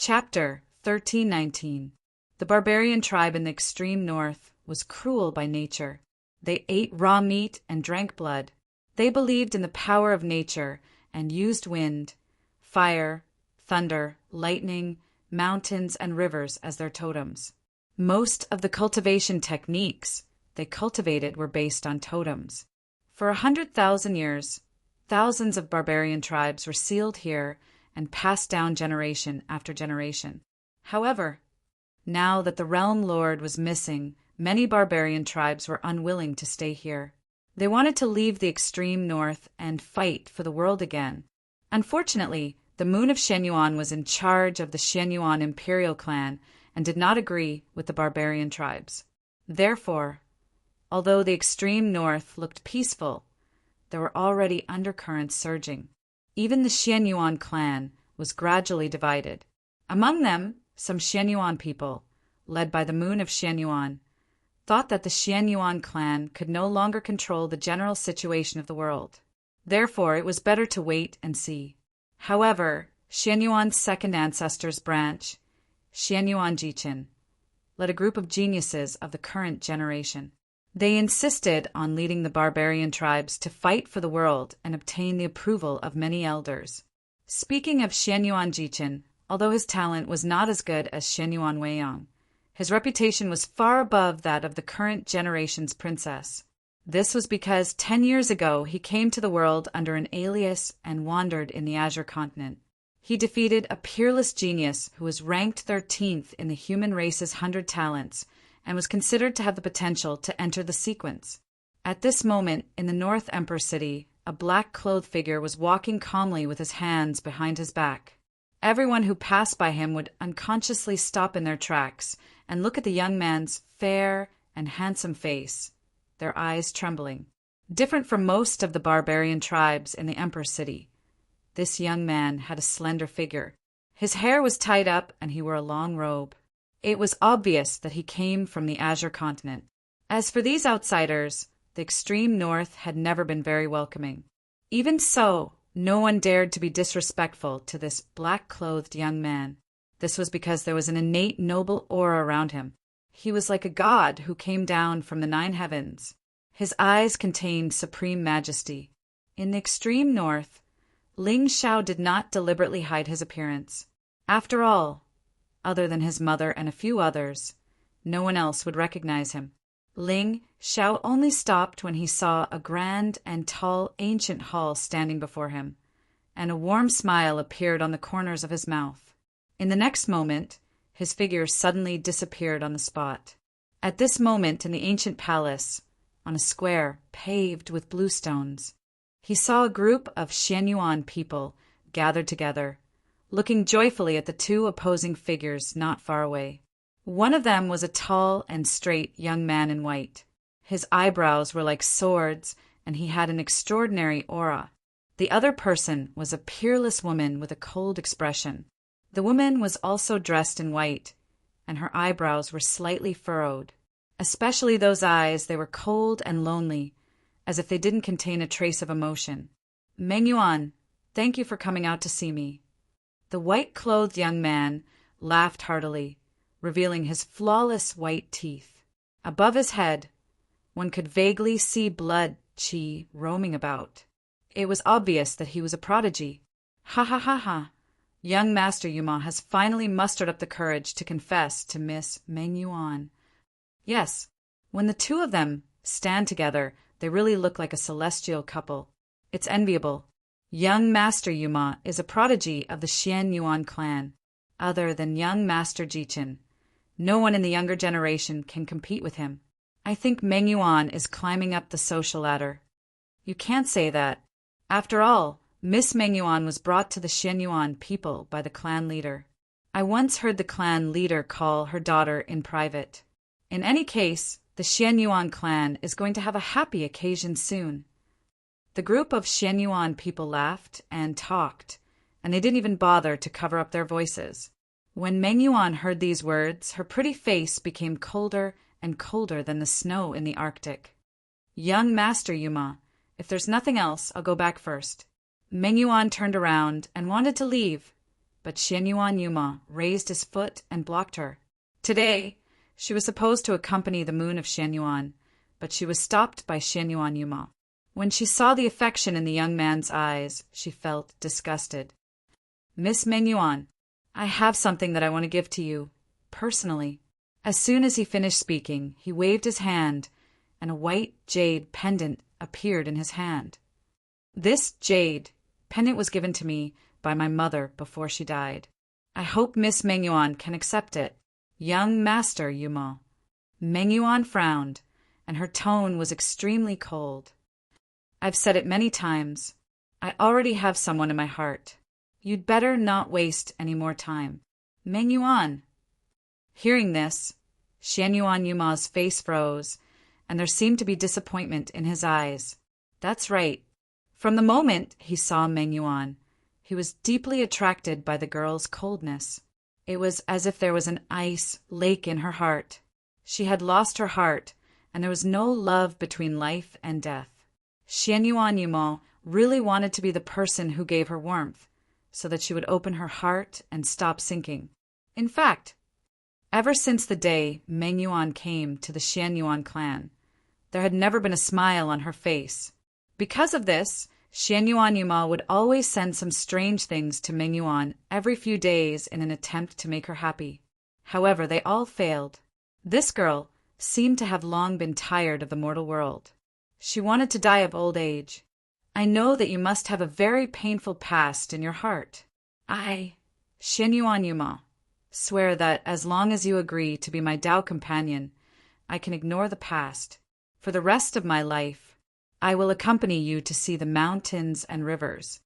Chapter 1319. The barbarian tribe in the extreme north was cruel by nature. They ate raw meat and drank blood. They believed in the power of nature and used wind, fire, thunder, lightning, mountains, and rivers as their totems. Most of the cultivation techniques they cultivated were based on totems. For 100,000 years, thousands of barbarian tribes were sealed here and passed down generation after generation. However, now that the realm lord was missing, many barbarian tribes were unwilling to stay here. They wanted to leave the extreme north and fight for the world again. Unfortunately, the Moon of Shenyuan was in charge of the Shenyuan imperial clan and did not agree with the barbarian tribes. Therefore, although the extreme north looked peaceful, there were already undercurrents surging. Even the Shenyuan clan was gradually divided. Among them, some Shenyuan people, led by the Moon of Shenyuan, thought that the Shenyuan clan could no longer control the general situation of the world. Therefore, it was better to wait and see. However, Shenyuan's second ancestors' branch, Shenyuan Jichin, led a group of geniuses of the current generation. They insisted on leading the barbarian tribes to fight for the world and obtain the approval of many elders. Speaking of Shenyuan Jichin, although his talent was not as good as Shenyuan Weiyang, his reputation was far above that of the current generation's princess. This was because 10 years ago he came to the world under an alias and wandered in the Azure continent. He defeated a peerless genius who was ranked 13th in the human race's 100 talents and was considered to have the potential to enter the sequence. At this moment, in the North Emperor City, a black-clothed figure was walking calmly with his hands behind his back. Everyone who passed by him would unconsciously stop in their tracks and look at the young man's fair and handsome face, their eyes trembling. Different from most of the barbarian tribes in the Emperor City, this young man had a slender figure. His hair was tied up and he wore a long robe. It was obvious that he came from the Azure continent. As for these outsiders, the extreme north had never been very welcoming. Even so, no one dared to be disrespectful to this black-clothed young man. This was because there was an innate noble aura around him. He was like a god who came down from the 9 heavens. His eyes contained supreme majesty. In the extreme north, Ling Xiao did not deliberately hide his appearance. After all, other than his mother and a few others, no one else would recognize him. Ling Xiao only stopped when he saw a grand and tall ancient hall standing before him, and a warm smile appeared on the corners of his mouth. In the next moment, his figure suddenly disappeared on the spot. At this moment in the ancient palace, on a square paved with blue stones, he saw a group of Shenyuan people gathered together, looking joyfully at the 2 opposing figures not far away. One of them was a tall and straight young man in white. His eyebrows were like swords, and he had an extraordinary aura. The other person was a peerless woman with a cold expression. The woman was also dressed in white, and her eyebrows were slightly furrowed. Especially those eyes, they were cold and lonely, as if they didn't contain a trace of emotion. "Meng Yuan, thank you for coming out to see me." The white-clothed young man laughed heartily, revealing his flawless white teeth. Above his head, one could vaguely see blood qi roaming about. It was obvious that he was a prodigy. "Ha ha ha ha! Young Master Yuma has finally mustered up the courage to confess to Miss Meng Yuan." Yes, when the 2 of them stand together, they really look like a celestial couple. It's enviable. Young Master Yuma is a prodigy of the Shenyuan clan. Other than young Master Jichin, no one in the younger generation can compete with him. I think Meng Yuan is climbing up the social ladder. You can't say that. After all, Miss Meng Yuan was brought to the Shenyuan people by the clan leader. I once heard the clan leader call her daughter in private. In any case, the Shenyuan clan is going to have a happy occasion soon. The group of Shenyuan people laughed and talked, and they didn't even bother to cover up their voices. When Meng Yuan heard these words, her pretty face became colder and colder than the snow in the Arctic. "Young Master Yuma, if there's nothing else, I'll go back first." Meng Yuan turned around and wanted to leave, but Xianyuan Yuma raised his foot and blocked her. Today, she was supposed to accompany the moon of Xianyuan, but she was stopped by Xianyuan Yuma. When she saw the affection in the young man's eyes, she felt disgusted. Miss Mengyuan, I have something that I want to give to you, personally. As soon as he finished speaking, he waved his hand, and a white jade pendant appeared in his hand. This jade pendant was given to me by my mother before she died. I hope Miss Mengyuan can accept it. Young Master Yuma. Mengyuan frowned, and her tone was extremely cold. I've said it many times. I already have someone in my heart. You'd better not waste any more time. Mengyuan. Hearing this, Xianyuan Yuma's face froze, and there seemed to be disappointment in his eyes. That's right. From the moment he saw Mengyuan, he was deeply attracted by the girl's coldness. It was as if there was an ice lake in her heart. She had lost her heart, and there was no love between life and death. Xianyuan Yuma really wanted to be the person who gave her warmth, so that she would open her heart and stop sinking. In fact, ever since the day Mengyuan came to the Xianyuan clan, there had never been a smile on her face. Because of this, Xianyuan Yuma would always send some strange things to Mengyuan every few days in an attempt to make her happy. However, they all failed. This girl seemed to have long been tired of the mortal world. She wanted to die of old age. I know that you must have a very painful past in your heart. I, Xianyuan Yuma, swear that as long as you agree to be my Tao companion, I can ignore the past. For the rest of my life, I will accompany you to see the mountains and rivers.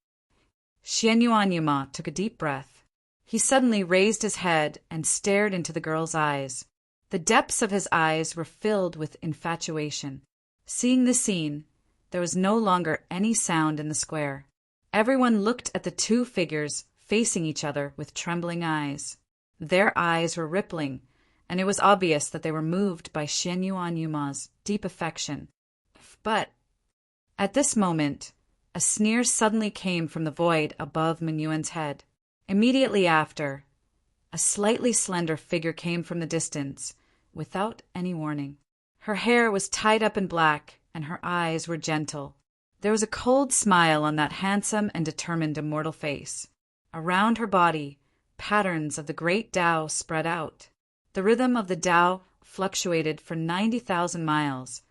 Xianyuan Yuma took a deep breath. He suddenly raised his head and stared into the girl's eyes. The depths of his eyes were filled with infatuation. Seeing the scene, there was no longer any sound in the square. Everyone looked at the two figures facing each other with trembling eyes. Their eyes were rippling, and it was obvious that they were moved by Xianyuan Yuma's deep affection. But at this moment, a sneer suddenly came from the void above Mengyuan's head. Immediately after, a slightly slender figure came from the distance, without any warning. Her hair was tied up in black, and her eyes were gentle. There was a cold smile on that handsome and determined immortal face. Around her body, patterns of the great Tao spread out. The rhythm of the Tao fluctuated for 90,000 miles,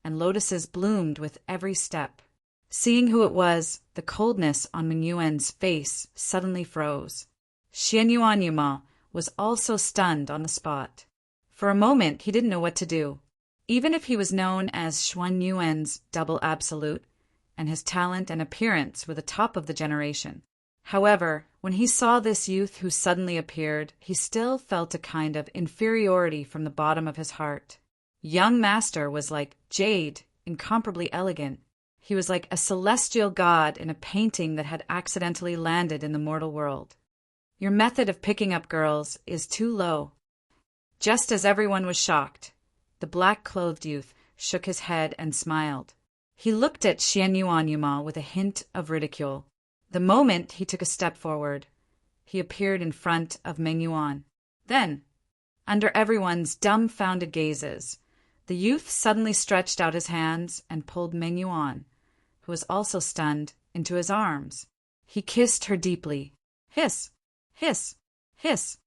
and lotuses bloomed with every step. Seeing who it was, the coldness on Mengyuan's face suddenly froze. Xianyuan Yuma was also stunned on the spot. For a moment, he didn't know what to do. Even if he was known as Xuanyuan's double absolute, and his talent and appearance were the top of the generation. However, when he saw this youth who suddenly appeared, he still felt a kind of inferiority from the bottom of his heart. Young Master was like jade, incomparably elegant. He was like a celestial god in a painting that had accidentally landed in the mortal world. Your method of picking up girls is too low. Just as everyone was shocked, the black-clothed youth shook his head and smiled. He looked at Xianyuan Yuma with a hint of ridicule. The moment he took a step forward, he appeared in front of Mengyuan. Then, under everyone's dumbfounded gazes, the youth suddenly stretched out his hands and pulled Mengyuan, who was also stunned, into his arms. He kissed her deeply. Hiss! Hiss! Hiss!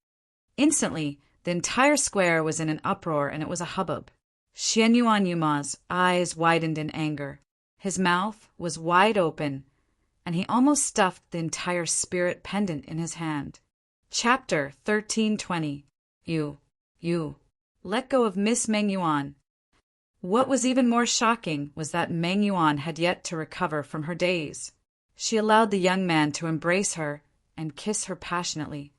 Instantly, the entire square was in an uproar, and it was a hubbub. Xianyuan Yuma's eyes widened in anger. His mouth was wide open, and he almost stuffed the entire spirit pendant in his hand. Chapter 1320. You. Let go of Miss Mengyuan. What was even more shocking was that Mengyuan had yet to recover from her daze. She allowed the young man to embrace her and kiss her passionately.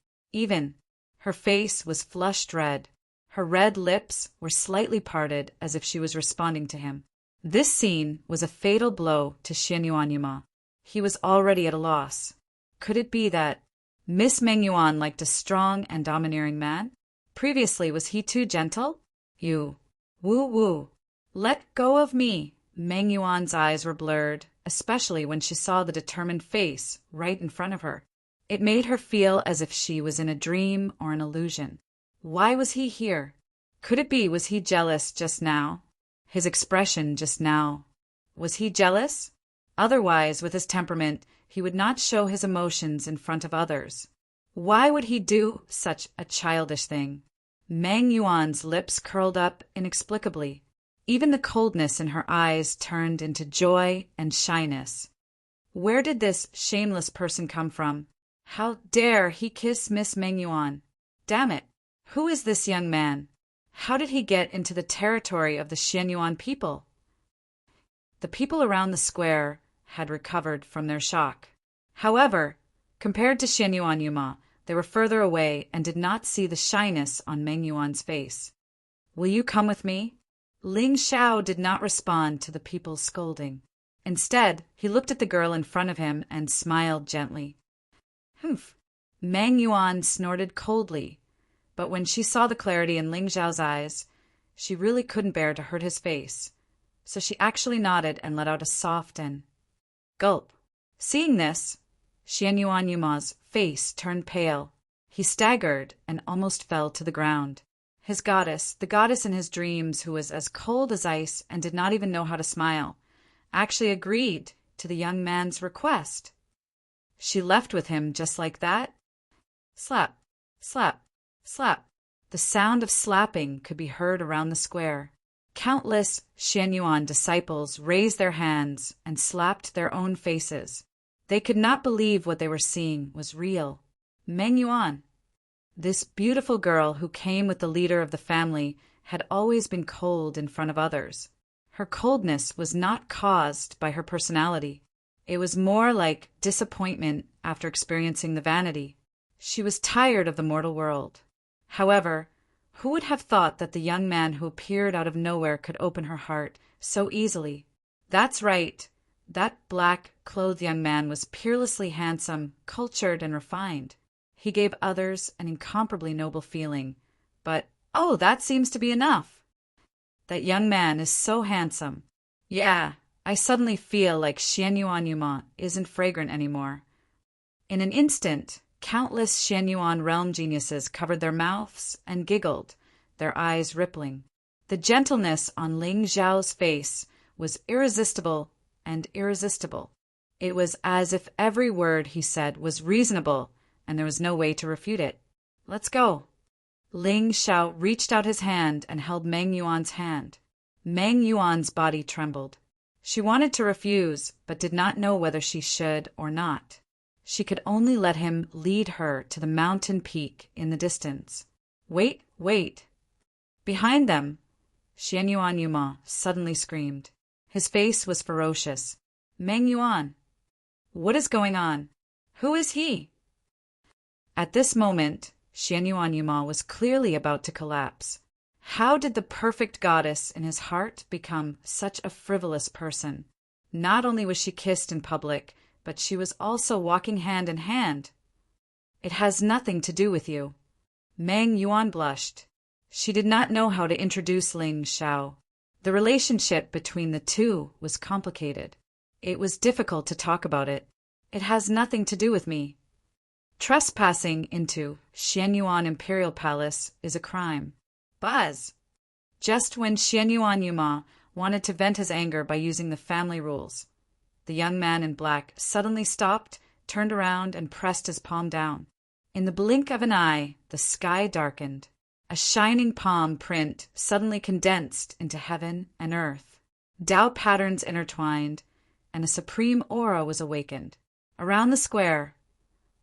Her face was flushed red. Her red lips were slightly parted as if she was responding to him. This scene was a fatal blow to Xianyuan Yuma. He was already at a loss. Could it be that Miss Mengyuan liked a strong and domineering man? Previously, was he too gentle? You. Woo. Let go of me. Mengyuan's eyes were blurred, especially when she saw the determined face right in front of her. It made her feel as if she was in a dream or an illusion. Why was he here? Could it be, was he jealous just now? His expression just now. Was he jealous? Otherwise, with his temperament, he would not show his emotions in front of others. Why would he do such a childish thing? Meng Yuan's lips curled up inexplicably. Even the coldness in her eyes turned into joy and shyness. Where did this shameless person come from? How dare he kiss Miss Meng Yuan? Damn it! Who is this young man? How did he get into the territory of the Xianyuan people? The people around the square had recovered from their shock. However, compared to Xianyuan Yuma, they were further away and did not see the shyness on Meng Yuan's face. Will you come with me? Ling Xiao did not respond to the people's scolding. Instead, he looked at the girl in front of him and smiled gently. Humph! Meng Yuan snorted coldly, but when she saw the clarity in Ling Xiao's eyes, she really couldn't bear to hurt his face, so she actually nodded and let out a soft and gulp. Seeing this, Xianyuan Yuma's face turned pale. He staggered and almost fell to the ground. His goddess, the goddess in his dreams who was as cold as ice and did not even know how to smile, actually agreed to the young man's request. She left with him just like that. Slap, slap, slap. The sound of slapping could be heard around the square. Countless Xianyuan disciples raised their hands and slapped their own faces. They could not believe what they were seeing was real. Meng Yuan, this beautiful girl who came with the leader of the family, had always been cold in front of others. Her coldness was not caused by her personality. It was more like disappointment after experiencing the vanity. She was tired of the mortal world. However, who would have thought that the young man who appeared out of nowhere could open her heart so easily? That's right. That black-clothed young man was peerlessly handsome, cultured, and refined. He gave others an incomparably noble feeling. But, oh, that seems to be enough. That young man is so handsome. Yeah, I suddenly feel like Xianyuan Yuma isn't fragrant anymore. In an instant, countless Xianyuan realm geniuses covered their mouths and giggled, their eyes rippling. The gentleness on Ling Xiao's face was irresistible and irresistible. It was as if every word he said was reasonable, and there was no way to refute it. Let's go. Ling Xiao reached out his hand and held Meng Yuan's hand. Meng Yuan's body trembled. She wanted to refuse, but did not know whether she should or not. She could only let him lead her to the mountain peak in the distance. Wait, wait. Behind them, Xianyuan Yuma suddenly screamed. His face was ferocious. Meng Yuan, what is going on? Who is he? At this moment, Xianyuan Yuma was clearly about to collapse. How did the perfect goddess in his heart become such a frivolous person? Not only was she kissed in public, but she was also walking hand in hand. It has nothing to do with you. Meng Yuan blushed. She did not know how to introduce Ling Xiao. The relationship between the two was complicated. It was difficult to talk about it. It has nothing to do with me. Trespassing into Xianyuan Imperial Palace is a crime. Buzz! Just when Xianyuan Yuma wanted to vent his anger by using the family rules, the young man in black suddenly stopped, turned around, and pressed his palm down. In the blink of an eye, the sky darkened. A shining palm print suddenly condensed into heaven and earth. Tao patterns intertwined, and a supreme aura was awakened. Around the square,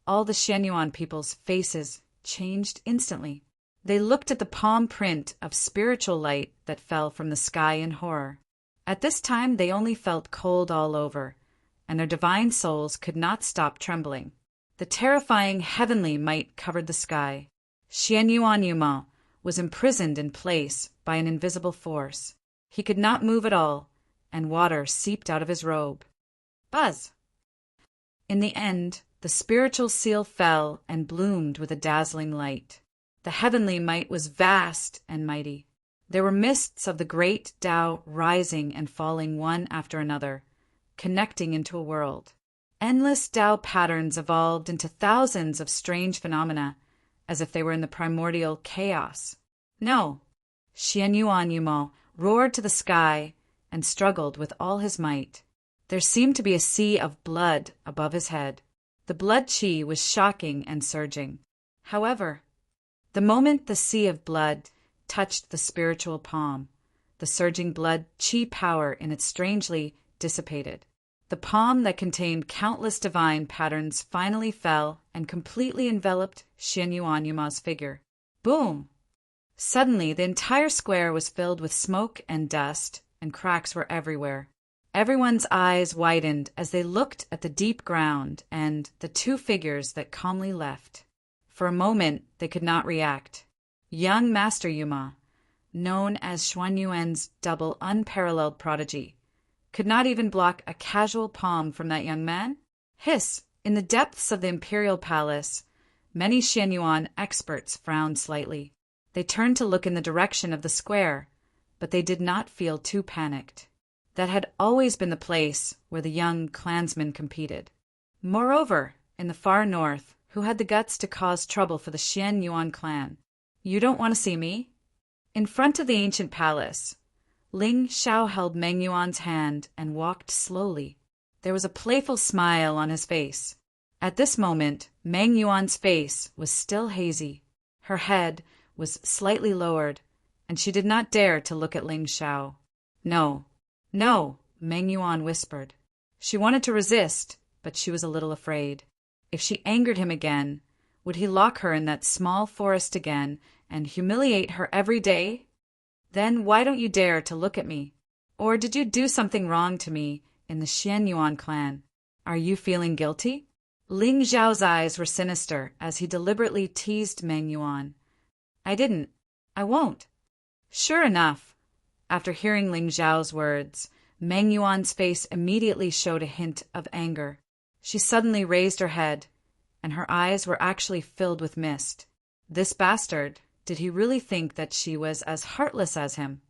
all the Xianyuan people's faces changed instantly. They looked at the palm print of spiritual light that fell from the sky in horror. At this time they only felt cold all over, and their divine souls could not stop trembling. The terrifying heavenly might covered the sky. Xianyuan Yuma was imprisoned in place by an invisible force. He could not move at all, and water seeped out of his robe. Buzz! In the end, the spiritual seal fell and bloomed with a dazzling light. The heavenly might was vast and mighty. There were mists of the great Tao rising and falling one after another, connecting into a world. Endless Tao patterns evolved into thousands of strange phenomena, as if they were in the primordial chaos. No, Xian Yuan Yumo roared to the sky and struggled with all his might. There seemed to be a sea of blood above his head. The blood qi was shocking and surging. However, the moment the sea of blood touched the spiritual palm, the surging blood qi power in it strangely dissipated. The palm that contained countless divine patterns finally fell and completely enveloped Xian Yuan Yuma's figure. Boom! Suddenly, the entire square was filled with smoke and dust, and cracks were everywhere. Everyone's eyes widened as they looked at the deep ground and the two figures that calmly left. For a moment, they could not react. Young Master Yuma, known as Xuanyuan's double unparalleled prodigy, could not even block a casual palm from that young man? Hiss! In the depths of the imperial palace, many Xianyuan experts frowned slightly. They turned to look in the direction of the square, but they did not feel too panicked. That had always been the place where the young clansmen competed. Moreover, in the far north, who had the guts to cause trouble for the Xian Yuan clan? You don't want to see me? In front of the ancient palace, Ling Xiao held Meng Yuan's hand and walked slowly. There was a playful smile on his face. At this moment, Meng Yuan's face was still hazy. Her head was slightly lowered, and she did not dare to look at Ling Xiao. No, no, Meng Yuan whispered. She wanted to resist, but she was a little afraid. If she angered him again, would he lock her in that small forest again and humiliate her every day? Then why don't you dare to look at me? Or did you do something wrong to me in the Xian Yuan clan? Are you feeling guilty? Ling Xiao's eyes were sinister as he deliberately teased Meng Yuan. I didn't. I won't. Sure enough, after hearing Ling Xiao's words, Meng Yuan's face immediately showed a hint of anger. She suddenly raised her head, and her eyes were actually filled with mist. This bastard, did he really think that she was as heartless as him?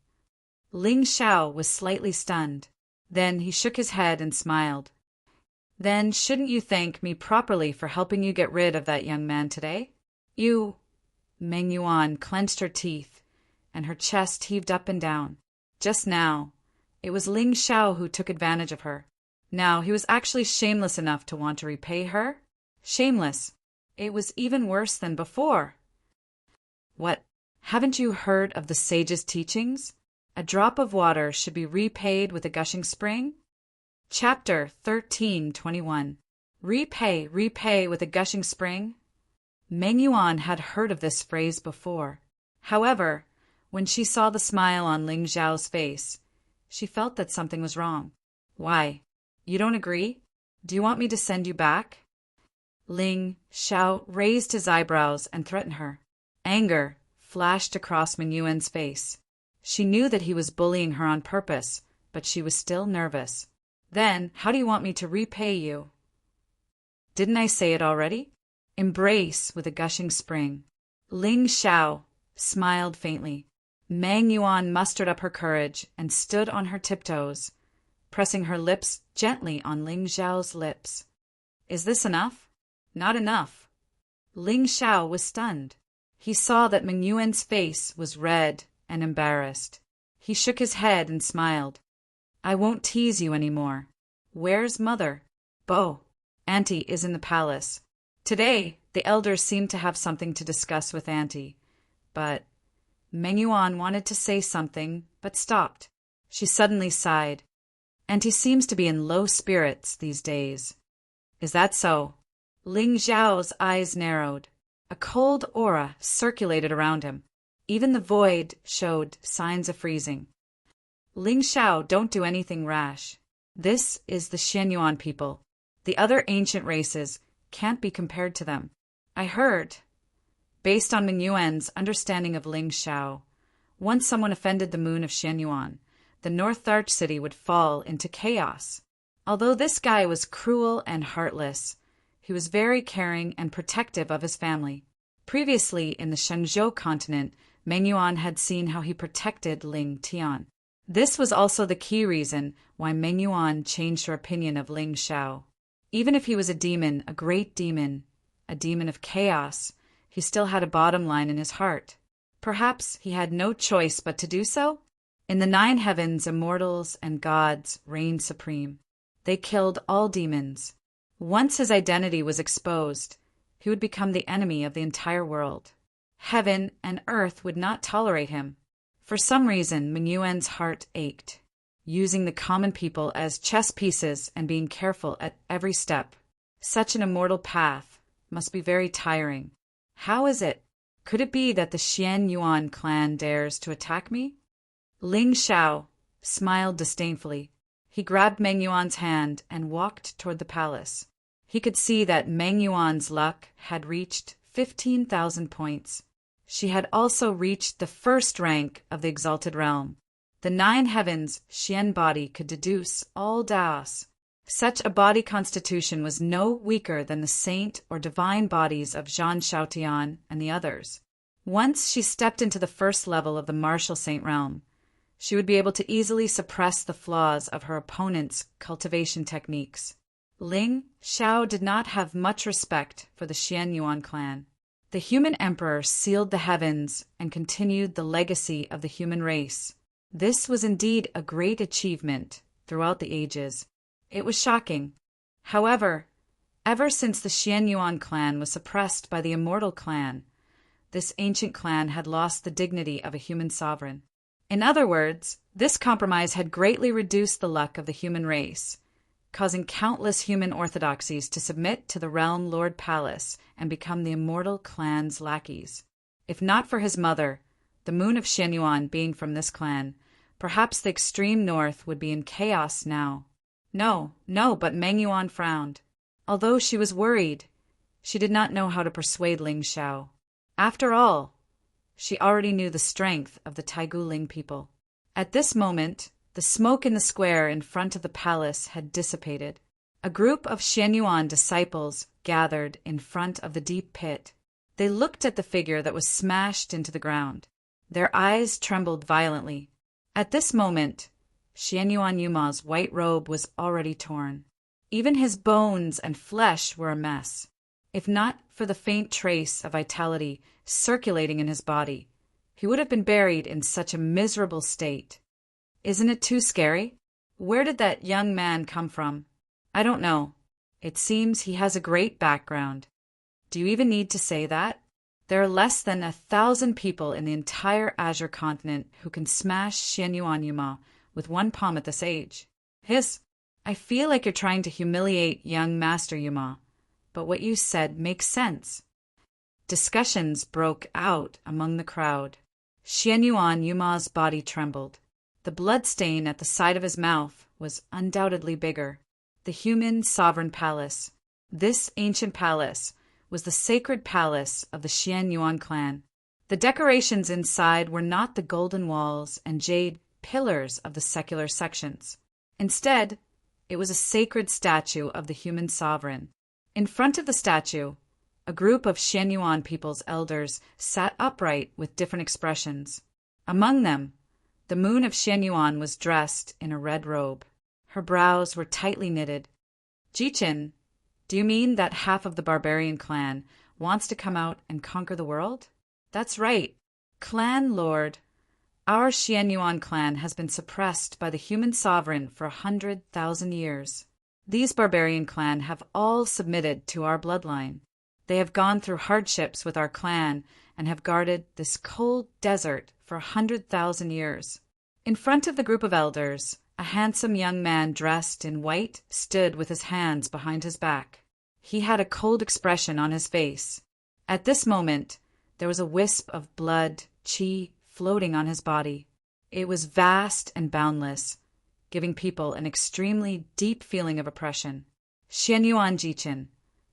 Ling Xiao was slightly stunned. Then he shook his head and smiled. Then shouldn't you thank me properly for helping you get rid of that young man today? You... Meng Yuan clenched her teeth, and her chest heaved up and down. Just now, it was Ling Xiao who took advantage of her. Now he was actually shameless enough to want to repay her? Shameless. It was even worse than before. What? Haven't you heard of the sage's teachings? A drop of water should be repaid with a gushing spring? Chapter 13:21. Repay with a gushing spring? Meng Yuan had heard of this phrase before. However, when she saw the smile on Ling Xiao's face, she felt that something was wrong. Why? You don't agree? Do you want me to send you back? Ling Xiao raised his eyebrows and threatened her. Anger flashed across Meng Yuan's face. She knew that he was bullying her on purpose, but she was still nervous. Then, how do you want me to repay you? Didn't I say it already? Embrace with a gushing spring. Ling Xiao smiled faintly. Meng Yuan mustered up her courage and stood on her tiptoes, pressing her lips gently on Ling Xiao's lips. Is this enough? Not enough. Ling Xiao was stunned. He saw that Meng Yuan's face was red and embarrassed. He shook his head and smiled. I won't tease you any more. Where's Mother? Bo. Auntie is in the palace. Today, the elders seemed to have something to discuss with Auntie, but Meng Yuan wanted to say something, but stopped. She suddenly sighed. Auntie seems to be in low spirits these days. Is that so? Ling Xiao's eyes narrowed. A cold aura circulated around him. Even the void showed signs of freezing. Ling Xiao, don't do anything rash. This is the Xianyuan people. The other ancient races can't be compared to them. I heard, based on Meng Yuan's understanding of Ling Xiao, once someone offended the moon of Xianyuan, the North Arch City would fall into chaos. Although this guy was cruel and heartless, he was very caring and protective of his family. Previously, in the Shenzhou continent, Meng Yuan had seen how he protected Ling Tian. This was also the key reason why Meng Yuan changed her opinion of Ling Xiao. Even if he was a demon, a great demon, a demon of chaos, he still had a bottom line in his heart. Perhaps he had no choice but to do so? In the 9 heavens, immortals and gods reigned supreme. They killed all demons. Once his identity was exposed, he would become the enemy of the entire world. Heaven and earth would not tolerate him. For some reason, Mingyuan's heart ached, using the common people as chess pieces and being careful at every step. Such an immortal path must be very tiring. How is it? Could it be that the Xian Yuan clan dares to attack me? Ling Xiao smiled disdainfully. He grabbed Meng Yuan's hand and walked toward the palace. He could see that Meng Yuan's luck had reached 15,000 points. She had also reached the first rank of the Exalted Realm. The 9 heavens Xian body could deduce all Daos. Such a body constitution was no weaker than the saint or divine bodies of Zhan Shaotian and the others. Once she stepped into the first level of the martial saint realm, she would be able to easily suppress the flaws of her opponent's cultivation techniques. Ling Xiao did not have much respect for the Xian Yuan clan. The human emperor sealed the heavens and continued the legacy of the human race. This was indeed a great achievement throughout the ages. It was shocking. However, ever since the Xian Yuan clan was suppressed by the Immortal clan, this ancient clan had lost the dignity of a human sovereign. In other words, this compromise had greatly reduced the luck of the human race, causing countless human orthodoxies to submit to the Realm Lord Palace and become the Immortal clan's lackeys. If not for his mother, the moon of Xian Yuan being from this clan, perhaps the extreme north would be in chaos now. No, but Meng Yuan frowned. Although she was worried, she did not know how to persuade Ling Xiao. After all, she already knew the strength of the Taigu Ling people. At this moment, the smoke in the square in front of the palace had dissipated. A group of Xian Yuan disciples gathered in front of the deep pit. They looked at the figure that was smashed into the ground. Their eyes trembled violently. At this moment, Xian Yuan Yuma's white robe was already torn. Even his bones and flesh were a mess. If not for the faint trace of vitality circulating in his body, he would have been buried in such a miserable state. Isn't it too scary? Where did that young man come from? I don't know. It seems he has a great background. Do you even need to say that? There are less than 1,000 people in the entire Azure continent who can smash Xian Yuan Yuma with one palm at this age. I feel like you're trying to humiliate young Master Yuma, but what you said makes sense. Discussions broke out among the crowd. Xian Yuan Yuma's body trembled. The blood stain at the side of his mouth was undoubtedly bigger. The human sovereign palace. This ancient palace was the sacred palace of the Xian Yuan clan. The decorations inside were not the golden walls and jade pillars of the secular sections. Instead, it was a sacred statue of the human sovereign. In front of the statue, a group of Xian Yuan people's elders sat upright with different expressions. Among them, the moon of Xian Yuan was dressed in a red robe. Her brows were tightly knitted. Jichin, do you mean that half of the barbarian clan wants to come out and conquer the world? That's right. Clan Lord, our Xian Yuan clan has been suppressed by the human sovereign for 100,000 years. These barbarian clan have all submitted to our bloodline. They have gone through hardships with our clan and have guarded this cold desert for 100,000 years. In front of the group of elders, a handsome young man dressed in white stood with his hands behind his back. He had a cold expression on his face. At this moment, there was a wisp of blood, qi, floating on his body. It was vast and boundless, giving people an extremely deep feeling of oppression. Xian Yuan Jichin,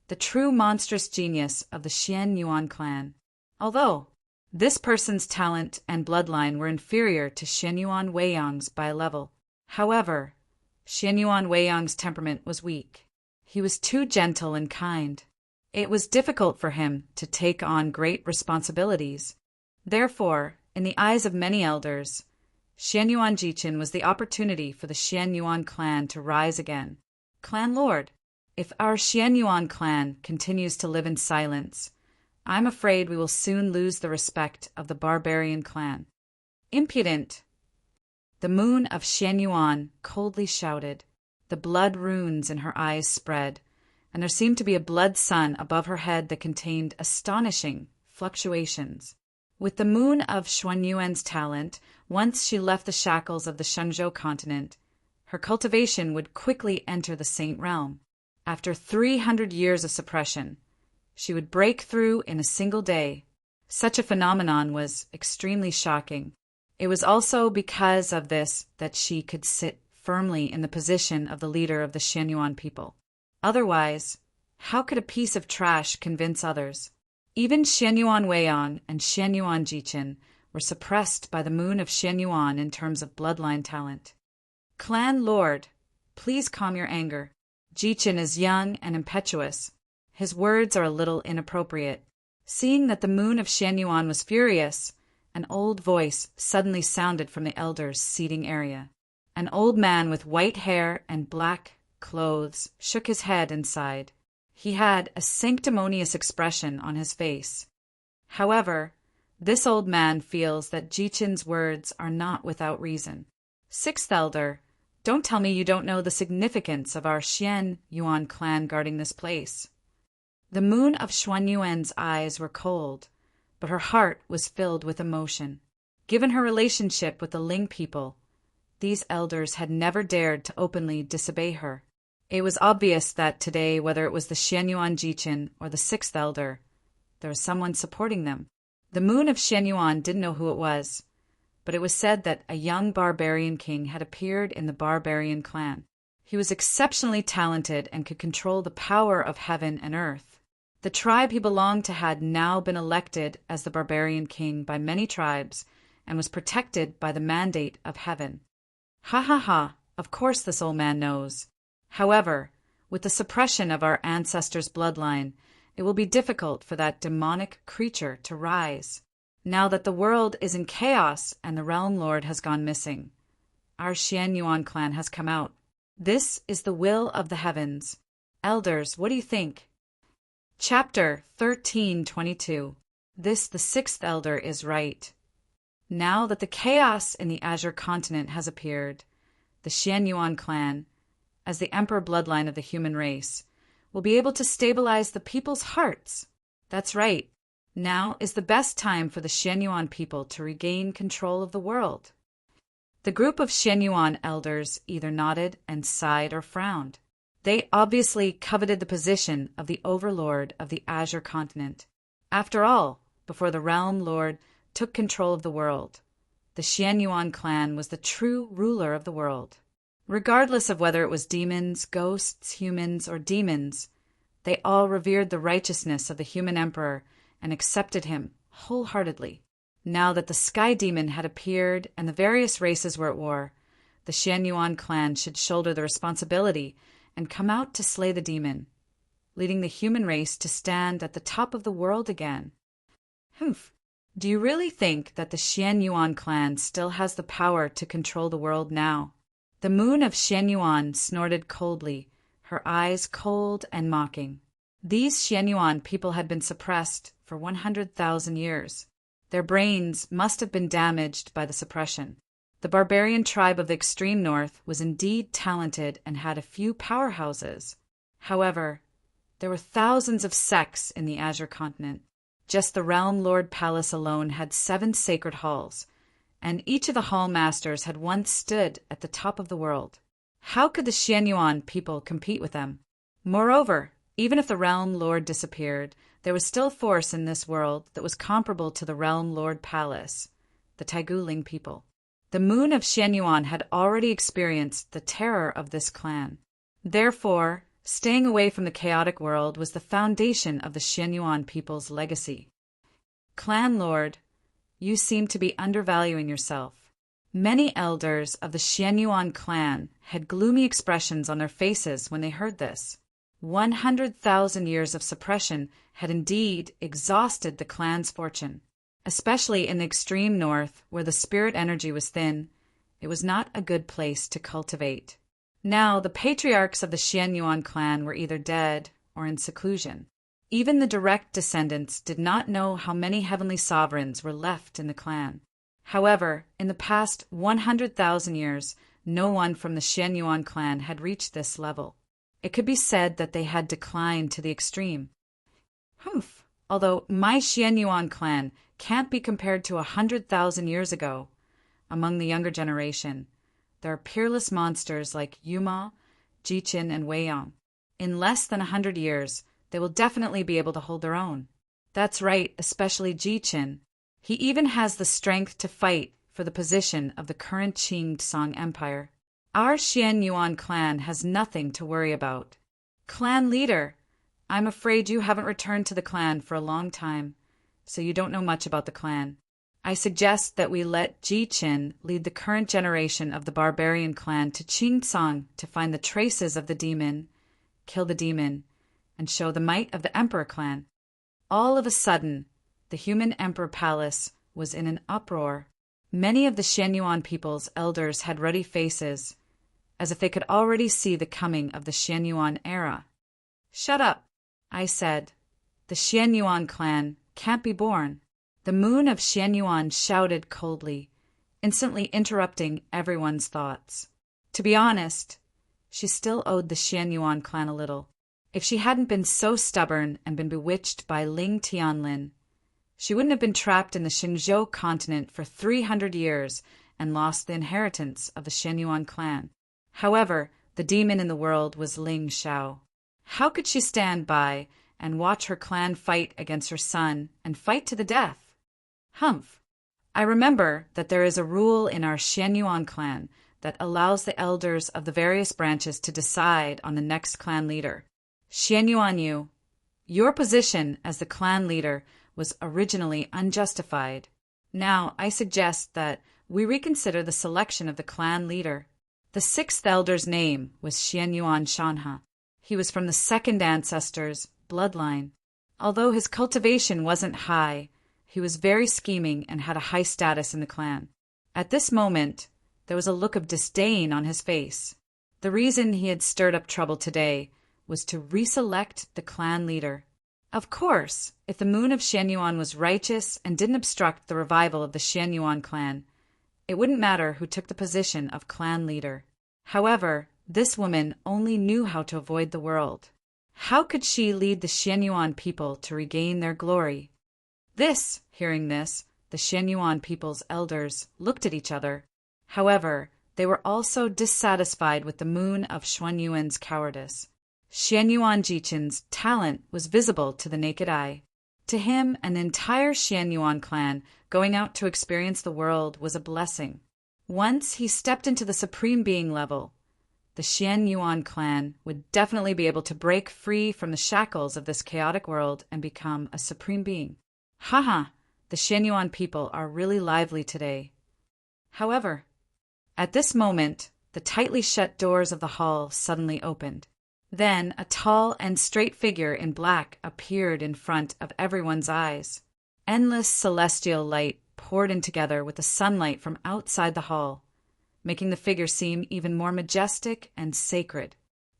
the true monstrous genius of the Xian Yuan clan. Although this person's talent and bloodline were inferior to Xian Yuan Weiyang's by a level. However, Xian Yuan Weiyang's temperament was weak. He was too gentle and kind. It was difficult for him to take on great responsibilities. Therefore, in the eyes of many elders, Xian Yuan Jichin was the opportunity for the Xian Yuan clan to rise again. Clan Lord, If our Xianyuan clan continues to live in silence, I'm afraid we will soon lose the respect of the barbarian clan. Impudent! The moon of Xianyuan coldly shouted. The blood runes in her eyes spread, and there seemed to be a blood sun above her head that contained astonishing fluctuations. With the moon of Xuanyuan's talent, once she left the shackles of the Shenzhou continent, her cultivation would quickly enter the Saint Realm. After 300 years of suppression, she would break through in a single day. Such a phenomenon was extremely shocking. It was also because of this that she could sit firmly in the position of the leader of the Xianyuan people. Otherwise, how could a piece of trash convince others? Even Xianyuan Weian and Xianyuan Jichin were suppressed by the moon of Xianyuan in terms of bloodline talent. Clan Lord, please calm your anger. Jichin is young and impetuous. His words are a little inappropriate. Seeing that the moon of Xianyuan was furious, an old voice suddenly sounded from the elders' seating area. An old man with white hair and black clothes shook his head and sighed. He had a sanctimonious expression on his face. However, this old man feels that Jichin's words are not without reason. Sixth Elder, don't tell me you don't know the significance of our Xianyuan clan guarding this place. The moon of Xuanyuan's eyes were cold, but her heart was filled with emotion. Given her relationship with the Ling people, these elders had never dared to openly disobey her. It was obvious that today, whether it was the Xianyuan Jichin or the Sixth Elder, there was someone supporting them. The moon of Xianyuan didn't know who it was, but it was said that a young barbarian king had appeared in the barbarian clan. He was exceptionally talented and could control the power of heaven and earth. The tribe he belonged to had now been elected as the barbarian king by many tribes and was protected by the mandate of heaven. Ha ha ha, of course this old man knows. However, with the suppression of our ancestors' bloodline, it will be difficult for that demonic creature to rise. Now that the world is in chaos and the Realm Lord has gone missing, our Xianyuan clan has come out. This is the will of the heavens. Elders, what do you think? Chapter 13:22. This, the Sixth Elder, is right. Now that the chaos in the Azure continent has appeared, the Xianyuan clan, as the emperor bloodline of the human race, will be able to stabilize the people's hearts. That's right. Now is the best time for the Xianyuan people to regain control of the world. The group of Xianyuan elders either nodded and sighed or frowned. They obviously coveted the position of the overlord of the Azure continent. After all, before the Realm Lord took control of the world, the Xianyuan clan was the true ruler of the world. Regardless of whether it was demons, ghosts, humans, or demons, they all revered the righteousness of the human emperor and accepted him wholeheartedly. Now that the Sky Demon had appeared and the various races were at war, the Xianyuan clan should shoulder the responsibility and come out to slay the demon, leading the human race to stand at the top of the world again. Humph. Do you really think that the Xianyuan clan still has the power to control the world now? The moon of Xianyuan snorted coldly, her eyes cold and mocking. These Xianyuan people had been suppressed for 100,000 years. Their brains must have been damaged by the suppression. The barbarian tribe of the extreme north was indeed talented and had a few powerhouses. However, there were thousands of sects in the Azure continent. Just the Realm Lord Palace alone had 7 sacred halls, and each of the hall masters had once stood at the top of the world. How could the Xianyuan people compete with them? Moreover, even if the Realm Lord disappeared, there was still force in this world that was comparable to the Realm Lord Palace, the Taiguling people. The moon of Xianyuan had already experienced the terror of this clan. Therefore, staying away from the chaotic world was the foundation of the Xianyuan people's legacy. Clan Lord, you seem to be undervaluing yourself. Many elders of the Xianyuan clan had gloomy expressions on their faces when they heard this. 100,000 years of suppression had indeed exhausted the clan's fortune. Especially in the extreme north, where the spirit energy was thin, it was not a good place to cultivate. Now, the patriarchs of the Xianyuan clan were either dead or in seclusion. Even the direct descendants did not know how many heavenly sovereigns were left in the clan. However, in the past 100,000 years, no one from the Xianyuan clan had reached this level. It could be said that they had declined to the extreme. Humph! Although my Xianyuan clan can't be compared to 100,000 years ago, among the younger generation, there are peerless monsters like Yuma, Jichin, and Weiyang. In less than 100 years, they will definitely be able to hold their own. That's right, especially Jichin. He even has the strength to fight for the position of the current Qing Song Empire. Our Xianyuan clan has nothing to worry about. Clan leader, I'm afraid you haven't returned to the clan for a long time, so you don't know much about the clan. I suggest that we let Jichin lead the current generation of the barbarian clan to Qing to find the traces of the demon, kill the demon, and show the might of the Emperor clan. All of a sudden, the human Emperor Palace was in an uproar. Many of the Xianyuan people's elders had ruddy faces, as if they could already see the coming of the Xianyuan era. Shut up, I said. The Xianyuan clan can't be born. The moon of Xianyuan shouted coldly, instantly interrupting everyone's thoughts. To be honest, she still owed the Xianyuan clan a little. If she hadn't been so stubborn and been bewitched by Ling Tianlin, she wouldn't have been trapped in the Xinzhou continent for 300 years and lost the inheritance of the Xianyuan clan. However, the demon in the world was Ling Xiao. How could she stand by and watch her clan fight against her son and fight to the death? Humph! I remember that there is a rule in our Xianyuan clan that allows the elders of the various branches to decide on the next clan leader. Xianyuan Yu, your position as the clan leader was originally unjustified. Now, I suggest that we reconsider the selection of the clan leader. The sixth elder's name was Xianyuan Shanha. He was from the second ancestor's bloodline. Although his cultivation wasn't high, he was very scheming and had a high status in the clan. At this moment, there was a look of disdain on his face. The reason he had stirred up trouble today was to reselect the clan leader. Of course, if the moon of Xianyuan was righteous and didn't obstruct the revival of the Xianyuan clan, it wouldn't matter who took the position of clan leader. However, this woman only knew how to avoid the world. How could she lead the Xianyuan people to regain their glory? Hearing this, the Xianyuan people's elders looked at each other. However, they were also dissatisfied with the moon of Xuanyuan's cowardice. Xianyuan Jichin's talent was visible to the naked eye. To him, an entire Xianyuan clan going out to experience the world was a blessing. Once he stepped into the Supreme Being level, the Xianyuan clan would definitely be able to break free from the shackles of this chaotic world and become a Supreme Being. Haha, the Xianyuan people are really lively today. However, at this moment, the tightly shut doors of the hall suddenly opened. Then a tall and straight figure in black appeared in front of everyone's eyes. Endless celestial light poured in together with the sunlight from outside the hall, making the figure seem even more majestic and sacred.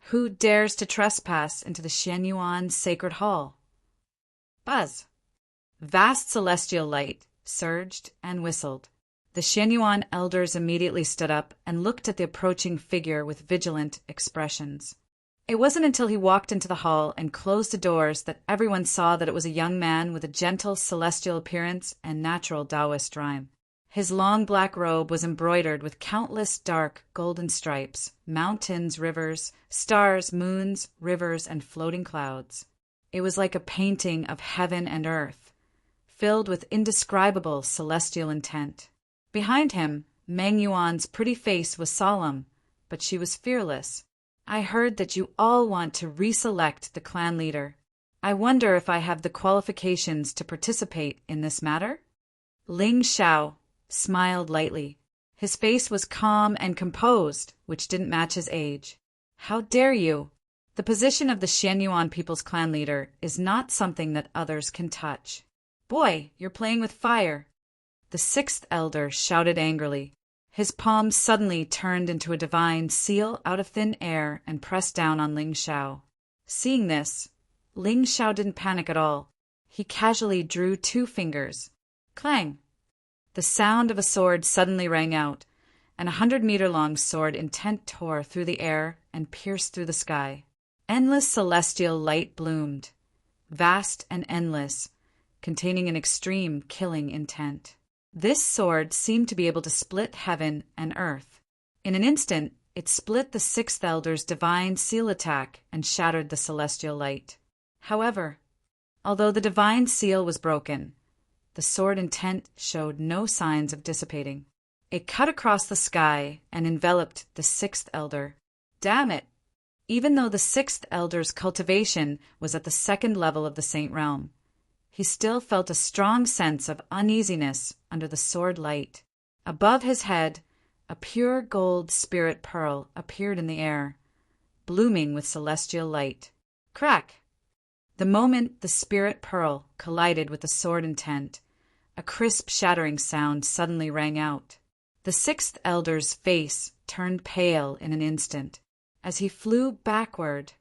Who dares to trespass into the Xianyuan sacred hall? Buzz! Vast celestial light surged and whistled. The Xianyuan elders immediately stood up and looked at the approaching figure with vigilant expressions. It wasn't until he walked into the hall and closed the doors that everyone saw that it was a young man with a gentle celestial appearance and natural Taoist rhyme. His long black robe was embroidered with countless dark golden stripes, mountains, rivers, stars, moons, rivers, and floating clouds. It was like a painting of heaven and earth, filled with indescribable celestial intent. Behind him, Meng Yuan's pretty face was solemn, but she was fearless. I heard that you all want to reselect the clan leader. I wonder if I have the qualifications to participate in this matter? Ling Xiao smiled lightly. His face was calm and composed, which didn't match his age. How dare you? The position of the Xianyuan people's clan leader is not something that others can touch. Boy, you're playing with fire. The sixth elder shouted angrily. His palm suddenly turned into a divine seal out of thin air and pressed down on Ling Xiao. Seeing this, Ling Xiao didn't panic at all. He casually drew 2 fingers. Clang! The sound of a sword suddenly rang out, and 100-meter-long sword intent tore through the air and pierced through the sky. Endless celestial light bloomed, vast and endless, containing an extreme killing intent. This sword seemed to be able to split heaven and earth. In an instant, it split the 6th Elder's divine seal attack and shattered the celestial light. However, although the divine seal was broken, the sword intent showed no signs of dissipating. It cut across the sky and enveloped the 6th Elder. Damn it! Even though the 6th Elder's cultivation was at the 2nd level of the Saint Realm, he still felt a strong sense of uneasiness under the sword light. Above his head, a pure gold spirit pearl appeared in the air, blooming with celestial light. Crack! The moment the spirit pearl collided with the sword intent, a crisp shattering sound suddenly rang out. The 6th Elder's face turned pale in an instant. As he flew backward,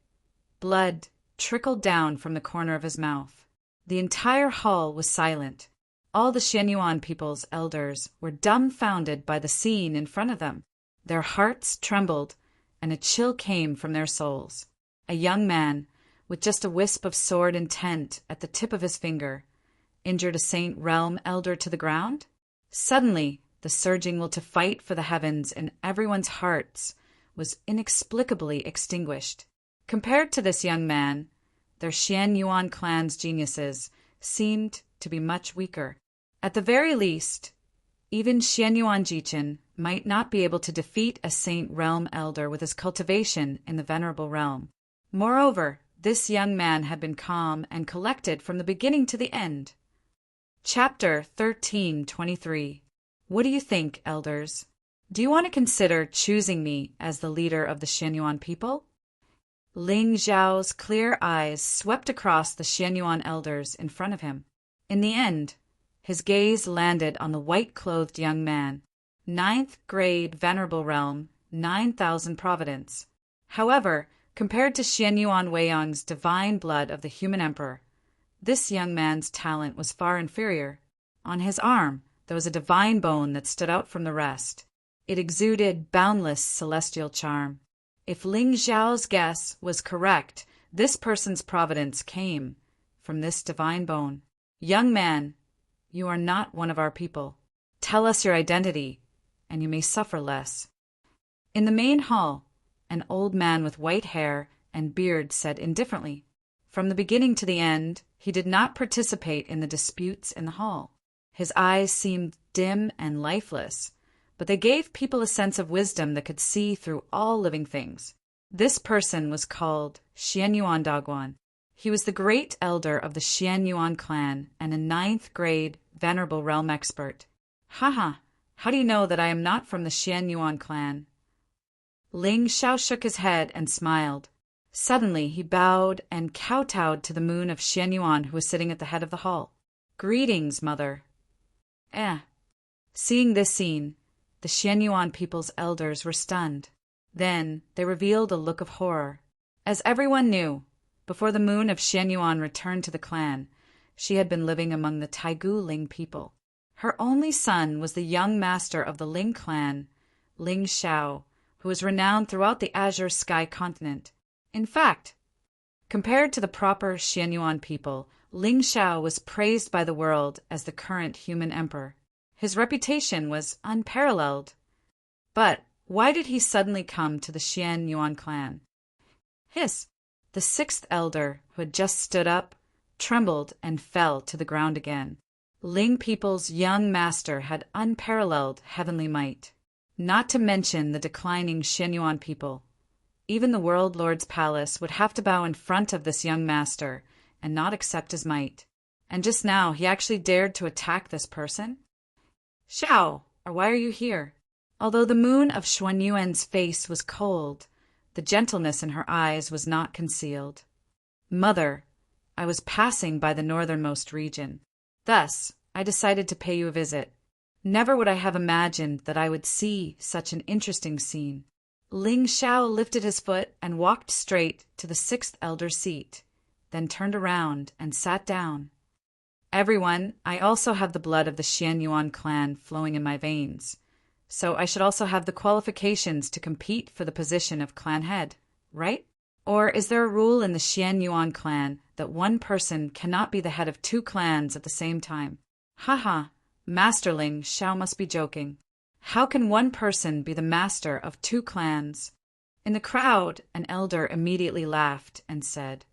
blood trickled down from the corner of his mouth. The entire hall was silent. All the Xianyuan people's elders were dumbfounded by the scene in front of them. Their hearts trembled, and a chill came from their souls. A young man, with just a wisp of sword intent at the tip of his finger, injured a Saint Realm elder to the ground? Suddenly, the surging will to fight for the heavens in everyone's hearts was inexplicably extinguished. Compared to this young man, their Xianyuan clan's geniuses seemed to be much weaker. At the very least, even Xianyuan Jichin might not be able to defeat a Saint Realm elder with his cultivation in the Venerable Realm. Moreover, this young man had been calm and collected from the beginning to the end. Chapter 13:23. What do you think, elders? Do you want to consider choosing me as the leader of the Xianyuan people? Ling Xiao's clear eyes swept across the Xianyuan elders in front of him. In the end, his gaze landed on the white-clothed young man. 9th grade Venerable Realm, 9,000 Providence. However, compared to Xianyuan Weiyang's divine blood of the human emperor, this young man's talent was far inferior. On his arm, there was a divine bone that stood out from the rest. It exuded boundless celestial charm. If Ling Xiao's guess was correct, this person's providence came from this divine bone. Young man, you are not one of our people. Tell us your identity, and you may suffer less. In the main hall, an old man with white hair and beard said indifferently, from the beginning to the end, he did not participate in the disputes in the hall. His eyes seemed dim and lifeless, but they gave people a sense of wisdom that could see through all living things. This person was called Xianyuan Daguan. He was the great elder of the Xianyuan clan and a 9th grade Venerable Realm expert. Haha, how do you know that I am not from the Xianyuan clan? Ling Xiao shook his head and smiled. Suddenly he bowed and kowtowed to the moon of Xianyuan who was sitting at the head of the hall. Greetings, mother. Seeing this scene, the Xianyuan people's elders were stunned. Then they revealed a look of horror. As everyone knew, before the moon of Xianyuan returned to the clan, she had been living among the Taigu Ling people. Her only son was the young master of the Ling clan, Ling Xiao, who was renowned throughout the Azure Sky continent. In fact, compared to the proper Xianyuan people, Ling Xiao was praised by the world as the current human emperor. His reputation was unparalleled. But why did he suddenly come to the Xianyuan clan? The 6th elder, who had just stood up, trembled and fell to the ground again. Ling people's young master had unparalleled heavenly might. Not to mention the declining Xianyuan people. Even the World Lord's palace would have to bow in front of this young master and not accept his might. And just now he actually dared to attack this person? Xiao, or why are you here? Although the moon of Xuanyuan's face was cold, the gentleness in her eyes was not concealed. Mother, I was passing by the northernmost region. Thus, I decided to pay you a visit. Never would I have imagined that I would see such an interesting scene. Ling Xiao lifted his foot and walked straight to the sixth elder's seat, then turned around and sat down. Everyone, I also have the blood of the Xian Yuan clan flowing in my veins, so I should also have the qualifications to compete for the position of clan head, right? Or is there a rule in the Xian Yuan clan that one person cannot be the head of two clans at the same time? Haha, Master Ling Xiao must be joking. How can one person be the master of two clans? In the crowd, an elder immediately laughed and said,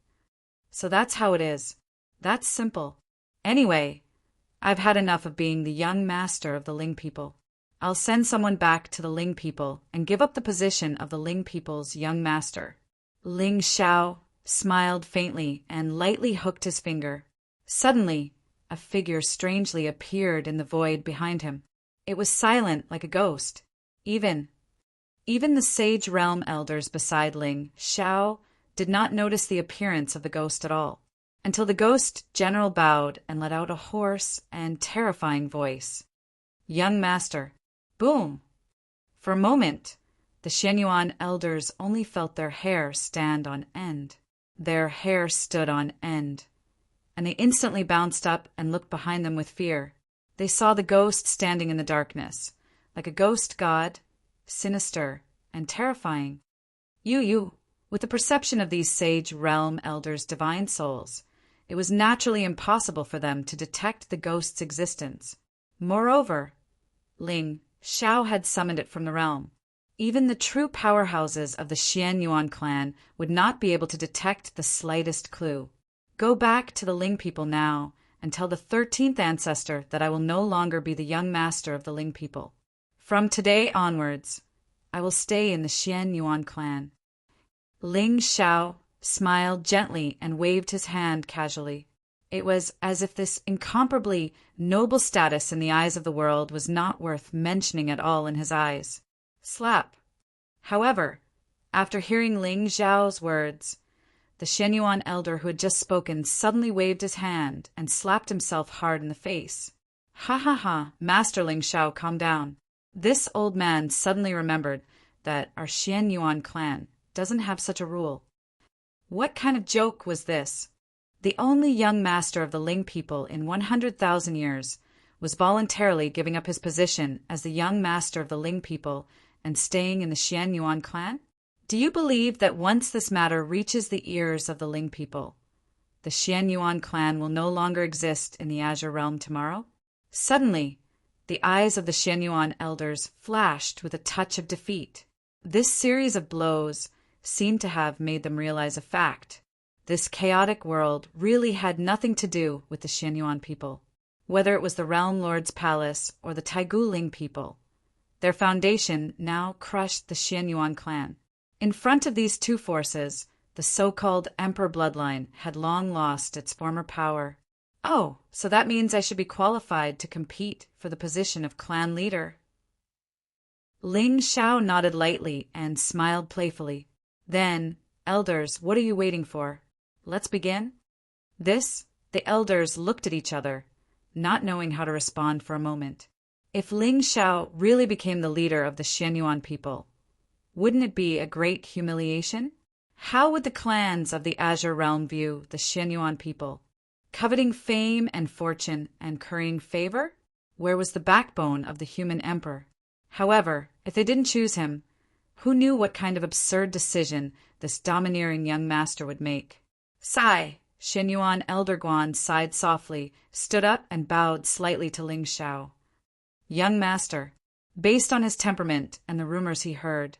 "So that's how it is. That's simple. Anyway, I've had enough of being the young master of the Ling people. I'll send someone back to the Ling people and give up the position of the Ling people's young master." Ling Xiao smiled faintly and lightly hooked his finger. Suddenly, a figure strangely appeared in the void behind him. It was silent like a ghost. Even the sage realm elders beside Ling Xiao did not notice the appearance of the ghost at all, until the ghost general bowed and let out a hoarse and terrifying voice. "Young master." Boom! For a moment, the Shenyuan elders only felt their hair stand on end. Their hair stood on end, and they instantly bounced up and looked behind them with fear. They saw the ghost standing in the darkness, like a ghost god, sinister and terrifying. With the perception of these sage realm elders' divine souls, it was naturally impossible for them to detect the ghost's existence. Moreover, Ling Xiao had summoned it from the realm. Even the true powerhouses of the Xian Yuan clan would not be able to detect the slightest clue. Go back to the Ling people now and tell the 13th ancestor that I will no longer be the young master of the Ling people. From today onwards, I will stay in the Xian Yuan clan. Ling Xiao smiled gently and waved his hand casually. It was as if this incomparably noble status in the eyes of the world was not worth mentioning at all in his eyes. Slap. However, after hearing Ling Xiao's words, the Shenyuan elder who had just spoken suddenly waved his hand and slapped himself hard in the face. Ha ha ha, Master Ling Xiao, calm down. This old man suddenly remembered that our Xian Yuan clan doesn't have such a rule. What kind of joke was this? The only young master of the Ling people in 100,000 years was voluntarily giving up his position as the young master of the Ling people and staying in the Xian Yuan clan? Do you believe that once this matter reaches the ears of the Ling people, the Xian Yuan clan will no longer exist in the Azure Realm tomorrow? Suddenly, the eyes of the Xian Yuan elders flashed with a touch of defeat. This series of blows seemed to have made them realize a fact. This chaotic world really had nothing to do with the Xian Yuan people, whether it was the Realm Lord's palace or the Taigu Ling people. Their foundation now crushed the Xian Yuan clan. In front of these two forces, the so-called Emperor bloodline had long lost its former power. Oh, so that means I should be qualified to compete for the position of clan leader. Ling Xiao nodded lightly and smiled playfully. Then, elders, what are you waiting for? Let's begin. The elders looked at each other, not knowing how to respond for a moment. If Ling Xiao really became the leader of the Shenyuan people, wouldn't it be a great humiliation? How would the clans of the Azure Realm view the Shenyuan people? Coveting fame and fortune and currying favor? Where was the backbone of the human emperor? However, if they didn't choose him, who knew what kind of absurd decision this domineering young master would make? Sigh! Shenyuan Elder Guan sighed softly, stood up and bowed slightly to Ling Xiao. Young master, based on his temperament and the rumors he heard,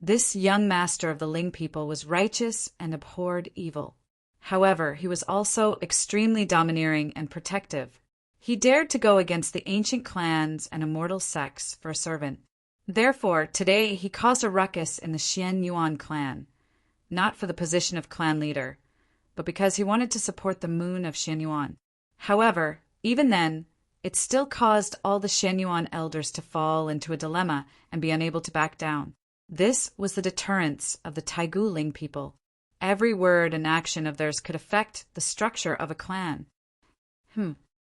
this young master of the Ling people was righteous and abhorred evil. However, he was also extremely domineering and protective. He dared to go against the ancient clans and immortal sects for a servant. Therefore, today he caused a ruckus in the Xian Yuan clan, not for the position of clan leader, but because he wanted to support the moon of Xian Yuan. However, even then, it still caused all the Xian Yuan elders to fall into a dilemma and be unable to back down. This was the deterrence of the Taigu Ling people. Every word and action of theirs could affect the structure of a clan.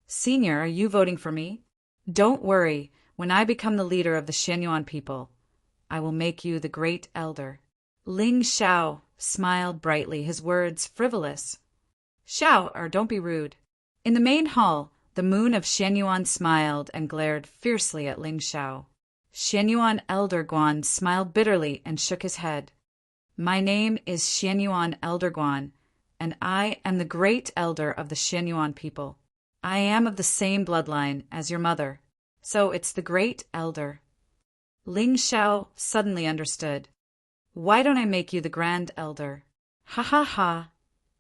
Senior, are you voting for me? Don't worry, when I become the leader of the Xianyuan people, I will make you the great elder. Ling Xiao smiled brightly, his words frivolous. Xiao, or don't be rude. In the main hall, the moon of Xianyuan smiled and glared fiercely at Ling Xiao. Xianyuan Elder Guan smiled bitterly and shook his head. My name is Xianyuan Elder Guan, and I am the great elder of the Xianyuan people. I am of the same bloodline as your mother, so it's the great elder. Ling Xiao suddenly understood. Why don't I make you the grand elder? Ha ha ha.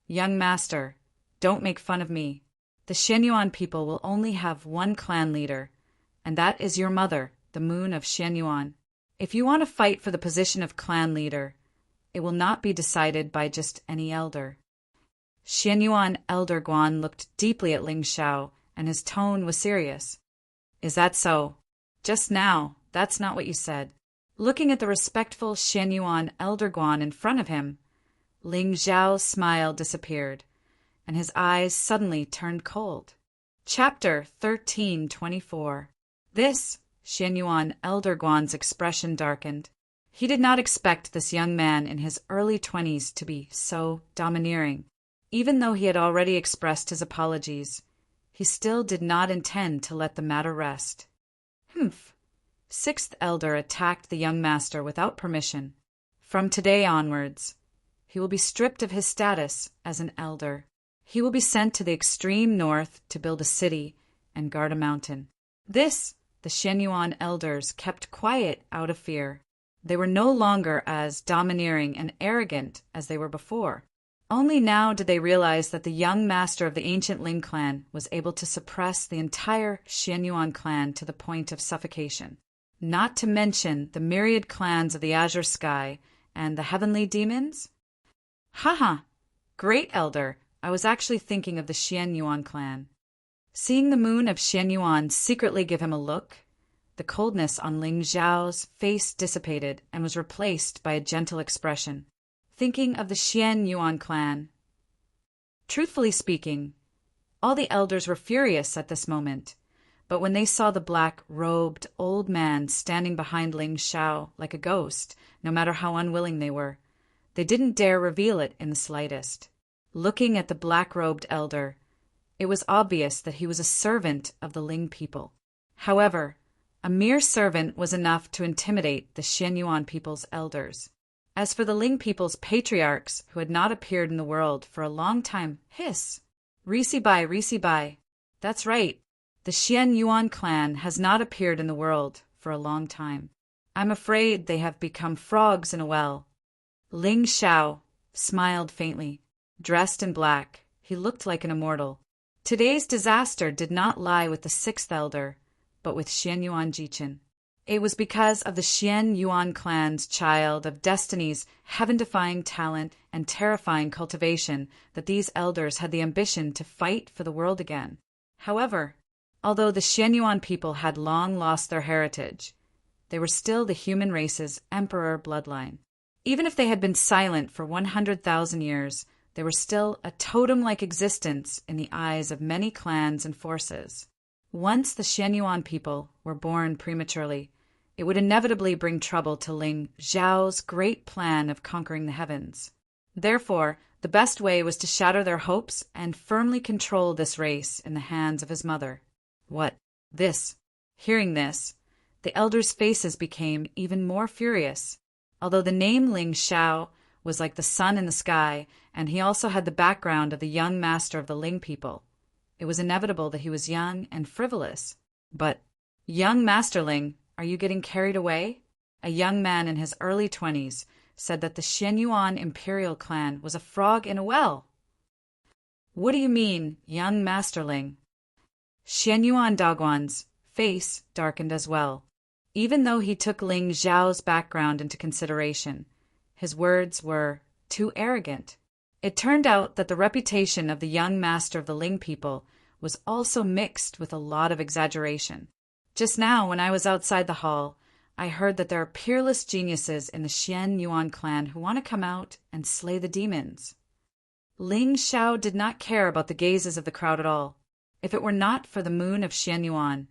Young master, don't make fun of me. The Xianyuan people will only have one clan leader, and that is your mother, the moon of Xianyuan. If you want to fight for the position of clan leader, it will not be decided by just any elder. Xianyuan Elder Guan looked deeply at Ling Xiao, and his tone was serious. Is that so? Just now, that's not what you said. Looking at the respectful Xianyuan Elder Guan in front of him, Ling Xiao's smile disappeared, and his eyes suddenly turned cold. Chapter 1324. This, Xianyuan Elder Guan's expression darkened. He did not expect this young man in his early 20s to be so domineering. Even though he had already expressed his apologies, he still did not intend to let the matter rest. Humph! Sixth Elder attacked the young master without permission. From today onwards, he will be stripped of his status as an elder. He will be sent to the extreme north to build a city and guard a mountain. This, the Xianyuan elders kept quiet out of fear. They were no longer as domineering and arrogant as they were before. Only now did they realize that the young master of the ancient Ling clan was able to suppress the entire Xianyuan clan to the point of suffocation. Not to mention the myriad clans of the azure sky and the heavenly demons? Haha! Great elder, I was actually thinking of the Xianyuan clan. Seeing the moon of Xianyuan secretly give him a look, the coldness on Ling Xiao's face dissipated and was replaced by a gentle expression. Thinking of the Xianyuan clan. Truthfully speaking, all the elders were furious at this moment, but when they saw the black-robed old man standing behind Ling Xiao like a ghost, no matter how unwilling they were, they didn't dare reveal it in the slightest. Looking at the black-robed elder, it was obvious that he was a servant of the Ling people. However, a mere servant was enough to intimidate the Xianyuan people's elders. As for the Ling people's patriarchs who had not appeared in the world for a long time, hiss! Risi-bai. That's right. The Xianyuan clan has not appeared in the world for a long time. I'm afraid they have become frogs in a well. Ling Xiao smiled faintly. Dressed in black, he looked like an immortal. Today's disaster did not lie with the sixth elder, but with Xianyuan Jichin. It was because of the Xianyuan clan's child of destiny's heaven-defying talent and terrifying cultivation that these elders had the ambition to fight for the world again. However, although the Xianyuan people had long lost their heritage, they were still the human race's emperor bloodline. Even if they had been silent for 100,000 years, they were still a totem-like existence in the eyes of many clans and forces. Once the Xianyuan people were born prematurely, it would inevitably bring trouble to Ling Xiao's great plan of conquering the heavens. Therefore, the best way was to shatter their hopes and firmly control this race in the hands of his mother. What? This? Hearing this, the elders' faces became even more furious. Although the name Ling Xiao was like the sun in the sky, and he also had the background of the young master of the Ling people, it was inevitable that he was young and frivolous. But, young Masterling, are you getting carried away? A young man in his early 20s said that the Xianyuan imperial clan was a frog in a well. What do you mean, young Masterling? Xianyuan Daguan's face darkened as well. Even though he took Ling Xiao's background into consideration, his words were too arrogant. It turned out that the reputation of the young master of the Ling people was also mixed with a lot of exaggeration. Just now, when I was outside the hall, I heard that there are peerless geniuses in the Xianyuan clan who want to come out and slay the demons. Ling Xiao did not care about the gazes of the crowd at all. If it were not for the moon of Xianyuan,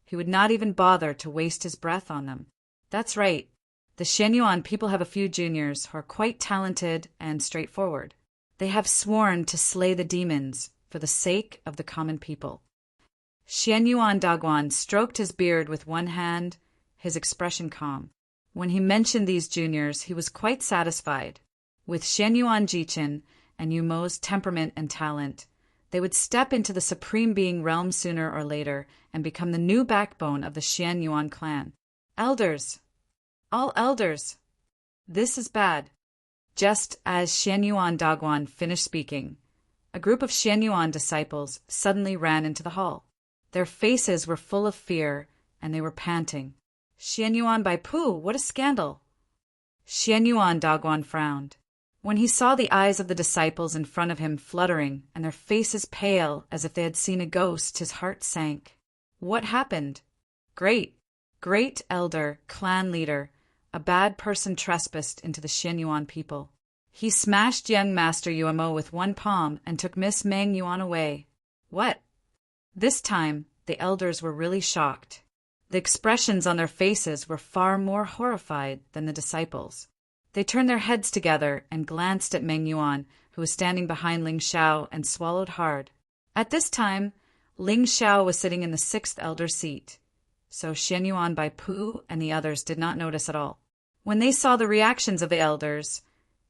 He would not even bother to waste his breath on them. That's right. The Xianyuan people have a few juniors who are quite talented and straightforward. They have sworn to slay the demons for the sake of the common people. Xianyuan Daguan stroked his beard with one hand, his expression calm. When he mentioned these juniors, he was quite satisfied. With Xianyuan Jichen and Yumo's temperament and talent, they would step into the Supreme Being realm sooner or later and become the new backbone of the Xianyuan clan. Elders! All elders! This is bad. Just as Xianyuan Daguan finished speaking, a group of Xianyuan disciples suddenly ran into the hall. Their faces were full of fear, and they were panting. Xianyuan Baipu, what a scandal! Xianyuan Daguan frowned. When he saw the eyes of the disciples in front of him fluttering and their faces pale as if they had seen a ghost, his heart sank. What happened? Great elder, clan leader, a bad person trespassed into the Xianyuan people. He smashed young Master Yuemo with one palm and took Miss Meng Yuan away. What? This time, the elders were really shocked. The expressions on their faces were far more horrified than the disciples. They turned their heads together and glanced at Meng Yuan, who was standing behind Ling Xiao, and swallowed hard. At this time, Ling Xiao was sitting in the sixth elder seat, so Xianyuan Baipu and the others did not notice at all. When they saw the reactions of the elders,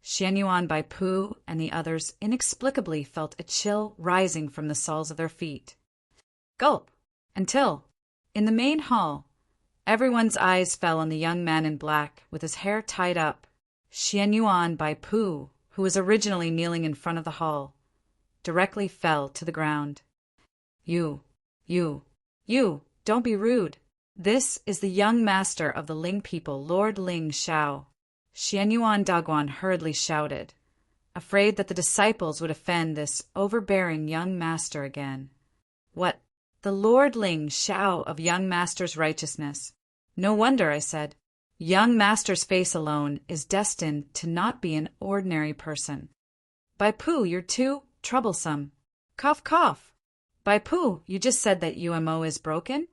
Xianyuan Baipu and the others inexplicably felt a chill rising from the soles of their feet. Gulp! Until, in the main hall, everyone's eyes fell on the young man in black with his hair tied up. Xianyuan Baipu, who was originally kneeling in front of the hall, directly fell to the ground. You, don't be rude. This is the young master of the Ling people, Lord Ling Xiao. Xianyuan Daguan hurriedly shouted, afraid that the disciples would offend this overbearing young master again. What? The Lord Ling Xiao of young master's righteousness. No wonder, I said. Young master's face alone is destined to not be an ordinary person. Baipu, you're too troublesome. Cough, cough. Baipu, you just said that Yuemo is broken?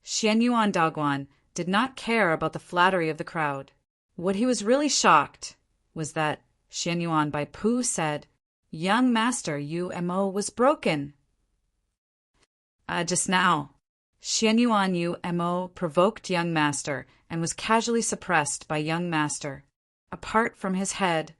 Xianyuan Daguan did not care about the flattery of the crowd. What he was really shocked was that Xianyuan Baipu said, Young master Yuemo was broken. Just now. Xianyuan Yuemo provoked young master and was casually suppressed by young master. Apart from his head,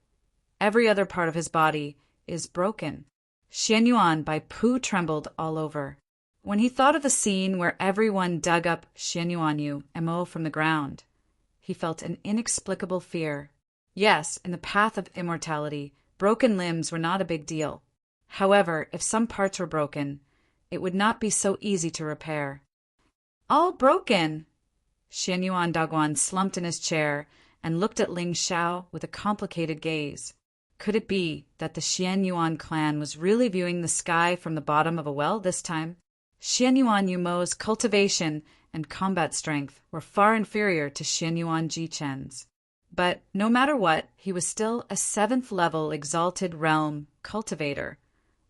every other part of his body is broken. Xianyuan Baipu trembled all over. When he thought of the scene where everyone dug up Xianyuan Yuemo from the ground, he felt an inexplicable fear. Yes, in the path of immortality, broken limbs were not a big deal. However, if some parts were broken, it would not be so easy to repair. All broken! Xianyuan Daguan slumped in his chair and looked at Ling Xiao with a complicated gaze. Could it be that the Xianyuan clan was really viewing the sky from the bottom of a well this time? Xianyuan Yumo's cultivation and combat strength were far inferior to Xianyuan Jichen's. But no matter what, he was still a 7th-level exalted realm cultivator,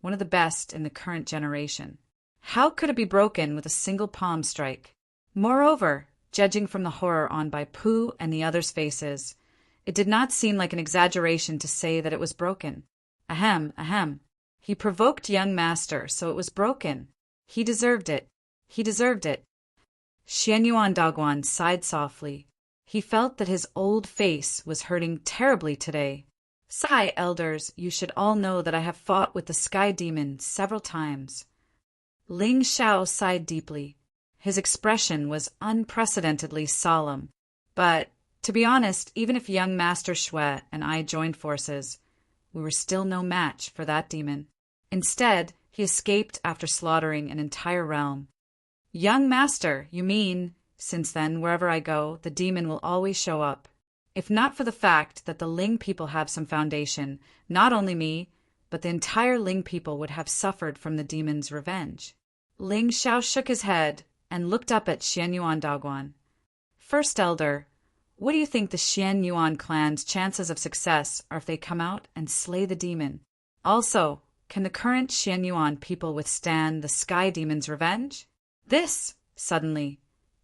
one of the best in the current generation. How could it be broken with a single palm strike? Moreover, judging from the horror on Baipu and the others' faces, it did not seem like an exaggeration to say that it was broken. Ahem, ahem. He provoked young master, so it was broken. He deserved it. He deserved it. Xianyuan Daguan sighed softly. He felt that his old face was hurting terribly today. Sigh, elders, you should all know that I have fought with the sky demon several times. Ling Xiao sighed deeply. His expression was unprecedentedly solemn. But, to be honest, even if young Master Xue and I joined forces, we were still no match for that demon. Instead, he escaped after slaughtering an entire realm. Young Master, you mean, since then, wherever I go, the demon will always show up. If not for the fact that the Ling people have some foundation, not only me, but the entire Ling people would have suffered from the demon's revenge. Ling Xiao shook his head and looked up at Xianyuan Daguan. First Elder, what do you think the Xianyuan clan's chances of success are if they come out and slay the demon? Also, can the current Xianyuan people withstand the sky demon's revenge? This, suddenly,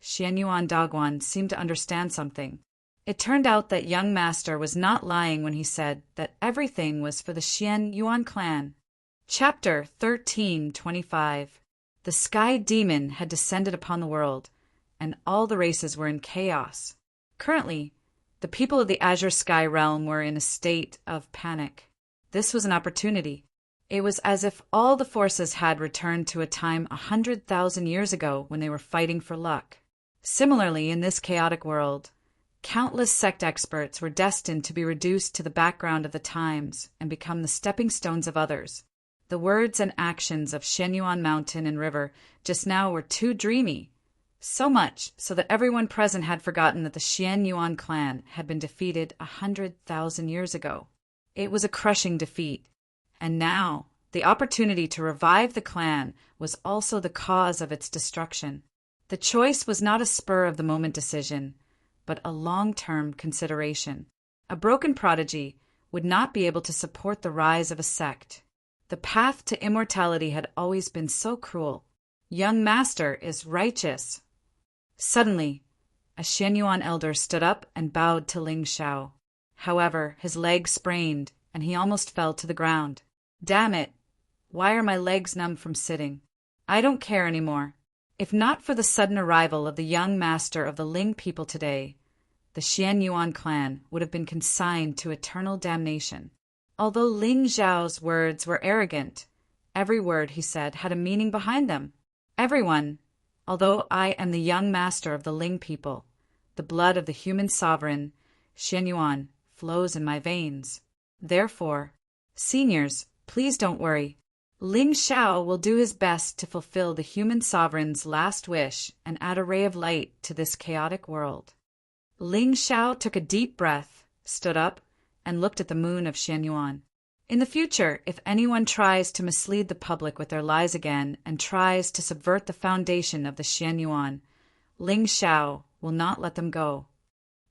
Xianyuan Dagwan seemed to understand something. It turned out that young master was not lying when he said that everything was for the Xianyuan clan. Chapter 13:25. The sky demon had descended upon the world, and all the races were in chaos. Currently, the people of the Azure Sky realm were in a state of panic. This was an opportunity. It was as if all the forces had returned to a time 100,000 years ago when they were fighting for luck. Similarly, in this chaotic world, countless sect experts were destined to be reduced to the background of the times and become the stepping stones of others. The words and actions of Shenyuan Mountain and River just now were too dreamy, so much so that everyone present had forgotten that the Xianyuan clan had been defeated 100,000 years ago. It was a crushing defeat, and now the opportunity to revive the clan was also the cause of its destruction. The choice was not a spur-of-the-moment decision, but a long-term consideration. A broken prodigy would not be able to support the rise of a sect. The path to immortality had always been so cruel. Young master is righteous. Suddenly, a Shenyuan elder stood up and bowed to Ling Xiao. However, his leg sprained, and he almost fell to the ground. Damn it! Why are my legs numb from sitting? I don't care anymore. If not for the sudden arrival of the young master of the Ling people today, the Xianyuan clan would have been consigned to eternal damnation. Although Ling Xiao's words were arrogant, every word he said had a meaning behind them. Everyone, although I am the young master of the Ling people, the blood of the human sovereign, Xianyuan, flows in my veins. Therefore, seniors, please don't worry. Ling Xiao will do his best to fulfill the human sovereign's last wish and add a ray of light to this chaotic world. Ling Xiao took a deep breath, stood up, and looked at the moon of Shenyuan. In the future, if anyone tries to mislead the public with their lies again and tries to subvert the foundation of the Shenyuan, Ling Xiao will not let them go.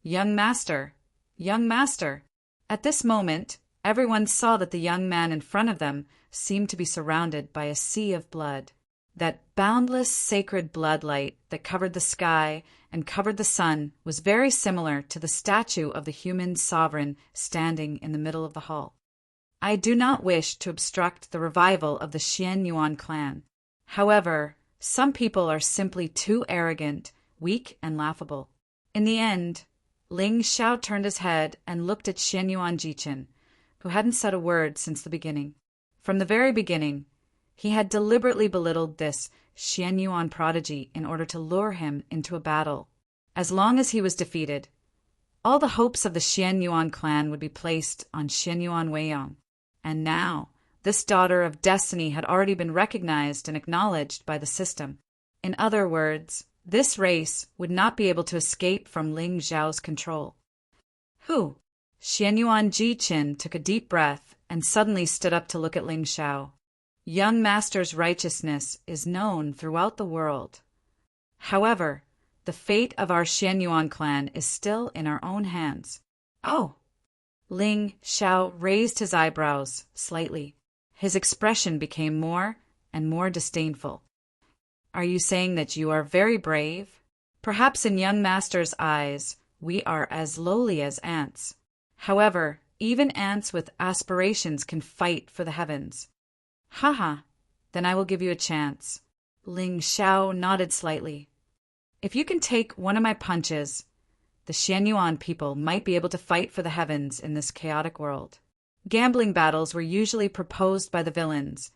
Young master! Young master! At this moment, everyone saw that the young man in front of them seemed to be surrounded by a sea of blood. That boundless sacred bloodlight that covered the sky and covered the sun was very similar to the statue of the human sovereign standing in the middle of the hall. I do not wish to obstruct the revival of the Xianyuan clan. However, some people are simply too arrogant, weak, and laughable. In the end, Ling Xiao turned his head and looked at Xianyuan Jichin, who hadn't said a word since the beginning. From the very beginning, he had deliberately belittled this Xianyuan prodigy in order to lure him into a battle. As long as he was defeated, all the hopes of the Xianyuan clan would be placed on Xianyuan Weiyang. And now, this daughter of destiny had already been recognized and acknowledged by the system. In other words, this race would not be able to escape from Ling Xiao's control. Who? Xianyuan Jichin took a deep breath and suddenly stood up to look at Ling Xiao. Young master's righteousness is known throughout the world. However, the fate of our Xianyuan clan is still in our own hands. Oh! Ling Xiao raised his eyebrows slightly. His expression became more and more disdainful. Are you saying that you are very brave? Perhaps in young master's eyes, we are as lowly as ants. However, even ants with aspirations can fight for the heavens. Haha, then I will give you a chance. Ling Xiao nodded slightly. If you can take one of my punches, the Xianyuan people might be able to fight for the heavens in this chaotic world. Gambling battles were usually proposed by the villains,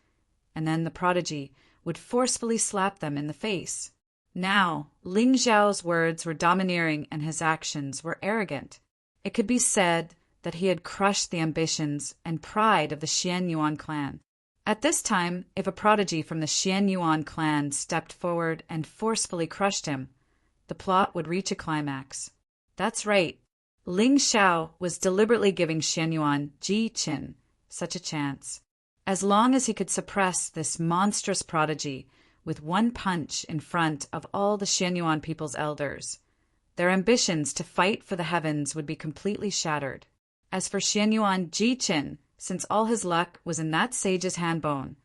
and then the prodigy would forcefully slap them in the face. Now, Ling Xiao's words were domineering and his actions were arrogant. It could be said that he had crushed the ambitions and pride of the Xianyuan clan. At this time, if a prodigy from the Xianyuan clan stepped forward and forcefully crushed him, the plot would reach a climax. That's right. Ling Xiao was deliberately giving Xianyuan Jichin such a chance. As long as he could suppress this monstrous prodigy with one punch in front of all the Xianyuan people's elders, their ambitions to fight for the heavens would be completely shattered. As for Xianyuan Jichin, since all his luck was in that sage's hand bone,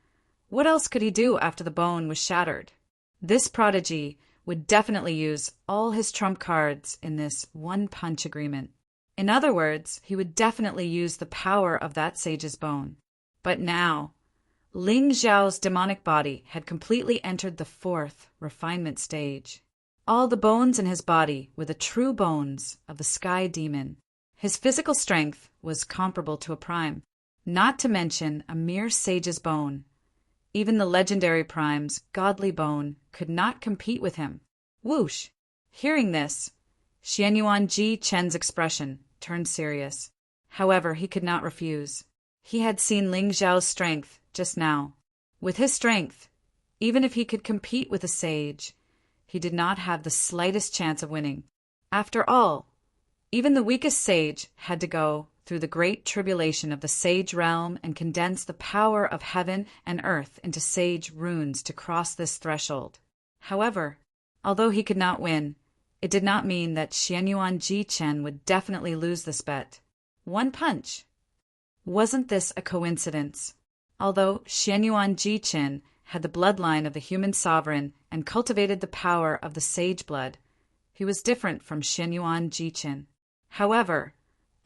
what else could he do after the bone was shattered? This prodigy would definitely use all his trump cards in this one-punch agreement. In other words, he would definitely use the power of that sage's bone. But now, Ling Xiao's demonic body had completely entered the fourth refinement stage. All the bones in his body were the true bones of the sky demon. His physical strength was comparable to a prime, not to mention a mere sage's bone. Even the legendary prime's godly bone could not compete with him. Whoosh! Hearing this, Xianyuan Ji Chen's expression turned serious. However, he could not refuse. He had seen Ling Xiao's strength just now. With his strength, even if he could compete with a sage, he did not have the slightest chance of winning. After all, even the weakest sage had to go through the great tribulation of the sage realm and condense the power of heaven and earth into sage runes to cross this threshold. However, although he could not win, it did not mean that Xianyuan Ji Chen would definitely lose this bet. One punch. Wasn't this a coincidence? Although Xianyuan Ji Chen had the bloodline of the human sovereign and cultivated the power of the sage blood, he was different from Xianyuan Ji Chen. However,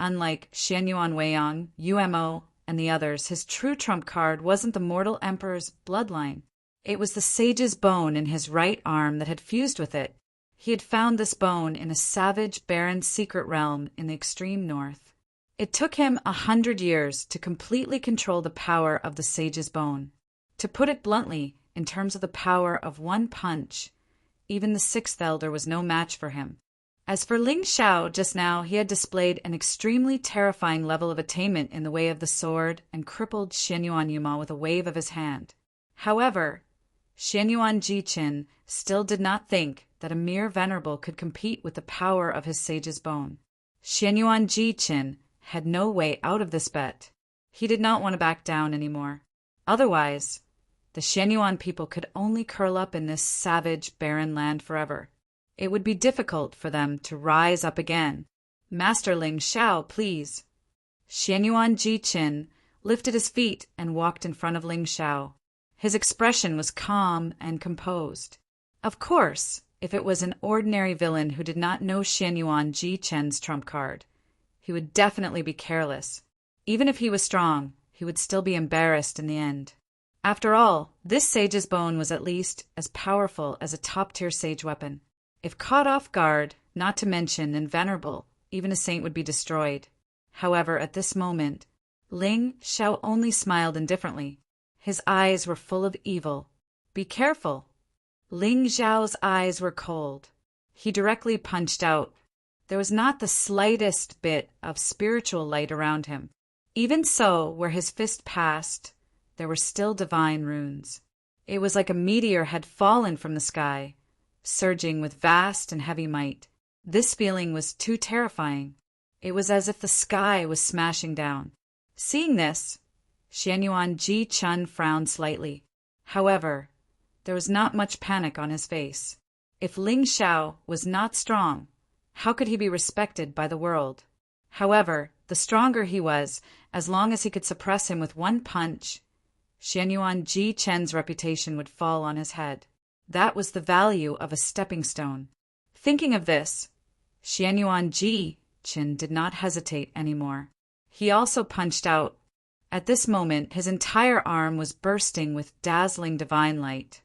unlike Xianyuan Weiyang, UMO, and the others, his true trump card wasn't the mortal emperor's bloodline. It was the sage's bone in his right arm that had fused with it. He had found this bone in a savage, barren secret realm in the extreme north. It took him 100 years to completely control the power of the sage's bone. To put it bluntly, in terms of the power of one punch, even the sixth elder was no match for him. As for Ling Xiao, just now he had displayed an extremely terrifying level of attainment in the way of the sword and crippled Xianyuan Yuma with a wave of his hand. However, Xianyuan Ji Chen still did not think that a mere venerable could compete with the power of his sage's bone. Xianyuan Ji Chen had no way out of this bet. He did not want to back down anymore. Otherwise, the Xianyuan people could only curl up in this savage, barren land forever. It would be difficult for them to rise up again. Master Ling Xiao, please. Xianyuan Ji Chen lifted his feet and walked in front of Ling Xiao. His expression was calm and composed. Of course, if it was an ordinary villain who did not know Xianyuan Ji Chen's trump card, he would definitely be careless. Even if he was strong, he would still be embarrassed in the end. After all, this sage's bone was at least as powerful as a top-tier sage weapon. If caught off guard, not to mention invulnerable, even a saint would be destroyed. However, at this moment, Ling Xiao only smiled indifferently. His eyes were full of evil. Be careful. Ling Xiao's eyes were cold. He directly punched out. There was not the slightest bit of spiritual light around him. Even so, where his fist passed, there were still divine runes. It was like a meteor had fallen from the sky, surging with vast and heavy might. This feeling was too terrifying. It was as if the sky was smashing down. Seeing this, Xianyuan Ji Chen frowned slightly. However, there was not much panic on his face. If Ling Xiao was not strong, how could he be respected by the world? However, the stronger he was, as long as he could suppress him with one punch, Xianyuan Ji Chen's reputation would fall on his head. That was the value of a stepping stone. Thinking of this, Xianyuan Ji Chen did not hesitate anymore. He also punched out. At this moment, his entire arm was bursting with dazzling divine light.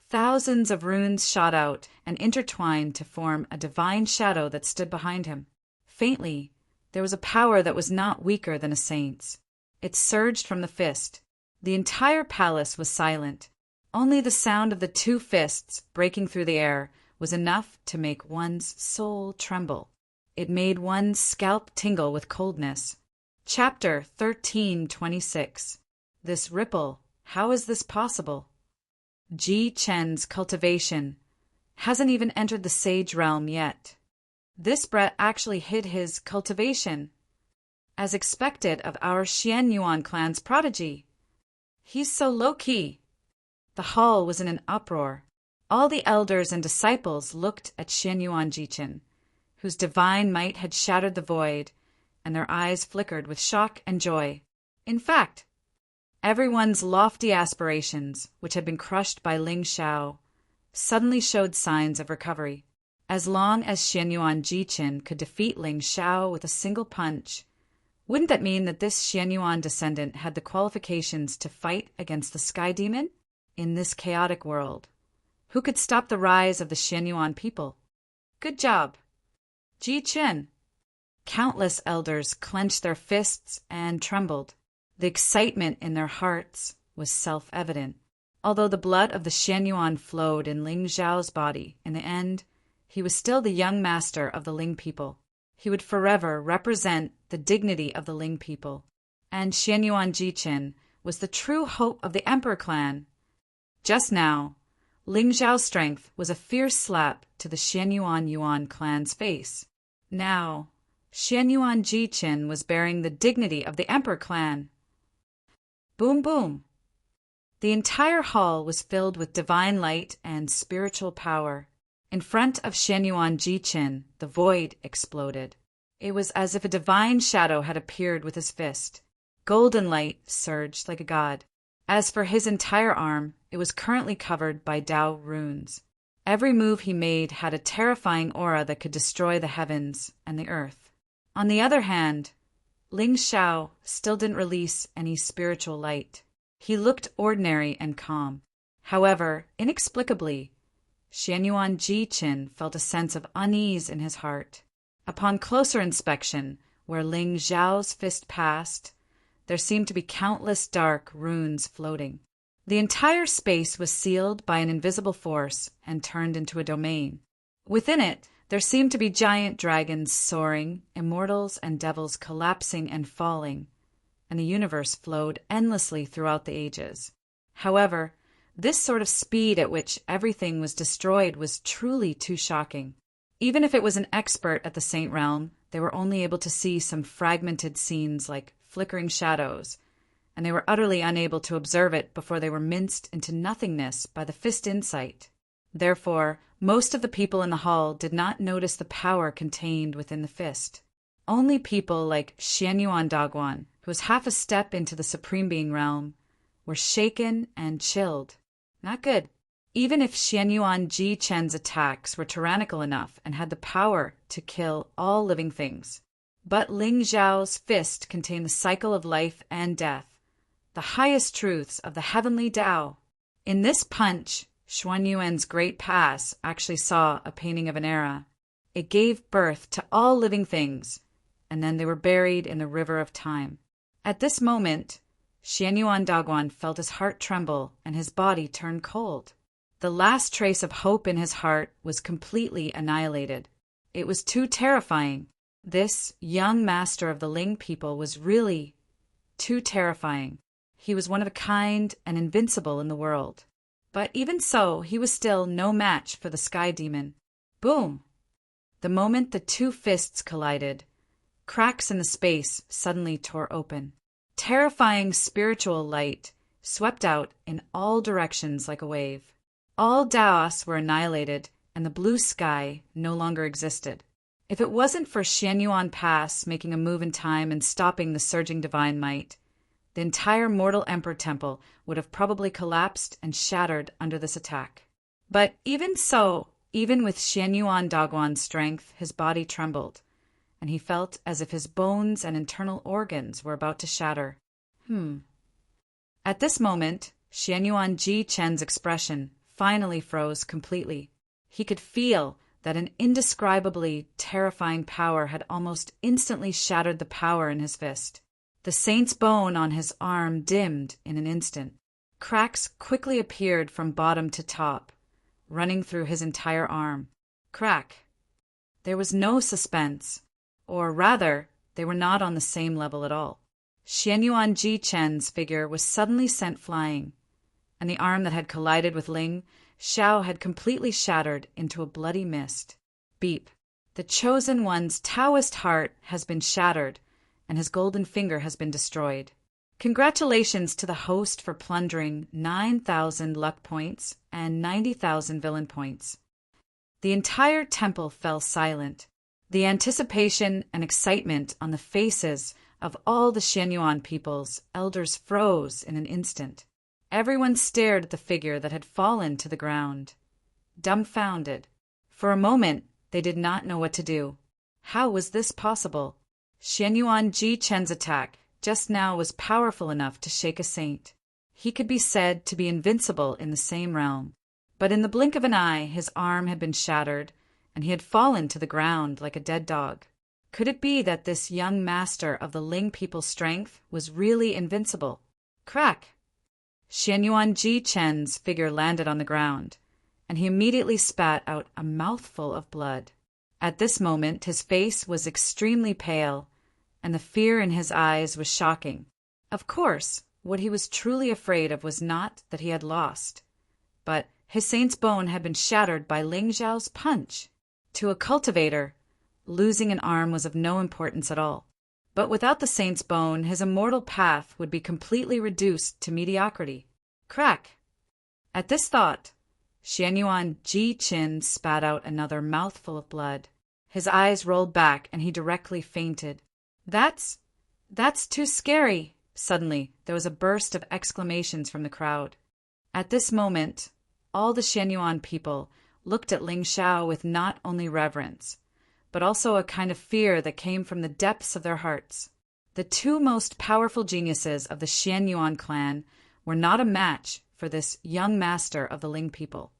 Thousands of runes shot out and intertwined to form a divine shadow that stood behind him. Faintly, there was a power that was not weaker than a saint's. It surged from the fist. The entire palace was silent. Only the sound of the two fists breaking through the air was enough to make one's soul tremble. It made one's scalp tingle with coldness. Chapter 1326. This ripple, how is this possible? Ji Chen's cultivation hasn't even entered the sage realm yet. This Brett actually hid his cultivation, as expected of our Xianyuan clan's prodigy. He's so low-key. The hall was in an uproar. All the elders and disciples looked at Xianyuan Ji Chen, whose divine might had shattered the void, and their eyes flickered with shock and joy. In fact, everyone's lofty aspirations, which had been crushed by Ling Xiao, suddenly showed signs of recovery. As long as Xianyuan Jiqin could defeat Ling Xiao with a single punch, wouldn't that mean that this Xianyuan descendant had the qualifications to fight against the Sky Demon in this chaotic world? Who could stop the rise of the Xianyuan people? Good job, Jiqin! Countless elders clenched their fists and trembled. The excitement in their hearts was self-evident. Although the blood of the Xianyuan flowed in Ling Zhao's body, in the end, he was still the young master of the Ling people. He would forever represent the dignity of the Ling people. And Xianyuan Jiqin was the true hope of the Emperor clan. Just now, Ling Zhao's strength was a fierce slap to the Xianyuan Yuan clan's face. Now, Xianyuan Jiqin was bearing the dignity of the Emperor clan. Boom, boom! The entire hall was filled with divine light and spiritual power. In front of Xianyuan Jiqin, the void exploded. It was as if a divine shadow had appeared with his fist. Golden light surged like a god. As for his entire arm, it was currently covered by Dao runes. Every move he made had a terrifying aura that could destroy the heavens and the earth. On the other hand, Ling Xiao still didn't release any spiritual light. He looked ordinary and calm. However, inexplicably, Xianyuan Jiqin felt a sense of unease in his heart. Upon closer inspection, where Ling Zhao's fist passed, there seemed to be countless dark runes floating. The entire space was sealed by an invisible force and turned into a domain. Within it, there seemed to be giant dragons soaring, immortals and devils collapsing and falling, and the universe flowed endlessly throughout the ages. However, this sort of speed at which everything was destroyed was truly too shocking. Even if it was an expert at the Saint Realm, they were only able to see some fragmented scenes like flickering shadows, and they were utterly unable to observe it before they were minced into nothingness by the fist insight. Therefore, most of the people in the hall did not notice the power contained within the fist. Only people like Xianyuan Dagwan, who was half a step into the Supreme Being realm, were shaken and chilled. Not good. Even if Xianyuan Jiqin's attacks were tyrannical enough and had the power to kill all living things. But Ling Zhao's fist contained the cycle of life and death, the highest truths of the heavenly Tao. In this punch, Xuanyuan's great pass actually saw a painting of an era. It gave birth to all living things, and then they were buried in the river of time. At this moment, Xianyuan Dagwan felt his heart tremble and his body turn cold. The last trace of hope in his heart was completely annihilated. It was too terrifying. This young master of the Ling people was really too terrifying. He was one of a kind and invincible in the world. But even so, he was still no match for the Sky Demon. Boom! The moment the two fists collided, cracks in the space suddenly tore open. Terrifying spiritual light swept out in all directions like a wave. All Daos were annihilated, and the blue sky no longer existed. If it wasn't for Xianyuan Pass making a move in time and stopping the surging divine might, the entire mortal emperor temple would have probably collapsed and shattered under this attack. But even so, even with Xianyuan Dagwan's strength, his body trembled, and he felt as if his bones and internal organs were about to shatter. At this moment, Xianyuan Jiqin's expression finally froze completely. He could feel that an indescribably terrifying power had almost instantly shattered the power in his fist. The saint's bone on his arm dimmed in an instant. Cracks quickly appeared from bottom to top, running through his entire arm. Crack. There was no suspense, or rather, they were not on the same level at all. Xianyuan Jiqin's figure was suddenly sent flying, and the arm that had collided with Ling Xiao had completely shattered into a bloody mist. Beep. The Chosen One's Taoist heart has been shattered, and his golden finger has been destroyed. Congratulations to the host for plundering 9,000 luck points and 90,000 villain points. The entire temple fell silent. The anticipation and excitement on the faces of all the Xianyuan people's elders froze in an instant. Everyone stared at the figure that had fallen to the ground. dumbfounded. For a moment, they did not know what to do. How was this possible? Xianyuan Ji Chen's attack just now was powerful enough to shake a saint. He could be said to be invincible in the same realm. But in the blink of an eye, his arm had been shattered, and he had fallen to the ground like a dead dog. Could it be that this young master of the Ling people's strength was really invincible? Crack! Xianyuan Ji Chen's figure landed on the ground, and he immediately spat out a mouthful of blood. At this moment, his face was extremely pale, and the fear in his eyes was shocking. Of course, what he was truly afraid of was not that he had lost, but his saint's bone had been shattered by Ling Zhao's punch. To a cultivator, losing an arm was of no importance at all. But without the saint's bone, his immortal path would be completely reduced to mediocrity. Crack! At this thought, Xianyuan Ji Chen spat out another mouthful of blood. His eyes rolled back, and he directly fainted. That's too scary! Suddenly, there was a burst of exclamations from the crowd. At this moment, all the Xianyuan people looked at Ling Xiao with not only reverence, but also a kind of fear that came from the depths of their hearts. The two most powerful geniuses of the Xianyuan clan were not a match for this young master of the Ling people,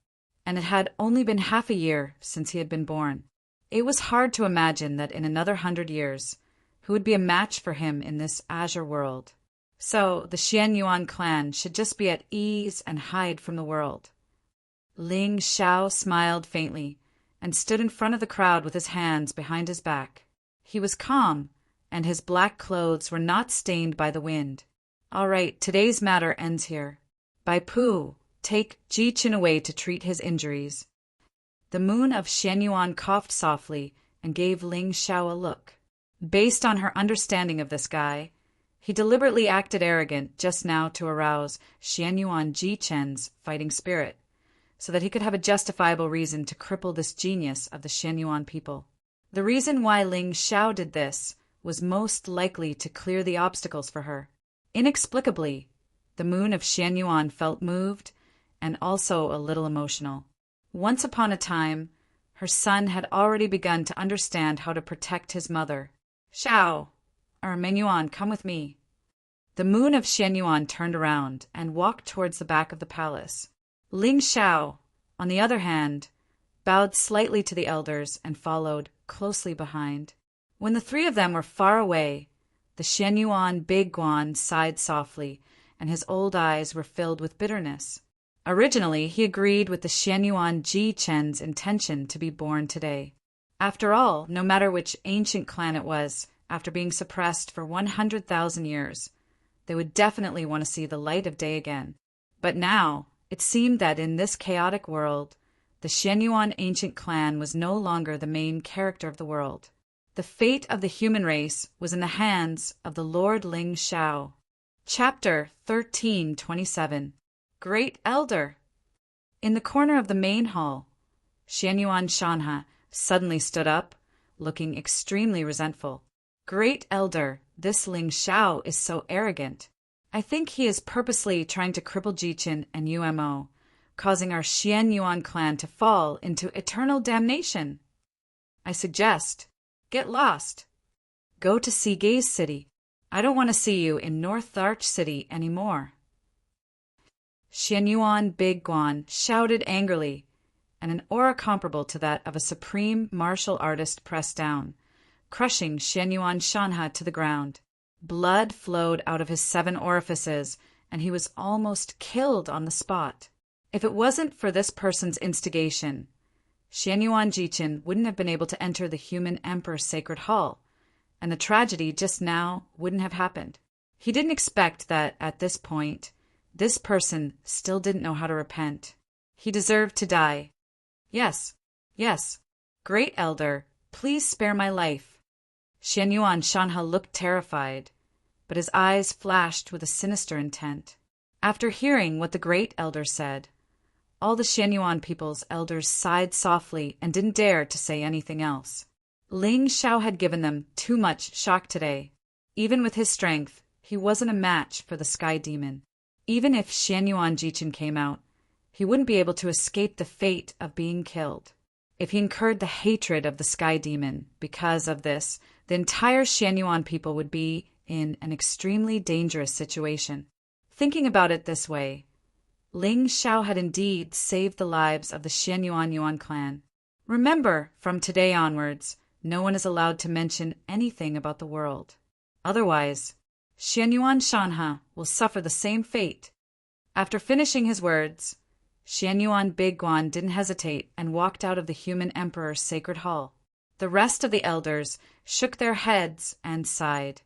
and it had only been half a year since he had been born. It was hard to imagine that in another 100 years, who would be a match for him in this azure world. So the Xianyuan clan should just be at ease and hide from the world. Ling Xiao smiled faintly and stood in front of the crowd with his hands behind his back. He was calm, and his black clothes were not stained by the wind. All right, today's matter ends here. Bai Pu, take Ji Chen away to treat his injuries. The moon of Xianyuan coughed softly and gave Ling Xiao a look. Based on her understanding of this guy, he deliberately acted arrogant just now to arouse Xianyuan Ji Chen's fighting spirit, so that he could have a justifiable reason to cripple this genius of the Xianyuan people. The reason why Ling Xiao did this was most likely to clear the obstacles for her. Inexplicably, the moon of Xianyuan felt moved and also a little emotional. Once upon a time, her son had already begun to understand how to protect his mother. Xiao, or Mengyuan, come with me. The moon of Xianyuan turned around and walked towards the back of the palace. Ling Xiao, on the other hand, bowed slightly to the elders and followed closely behind. When the three of them were far away, the Xianyuan Big Guan sighed softly, and his old eyes were filled with bitterness. Originally, he agreed with the Xianyuan Ji Chen's intention to be born today. After all, no matter which ancient clan it was, after being suppressed for 100,000 years, they would definitely want to see the light of day again. But now, it seemed that in this chaotic world, the Xianyuan ancient clan was no longer the main character of the world. The fate of the human race was in the hands of the Lord Ling Xiao. Chapter 1327. Great Elder. In the corner of the main hall, Xianyuan Shanha suddenly stood up, looking extremely resentful. Great Elder, this Ling Xiao is so arrogant. I think he is purposely trying to cripple Jichen and UMO, causing our Xianyuan clan to fall into eternal damnation. I suggest, get lost. Go to Seagay's city. I don't want to see you in North Arch City anymore. Xianyuan Big Guan shouted angrily, and an aura comparable to that of a supreme martial artist pressed down, crushing Xianyuan Shanha to the ground. Blood flowed out of his 7 orifices, and he was almost killed on the spot. If it wasn't for this person's instigation, Xianyuan Jichen wouldn't have been able to enter the human emperor's sacred hall, and the tragedy just now wouldn't have happened. He didn't expect that, at this point, this person still didn't know how to repent. He deserved to die. Yes, Great Elder, please spare my life. Xianyuan Shanha looked terrified, but his eyes flashed with a sinister intent. After hearing what the Great Elder said, all the Xianyuan people's elders sighed softly and didn't dare to say anything else. Ling Xiao had given them too much shock today. Even with his strength, he wasn't a match for the Sky Demon. Even if Xianyuan Jichen came out, he wouldn't be able to escape the fate of being killed. If he incurred the hatred of the sky demon because of this, the entire Xianyuan people would be in an extremely dangerous situation. Thinking about it this way, Ling Xiao had indeed saved the lives of the Xianyuan Yuan clan. Remember, from today onwards, no one is allowed to mention anything about the world. Otherwise, Xianyuan Shanha will suffer the same fate. After finishing his words, Xianyuan Biguan didn't hesitate and walked out of the human emperor's sacred hall. The rest of the elders shook their heads and sighed,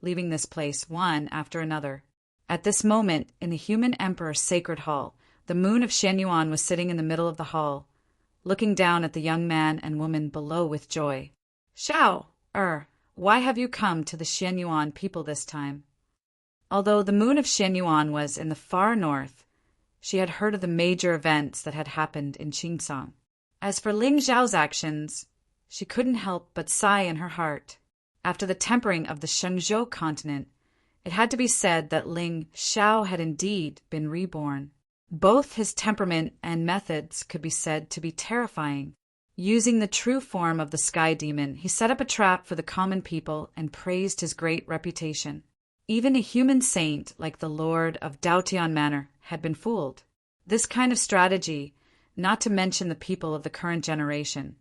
leaving this place one after another. At this moment, in the human emperor's sacred hall, the moon of Xianyuan was sitting in the middle of the hall, looking down at the young man and woman below with joy. Xiao, why have you come to the Xianyuan people this time? Although the moon of Xianyuan was in the far north, she had heard of the major events that had happened in Qingsong. As for Ling Xiao's actions, she couldn't help but sigh in her heart. After the tempering of the Shenzhou continent, it had to be said that Ling Xiao had indeed been reborn. Both his temperament and methods could be said to be terrifying. Using the true form of the sky demon, he set up a trap for the common people and praised his great reputation. Even a human saint like the Lord of Daotian Manor had been fooled. This kind of strategy, not to mention the people of the current generation,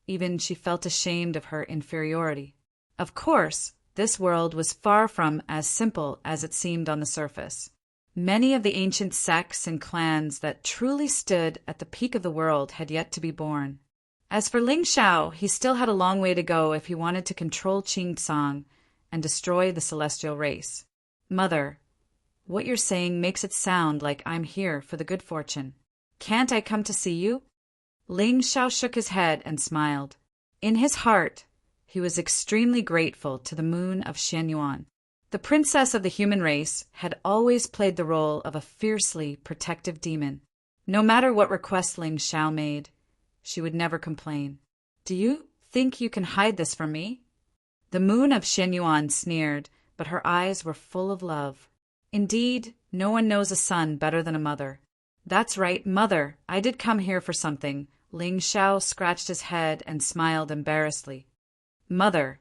even she felt ashamed of her inferiority. Of course, this world was far from as simple as it seemed on the surface. Many of the ancient sects and clans that truly stood at the peak of the world had yet to be born. As for Ling Xiao, he still had a long way to go if he wanted to control Qingsong and destroy the celestial race. Mother, what you're saying makes it sound like I'm here for the good fortune. Can't I come to see you? Ling Xiao shook his head and smiled. In his heart, he was extremely grateful to the moon of Xianyuan. The princess of the human race had always played the role of a fiercely protective demon. No matter what request Ling Xiao made, she would never complain. Do you think you can hide this from me? The moon of Xianyuan sneered, but her eyes were full of love. Indeed, no one knows a son better than a mother. That's right, mother, I did come here for something. Ling Xiao scratched his head and smiled embarrassedly. Mother,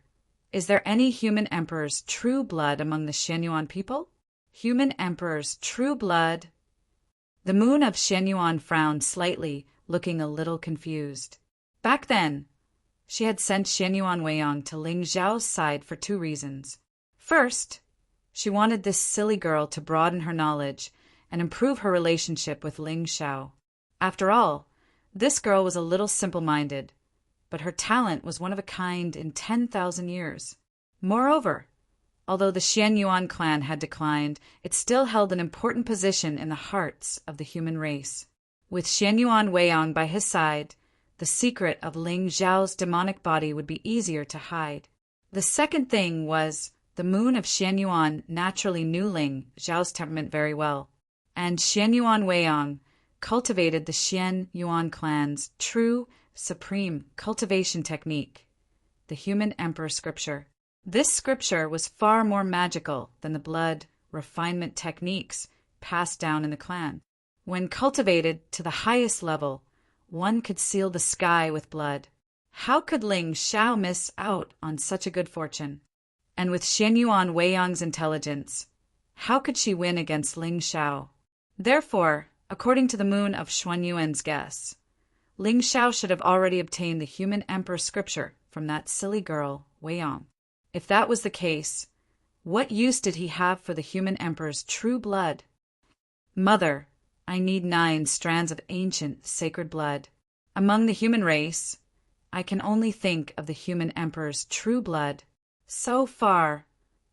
is there any human emperor's true blood among the Xianyuan people? Human emperor's true blood? The moon of Xianyuan frowned slightly, looking a little confused. Back then, she had sent Xianyuan Weiyang to Ling Xiao's side for two reasons. First, she wanted this silly girl to broaden her knowledge and improve her relationship with Ling Xiao. After all, this girl was a little simple-minded, but her talent was one of a kind in 10,000 years. Moreover, although the Xianyuan clan had declined, it still held an important position in the hearts of the human race. With Xianyuan Weiyang by his side, the secret of Ling Xiao's demonic body would be easier to hide. The second thing was the moon of Xianyuan naturally knew Ling Xiao's temperament very well, and Xianyuan Weiyang cultivated the Xianyuan clan's true, supreme cultivation technique, the human emperor scripture. This scripture was far more magical than the blood refinement techniques passed down in the clan. When cultivated to the highest level, one could seal the sky with blood. How could Ling Xiao miss out on such a good fortune? And with Xianyuan Weiyang's intelligence, how could she win against Ling Xiao? Therefore, according to the moon of Xuanyuan's guess, Ling Xiao should have already obtained the human emperor scripture from that silly girl, Weiyang. If that was the case, what use did he have for the human emperor's true blood? Mother, I need 9 strands of ancient sacred blood. Among the human race, I can only think of the human emperor's true blood. So far,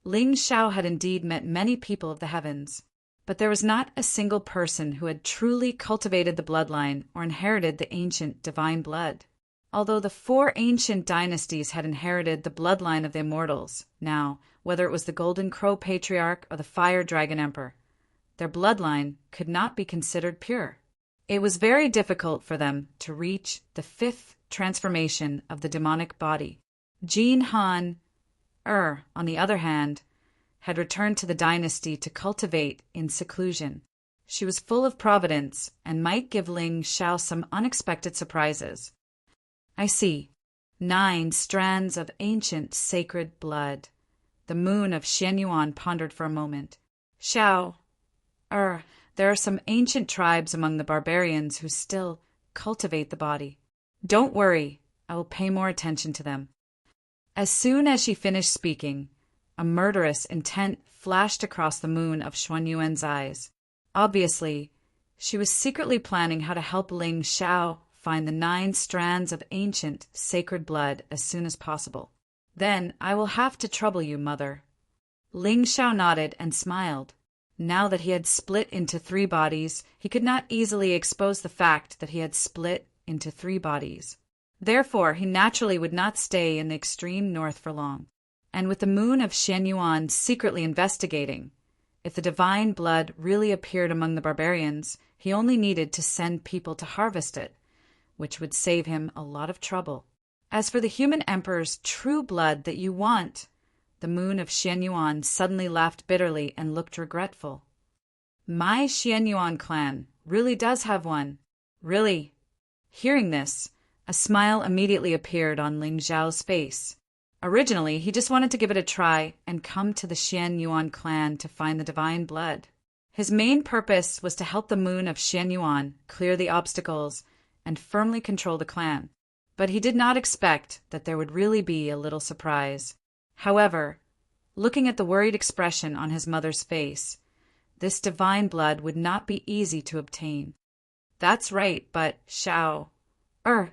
Ling Xiao had indeed met many people of the heavens, but there was not a single person who had truly cultivated the bloodline or inherited the ancient divine blood. Although the 4 ancient dynasties had inherited the bloodline of the immortals, now, whether it was the Golden Crow Patriarch or the Fire Dragon Emperor, their bloodline could not be considered pure. It was very difficult for them to reach the 5th transformation of the demonic body. Jin Han, on the other hand, had returned to the dynasty to cultivate in seclusion. She was full of providence and might give Ling Xiao some unexpected surprises. I see. 9 strands of ancient sacred blood. The moon of Xianyuan pondered for a moment. Xiao, there are some ancient tribes among the barbarians who still cultivate the body. Don't worry, I will pay more attention to them. As soon as she finished speaking, a murderous intent flashed across the moon of Xuanyuan's eyes. Obviously, she was secretly planning how to help Ling Xiao find the 9 strands of ancient sacred blood as soon as possible. Then I will have to trouble you, mother. Ling Xiao nodded and smiled. Now that he had split into 3 bodies, he could not easily expose the fact that he had split into 3 bodies. Therefore, he naturally would not stay in the extreme north for long. And with the moon of Xianyuan secretly investigating, if the divine blood really appeared among the barbarians, he only needed to send people to harvest it, which would save him a lot of trouble. As for the human emperor's true blood that you want, the moon of Xianyuan suddenly laughed bitterly and looked regretful. My Xianyuan clan really does have one. Really. Hearing this, a smile immediately appeared on Ling Xiao's face. Originally, he just wanted to give it a try and come to the Xianyuan clan to find the divine blood. His main purpose was to help the moon of Xianyuan clear the obstacles and firmly control the clan. But he did not expect that there would really be a little surprise. However, looking at the worried expression on his mother's face, this divine blood would not be easy to obtain. That's right, but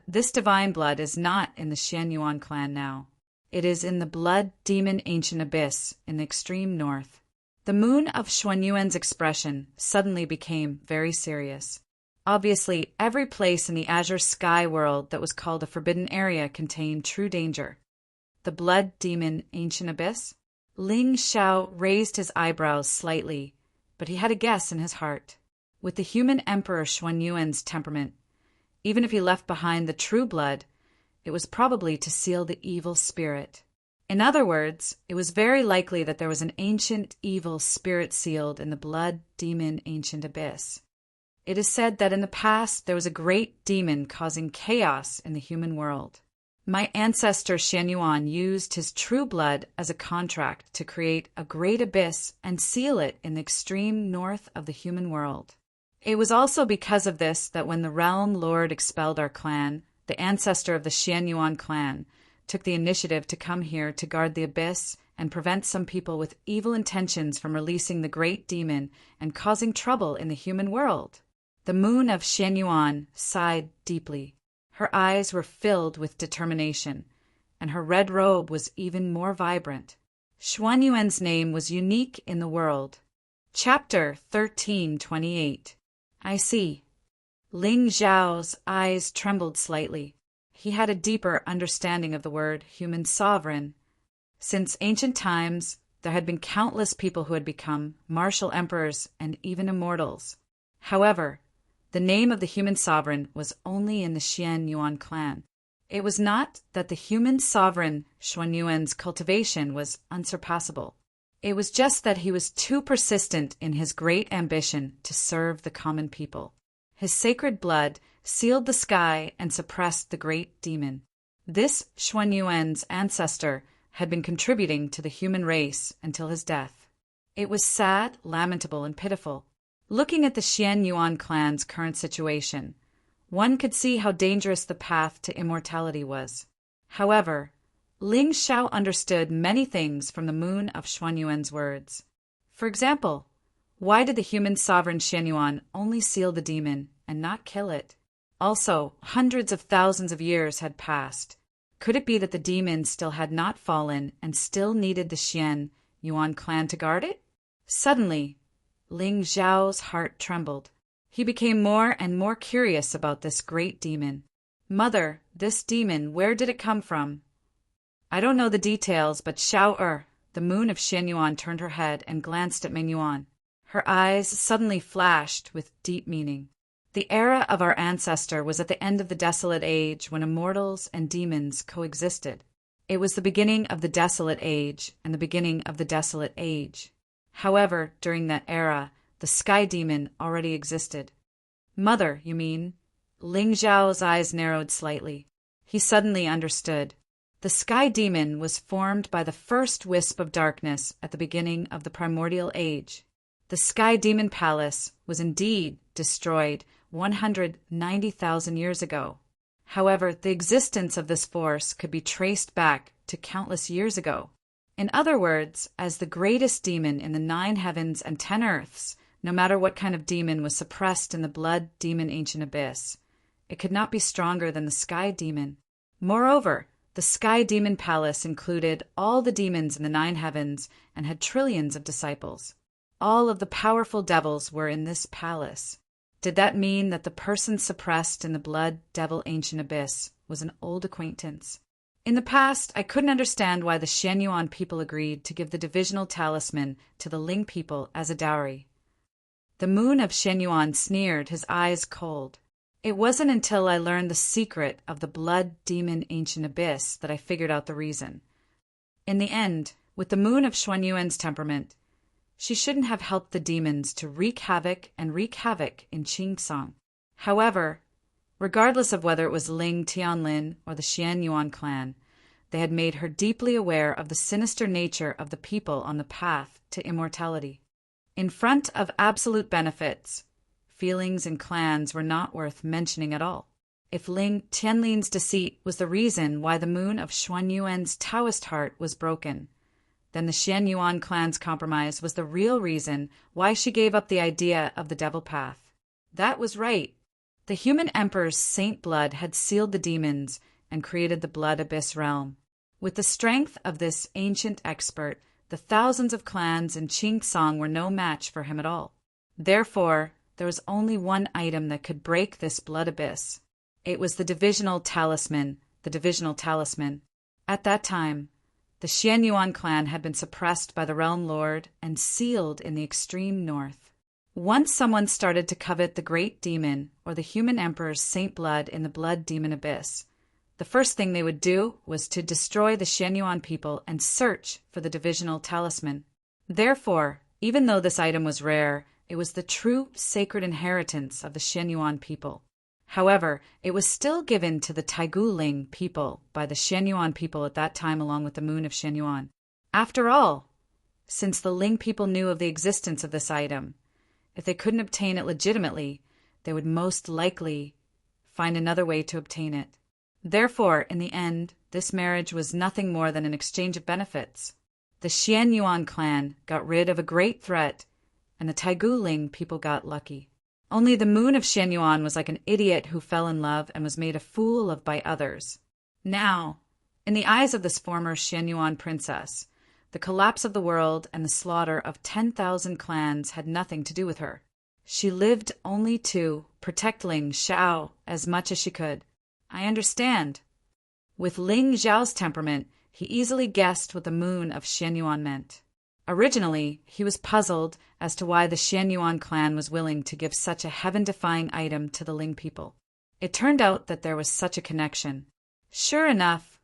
this divine blood is not in the Xianyuan clan now. It is in the blood demon ancient abyss in the extreme north. The moon of Xuanyuan's expression suddenly became very serious. Obviously, every place in the azure sky world that was called a forbidden area contained true danger. The blood demon ancient abyss? Ling Xiao raised his eyebrows slightly, but he had a guess in his heart. With the human emperor Xuanyuan's temperament, even if he left behind the true blood, it was probably to seal the evil spirit. In other words, it was very likely that there was an ancient evil spirit sealed in the blood demon ancient abyss. It is said that in the past there was a great demon causing chaos in the human world. My ancestor Xianyuan used his true blood as a contract to create a great abyss and seal it in the extreme north of the human world. It was also because of this that when the realm lord expelled our clan, the ancestor of the Xianyuan clan took the initiative to come here to guard the abyss and prevent some people with evil intentions from releasing the great demon and causing trouble in the human world. The moon of Xianyuan sighed deeply. Her eyes were filled with determination, and her red robe was even more vibrant. Xuanyuan's name was unique in the world. Chapter 1328. I see. Ling Xiao's eyes trembled slightly. He had a deeper understanding of the word human sovereign. Since ancient times, there had been countless people who had become martial emperors and even immortals. However, the name of the human sovereign was only in the Xianyuan clan. It was not that the human sovereign Xuanyuan's cultivation was unsurpassable. It was just that he was too persistent in his great ambition to serve the common people. His sacred blood sealed the sky and suppressed the great demon. This Xuanyuan's ancestor had been contributing to the human race until his death. It was sad, lamentable, and pitiful. Looking at the Xianyuan clan's current situation, one could see how dangerous the path to immortality was. However, Ling Xiao understood many things from the moon of Xuanyuan's words. For example, why did the human sovereign Xianyuan only seal the demon and not kill it? Also, hundreds of thousands of years had passed. Could it be that the demon still had not fallen and still needed the Xianyuan clan to guard it? Suddenly, Ling Xiao's heart trembled. He became more and more curious about this great demon. Mother, this demon, where did it come from? I don't know the details, but the moon of Xianyuan turned her head and glanced at Mingyuan. Her eyes suddenly flashed with deep meaning. The era of our ancestor was at the end of the Desolate Age when immortals and demons coexisted. It was the beginning of the Desolate Age and the beginning of the Desolate Age. However, during that era, the sky demon already existed. Mother, you mean? Ling Zhao's eyes narrowed slightly. He suddenly understood. The sky demon was formed by the first wisp of darkness at the beginning of the primordial age. The sky demon palace was indeed destroyed 190,000 years ago. However, the existence of this force could be traced back to countless years ago. In other words, as the greatest demon in the 9 heavens and 10 earths, no matter what kind of demon was suppressed in the blood demon ancient abyss, it could not be stronger than the sky demon. Moreover, the sky demon palace included all the demons in the 9 heavens and had trillions of disciples. All of the powerful devils were in this palace. Did that mean that the person suppressed in the blood devil ancient abyss was an old acquaintance? In the past, I couldn't understand why the Xianyuan people agreed to give the divisional talisman to the Ling people as a dowry. The moon of Xianyuan sneered, his eyes cold. It wasn't until I learned the secret of the blood demon ancient abyss that I figured out the reason. In the end, with the moon of Xuanyuan's temperament, she shouldn't have helped the demons to wreak havoc in Qingsong. However, regardless of whether it was Ling Tianlin or the Xianyuan clan, they had made her deeply aware of the sinister nature of the people on the path to immortality. In front of absolute benefits, feelings and clans were not worth mentioning at all. If Ling Tianlin's deceit was the reason why the moon of Xuanyuan's Taoist heart was broken, then the Xianyuan clan's compromise was the real reason why she gave up the idea of the devil path. That was right. The human emperor's saint blood had sealed the demons and created the blood abyss realm. With the strength of this ancient expert, the thousands of clans in Qingsong were no match for him at all. Therefore, there was only one item that could break this blood abyss. It was the divisional talisman. At that time, the Xianyuan clan had been suppressed by the realm lord and sealed in the extreme north. Once someone started to covet the great demon or the human emperor's saint blood in the blood demon abyss, the first thing they would do was to destroy the Xianyuan people and search for the divisional talisman. Therefore, even though this item was rare, it was the true sacred inheritance of the Xianyuan people. However, it was still given to the Taigu Ling people by the Xianyuan people at that time along with the moon of Xianyuan. After all, since the Ling people knew of the existence of this item, if they couldn't obtain it legitimately, they would most likely find another way to obtain it. Therefore, in the end, this marriage was nothing more than an exchange of benefits. The Xianyuan clan got rid of a great threat, and the Taigu Ling people got lucky. Only the moon of Xianyuan was like an idiot who fell in love and was made a fool of by others. Now, in the eyes of this former Xianyuan princess, the collapse of the world and the slaughter of 10,000 clans had nothing to do with her. She lived only to protect Ling Zhao as much as she could. I understand. With Ling Zhao's temperament, he easily guessed what the moon of Xianyuan meant. Originally, he was puzzled as to why the Xianyuan clan was willing to give such a heaven-defying item to the Ling people. It turned out that there was such a connection. Sure enough,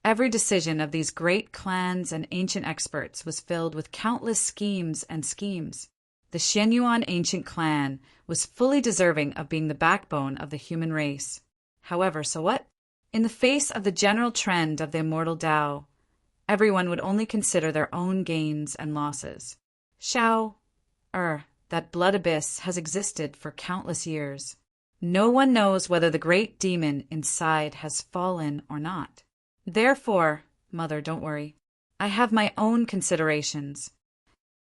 every decision of these great clans and ancient experts was filled with countless schemes and schemes. The Xianyuan ancient clan was fully deserving of being the backbone of the human race. However, so what? In the face of the general trend of the immortal Tao, everyone would only consider their own gains and losses. That blood abyss has existed for countless years. No one knows whether the great demon inside has fallen or not. Therefore, Mother, don't worry. I have my own considerations.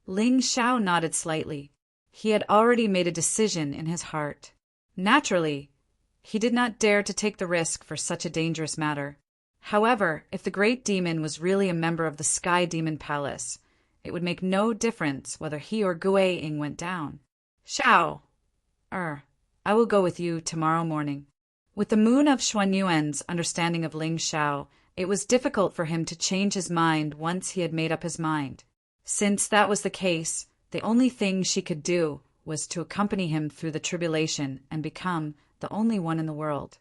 Ling Zhao nodded slightly. He had already made a decision in his heart. Naturally, he did not dare to take the risk for such a dangerous matter. However, if the great demon was really a member of the Sky Demon Palace, it would make no difference whether he or Gui Ying went down. I will go with you tomorrow morning. With the moon of Xuanyuan's understanding of Ling Zhao, it was difficult for him to change his mind once he had made up his mind. Since that was the case, the only thing she could do was to accompany him through the tribulation and become the only one in the world.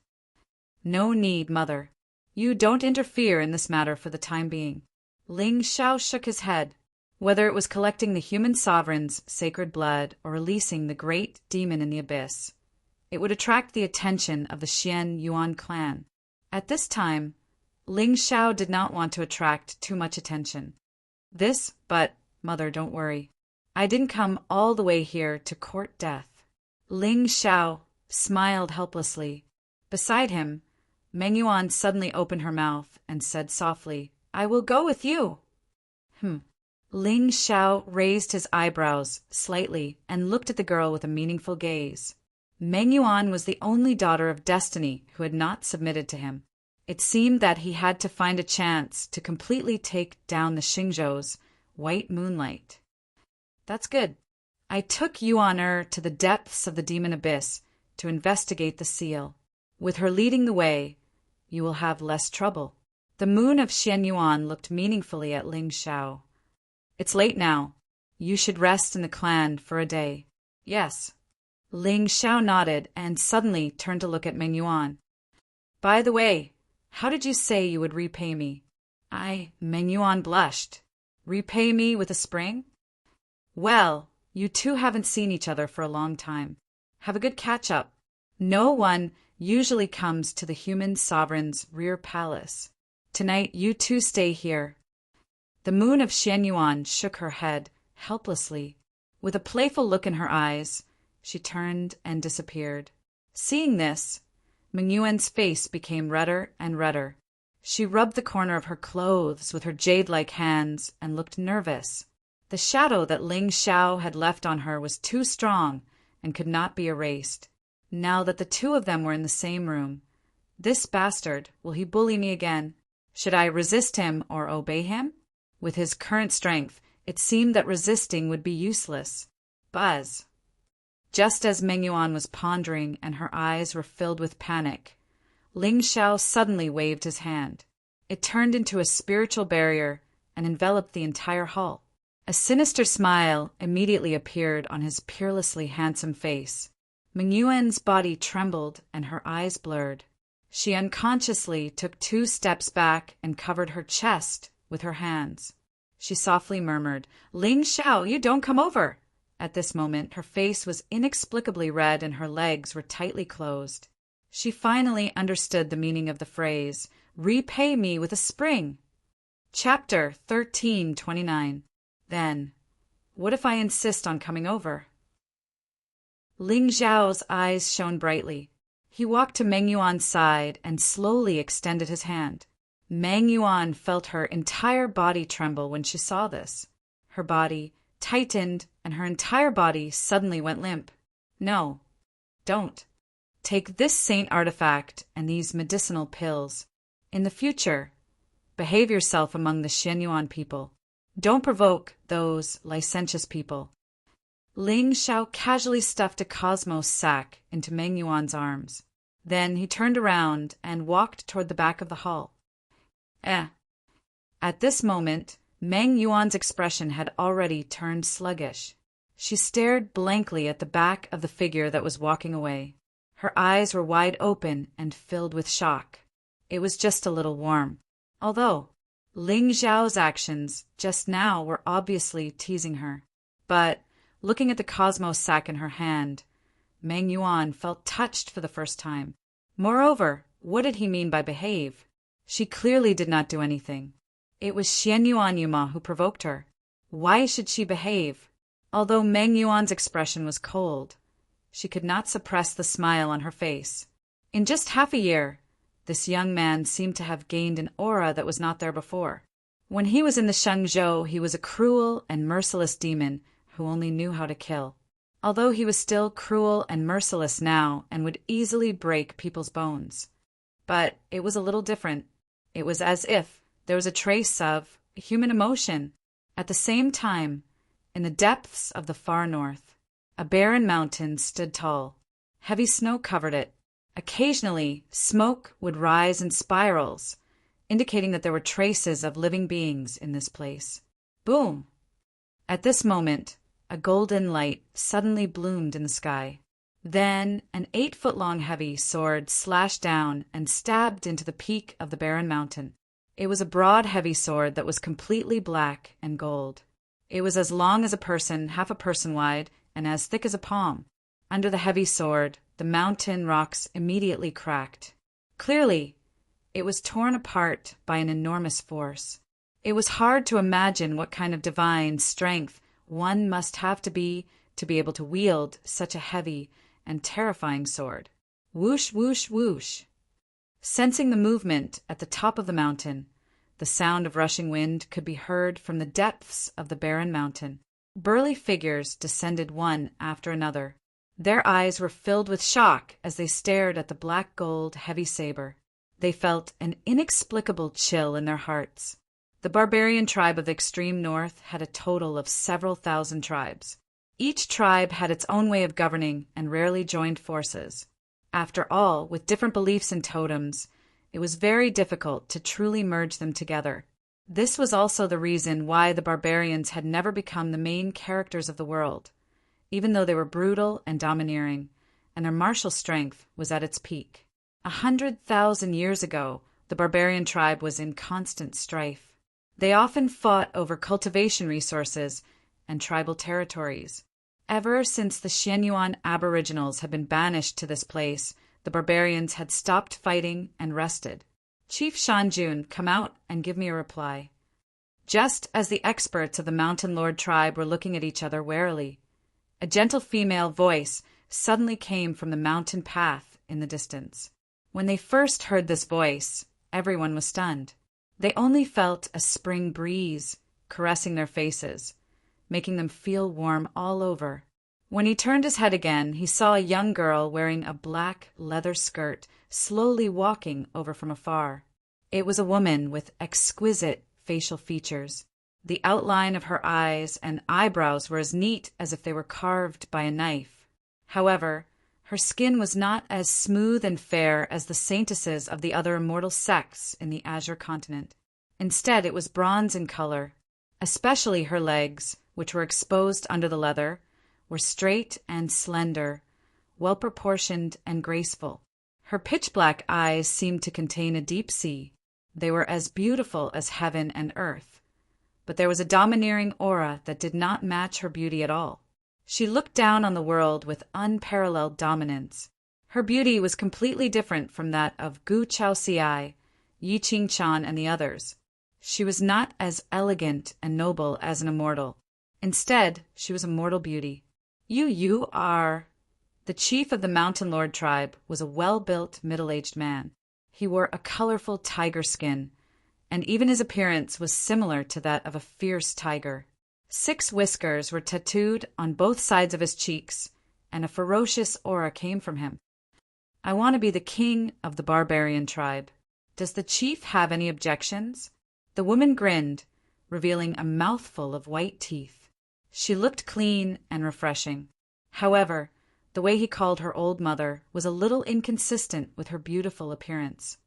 No need, Mother. You don't interfere in this matter for the time being. Ling Zhao shook his head. Whether it was collecting the human sovereign's sacred blood or releasing the great demon in the abyss, it would attract the attention of the Xian Yuan clan. At this time, Ling Xiao did not want to attract too much attention. But, Mother, don't worry. I didn't come all the way here to court death. Ling Xiao smiled helplessly. Beside him, Meng Yuan suddenly opened her mouth and said softly, I will go with you. Ling Xiao raised his eyebrows slightly and looked at the girl with a meaningful gaze. Meng Yuan was the only daughter of destiny who had not submitted to him. It seemed that he had to find a chance to completely take down the Xingzhou's white moonlight. That's good. I took Yuan to the depths of the demon abyss to investigate the seal. With her leading the way, you will have less trouble. The moon of Xian Yuan looked meaningfully at Ling Xiao. It's late now. You should rest in the clan for a day. Yes. Ling Xiao nodded and suddenly turned to look at Meng Yuan. By the way, how did you say you would repay me? Meng Yuan blushed. Repay me with a spring? Well, you two haven't seen each other for a long time. Have a good catch-up. No one usually comes to the human sovereign's rear palace. Tonight, you two stay here. The moon of Xian Yuan shook her head helplessly. With a playful look in her eyes, she turned and disappeared. Seeing this, Meng Yuan's face became redder and redder. She rubbed the corner of her clothes with her jade-like hands and looked nervous. The shadow that Ling Xiao had left on her was too strong and could not be erased. Now that the two of them were in the same room, this bastard, will he bully me again? Should I resist him or obey him? With his current strength, it seemed that resisting would be useless. Buzz. Just as Meng Yuan was pondering and her eyes were filled with panic, Ling Xiao suddenly waved his hand. It turned into a spiritual barrier and enveloped the entire hall. A sinister smile immediately appeared on his peerlessly handsome face. Meng Yuan's body trembled and her eyes blurred. She unconsciously took 2 steps back and covered her chest with her hands. She softly murmured, Ling Xiao, you don't come over! At this moment, her face was inexplicably red and her legs were tightly closed. She finally understood the meaning of the phrase, repay me with a spring. Chapter 13:29. Then, what if I insist on coming over? Ling Xiao's eyes shone brightly. He walked to Meng Yuan's side and slowly extended his hand. Meng Yuan felt her entire body tremble when she saw this. Her body tightened and her entire body suddenly went limp. No, don't. Take this saint artifact and these medicinal pills. In the future, behave yourself among the Xian Yuan people. Don't provoke those licentious people. Ling Xiao casually stuffed a cosmos sack into Meng Yuan's arms. Then he turned around and walked toward the back of the hall. At this moment, Meng Yuan's expression had already turned sluggish. She stared blankly at the back of the figure that was walking away. Her eyes were wide open and filled with shock. It was just a little warm. Although Ling Xiao's actions just now were obviously teasing her. But, looking at the cosmos sack in her hand, Meng Yuan felt touched for the first time. Moreover, what did he mean by behave? She clearly did not do anything. It was Xian Yuan Yuma who provoked her. Why should she behave? Although Meng Yuan's expression was cold, she could not suppress the smile on her face. In just half a year, this young man seemed to have gained an aura that was not there before. When he was in the Shengzhou, he was a cruel and merciless demon who only knew how to kill. Although he was still cruel and merciless now and would easily break people's bones. But it was a little different. It was as if there was a trace of human emotion. At the same time, in the depths of the far north, a barren mountain stood tall. Heavy snow covered it. Occasionally, smoke would rise in spirals, indicating that there were traces of living beings in this place. Boom! At this moment, a golden light suddenly bloomed in the sky. Then an 8-foot-long heavy sword slashed down and stabbed into the peak of the barren mountain. It was a broad, heavy sword that was completely black and gold. It was as long as a person, half a person wide, and as thick as a palm. Under the heavy sword, the mountain rocks immediately cracked. Clearly, it was torn apart by an enormous force. It was hard to imagine what kind of divine strength one must have to be able to wield such a heavy and terrifying sword. Whoosh, whoosh, whoosh. Sensing the movement at the top of the mountain, the sound of rushing wind could be heard from the depths of the barren mountain. Burly figures descended one after another. Their eyes were filled with shock as they stared at the black gold heavy saber. They felt an inexplicable chill in their hearts. The barbarian tribe of the extreme north had a total of several thousand tribes. Each tribe had its own way of governing and rarely joined forces. After all, with different beliefs and totems, it was very difficult to truly merge them together. This was also the reason why the barbarians had never become the main characters of the world, even though they were brutal and domineering, and their martial strength was at its peak. 100,000 years ago, the barbarian tribe was in constant strife. They often fought over cultivation resources and tribal territories. Ever since the Xianyuan aboriginals had been banished to this place, the barbarians had stopped fighting and rested. Chief Shanjun, come out and give me a reply. Just as the experts of the Mountain Lord tribe were looking at each other warily, a gentle female voice suddenly came from the mountain path in the distance. When they first heard this voice, everyone was stunned. They only felt a spring breeze caressing their faces, making them feel warm all over. When he turned his head again, he saw a young girl wearing a black leather skirt slowly walking over from afar. It was a woman with exquisite facial features. The outline of her eyes and eyebrows were as neat as if they were carved by a knife. However, her skin was not as smooth and fair as the saintesses of the other immortal sects in the Azure continent. Instead, it was bronze in color. Especially her legs, which were exposed under the leather, were straight and slender, well-proportioned and graceful. Her pitch-black eyes seemed to contain a deep sea. They were as beautiful as heaven and earth. But there was a domineering aura that did not match her beauty at all. She looked down on the world with unparalleled dominance. Her beauty was completely different from that of Gu Chaoxiai, Yi Qingchan, and the others. She was not as elegant and noble as an immortal. Instead, she was a mortal beauty. You are... The chief of the Mountain Lord tribe was a well-built, middle-aged man. He wore a colorful tiger skin, and even his appearance was similar to that of a fierce tiger. 6 whiskers were tattooed on both sides of his cheeks, and a ferocious aura came from him. I want to be the king of the barbarian tribe. Does the chief have any objections? The woman grinned, revealing a mouthful of white teeth. She looked clean and refreshing. However, the way he called her old mother was a little inconsistent with her beautiful appearance.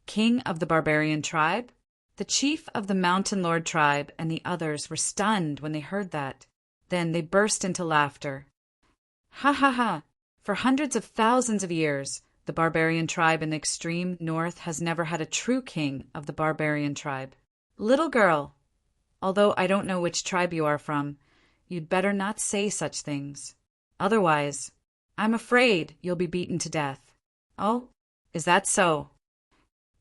King of the barbarian tribe? The chief of the Mountain Lord tribe and the others were stunned when they heard that. Then they burst into laughter. Ha ha ha! For hundreds of thousands of years, the barbarian tribe in the extreme north has never had a true king of the barbarian tribe. Little girl, although I don't know which tribe you are from, you'd better not say such things. Otherwise, I'm afraid you'll be beaten to death. Oh, is that so?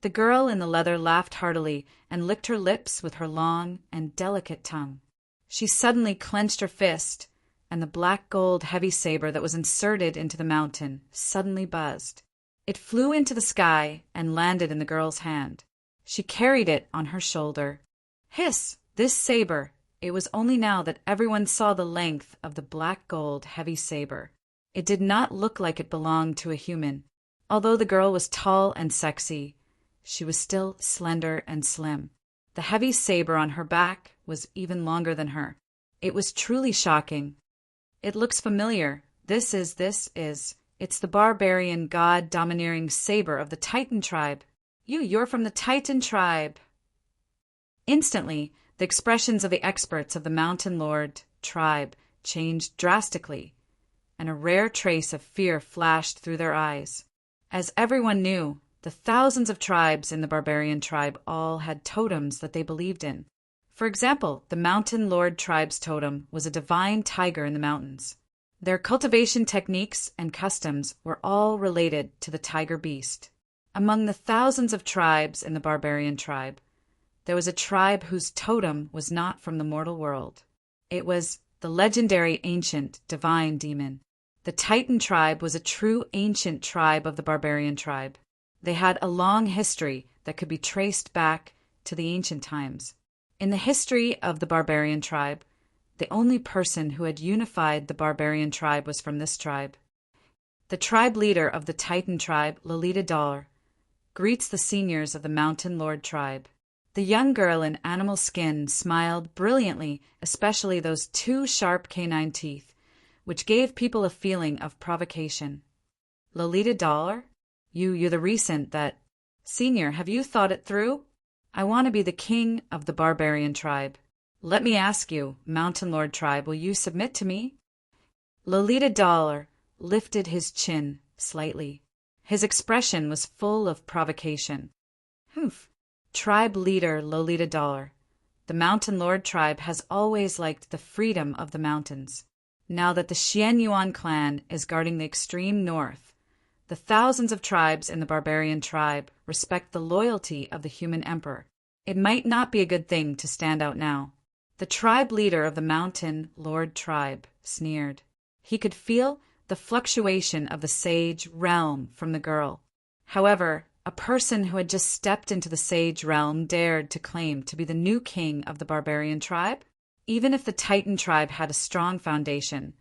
The girl in the leather laughed heartily and licked her lips with her long and delicate tongue. She suddenly clenched her fist, and the black gold heavy saber that was inserted into the mountain suddenly buzzed. It flew into the sky and landed in the girl's hand. She carried it on her shoulder. Hiss! This saber! It was only now that everyone saw the length of the black gold heavy saber. It did not look like it belonged to a human. Although the girl was tall and sexy, she was still slender and slim. The heavy saber on her back was even longer than her. It was truly shocking. It looks familiar. It's the barbarian god-domineering saber of the Titan tribe. You're from the Titan tribe. Instantly, the expressions of the experts of the Mountain Lord tribe changed drastically, and a rare trace of fear flashed through their eyes. As everyone knew, the thousands of tribes in the barbarian tribe all had totems that they believed in. For example, the Mountain Lord tribe's totem was a divine tiger in the mountains. Their cultivation techniques and customs were all related to the tiger beast. Among the thousands of tribes in the barbarian tribe, there was a tribe whose totem was not from the mortal world. It was the legendary ancient divine demon. The Titan tribe was a true ancient tribe of the barbarian tribe. They had a long history that could be traced back to the ancient times. In the history of the barbarian tribe, the only person who had unified the barbarian tribe was from this tribe. The tribe leader of the Titan tribe, Lolita Dollar, greets the seniors of the Mountain Lord tribe. The young girl in animal skin smiled brilliantly, especially those two sharp canine teeth, which gave people a feeling of provocation. Lolita Dollar? You're the recent that... Senior, have you thought it through? I want to be the king of the barbarian tribe. Let me ask you, Mountain Lord tribe, will you submit to me? Lolita Dollar lifted his chin slightly. His expression was full of provocation. Humph. Tribe leader Lolita Dollar. The Mountain Lord tribe has always liked the freedom of the mountains. Now that the Xianyuan clan is guarding the extreme north, the thousands of tribes in the barbarian tribe respect the loyalty of the human emperor. It might not be a good thing to stand out now. The tribe leader of the Mountain Lord tribe sneered. He could feel the fluctuation of the sage realm from the girl. However, a person who had just stepped into the sage realm dared to claim to be the new king of the barbarian tribe? Even if the Titan tribe had a strong foundation,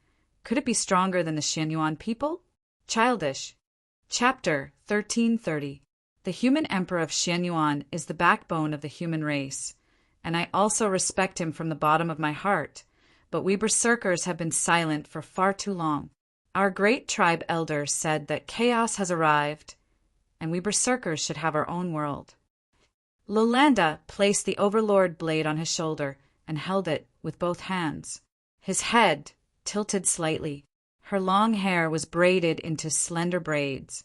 could it be stronger than the Xianyuan people? Childish. Chapter 1330. The human emperor of Xianyuan is the backbone of the human race, and I also respect him from the bottom of my heart, but we berserkers have been silent for far too long. Our great tribe elder said that chaos has arrived, and we berserkers should have our own world. Lolanda placed the overlord blade on his shoulder and held it with both hands. His head tilted slightly. Her long hair was braided into slender braids,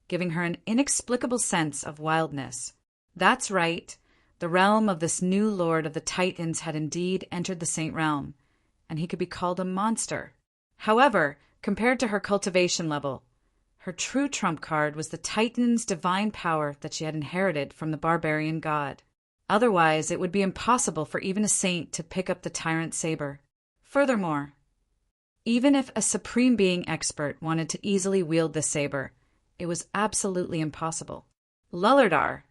giving her an inexplicable sense of wildness. That's right, the realm of this new lord of the Titans had indeed entered the Saint Realm, and he could be called a monster. However, compared to her cultivation level, her true trump card was the Titan's divine power that she had inherited from the barbarian god. Otherwise, it would be impossible for even a saint to pick up the tyrant saber. Furthermore, even if a supreme being expert wanted to easily wield the saber, it was absolutely impossible. Lullardar,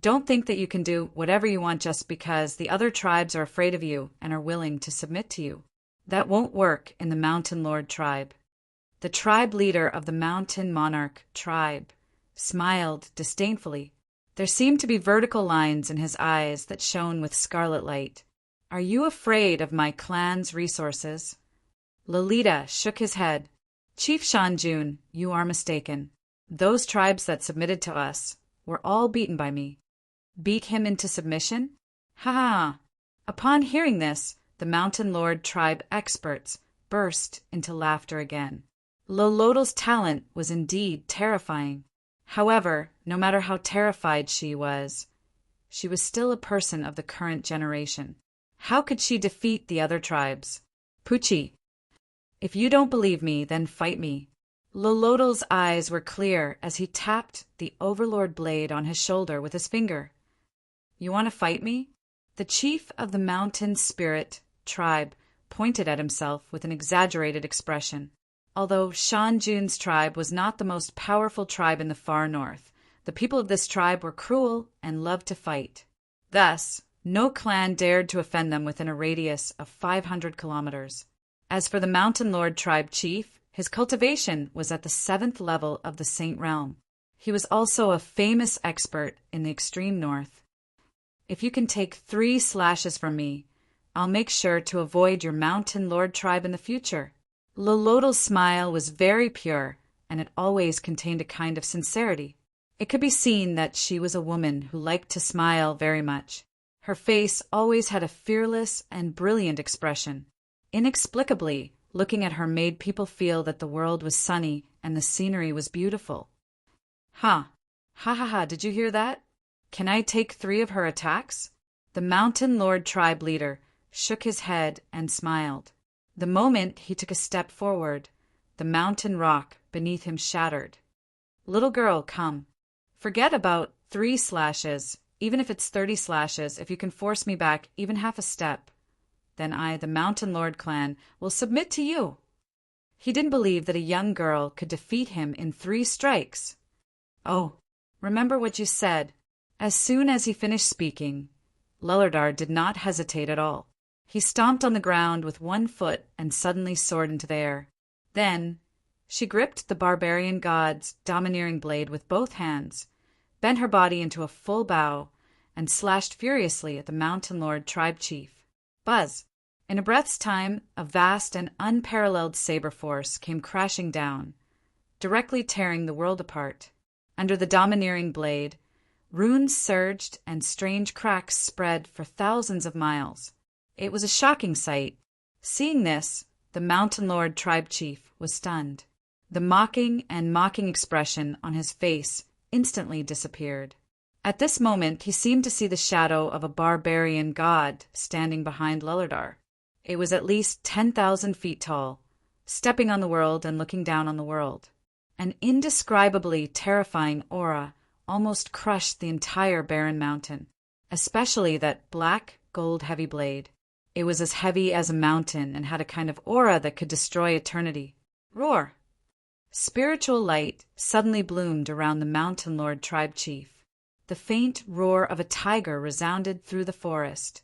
don't think that you can do whatever you want just because the other tribes are afraid of you and are willing to submit to you. That won't work in the Mountain Lord tribe. The tribe leader of the Mountain Monarch tribe smiled disdainfully. There seemed to be vertical lines in his eyes that shone with scarlet light. Are you afraid of my clan's resources? Lolita shook his head. Chief Shanjun, you are mistaken. Those tribes that submitted to us were all beaten by me. Beat him into submission? Ha ha! Upon hearing this, the Mountain Lord tribe experts burst into laughter again. Lolotol's talent was indeed terrifying. However, no matter how terrified she was still a person of the current generation. How could she defeat the other tribes? Pucci, if you don't believe me, then fight me. Lolotol's eyes were clear as he tapped the overlord blade on his shoulder with his finger. You want to fight me? The chief of the Mountain Spirit tribe pointed at himself with an exaggerated expression. Although Shanjun's tribe was not the most powerful tribe in the far north, the people of this tribe were cruel and loved to fight. Thus, no clan dared to offend them within a radius of 500 kilometers. As for the Mountain Lord tribe chief, his cultivation was at the 7th level of the Saint Realm. He was also a famous expert in the extreme north. If you can take 3 slashes from me, I'll make sure to avoid your Mountain Lord tribe in the future. Lolotol's smile was very pure, and it always contained a kind of sincerity. It could be seen that she was a woman who liked to smile very much. Her face always had a fearless and brilliant expression. Inexplicably, looking at her made people feel that the world was sunny and the scenery was beautiful. Ha! Ha ha ha, did you hear that? Can I take 3 of her attacks? The The Mountain Lord tribe leader shook his head and smiled. The moment he took a step forward, the mountain rock beneath him shattered. Little girl, come. Forget about 3 slashes, even if it's 30 slashes, if you can force me back even half a step. Then I, the Mountain Lord clan, will submit to you. He didn't believe that a young girl could defeat him in 3 strikes. Oh, remember what you said. As soon as he finished speaking, Lullardar did not hesitate at all. He stomped on the ground with 1 foot and suddenly soared into the air. Then she gripped the barbarian god's domineering blade with both hands, bent her body into a full bow, and slashed furiously at the Mountain Lord tribe chief. Buzz! In a breath's time, a vast and unparalleled saber force came crashing down, directly tearing the world apart. Under the domineering blade, runes surged and strange cracks spread for thousands of miles. It was a shocking sight. Seeing this, the Mountain Lord tribe chief was stunned. The mocking expression on his face instantly disappeared. At this moment, he seemed to see the shadow of a barbarian god standing behind Lullardar. It was at least 10,000 feet tall, stepping on the world and looking down on the world. An indescribably terrifying aura almost crushed the entire barren mountain, especially that black gold heavy blade. It was as heavy as a mountain and had a kind of aura that could destroy eternity. Roar! Spiritual light suddenly bloomed around the Mountain Lord tribe chief. The faint roar of a tiger resounded through the forest,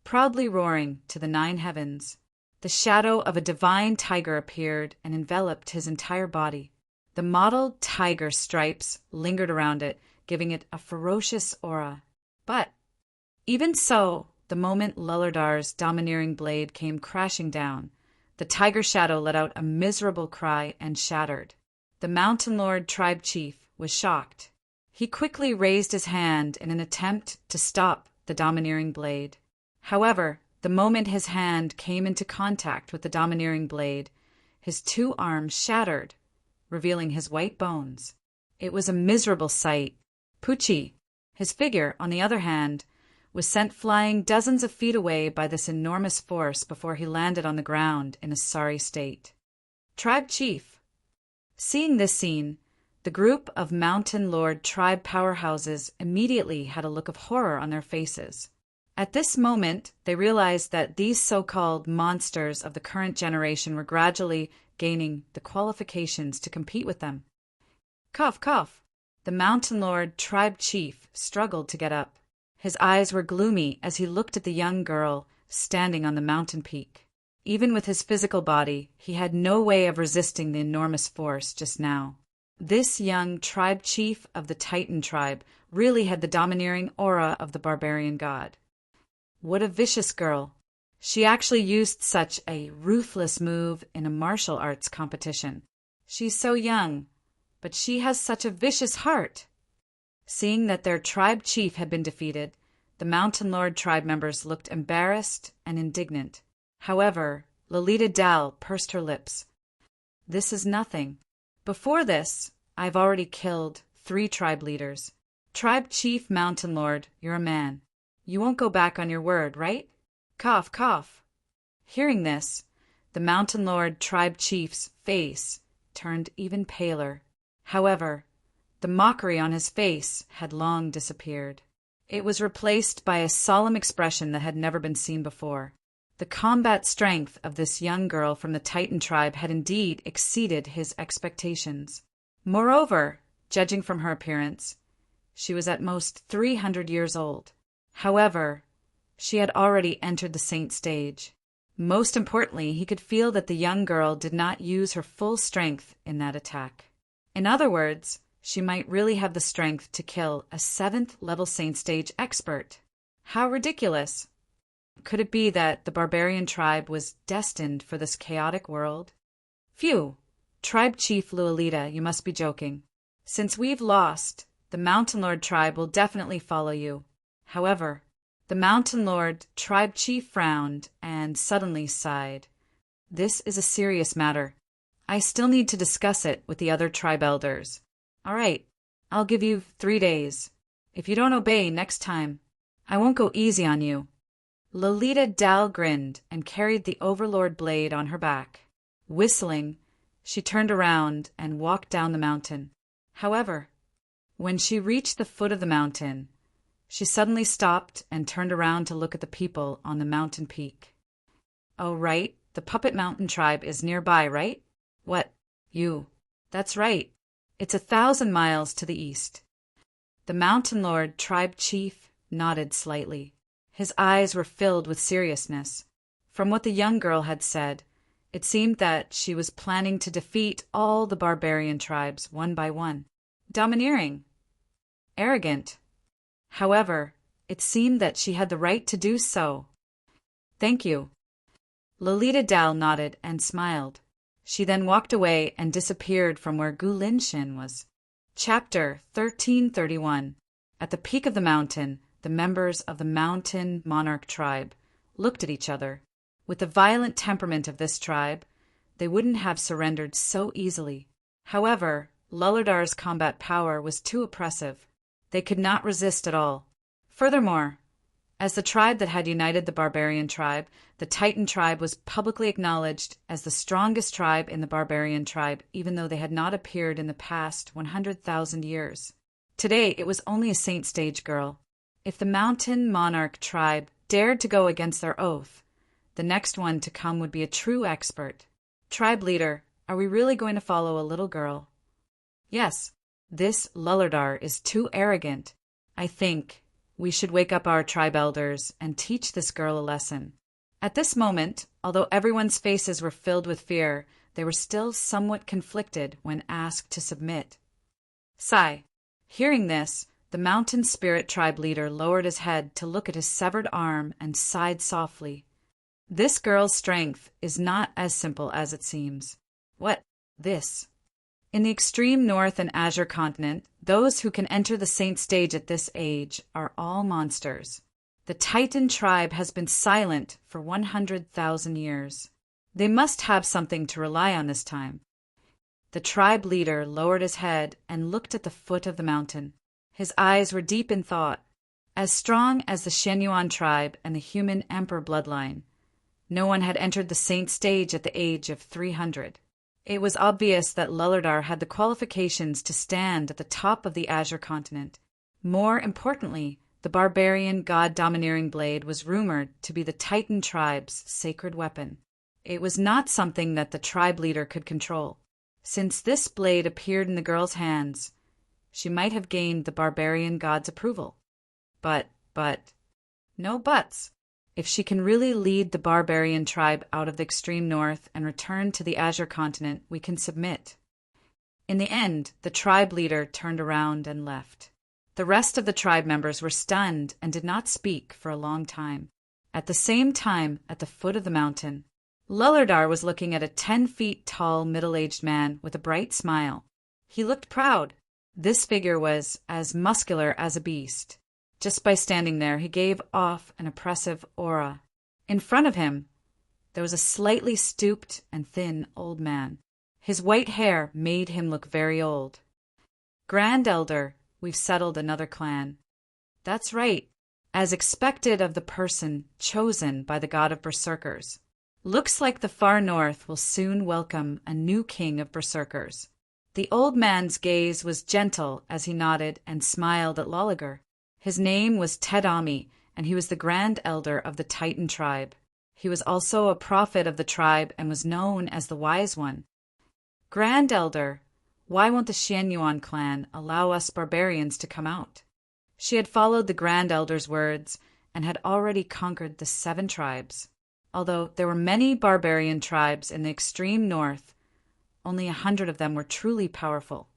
proudly roaring to the 9 heavens. The shadow of a divine tiger appeared and enveloped his entire body. The mottled tiger stripes lingered around it, giving it a ferocious aura. But even so, the moment Lullardar's domineering blade came crashing down, the tiger shadow let out a miserable cry and shattered. The Mountain Lord tribe chief was shocked. He quickly raised his hand in an attempt to stop the domineering blade. However, the moment his hand came into contact with the domineering blade, his 2 arms shattered, revealing his white bones. It was a miserable sight. Poochie, his figure, on the other hand, was sent flying dozens of feet away by this enormous force before he landed on the ground in a sorry state. Tribe Chief. Seeing this scene, the group of Mountain Lord tribe powerhouses immediately had a look of horror on their faces. At this moment, they realized that these so-called monsters of the current generation were gradually gaining the qualifications to compete with them. Cough, cough. The Mountain Lord tribe chief struggled to get up. His eyes were gloomy as he looked at the young girl standing on the mountain peak. Even with his physical body, he had no way of resisting the enormous force just now. This young tribe chief of the Titan tribe really had the domineering aura of the barbarian god. What a vicious girl. She actually used such a ruthless move in a martial arts competition. She's so young, but she has such a vicious heart. Seeing that their tribe chief had been defeated, the Mountain Lord tribe members looked embarrassed and indignant. However, Lolita Dal pursed her lips. This is nothing. Before this, I've already killed 3 tribe leaders. Tribe Chief Mountain Lord, you're a man. You won't go back on your word, right? Cough, cough. Hearing this, the Mountain Lord tribe chief's face turned even paler. However, the mockery on his face had long disappeared. It was replaced by a solemn expression that had never been seen before. The combat strength of this young girl from the Titan tribe had indeed exceeded his expectations. Moreover, judging from her appearance, she was at most 300 years old. However, she had already entered the saint stage. Most importantly, he could feel that the young girl did not use her full strength in that attack. In other words, she might really have the strength to kill a 7th level saint stage expert. How ridiculous! Could it be that the barbarian tribe was destined for this chaotic world? Phew! Tribe Chief Lualita, you must be joking. Since we've lost, the Mountain Lord tribe will definitely follow you. However, the Mountain Lord tribe chief frowned and suddenly sighed. This is a serious matter. I still need to discuss it with the other tribe elders. All right, I'll give you 3 days. If you don't obey next time, I won't go easy on you. Lolita Dal grinned and carried the Overlord blade on her back. Whistling, she turned around and walked down the mountain. However, when she reached the foot of the mountain, she suddenly stopped and turned around to look at the people on the mountain peak. Oh, right, the Puppet Mountain tribe is nearby, right? What, you? That's right. It's 1,000 miles to the east. The Mountain Lord tribe chief nodded slightly. His eyes were filled with seriousness. From what the young girl had said, it seemed that she was planning to defeat all the barbarian tribes one by one. Domineering. Arrogant. However, it seemed that she had the right to do so. Thank you. Lolita Dal nodded and smiled. She then walked away and disappeared from where Gu Linshin was. Chapter 1331. At the peak of the mountain, the members of the Mountain Monarch tribe looked at each other. With the violent temperament of this tribe, they wouldn't have surrendered so easily. However, Lullardar's combat power was too oppressive. They could not resist at all. Furthermore, as the tribe that had united the barbarian tribe, the Titan tribe was publicly acknowledged as the strongest tribe in the barbarian tribe, even though they had not appeared in the past 100,000 years. Today, it was only a saint stage girl. If the Mountain Monarch tribe dared to go against their oath, the next one to come would be a true expert. Tribe leader, are we really going to follow a little girl? Yes, this Lullardar is too arrogant. I think we should wake up our tribe elders and teach this girl a lesson. At this moment, although everyone's faces were filled with fear, they were still somewhat conflicted when asked to submit. Sigh. Hearing this, the Mountain Spirit tribe leader lowered his head to look at his severed arm and sighed softly. This girl's strength is not as simple as it seems. What? This? In the extreme north and Azure continent, those who can enter the saint stage at this age are all monsters. The Titan tribe has been silent for 100,000 years. They must have something to rely on this time. The tribe leader lowered his head and looked at the foot of the mountain. His eyes were deep in thought. As strong as the Shenyuan tribe and the human emperor bloodline, no one had entered the saint stage at the age of 300. It was obvious that Lullardar had the qualifications to stand at the top of the Azure continent. More importantly, the barbarian god-domineering blade was rumored to be the Titan tribe's sacred weapon. It was not something that the tribe leader could control. Since this blade appeared in the girl's hands, she might have gained the barbarian god's approval. But, no buts. If she can really lead the barbarian tribe out of the extreme north and return to the Azure continent, we can submit. In the end, the tribe leader turned around and left. The rest of the tribe members were stunned and did not speak for a long time. At the same time, at the foot of the mountain, Lullardar was looking at a 10 feet tall middle-aged man with a bright smile. He looked proud. This figure was as muscular as a beast. Just by standing there, he gave off an oppressive aura. In front of him, there was a slightly stooped and thin old man. His white hair made him look very old. Grand Elder, we've settled another clan. That's right, as expected of the person chosen by the god of berserkers. Looks like the far north will soon welcome a new king of berserkers. The old man's gaze was gentle as he nodded and smiled at Lolliger. His name was Tedami, and he was the Grand Elder of the Titan tribe. He was also a prophet of the tribe and was known as the Wise One. Grand Elder, why won't the Shenyuan clan allow us barbarians to come out? She had followed the Grand Elder's words and had already conquered the 7 tribes. Although there were many barbarian tribes in the extreme north, only 100 of them were truly powerful.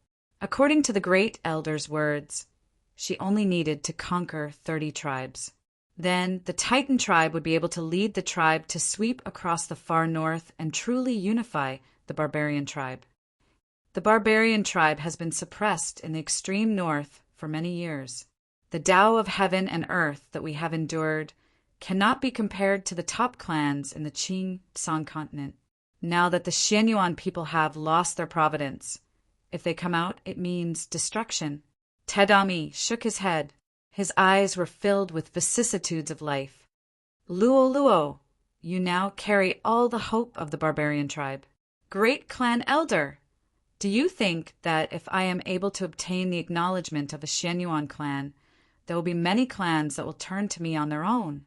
According to the Great Elder's words, she only needed to conquer 30 tribes. Then the Titan tribe would be able to lead the tribe to sweep across the far north and truly unify the barbarian tribe. The barbarian tribe has been suppressed in the extreme north for many years. The Tao of heaven and earth that we have endured cannot be compared to the top clans in the Qing Song continent. Now that the Shenyuan people have lost their providence, if they come out, it means destruction. Tedami shook his head. His eyes were filled with vicissitudes of life. "Luo Luo, you now carry all the hope of the barbarian tribe. Great clan elder! Do you think that if I am able to obtain the acknowledgement of a Xianyuan clan, there will be many clans that will turn to me on their own?"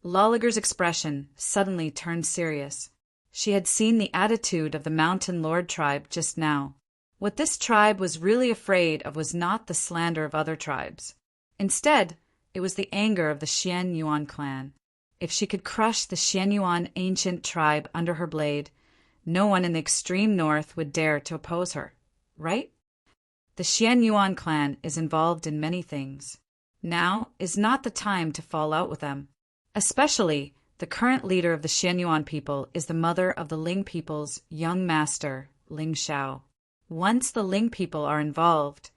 Lolliger's expression suddenly turned serious. She had seen the attitude of the Mountain Lord tribe just now. What this tribe was really afraid of was not the slander of other tribes. Instead, it was the anger of the Xianyuan clan. If she could crush the Xianyuan ancient tribe under her blade, no one in the extreme north would dare to oppose her, right? The Xianyuan clan is involved in many things. Now is not the time to fall out with them. Especially, the current leader of the Xianyuan people is the mother of the Ling people's young master, Ling Xiao. Once the Ling people are involved,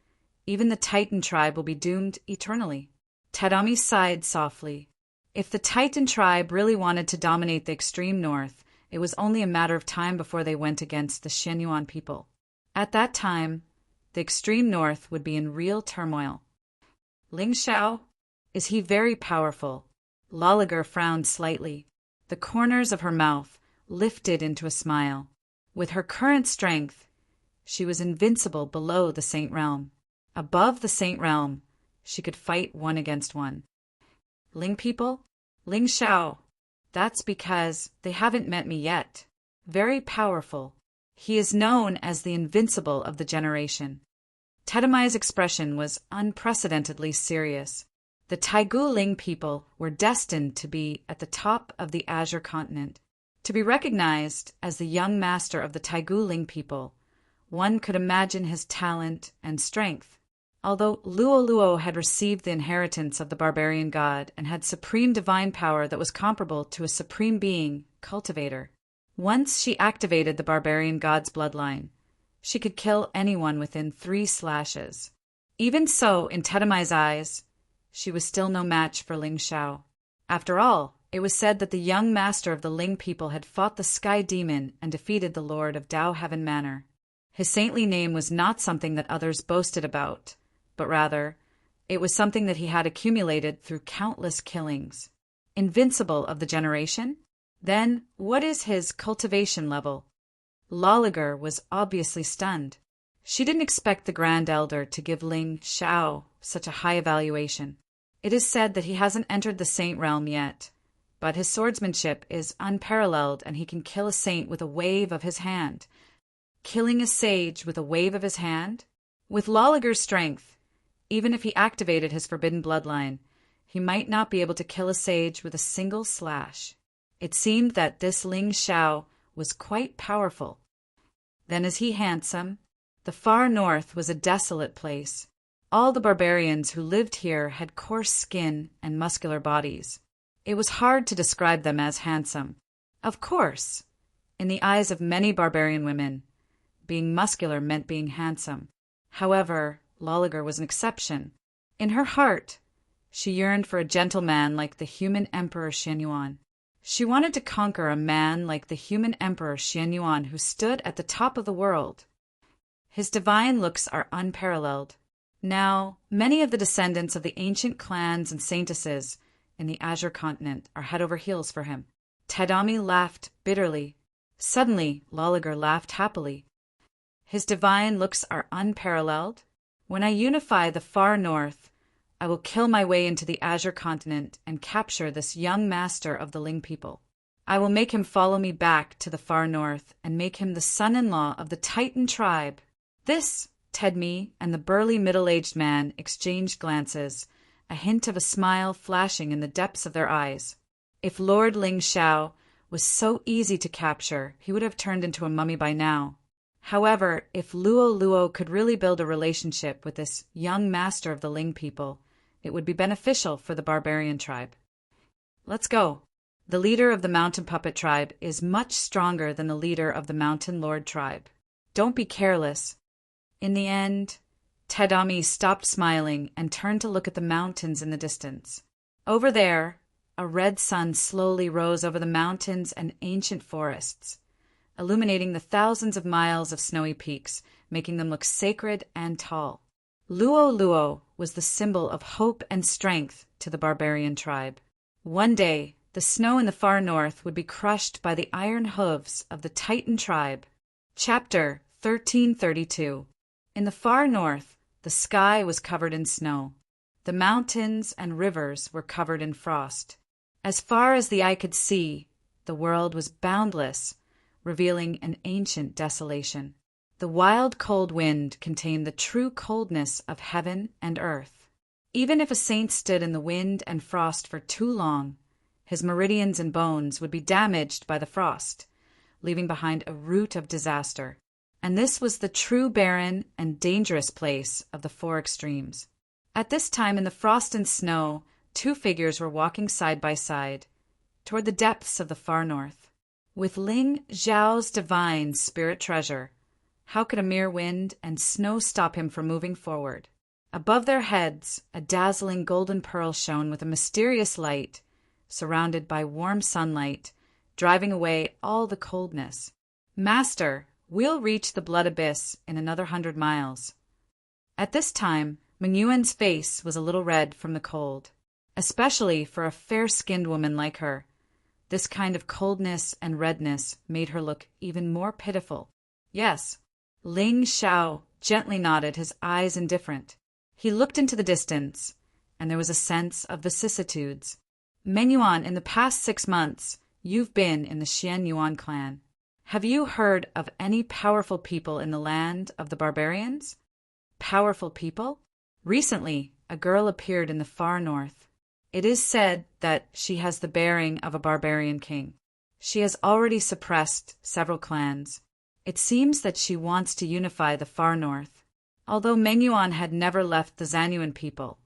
even the Titan tribe will be doomed eternally. Tadami sighed softly. If the Titan tribe really wanted to dominate the extreme north, it was only a matter of time before they went against the Xianyuan people. At that time, the extreme north would be in real turmoil. Ling Xiao? Is he very powerful? Lolliger frowned slightly. The corners of her mouth lifted into a smile. With her current strength, she was invincible below the Saint Realm. Above the Saint Realm, she could fight one against one. Ling people? Ling Xiao. That's because they haven't met me yet. Very powerful. He is known as the Invincible of the generation. Tadamai's expression was unprecedentedly serious. The Taigu Ling people were destined to be at the top of the Azure continent. To be recognized as the young master of the Taigu Ling people, one could imagine his talent and strength. Although Luo Luo had received the inheritance of the barbarian god and had supreme divine power that was comparable to a supreme being, cultivator, once she activated the barbarian god's bloodline, she could kill anyone within 3 slashes. Even so, in Tadamai's eyes, she was still no match for Ling Xiao. After all, it was said that the young master of the Ling people had fought the Sky Demon and defeated the Lord of Dao Heaven Manor. His saintly name was not something that others boasted about, but rather, it was something that he had accumulated through countless killings. Invincible of the generation? Then, what is his cultivation level? Lolliger was obviously stunned. She didn't expect the Grand Elder to give Ling Xiao such a high evaluation. It is said that he hasn't entered the Saint Realm yet, but his swordsmanship is unparalleled and he can kill a saint with a wave of his hand. Killing a sage with a wave of his hand? With Lolliger's strength, even if he activated his forbidden bloodline, he might not be able to kill a sage with a single slash. It seemed that this Ling Xiao was quite powerful. Then is he handsome? The far north was a desolate place. All the barbarians who lived here had coarse skin and muscular bodies. It was hard to describe them as handsome. Of course, in the eyes of many barbarian women, being muscular meant being handsome. However, Lolliger was an exception. In her heart, she yearned for a gentleman like the human Emperor Xianyuan. She wanted to conquer a man like the human Emperor Xianyuan who stood at the top of the world. His divine looks are unparalleled. Now, many of the descendants of the ancient clans and saintesses in the Azure continent are head over heels for him. Tadami laughed bitterly. Suddenly, Lolliger laughed happily. His divine looks are unparalleled. When I unify the far north, I will kill my way into the Azure continent and capture this young master of the Ling people. I will make him follow me back to the far north and make him the son-in-law of the Titan tribe. This, Tedme and the burly middle-aged man exchanged glances, a hint of a smile flashing in the depths of their eyes. If Lord Ling Xiao was so easy to capture, he would have turned into a mummy by now. However, if Luo Luo could really build a relationship with this young master of the Ling people, it would be beneficial for the barbarian tribe. Let's go. The leader of the Mountain Puppet tribe is much stronger than the leader of the Mountain Lord tribe. Don't be careless. In the end, Tadami stopped smiling and turned to look at the mountains in the distance. Over there, a red sun slowly rose over the mountains and ancient forests, illuminating the thousands of miles of snowy peaks, making them look sacred and tall. Luo Luo was the symbol of hope and strength to the barbarian tribe. One day, the snow in the far north would be crushed by the iron hooves of the Titan tribe. Chapter 1332. In the far north, the sky was covered in snow. The mountains and rivers were covered in frost. As far as the eye could see, the world was boundless, revealing an ancient desolation. The wild cold wind contained the true coldness of heaven and earth. Even if a saint stood in the wind and frost for too long, his meridians and bones would be damaged by the frost, leaving behind a root of disaster. And this was the true barren and dangerous place of the four extremes. At this time in the frost and snow, two figures were walking side by side, toward the depths of the far north. With Ling Zhao's divine spirit treasure, how could a mere wind and snow stop him from moving forward? Above their heads, a dazzling golden pearl shone with a mysterious light, surrounded by warm sunlight, driving away all the coldness. Master, we'll reach the blood abyss in another 100 miles. At this time, Meng Yuan's face was a little red from the cold, especially for a fair-skinned woman like her. This kind of coldness and redness made her look even more pitiful. Yes, Ling Xiao gently nodded, his eyes indifferent. He looked into the distance, and there was a sense of vicissitudes. Meng Yuan, in the past 6 months, you've been in the Xian Yuan clan. Have you heard of any powerful people in the land of the barbarians? Powerful people? Recently, a girl appeared in the far north. It is said that she has the bearing of a barbarian king. She has already suppressed several clans. It seems that she wants to unify the far north. Although Meng Yuan had never left the Zanyuan people,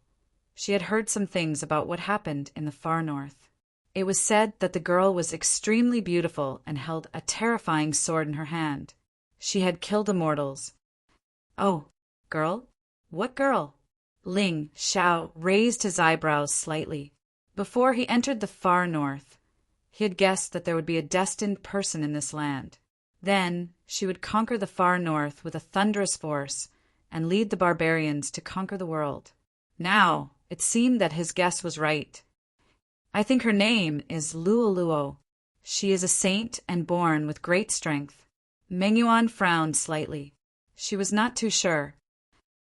she had heard some things about what happened in the far north. It was said that the girl was extremely beautiful and held a terrifying sword in her hand. She had killed immortals. Oh, girl? What girl? Ling Xiao raised his eyebrows slightly. Before he entered the far north, he had guessed that there would be a destined person in this land. Then she would conquer the far north with a thunderous force and lead the barbarians to conquer the world. Now, it seemed that his guess was right. I think her name is Luo. She is a saint and born with great strength. Meng Yuan frowned slightly. She was not too sure.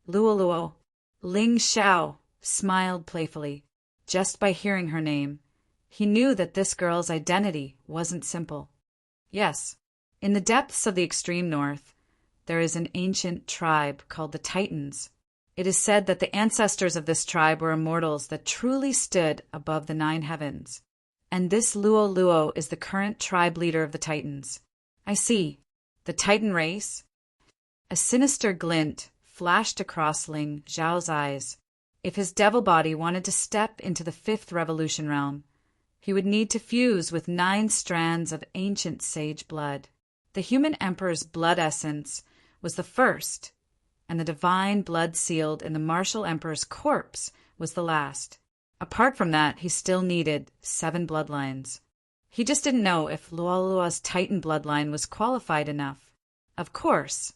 Luo. Ling Xiao smiled playfully. Just by hearing her name, he knew that this girl's identity wasn't simple. Yes, in the depths of the extreme north, there is an ancient tribe called the Titans. It is said that the ancestors of this tribe were immortals that truly stood above the 9 heavens. And this Luo is the current tribe leader of the Titans. I see. The Titan race? A sinister glint flashed across Ling Zhao's eyes. If his devil body wanted to step into the 5th revolution realm, he would need to fuse with 9 strands of ancient sage blood. The human emperor's blood essence was the first, and the divine blood sealed in the martial emperor's corpse was the last. Apart from that, he still needed 7 bloodlines. He just didn't know if Luo's Titan bloodline was qualified enough. Of course,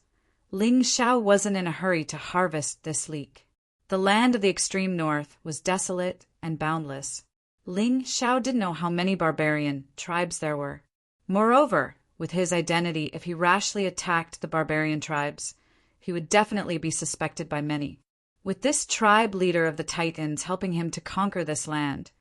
Ling Xiao wasn't in a hurry to harvest this leek. The land of the extreme north was desolate and boundless. Ling Xiao didn't know how many barbarian tribes there were. Moreover, with his identity, if he rashly attacked the barbarian tribes, he would definitely be suspected by many. With this tribe leader of the Titans helping him to conquer this land,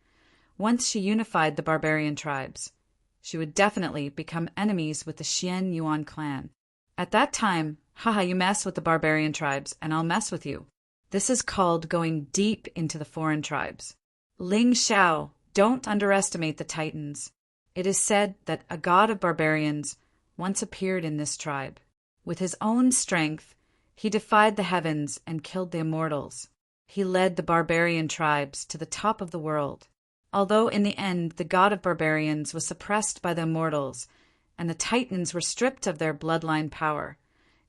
once she unified the barbarian tribes, she would definitely become enemies with the Xian Yuan clan. At that time, you mess with the barbarian tribes, and I'll mess with you. This is called going deep into the foreign tribes. Ling Xiao, don't underestimate the Titans. It is said that a god of barbarians once appeared in this tribe. With his own strength, he defied the heavens and killed the immortals. He led the barbarian tribes to the top of the world. Although in the end the god of barbarians was suppressed by the immortals, and the Titans were stripped of their bloodline power,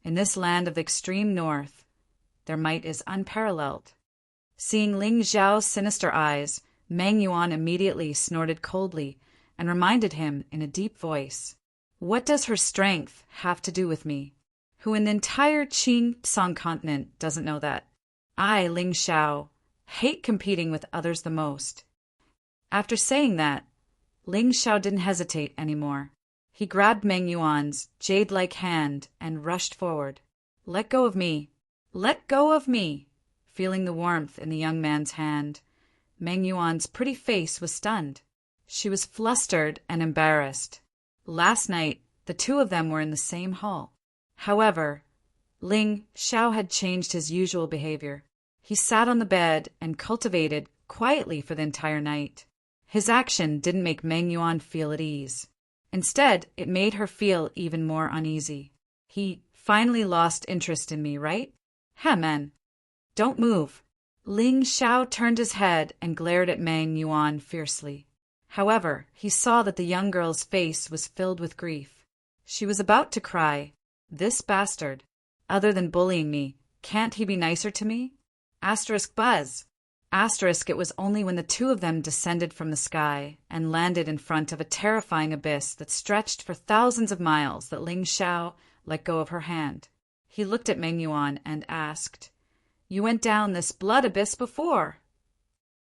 in this land of the extreme north, their might is unparalleled. Seeing Ling Zhao's sinister eyes, Meng Yuan immediately snorted coldly and reminded him in a deep voice, "What does her strength have to do with me? Who in the entire Qing Tsong continent doesn't know that? I, Ling Xiao, hate competing with others the most." After saying that, Ling Xiao didn't hesitate anymore. He grabbed Meng Yuan's jade-like hand and rushed forward. "Let go of me! Let go of me!" Feeling the warmth in the young man's hand, Meng Yuan's pretty face was stunned. She was flustered and embarrassed. Last night, the two of them were in the same hall. However, Ling Xiao had changed his usual behavior. He sat on the bed and cultivated quietly for the entire night. His action didn't make Meng Yuan feel at ease. Instead, it made her feel even more uneasy. "He finally lost interest in me, right? Man, don't move." Ling Xiao turned his head and glared at Meng Yuan fiercely. However, he saw that the young girl's face was filled with grief. She was about to cry. "This bastard. Other than bullying me, can't he be nicer to me?" Buzz. It was only when the two of them descended from the sky and landed in front of a terrifying abyss that stretched for thousands of miles that Ling Xiao let go of her hand. He looked at Meng Yuan and asked, "You went down this blood abyss before?"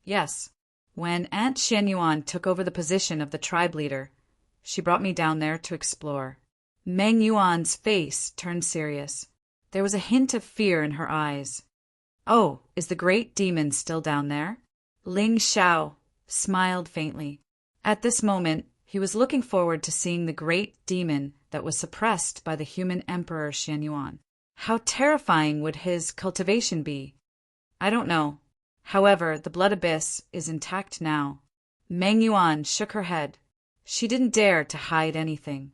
"Yes. When Aunt Xian Yuan took over the position of the tribe leader, she brought me down there to explore." Meng Yuan's face turned serious. There was a hint of fear in her eyes. "Oh, is the great demon still down there?" Ling Xiao smiled faintly. At this moment, he was looking forward to seeing the great demon that was suppressed by the human emperor Xian Yuan. How terrifying would his cultivation be? "I don't know. However, the blood abyss is intact now." Meng Yuan shook her head. She didn't dare to hide anything.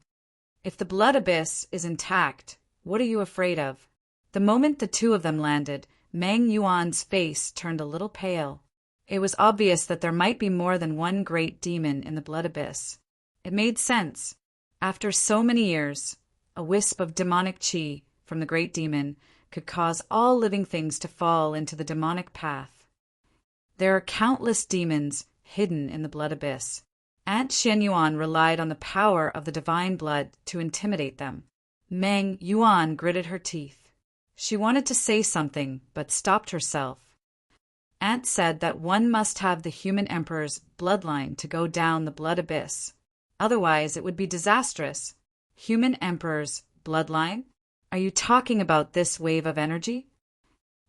"If the blood abyss is intact, what are you afraid of?" The moment the two of them landed, Meng Yuan's face turned a little pale. It was obvious that there might be more than one great demon in the blood abyss. It made sense. After so many years, a wisp of demonic qi from the great demon could cause all living things to fall into the demonic path. There are countless demons hidden in the blood abyss. Aunt Xian Yuan relied on the power of the divine blood to intimidate them. Meng Yuan gritted her teeth. She wanted to say something, but stopped herself. Aunt said that one must have the human emperor's bloodline to go down the blood abyss. Otherwise, it would be disastrous. Human emperor's bloodline? Are you talking about this wave of energy?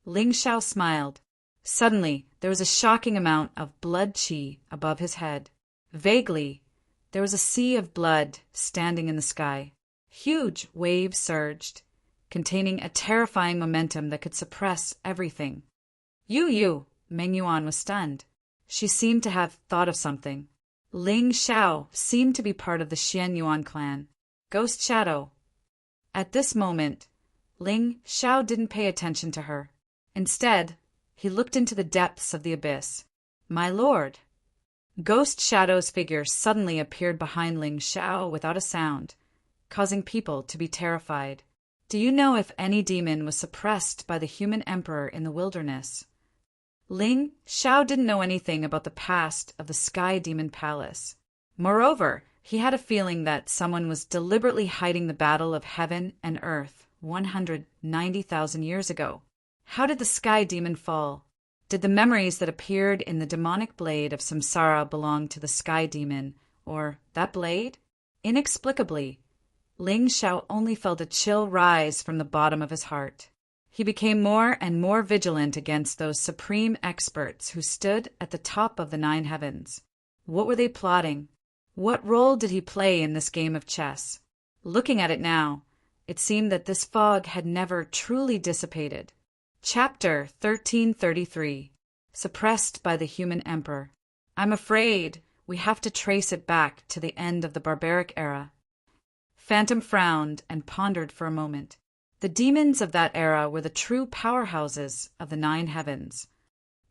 Ling Xiao smiled. Suddenly, there was a shocking amount of blood qi above his head. Vaguely, there was a sea of blood standing in the sky. Huge waves surged, containing a terrifying momentum that could suppress everything. You! Meng Yuan was stunned. She seemed to have thought of something. Ling Xiao seemed to be part of the Xian Yuan clan. Ghost Shadow. At this moment, Ling Xiao didn't pay attention to her. Instead, he looked into the depths of the abyss. "My lord." Ghost Shadow's figure suddenly appeared behind Ling Xiao without a sound, causing people to be terrified. "Do you know if any demon was suppressed by the human emperor in the wilderness?" Ling Xiao didn't know anything about the past of the Sky Demon Palace. Moreover, he had a feeling that someone was deliberately hiding the battle of heaven and earth 190,000 years ago. How did the Sky Demon fall? Did the memories that appeared in the demonic blade of Samsara belong to the Sky Demon, or that blade? Inexplicably, Ling Xiao only felt a chill rise from the bottom of his heart. He became more and more vigilant against those supreme experts who stood at the top of the 9 heavens. What were they plotting? What role did he play in this game of chess? Looking at it now, it seemed that this fog had never truly dissipated. Chapter 1333. Suppressed by the Human Emperor. "I'm afraid we have to trace it back to the end of the barbaric era." Phantom frowned and pondered for a moment. The demons of that era were the true powerhouses of the 9 heavens.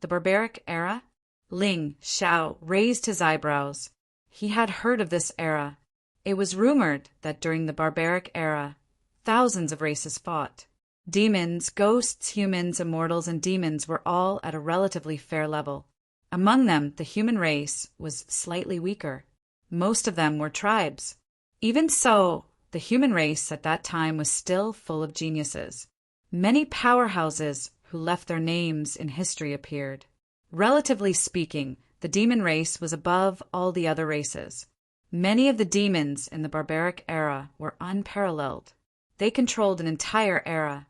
The barbaric era? Ling Xiao raised his eyebrows. He had heard of this era. It was rumored that during the barbaric era, thousands of races fought. Demons, ghosts, humans, immortals, and demons were all at a relatively fair level. Among them, the human race was slightly weaker. Most of them were tribes. Even so, the human race at that time was still full of geniuses. Many powerhouses who left their names in history appeared. Relatively speaking, the demon race was above all the other races. Many of the demons in the barbaric era were unparalleled. They controlled an entire era.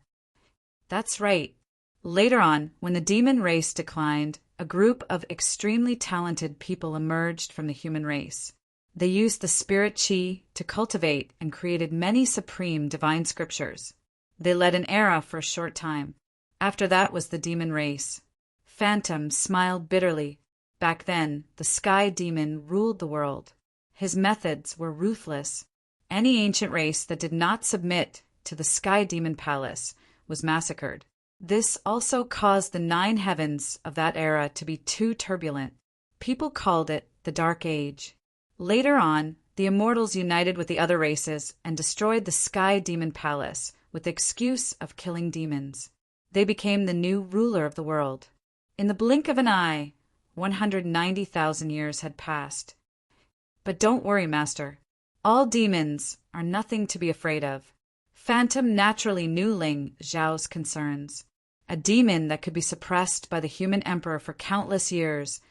That's right. Later on, when the demon race declined, a group of extremely talented people emerged from the human race. They used the spirit chi to cultivate and created many supreme divine scriptures. They led an era for a short time. After that was the demon race. Phantom smiled bitterly. Back then, the sky demon ruled the world. His methods were ruthless. Any ancient race that did not submit to the sky demon palace was massacred. This also caused the 9 heavens of that era to be too turbulent. People called it the Dark Age. Later on, the immortals united with the other races and destroyed the sky demon palace with the excuse of killing demons. They became the new ruler of the world. In the blink of an eye, 190,000 years had passed. But don't worry, Master. All demons are nothing to be afraid of. Phantom naturally knew Ling Zhao's concerns. A demon that could be suppressed by the human emperor for countless years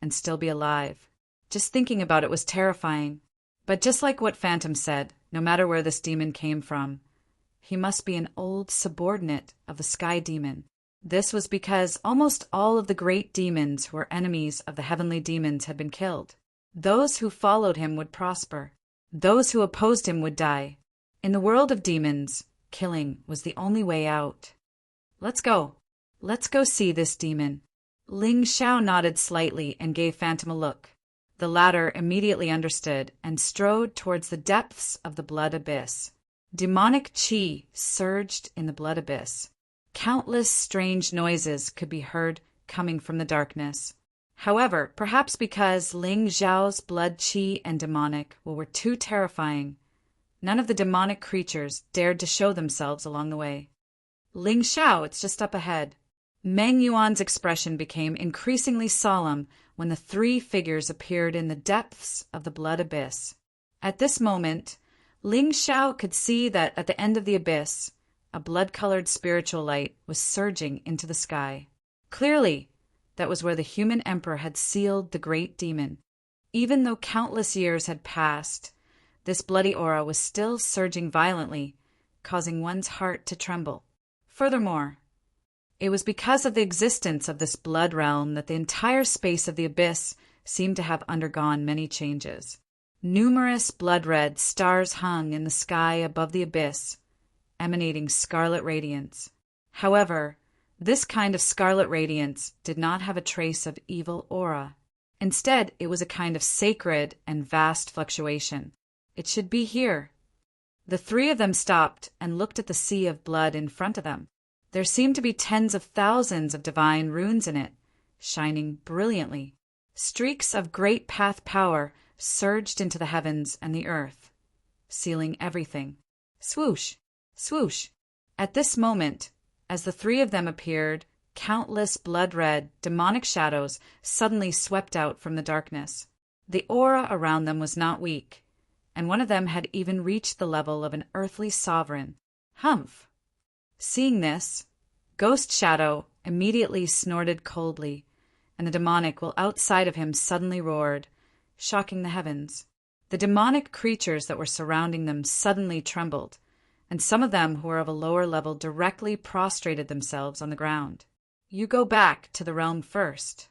and still be alive. Just thinking about it was terrifying. But just like what Phantom said, no matter where this demon came from, he must be an old subordinate of the sky demon. This was because almost all of the great demons who were enemies of the heavenly demons had been killed. Those who followed him would prosper. Those who opposed him would die. In the world of demons, killing was the only way out. Let's go. Let's go see this demon. Ling Xiao nodded slightly and gave Phantom a look. The latter immediately understood and strode towards the depths of the blood abyss. Demonic chi surged in the blood abyss. Countless strange noises could be heard coming from the darkness. However, perhaps because Ling Zhao's blood chi and demonic were too terrifying, none of the demonic creatures dared to show themselves along the way. Ling Xiao, it's just up ahead. Meng Yuan's expression became increasingly solemn when the 3 figures appeared in the depths of the blood abyss. At this moment, Ling Xiao could see that at the end of the abyss, a blood-colored spiritual light was surging into the sky. Clearly, that was where the human emperor had sealed the great demon. Even though countless years had passed, this bloody aura was still surging violently, causing one's heart to tremble. Furthermore, it was because of the existence of this blood realm that the entire space of the abyss seemed to have undergone many changes. Numerous blood-red stars hung in the sky above the abyss, emanating scarlet radiance. However, this kind of scarlet radiance did not have a trace of evil aura. Instead, it was a kind of sacred and vast fluctuation. It should be here. The 3 of them stopped and looked at the sea of blood in front of them. There seemed to be tens of thousands of divine runes in it, shining brilliantly. Streaks of great path power surged into the heavens and the earth, sealing everything. Swoosh! Swoosh! At this moment, as the 3 of them appeared, countless blood-red, demonic shadows suddenly swept out from the darkness. The aura around them was not weak, and one of them had even reached the level of an earthly sovereign. Humph! Seeing this, Ghost Shadow immediately snorted coldly, and the demonic will outside of him suddenly roared, shocking the heavens. The demonic creatures that were surrounding them suddenly trembled, and some of them who were of a lower level directly prostrated themselves on the ground. You go back to the realm first.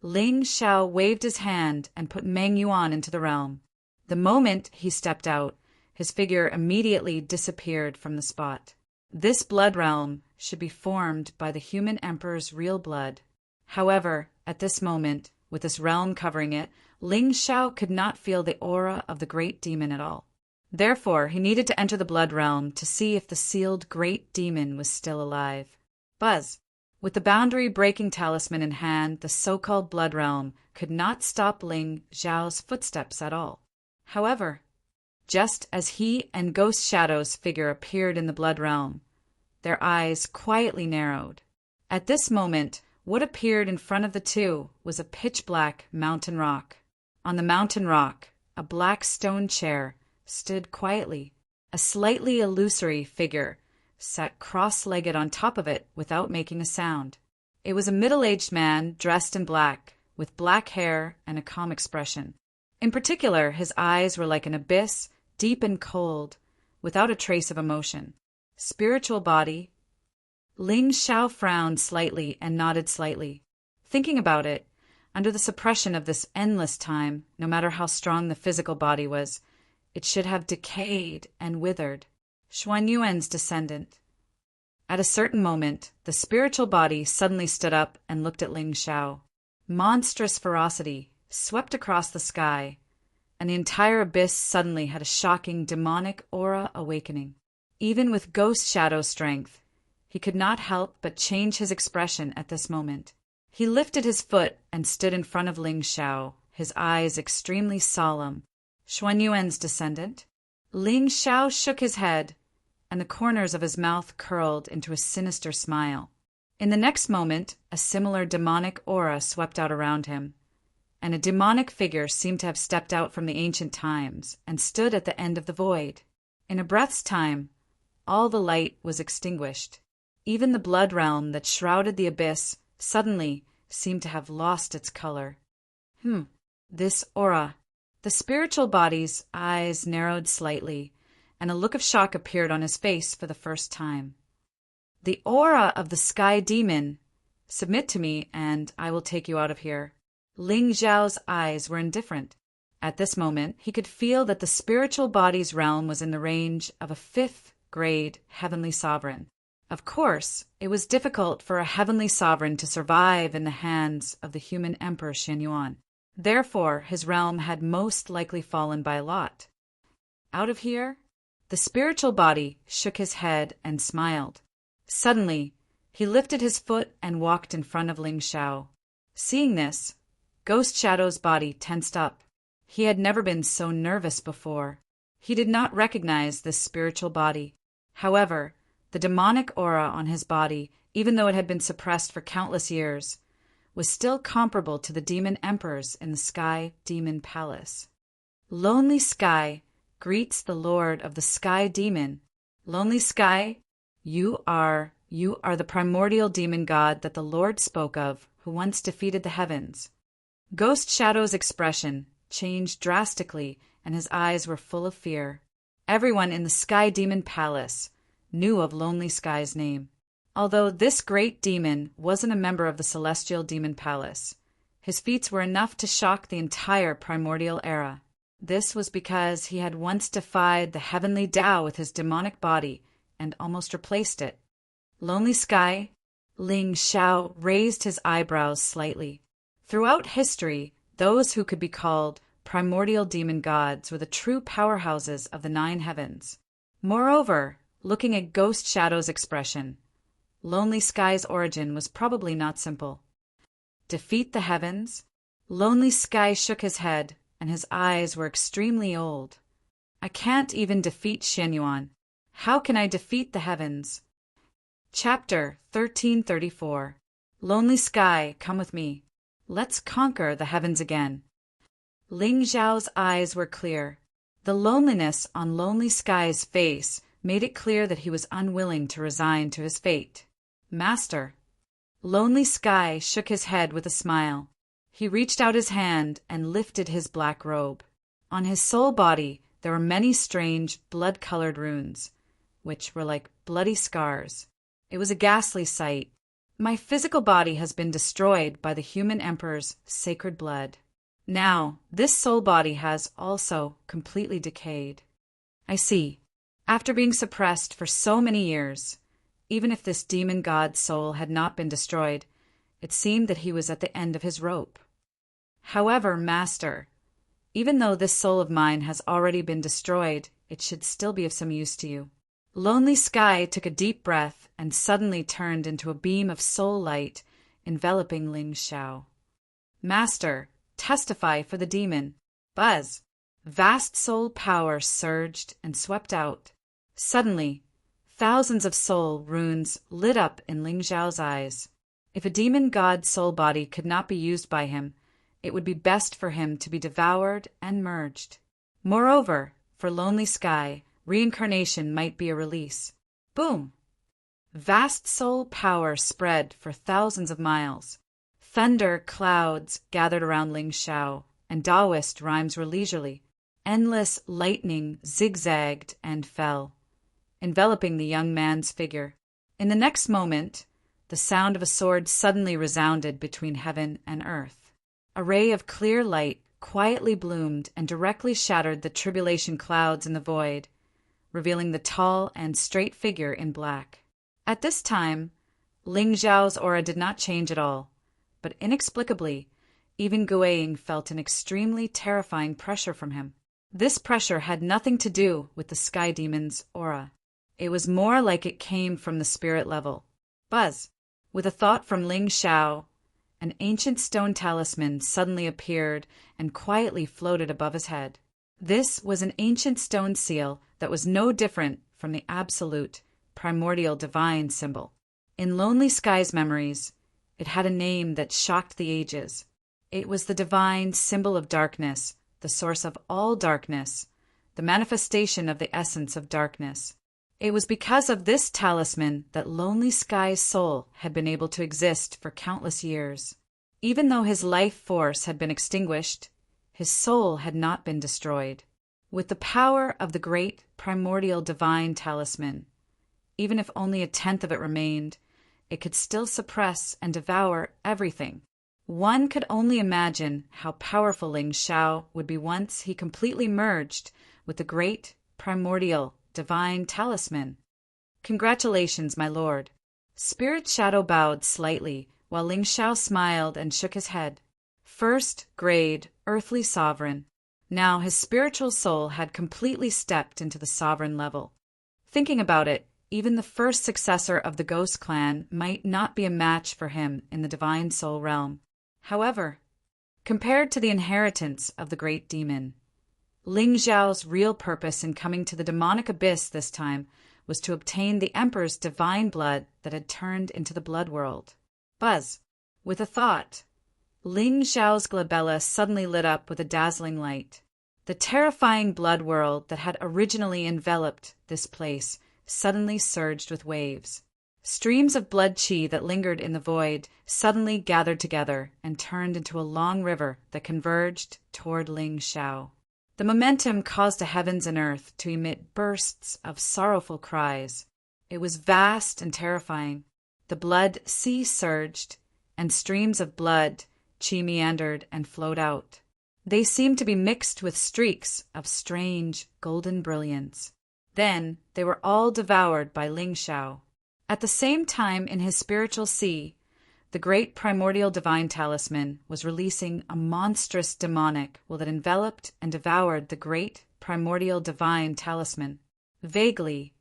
Ling Xiao waved his hand and put Meng Yuan into the realm. The moment he stepped out, his figure immediately disappeared from the spot. This blood realm should be formed by the human emperor's real blood. However, at this moment, with this realm covering it, Ling Xiao could not feel the aura of the great demon at all. Therefore, he needed to enter the blood realm to see if the sealed great demon was still alive. Buzz! With the boundary-breaking talisman in hand, the so-called blood realm could not stop Ling Zhao's footsteps at all. However, just as he and Ghost Shadow's figure appeared in the blood realm, their eyes quietly narrowed. At this moment, what appeared in front of the 2 was a pitch-black mountain rock. On the mountain rock, a black stone chair stood quietly. A slightly illusory figure sat cross-legged on top of it witout making a sound. It was a middle-aged man dressed in black, with black hair and a calm expression. In particular, his eyes were like an abyss, deep and cold, without a trace of emotion. Spiritual body. Ling Xiao frowned slightly and nodded slightly. Thinking about it, under the suppression of this endless time, no matter how strong the physical body was, it should have decayed and withered. Xuanyuan's descendant. At a certain moment, the spiritual body suddenly stood up and looked at Ling Xiao. Monstrous ferocity swept across the sky, and the entire abyss suddenly had a shocking demonic aura awakening. Even with ghost shadow strength, he could not help but change his expression at this moment. He lifted his foot and stood in front of Ling Xiao, his eyes extremely solemn. Xuanyuan's descendant. Ling Xiao shook his head, and the corners of his mouth curled into a sinister smile. In the next moment, a similar demonic aura swept out around him, and a demonic figure seemed to have stepped out from the ancient times and stood at the end of the void. In a breath's time, all the light was extinguished. Even the blood realm that shrouded the abyss suddenly seemed to have lost its color. This aura. The spiritual body's eyes narrowed slightly, and a look of shock appeared on his face for the first time. The aura of the sky demon. Submit to me, and I will take you out of here. Ling Xiao's eyes were indifferent. At this moment, he could feel that the spiritual body's realm was in the range of a 5th-grade heavenly sovereign. Of course, it was difficult for a heavenly sovereign to survive in the hands of the human emperor Xianyuan. Therefore, his realm had most likely fallen by lot. Out of here? The spiritual body shook his head and smiled. Suddenly, he lifted his foot and walked in front of Ling Xiao. Seeing this, Ghost Shadow's body tensed up. He had never been so nervous before. He did not recognize this spiritual body. However, the demonic aura on his body, even though it had been suppressed for countless years, was still comparable to the demon emperors in the Sky Demon Palace. Lonely Sky greets the Lord of the Sky Demon. Lonely Sky, you are the primordial demon god that the Lord spoke of, who once defeated the heavens. Ghost Shadow's expression changed drastically, and his eyes were full of fear. Everyone in the Sky Demon Palace knew of Lonely Sky's name. Although this great demon wasn't a member of the Celestial Demon Palace, his feats were enough to shock the entire primordial era. This was because he had once defied the heavenly Tao with his demonic body and almost replaced it. Lonely Sky, Ling Xiao raised his eyebrows slightly. Throughout history, those who could be called primordial demon gods were the true powerhouses of the 9 heavens. Moreover, looking at Ghost Shadow's expression, Lonely Sky's origin was probably not simple. Defeat the heavens? Lonely Sky shook his head, and his eyes were extremely old. I can't even defeat Xianyuan. How can I defeat the heavens? Chapter 1334. Lonely Sky, come with me. Let's conquer the heavens again. Ling Xiao's eyes were clear. The loneliness on Lonely Sky's face made it clear that he was unwilling to resign to his fate. Master. Lonely Sky shook his head with a smile. He reached out his hand and lifted his black robe. On his soul body there were many strange blood-colored runes, which were like bloody scars. It was a ghastly sight. My physical body has been destroyed by the human emperor's sacred blood. Now, this soul body has also completely decayed. I see. After being suppressed for so many years, even if this demon god's soul had not been destroyed, it seemed that he was at the end of his rope. However, Master, even though this soul of mine has already been destroyed, it should still be of some use to you. Lonely Sky took a deep breath and suddenly turned into a beam of soul light enveloping Ling Xiao. Master, testify for the demon. Buzz. Vast soul power surged and swept out. Suddenly, thousands of soul runes lit up in Ling Xiao's eyes. If a demon god's soul body could not be used by him, it would be best for him to be devoured and merged. Moreover, for Lonely Sky, reincarnation might be a release. Boom! Vast soul power spread for thousands of miles. Thunder clouds gathered around Ling Xiao, and Taoist rhymes were leisurely. Endless lightning zigzagged and fell, enveloping the young man's figure. In the next moment, the sound of a sword suddenly resounded between heaven and earth. A ray of clear light quietly bloomed and directly shattered the tribulation clouds in the void, revealing the tall and straight figure in black. At this time, Ling Zhao's aura did not change at all, but inexplicably, even Guiying felt an extremely terrifying pressure from him. This pressure had nothing to do with the sky demon's aura. It was more like it came from the spirit level. Buzz! With a thought from Ling Xiao, an ancient stone talisman suddenly appeared and quietly floated above his head. This was an ancient stone seal that was no different from the absolute, primordial divine symbol. In Lonely Sky's memories, it had a name that shocked the ages. It was the divine symbol of darkness, the source of all darkness, the manifestation of the essence of darkness. It was because of this talisman that Lonely Sky's soul had been able to exist for countless years. Even though his life force had been extinguished, his soul had not been destroyed. With the power of the great primordial divine talisman, even if only a tenth of it remained, it could still suppress and devour everything. One could only imagine how powerful Ling Xiao would be once he completely merged with the great primordial divine talisman. Congratulations, my lord. Spirit Shadow bowed slightly, while Ling Xiao smiled and shook his head. First grade, earthly sovereign. Now his spiritual soul had completely stepped into the sovereign level. Thinking about it, even the first successor of the Ghost Clan might not be a match for him in the divine soul realm. However, compared to the inheritance of the great demon, Ling Zhao's real purpose in coming to the demonic abyss this time was to obtain the Emperor's divine blood that had turned into the blood world. Buzz! With a thought, Ling Zhao's glabella suddenly lit up with a dazzling light. The terrifying blood world that had originally enveloped this place suddenly surged with waves. Streams of blood chi that lingered in the void suddenly gathered together and turned into a long river that converged toward Ling Xiao. The momentum caused the heavens and earth to emit bursts of sorrowful cries. It was vast and terrifying. The blood sea surged, and streams of blood chi meandered and flowed out. They seemed to be mixed with streaks of strange golden brilliance. Then they were all devoured by Ling Xiao. At the same time, in his spiritual sea, the great primordial divine talisman was releasing a monstrous demonic will that enveloped and devoured the great primordial divine talisman. Vaguely,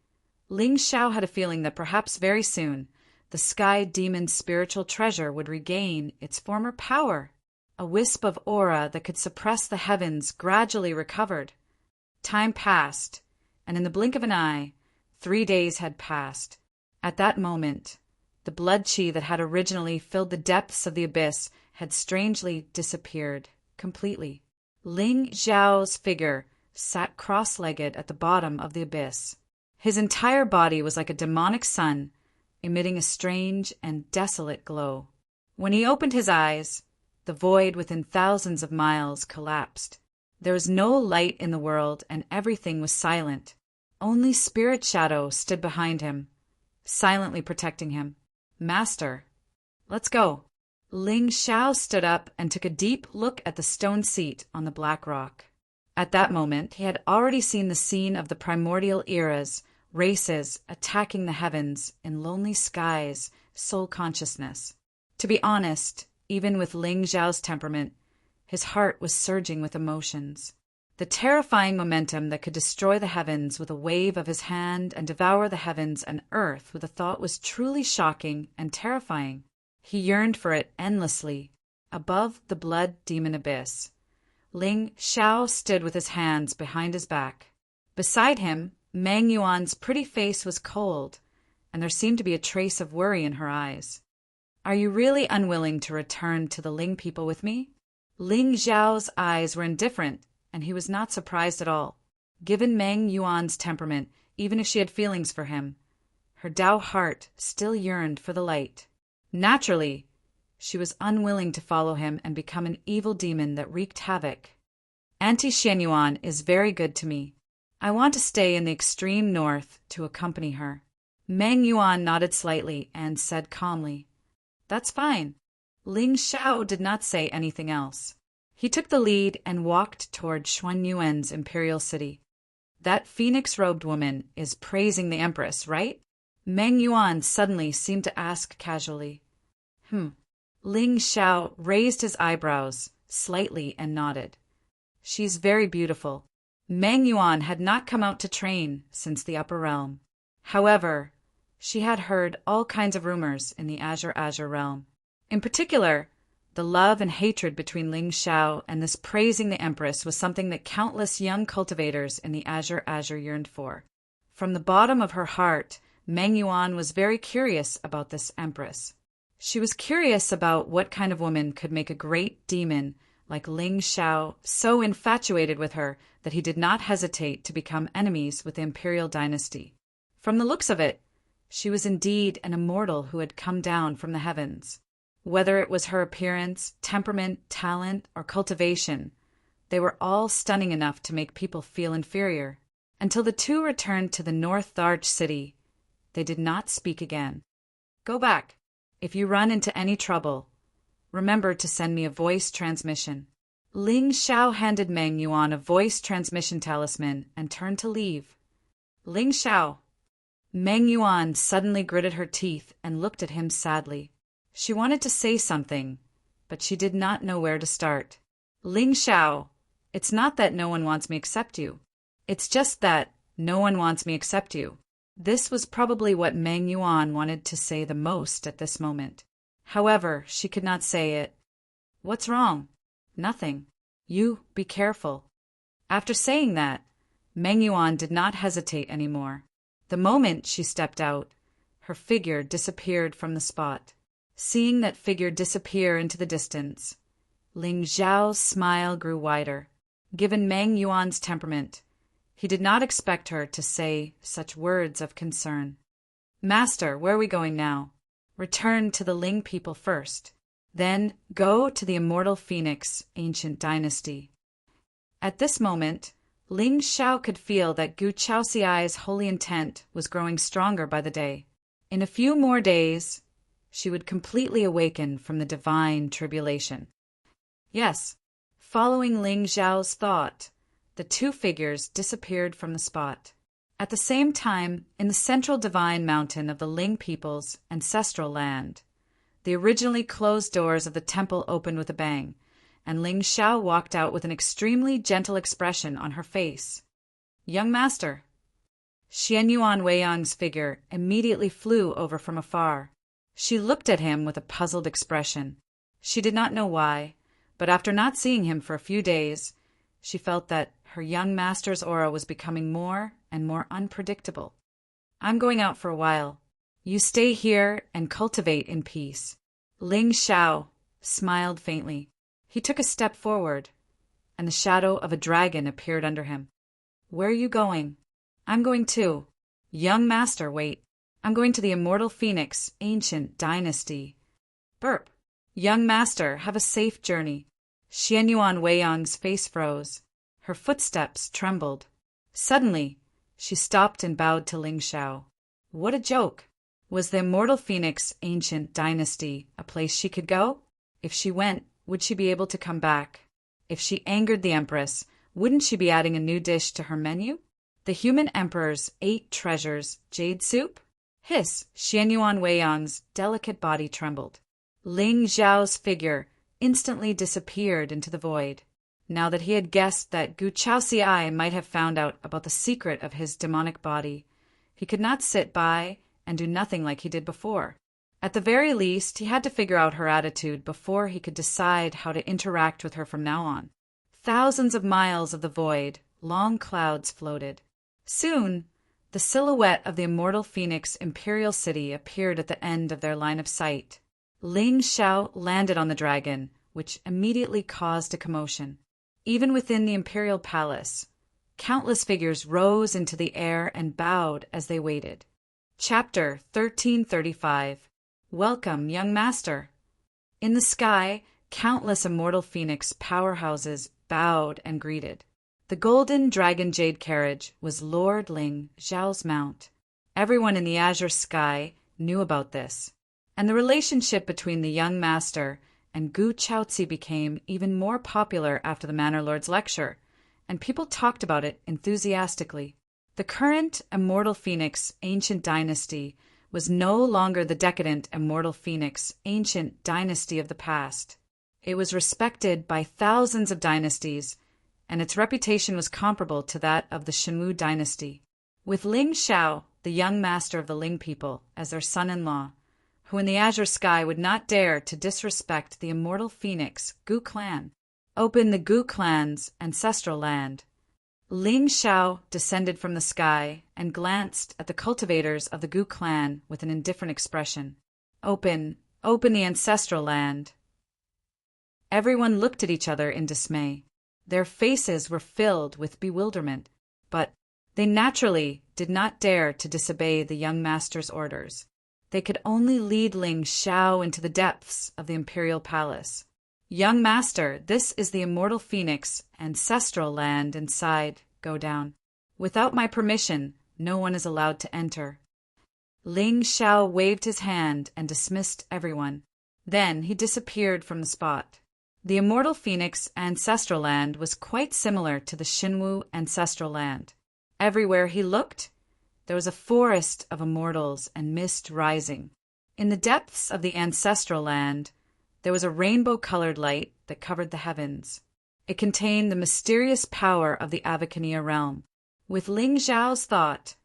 Ling Xiao had a feeling that perhaps very soon the sky demon's spiritual treasure would regain its former power. A wisp of aura that could suppress the heavens gradually recovered. Time passed, and in the blink of an eye, 3 days had passed. At that moment, the blood chi that had originally filled the depths of the abyss had strangely disappeared completely. Ling Zhao's figure sat cross-legged at the bottom of the abyss. His entire body was like a demonic sun, emitting a strange and desolate glow. When he opened his eyes, the void within thousands of miles collapsed. There was no light in the world, and everything was silent. Only Spirit Shadow stood behind him, silently protecting him. Master, let's go. Ling Xiao stood up and took a deep look at the stone seat on the black rock. At that moment, he had already seen the scene of the primordial eras, races attacking the heavens in Lonely Sky's soul consciousness. To be honest, even with Ling Zhao's temperament, his heart was surging with emotions. The terrifying momentum that could destroy the heavens with a wave of his hand and devour the heavens and earth with a thought was truly shocking and terrifying. He yearned for it endlessly. Above the blood demon abyss, Ling Xiao stood with his hands behind his back. Beside him, Meng Yuan's pretty face was cold, and there seemed to be a trace of worry in her eyes. Are you really unwilling to return to the Ling people with me? Ling Zhao's eyes were indifferent, and he was not surprised at all. Given Meng Yuan's temperament, even if she had feelings for him, Her Tao heart still yearned for the light. Naturally, she was unwilling to follow him and become an evil demon that wreaked havoc. Auntie Xianyuan is very good to me. I want to stay in the extreme north to accompany her. Meng Yuan nodded slightly and said calmly, "That's fine." Ling Xiao did not say anything else. He took the lead and walked toward Xuanyuan's imperial city. "That phoenix-robed woman is praising the Empress, right?" Meng Yuan suddenly seemed to ask casually. Ling Xiao raised his eyebrows slightly and nodded. "She's very beautiful." Meng Yuan had not come out to train since the Upper Realm. However, she had heard all kinds of rumors in the Azure realm. In particular, the love and hatred between Ling Xiao and this praising the Empress was something that countless young cultivators in the Azure yearned for. From the bottom of her heart, Meng Yuan was very curious about this Empress. She was curious about what kind of woman could make a great demon like Ling Xiao so infatuated with her that he did not hesitate to become enemies with the imperial dynasty. From the looks of it, she was indeed an immortal who had come down from the heavens. Whether it was her appearance, temperament, talent, or cultivation, they were all stunning enough to make people feel inferior. Until the two returned to the North Large City, they did not speak again. "Go back. If you run into any trouble, remember to send me a voice transmission." Ling Xiao handed Meng Yuan a voice transmission talisman and turned to leave. "Ling Xiao." Meng Yuan suddenly gritted her teeth and looked at him sadly. She wanted to say something, but she did not know where to start. "Ling Xiao, it's not that no one wants me except you. It's just that no one wants me except you." This was probably what Meng Yuan wanted to say the most at this moment. However, she could not say it. "What's wrong?" "Nothing. You be careful." After saying that, Meng Yuan did not hesitate anymore. The moment she stepped out, her figure disappeared from the spot. Seeing that figure disappear into the distance, Ling Xiao's smile grew wider. Given Meng Yuan's temperament, he did not expect her to say such words of concern. "Master, where are we going now?" "Return to the Ling people first. Then go to the immortal Phoenix ancient dynasty." At this moment, Ling Xiao could feel that Gu Chaoxiai's holy intent was growing stronger by the day. In a few more days, she would completely awaken from the divine tribulation. Yes, following Ling Xiao's thought, the two figures disappeared from the spot. At the same time, in the central divine mountain of the Ling people's ancestral land, the originally closed doors of the temple opened with a bang, and Ling Xiao walked out with an extremely gentle expression on her face. "Young master." Xianyuan Weiyang's figure immediately flew over from afar. She looked at him with a puzzled expression. She did not know why, but after not seeing him for a few days, she felt that her young master's aura was becoming more and more unpredictable. "I'm going out for a while. You stay here and cultivate in peace." Ling Xiao smiled faintly. He took a step forward, and the shadow of a dragon appeared under him. "Where are you going?" "I'm going too." "Young master, wait. I'm going to the immortal Phoenix ancient dynasty." Burp. "Young master, have a safe journey." Xianyuan Weiyang's face froze. Her footsteps trembled. Suddenly, she stopped and bowed to Ling Xiao. What a joke! Was the immortal Phoenix ancient dynasty a place she could go? If she went, would she be able to come back? If she angered the Empress, wouldn't she be adding a new dish to her menu? The human emperor's 8 treasures, jade soup? Hiss! Xianyuan Weiyang's delicate body trembled. Ling Xiao's figure instantly disappeared into the void. Now that he had guessed that Gu Chaoxiai might have found out about the secret of his demonic body, he could not sit by and do nothing like he did before. At the very least, he had to figure out her attitude before he could decide how to interact with her from now on. Thousands of miles of the void, long clouds floated. Soon, the silhouette of the immortal Phoenix imperial city appeared at the end of their line of sight. Ling Xiao landed on the dragon, which immediately caused a commotion. Even within the imperial palace, countless figures rose into the air and bowed as they waited. Chapter 1335. Welcome, young master. In the sky, countless immortal phoenix powerhouses bowed and greeted. The golden dragon jade carriage was Lord Ling Zhao's mount. Everyone in the azure sky knew about this, and the relationship between the young master and Gu Chaozi became even more popular after the Manor Lord's lecture, and people talked about it enthusiastically. The current immortal phoenix ancient dynasty was no longer the decadent immortal phoenix ancient dynasty of the past. It was respected by thousands of dynasties, and its reputation was comparable to that of the Shenwu dynasty. With Ling Xiao, the young master of the Ling people, as their son-in-law, who in the azure sky would not dare to disrespect the immortal phoenix Gu clan, opened the Gu clan's ancestral land. Ling Xiao descended from the sky and glanced at the cultivators of the Gu clan with an indifferent expression. Open the ancestral land. Everyone looked at each other in dismay. Their faces were filled with bewilderment, but they naturally did not dare to disobey the young master's orders. They could only lead Ling Xiao into the depths of the imperial palace. Young master, this is the immortal phoenix ancestral land inside. Go down. Without my permission, no one is allowed to enter. Ling Xiao waved his hand and dismissed everyone. Then he disappeared from the spot. The immortal phoenix ancestral land was quite similar to the Shenwu ancestral land. Everywhere he looked, there was a forest of immortals and mist rising. In the depths of the ancestral land, there was a rainbow-colored light that covered the heavens. It contained the mysterious power of the Avacania realm. With Ling Zhao's thought,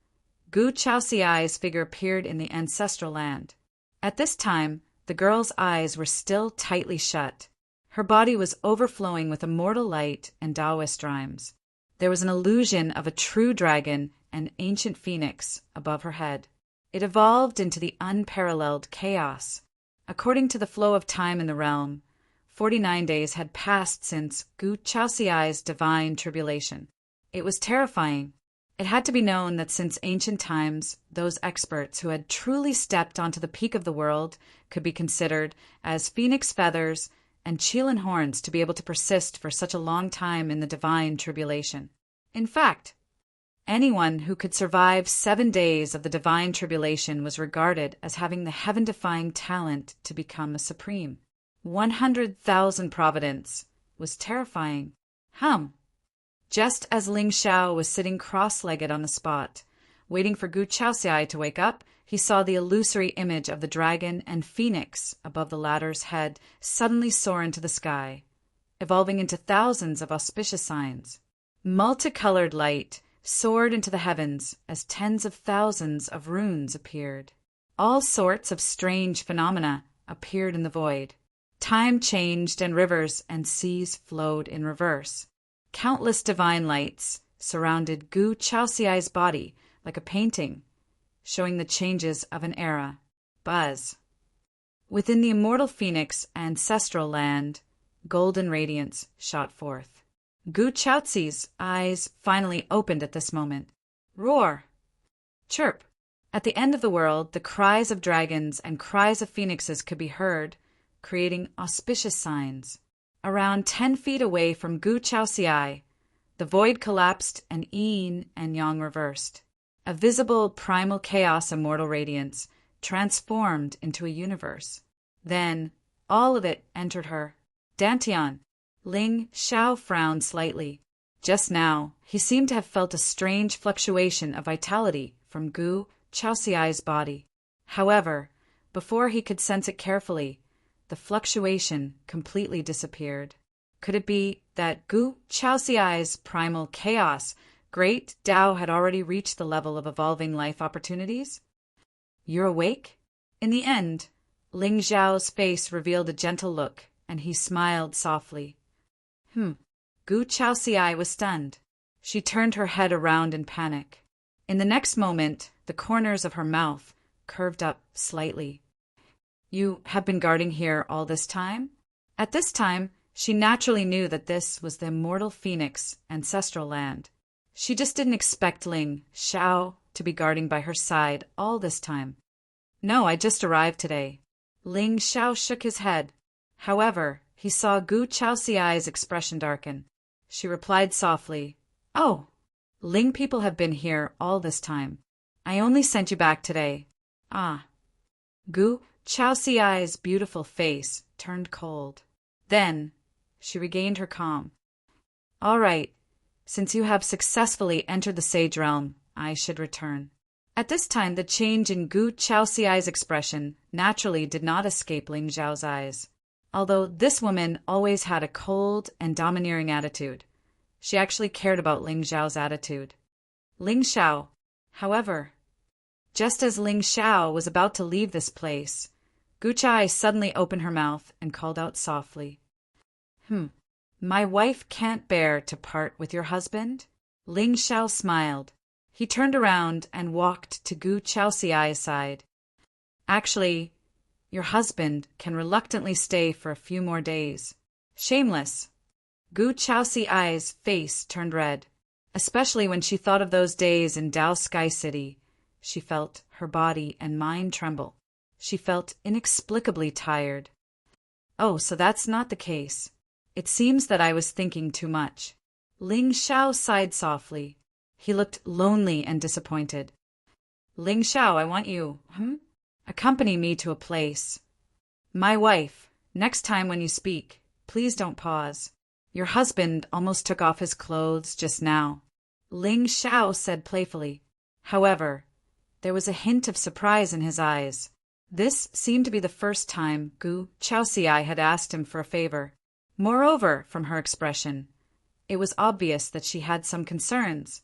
Gu Chaoxiai's figure appeared in the ancestral land. At this time, the girl's eyes were still tightly shut. Her body was overflowing with immortal light and Taoist rhymes. There was an illusion of a true dragon and ancient phoenix above her head. It evolved into the unparalleled chaos. According to the flow of time in the realm, 49 days had passed since Gu Chaoxiai's divine tribulation. It was terrifying. It had to be known that since ancient times, those experts who had truly stepped onto the peak of the world could be considered as phoenix feathers and Qilin horns to be able to persist for such a long time in the divine tribulation. In fact, anyone who could survive 7 days of the divine tribulation was regarded as having the heaven-defying talent to become a supreme. 100,000 providence was terrifying. Just as Ling Xiao was sitting cross-legged on the spot, waiting for Gu Chaoxiai to wake up, he saw the illusory image of the dragon and phoenix above the latter's head suddenly soar into the sky, evolving into thousands of auspicious signs. Multicolored light soared into the heavens as tens of thousands of runes appeared. All sorts of strange phenomena appeared in the void. Time changed and rivers and seas flowed in reverse. Countless divine lights surrounded Gu Chaoxiai's body like a painting, showing the changes of an era. Buzz. Within the immortal phoenix ancestral land, golden radiance shot forth. Gu Chaozi's eyes finally opened at this moment. Roar! Chirp! At the end of the world, the cries of dragons and cries of phoenixes could be heard, creating auspicious signs. Around 10 feet away from Gu Chaoxiai, the void collapsed and yin and yang reversed. A visible primal chaos immortal radiance transformed into a universe. Then, all of it entered her. Dantian. Ling Xiao frowned slightly. Just now, he seemed to have felt a strange fluctuation of vitality from Gu Chaoxiai's body. However, before he could sense it carefully, the fluctuation completely disappeared. Could it be that Gu Chaoxiai's primal chaos, great Tao, had already reached the level of evolving life opportunities? You're awake? In the end, Ling Zhao's face revealed a gentle look, and he smiled softly. Gu Chaoxiai was stunned. She turned her head around in panic. In the next moment, the corners of her mouth curved up slightly. You have been guarding here all this time? At this time, she naturally knew that this was the immortal phoenix ancestral land. She just didn't expect Ling Xiao to be guarding by her side all this time. No, I just arrived today. Ling Xiao shook his head. However, he saw Gu Chaoxiai's expression darken. She replied softly, "Oh, Ling people have been here all this time. I only sent you back today." Ah. Gu Chaoxiai's beautiful face turned cold. Then, she regained her calm. "All right, since you have successfully entered the Sage Realm, I should return." At this time, the change in Gu Chaoxiai's expression naturally did not escape Ling Xiao's eyes. Although this woman always had a cold and domineering attitude, she actually cared about Ling Xiao's attitude. Ling Xiao, however, just as Ling Xiao was about to leave this place, Gu Chai suddenly opened her mouth and called out softly, "My wife can't bear to part with your husband?" Ling Xiao smiled. He turned around and walked to Gu Chaoxiai's side. "Actually, your husband can reluctantly stay for a few more days." Shameless. Gu Chaoxiai's face turned red, especially when she thought of those days in Dao Sky City. She felt her body and mind tremble. She felt inexplicably tired. "Oh, so that's not the case. It seems that I was thinking too much." Ling Xiao sighed softly. He looked lonely and disappointed. "Ling Xiao, I want you, accompany me to a place." "My wife, next time when you speak, please don't pause. Your husband almost took off his clothes just now," Ling Xiao said playfully. However, there was a hint of surprise in his eyes. This seemed to be the first time Gu Chaoxiai had asked him for a favor. Moreover, from her expression, it was obvious that she had some concerns.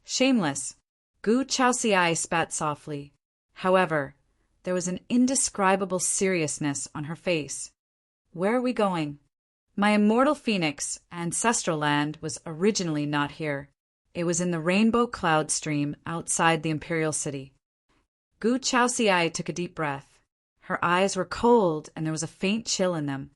Shameless. Gu Chaoxiai spat softly. However, there was an indescribable seriousness on her face. "Where are we going?" "My immortal phoenix, ancestral land, was originally not here. It was in the rainbow cloud stream outside the imperial city." Gu Chaoxiai took a deep breath. Her eyes were cold and there was a faint chill in them.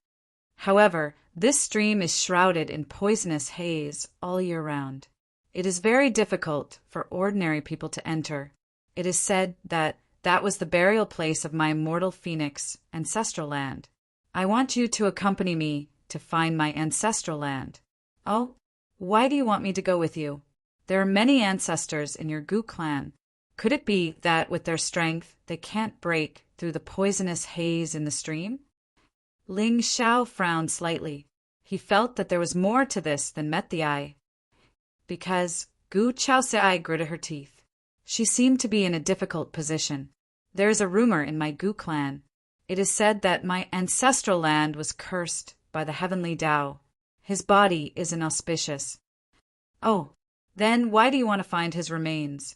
However, this stream is shrouded in poisonous haze all year round. It is very difficult for ordinary people to enter. It is said that that was the burial place of my immortal phoenix, ancestral land. I want you to accompany me to find my ancestral land. "Oh, why do you want me to go with you? There are many ancestors in your Gu clan. Could it be that with their strength they can't break through the poisonous haze in the stream?" Ling Xiao frowned slightly. He felt that there was more to this than met the eye. Because Gu Chaoxiai gritted her teeth. She seemed to be in a difficult position. "There is a rumor in my Gu clan. It is said that my ancestral land was cursed by the heavenly Tao. His body is inauspicious." "Oh, then why do you want to find his remains?"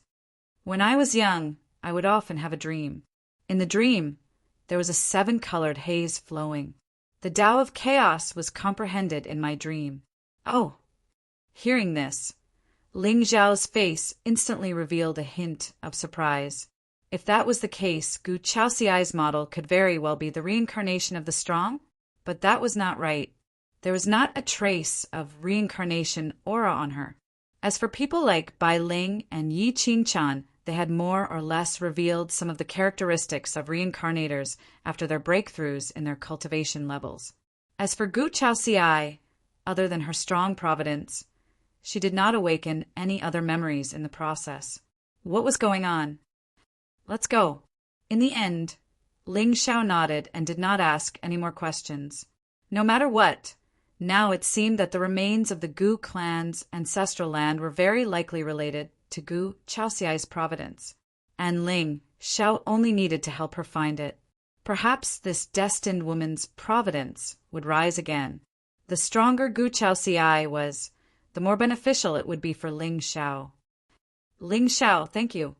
"When I was young, I would often have a dream. In the dream, there was a 7-colored haze flowing. The Tao of chaos was comprehended in my dream." "Oh." Hearing this, Ling Xiao's face instantly revealed a hint of surprise. If that was the case, Gu Chaoxiai's model could very well be the reincarnation of the strong? But that was not right. There was not a trace of reincarnation aura on her. As for people like Bai Ling and Yi Qingchan, they had more or less revealed some of the characteristics of reincarnators after their breakthroughs in their cultivation levels. As for Gu Chaoxiai, other than her strong providence, she did not awaken any other memories in the process. What was going on? "Let's go." In the end, Ling Xiao nodded and did not ask any more questions. No matter what, now it seemed that the remains of the Gu clan's ancestral land were very likely related to Gu Chaoxiai's providence, and Ling Xiao only needed to help her find it. Perhaps this destined woman's providence would rise again. The stronger Gu Chaoxiai was, the more beneficial it would be for Ling Xiao. "Ling Xiao, thank you."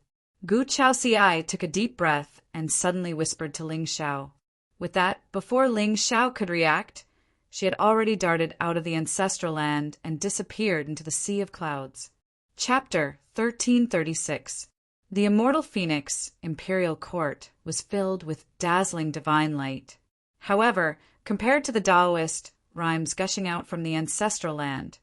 Gu Chaoxiai took a deep breath and suddenly whispered to Ling Xiao. With that, before Ling Xiao could react, she had already darted out of the ancestral land and disappeared into the sea of clouds. Chapter 1336. The immortal phoenix, imperial court, was filled with dazzling divine light. However, compared to the Taoist rhymes gushing out from the ancestral land,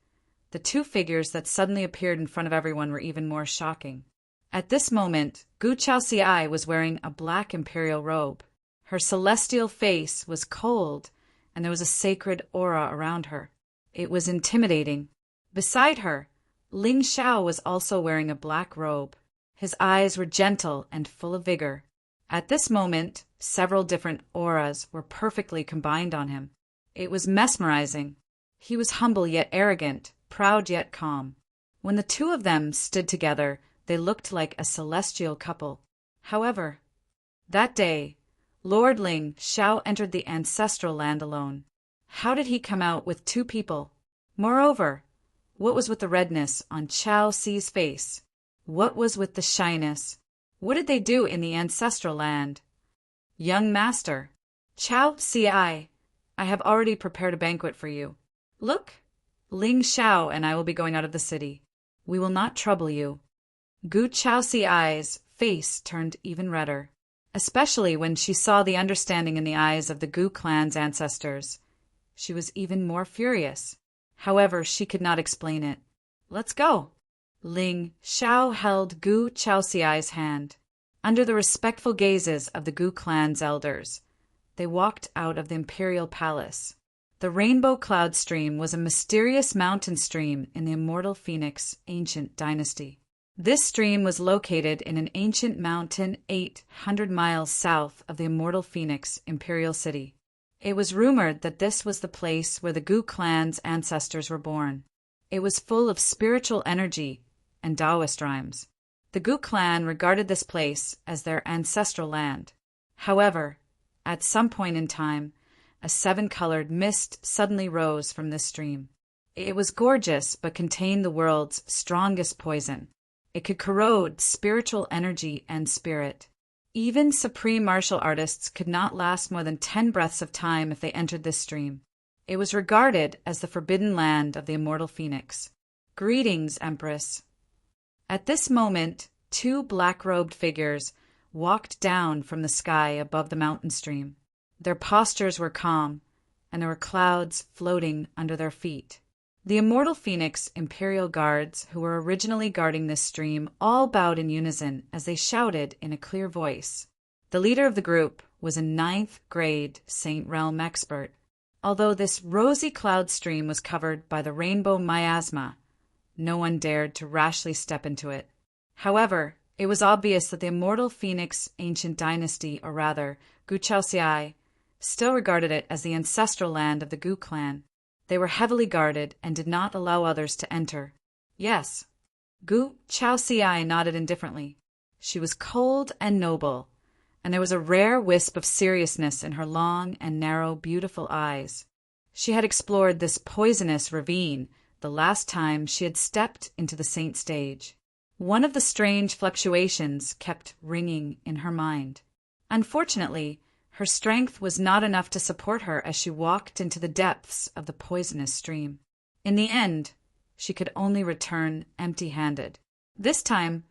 the two figures that suddenly appeared in front of everyone were even more shocking. At this moment, Gu Chaoxiai was wearing a black imperial robe. Her celestial face was cold, and there was a sacred aura around her. It was intimidating. Beside her, Ling Xiao was also wearing a black robe. His eyes were gentle and full of vigor. At this moment, several different auras were perfectly combined on him. It was mesmerizing. He was humble yet arrogant, proud yet calm. When the two of them stood together, they looked like a celestial couple. However, that day, Lord Ling Xiao entered the ancestral land alone. How did he come out with two people? Moreover, what was with the redness on Chao Ci's face? What was with the shyness? What did they do in the ancestral land? Young master, Chao Ci, I have already prepared a banquet for you. Look, Ling Xiao and I will be going out of the city. We will not trouble you. Gu Chaoxiai's face turned even redder, especially when she saw the understanding in the eyes of the Gu clan's ancestors. She was even more furious. However, she could not explain it. Let's go. Ling Xiao held Gu Chaoxiai's hand. Under the respectful gazes of the Gu clan's elders, they walked out of the imperial palace. The rainbow cloud stream was a mysterious mountain stream in the immortal Phoenix ancient dynasty. This stream was located in an ancient mountain 800 miles south of the immortal Phoenix imperial city. It was rumored that this was the place where the Gu clan's ancestors were born. It was full of spiritual energy and Taoist rhymes. The Gu clan regarded this place as their ancestral land. However, at some point in time, a seven-colored mist suddenly rose from this stream. It was gorgeous but contained the world's strongest poison. It could corrode spiritual energy and spirit. Even supreme martial artists could not last more than 10 breaths of time if they entered this stream. It was regarded as the forbidden land of the immortal Phoenix. Greetings, Empress. At this moment, two black-robed figures walked down from the sky above the mountain stream. Their postures were calm, and there were clouds floating under their feet. The immortal Phoenix Imperial Guards, who were originally guarding this stream, all bowed in unison as they shouted in a clear voice. The leader of the group was a 9th grade Saint Realm expert. Although this rosy cloud stream was covered by the rainbow miasma, no one dared to rashly step into it. However, it was obvious that the immortal Phoenix ancient dynasty, or rather, Gu Chaoxiai, still regarded it as the ancestral land of the Gu clan. They were heavily guarded and did not allow others to enter. Yes, Gu Chaoxiai nodded indifferently. She was cold and noble, and there was a rare wisp of seriousness in her long and narrow, beautiful eyes. She had explored this poisonous ravine the last time she had stepped into the saint stage. One of the strange fluctuations kept ringing in her mind. Unfortunately, her strength was not enough to support her as she walked into the depths of the poisonous stream. In the end, she could only return empty-handed. This time,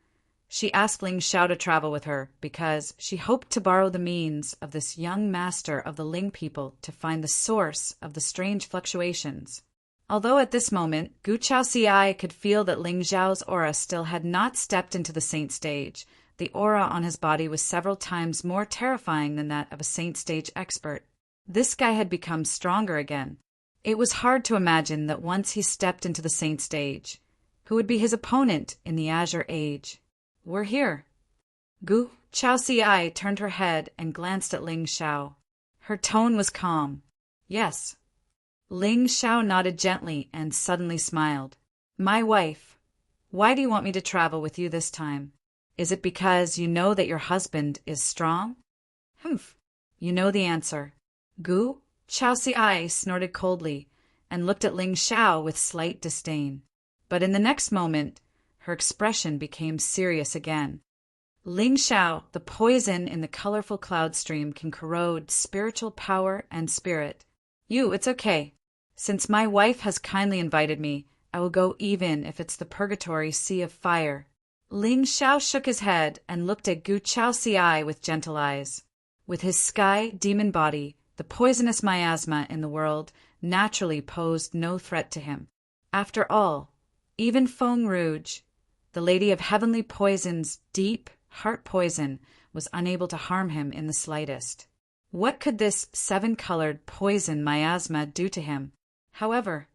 she asked Ling Xiao to travel with her because she hoped to borrow the means of this young master of the Ling people to find the source of the strange fluctuations. Although at this moment, Gu Chaoxiai could feel that Ling Xiao's aura still had not stepped into the saint stage, the aura on his body was several times more terrifying than that of a saint stage expert. This guy had become stronger again. It was hard to imagine that once he stepped into the saint stage, who would be his opponent in the Azure Age? We're here. Gu Chaoxiai turned her head and glanced at Ling Xiao. Her tone was calm. Yes. Ling Xiao nodded gently and suddenly smiled. My wife, why do you want me to travel with you this time? Is it because you know that your husband is strong? Humph. You know the answer. Gu Chaoxiai snorted coldly and looked at Ling Xiao with slight disdain. But in the next moment, her expression became serious again. Ling Xiao, the poison in the colorful cloud stream can corrode spiritual power and spirit. It's okay. Since my wife has kindly invited me, I will go even if it's the purgatory sea of fire. Ling Xiao shook his head and looked at Gu Chaoxiai with gentle eyes. With his sky demon body, the poisonous miasma in the world naturally posed no threat to him. After all, even Feng Rouge, The Lady of Heavenly Poison's deep heart poison was unable to harm him in the slightest. What could this seven-colored poison miasma do to him? However,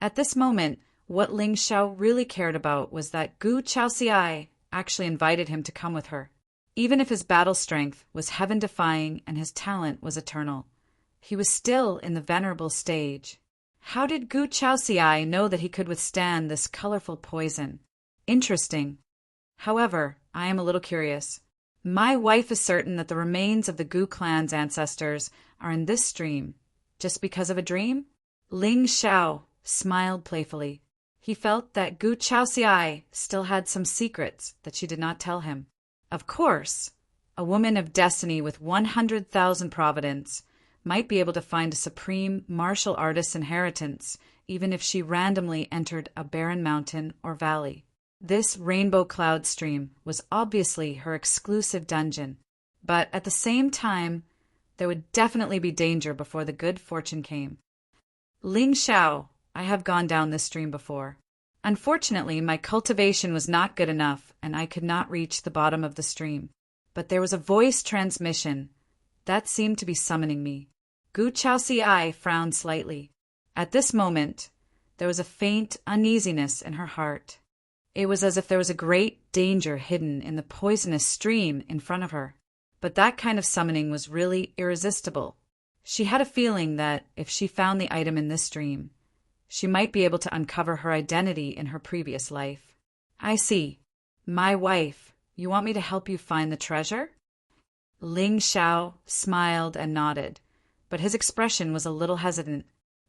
at this moment, what Ling Xiao really cared about was that Gu Chaoxiai actually invited him to come with her. Even if his battle strength was heaven-defying and his talent was eternal, he was still in the venerable stage. How did Gu Chaoxiai know that he could withstand this colorful poison? Interesting. However, I am a little curious. My wife is certain that the remains of the Gu clan's ancestors are in this stream, just because of a dream? Ling Xiao smiled playfully. He felt that Gu Chaoxiai still had some secrets that she did not tell him. Of course, a woman of destiny with 100,000 providence might be able to find a supreme martial artist's inheritance, even if she randomly entered a barren mountain or valley. This rainbow cloud stream was obviously her exclusive dungeon, but at the same time, there would definitely be danger before the good fortune came. Ling Xiao, I have gone down this stream before. Unfortunately, my cultivation was not good enough, and I could not reach the bottom of the stream. But there was a voice transmission that seemed to be summoning me. Gu Chaoxiai frowned slightly. At this moment, there was a faint uneasiness in her heart. It was as if there was a great danger hidden in the poisonous stream in front of her. But that kind of summoning was really irresistible. She had a feeling that if she found the item in this stream, she might be able to uncover her identity in her previous life. I see. My wife, you want me to help you find the treasure? Ling Xiao smiled and nodded, but his expression was a little hesitant.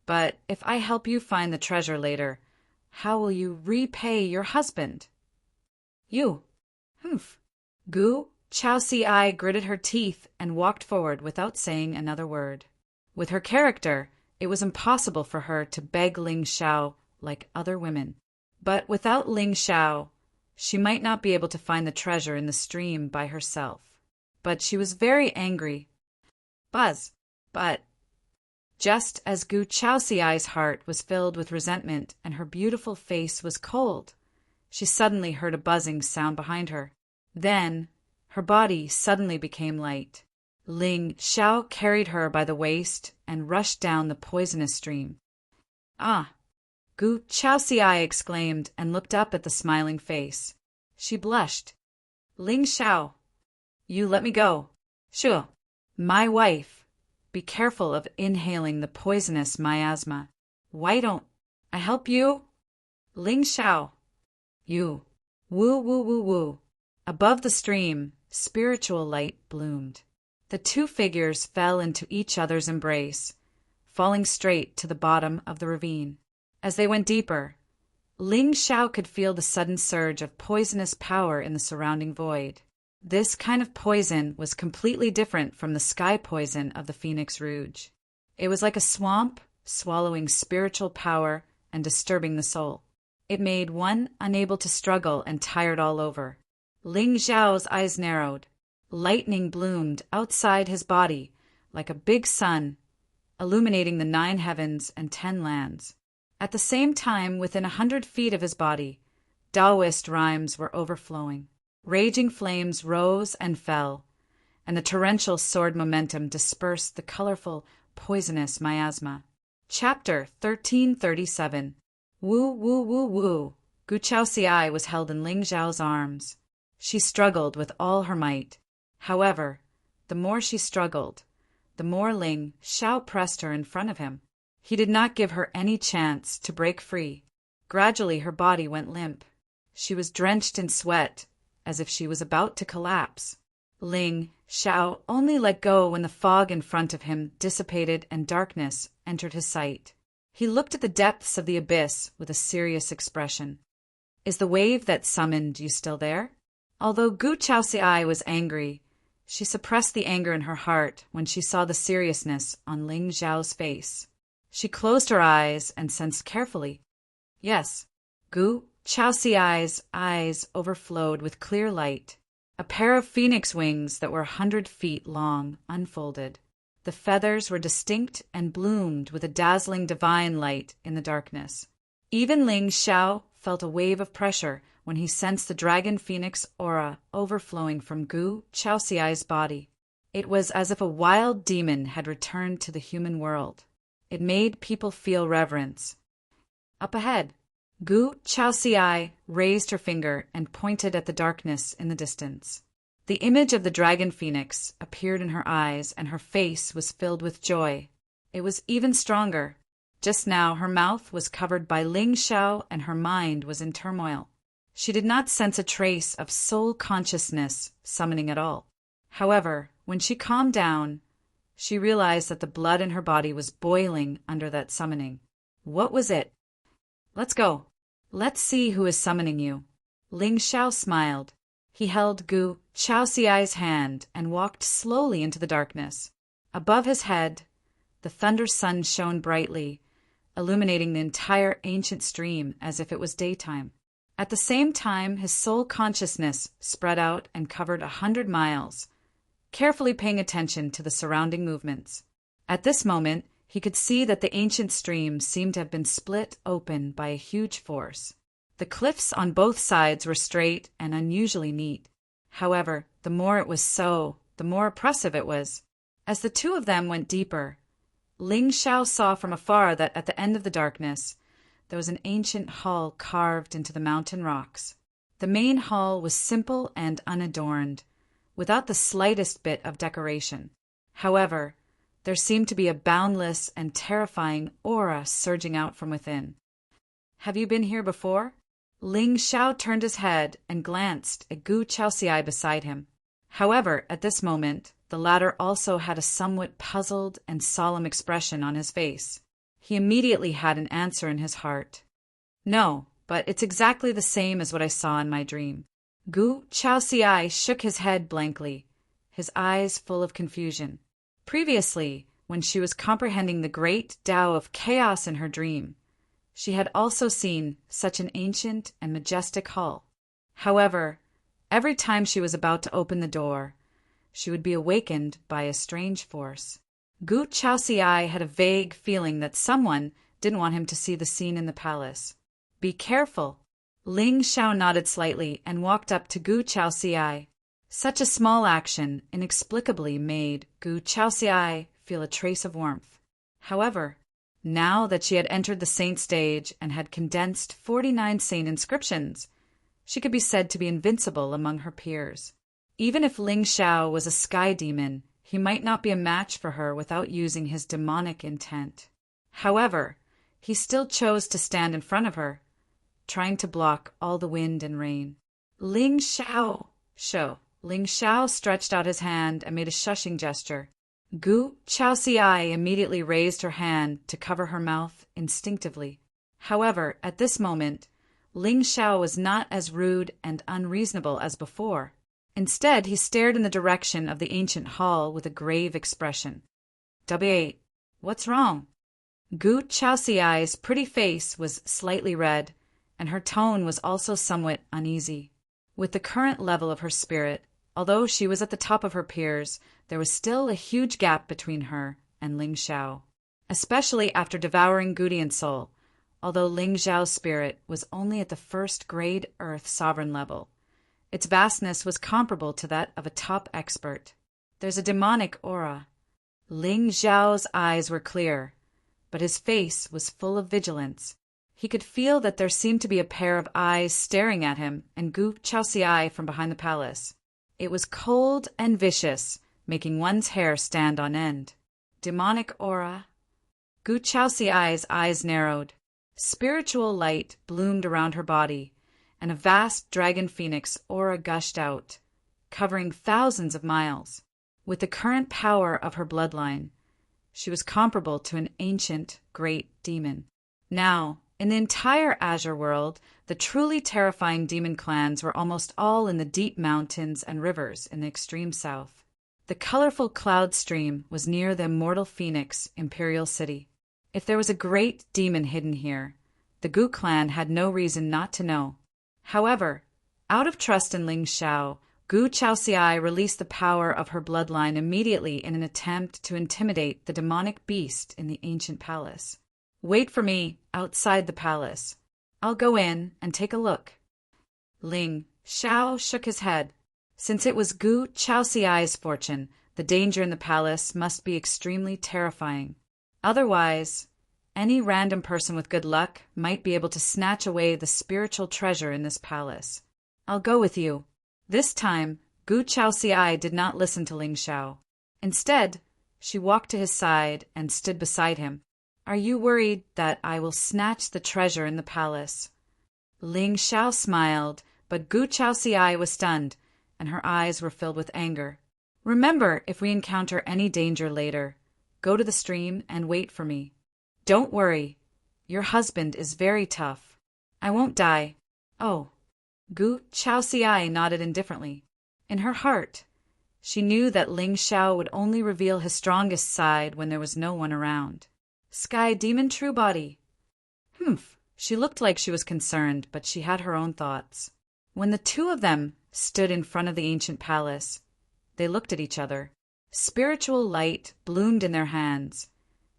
But if I help you find the treasure later, how will you repay your husband? You. Humph. Gu Chaoxiai gritted her teeth and walked forward without saying another word. With her character, it was impossible for her to beg Ling Xiao like other women. But without Ling Xiao, she might not be able to find the treasure in the stream by herself. But she was very angry. But just as Gu Chaoxiai's heart was filled with resentment and her beautiful face was cold, she suddenly heard a buzzing sound behind her. Then, her body suddenly became light. Ling Xiao carried her by the waist and rushed down the poisonous stream. Ah! Gu Chaoxiai exclaimed and looked up at the smiling face. She blushed. Ling Xiao, you let me go. Sure. My wife. Be careful of inhaling the poisonous miasma. Why don't I help you? Ling Xiao. You. Woo woo woo woo. Above the stream, spiritual light bloomed. The two figures fell into each other's embrace, falling straight to the bottom of the ravine. As they went deeper, Ling Xiao could feel the sudden surge of poisonous power in the surrounding void. This kind of poison was completely different from the sky poison of the Phoenix Rouge. It was like a swamp, swallowing spiritual power and disturbing the soul. It made one unable to struggle and tired all over. Ling Xiao's eyes narrowed. Lightning bloomed outside his body like a big sun, illuminating the 9 heavens and 10 lands. At the same time, within 100 feet of his body, Taoist rhymes were overflowing. Raging flames rose and fell, and the torrential sword momentum dispersed the colorful, poisonous miasma. Chapter 1337. Woo woo woo woo. Gu Chaoxiai was held in Ling Xiao's arms. She struggled with all her might. However, the more she struggled, the more Ling Xiao pressed her in front of him. He did not give her any chance to break free. Gradually her body went limp. She was drenched in sweat, as if she was about to collapse. Ling Xiao only let go when the fog in front of him dissipated and darkness entered his sight. He looked at the depths of the abyss with a serious expression. Is the wave that summoned you still there? Although Gu Chaoxiai was angry, she suppressed the anger in her heart when she saw the seriousness on Ling Xiao's face. She closed her eyes and sensed carefully. Yes, Gu Chaoxiai's eyes overflowed with clear light. A pair of phoenix wings that were 100 feet long unfolded. The feathers were distinct and bloomed with a dazzling divine light in the darkness. Even Ling Xiao felt a wave of pressure when he sensed the dragon phoenix aura overflowing from Gu Chaoxiai's body. It was as if a wild demon had returned to the human world. It made people feel reverence. Up ahead, Gu Chaoxiai raised her finger and pointed at the darkness in the distance. The image of the dragon phoenix appeared in her eyes, and her face was filled with joy. It was even stronger. Just now her mouth was covered by Ling Xiao, and her mind was in turmoil. She did not sense a trace of soul consciousness summoning at all. However, when she calmed down, she realized that the blood in her body was boiling under that summoning. What was it? Let's go. Let's see who is summoning you. Ling Xiao smiled. He held Gu Chaoxiai's hand and walked slowly into the darkness. Above his head, the thunder sun shone brightly, illuminating the entire ancient stream as if it was daytime. At the same time, his soul consciousness spread out and covered 100 miles, carefully paying attention to the surrounding movements. At this moment, he could see that the ancient stream seemed to have been split open by a huge force. The cliffs on both sides were straight and unusually neat. However, the more it was so, the more oppressive it was. As the two of them went deeper, Ling Xiao saw from afar that at the end of the darkness, there was an ancient hall carved into the mountain rocks. The main hall was simple and unadorned, without the slightest bit of decoration. However, there seemed to be a boundless and terrifying aura surging out from within. Have you been here before? Ling Xiao turned his head and glanced at Gu Chaoxiai beside him. However, at this moment, the latter also had a somewhat puzzled and solemn expression on his face. He immediately had an answer in his heart. No, but it's exactly the same as what I saw in my dream. Gu Chaoxiai shook his head blankly, his eyes full of confusion. Previously, when she was comprehending the great Tao of chaos in her dream, she had also seen such an ancient and majestic hall. However, every time she was about to open the door, she would be awakened by a strange force. Gu Chaoxiai had a vague feeling that someone didn't want him to see the scene in the palace. Be careful. Ling Xiao nodded slightly and walked up to Gu Chaoxiai. Such a small action inexplicably made Gu Chaoxiai feel a trace of warmth. However, now that she had entered the saint stage and had condensed 49 saint inscriptions, she could be said to be invincible among her peers. Even if Ling Xiao was a sky demon, he might not be a match for her without using his demonic intent. However, he still chose to stand in front of her, trying to block all the wind and rain. Ling Xiao! Ling Xiao stretched out his hand and made a shushing gesture. Gu Chaoxiai immediately raised her hand to cover her mouth instinctively. However, at this moment, Ling Xiao was not as rude and unreasonable as before. Instead, he stared in the direction of the ancient hall with a grave expression. W8, what's wrong? Gu Chaoxiai's pretty face was slightly red, and her tone was also somewhat uneasy. With the current level of her spirit, although she was at the top of her peers, there was still a huge gap between her and Ling Xiao, especially after devouring Gudian soul, although Ling Xiao's spirit was only at the first grade Earth sovereign level. Its vastness was comparable to that of a top expert. There's a demonic aura. Ling Xiao's eyes were clear, but his face was full of vigilance. He could feel that there seemed to be a pair of eyes staring at him and Gu Chaoxiai from behind the palace. It was cold and vicious, making one's hair stand on end. Demonic aura. Gu Chaoxiai's eyes narrowed. Spiritual light bloomed around her body, and a vast dragon phoenix aura gushed out, covering thousands of miles. With the current power of her bloodline, she was comparable to an ancient great demon. Now, in the entire Azure world, the truly terrifying demon clans were almost all in the deep mountains and rivers in the extreme south. The colorful cloud stream was near the immortal Phoenix Imperial City. If there was a great demon hidden here, the Gu clan had no reason not to know. However, out of trust in Ling Xiao, Gu Chaoxiai released the power of her bloodline immediately in an attempt to intimidate the demonic beast in the ancient palace. Wait for me outside the palace. I'll go in and take a look. Ling Xiao shook his head. Since it was Gu Chaoxiai's fortune, the danger in the palace must be extremely terrifying. Otherwise, any random person with good luck might be able to snatch away the spiritual treasure in this palace. I'll go with you. This time, Gu Chaoxiai did not listen to Ling Xiao. Instead, she walked to his side and stood beside him. Are you worried that I will snatch the treasure in the palace? Ling Xiao smiled, but Gu Chaoxiai was stunned, and her eyes were filled with anger. Remember, if we encounter any danger later, go to the stream and wait for me. Don't worry. Your husband is very tough. I won't die. Oh. Gu Chaoxiai nodded indifferently. In her heart, she knew that Ling Xiao would only reveal his strongest side when there was no one around. Sky Demon True Body. Humph. She looked like she was concerned, but she had her own thoughts. When the two of them stood in front of the ancient palace, they looked at each other. Spiritual light bloomed in their hands,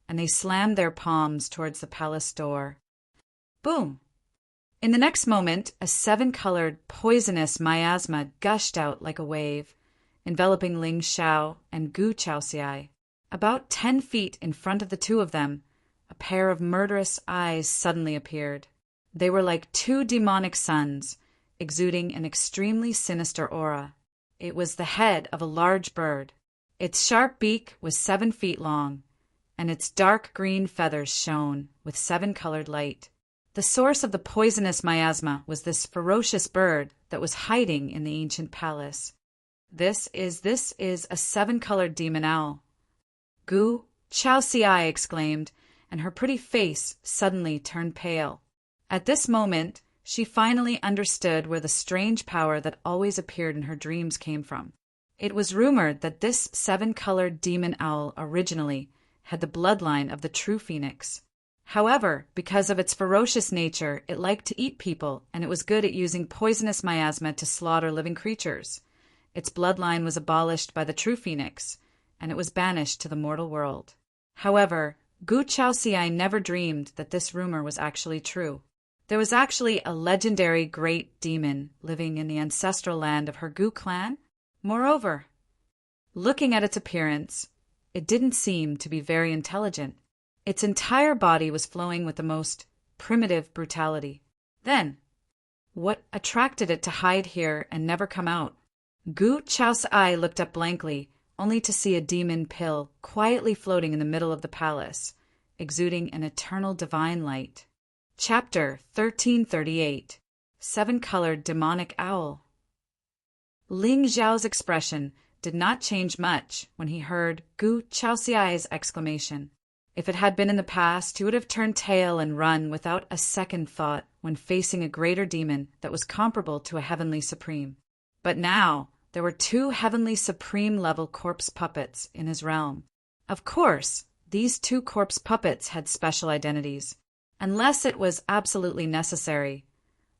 and they slammed their palms towards the palace door. Boom! In the next moment, a 7-colored, poisonous miasma gushed out like a wave, enveloping Ling Xiao and Gu Chaoxiai. About 10 feet in front of the two of them, a pair of murderous eyes suddenly appeared. They were like 2 demonic suns, exuding an extremely sinister aura. It was the head of a large bird. Its sharp beak was 7 feet long, and its dark green feathers shone with 7-colored light. The source of the poisonous miasma was this ferocious bird that was hiding in the ancient palace. This is a 7-colored demon owl. Gu Chaoxiai exclaimed, and her pretty face suddenly turned pale. At this moment, she finally understood where the strange power that always appeared in her dreams came from. It was rumored that this 7-colored demon owl originally had the bloodline of the true phoenix. However, because of its ferocious nature, it liked to eat people, and it was good at using poisonous miasma to slaughter living creatures. Its bloodline was abolished by the true phoenix, and it was banished to the mortal world. However, Gu Chaoxiai never dreamed that this rumor was actually true. There was actually a legendary great demon living in the ancestral land of her Gu clan. Moreover, looking at its appearance, it didn't seem to be very intelligent. Its entire body was flowing with the most primitive brutality. Then, what attracted it to hide here and never come out? Gu Chaoxiai looked up blankly, only to see a demon pill quietly floating in the middle of the palace, exuding an eternal divine light. Chapter 1338. 7-Colored Demonic Owl. Ling Xiao's expression did not change much when he heard Gu Chaoxiai's exclamation. If it had been in the past, he would have turned tail and run without a second thought when facing a greater demon that was comparable to a heavenly supreme. But now, there were 2 heavenly supreme-level corpse puppets in his realm. Of course, these 2 corpse puppets had special identities. Unless it was absolutely necessary,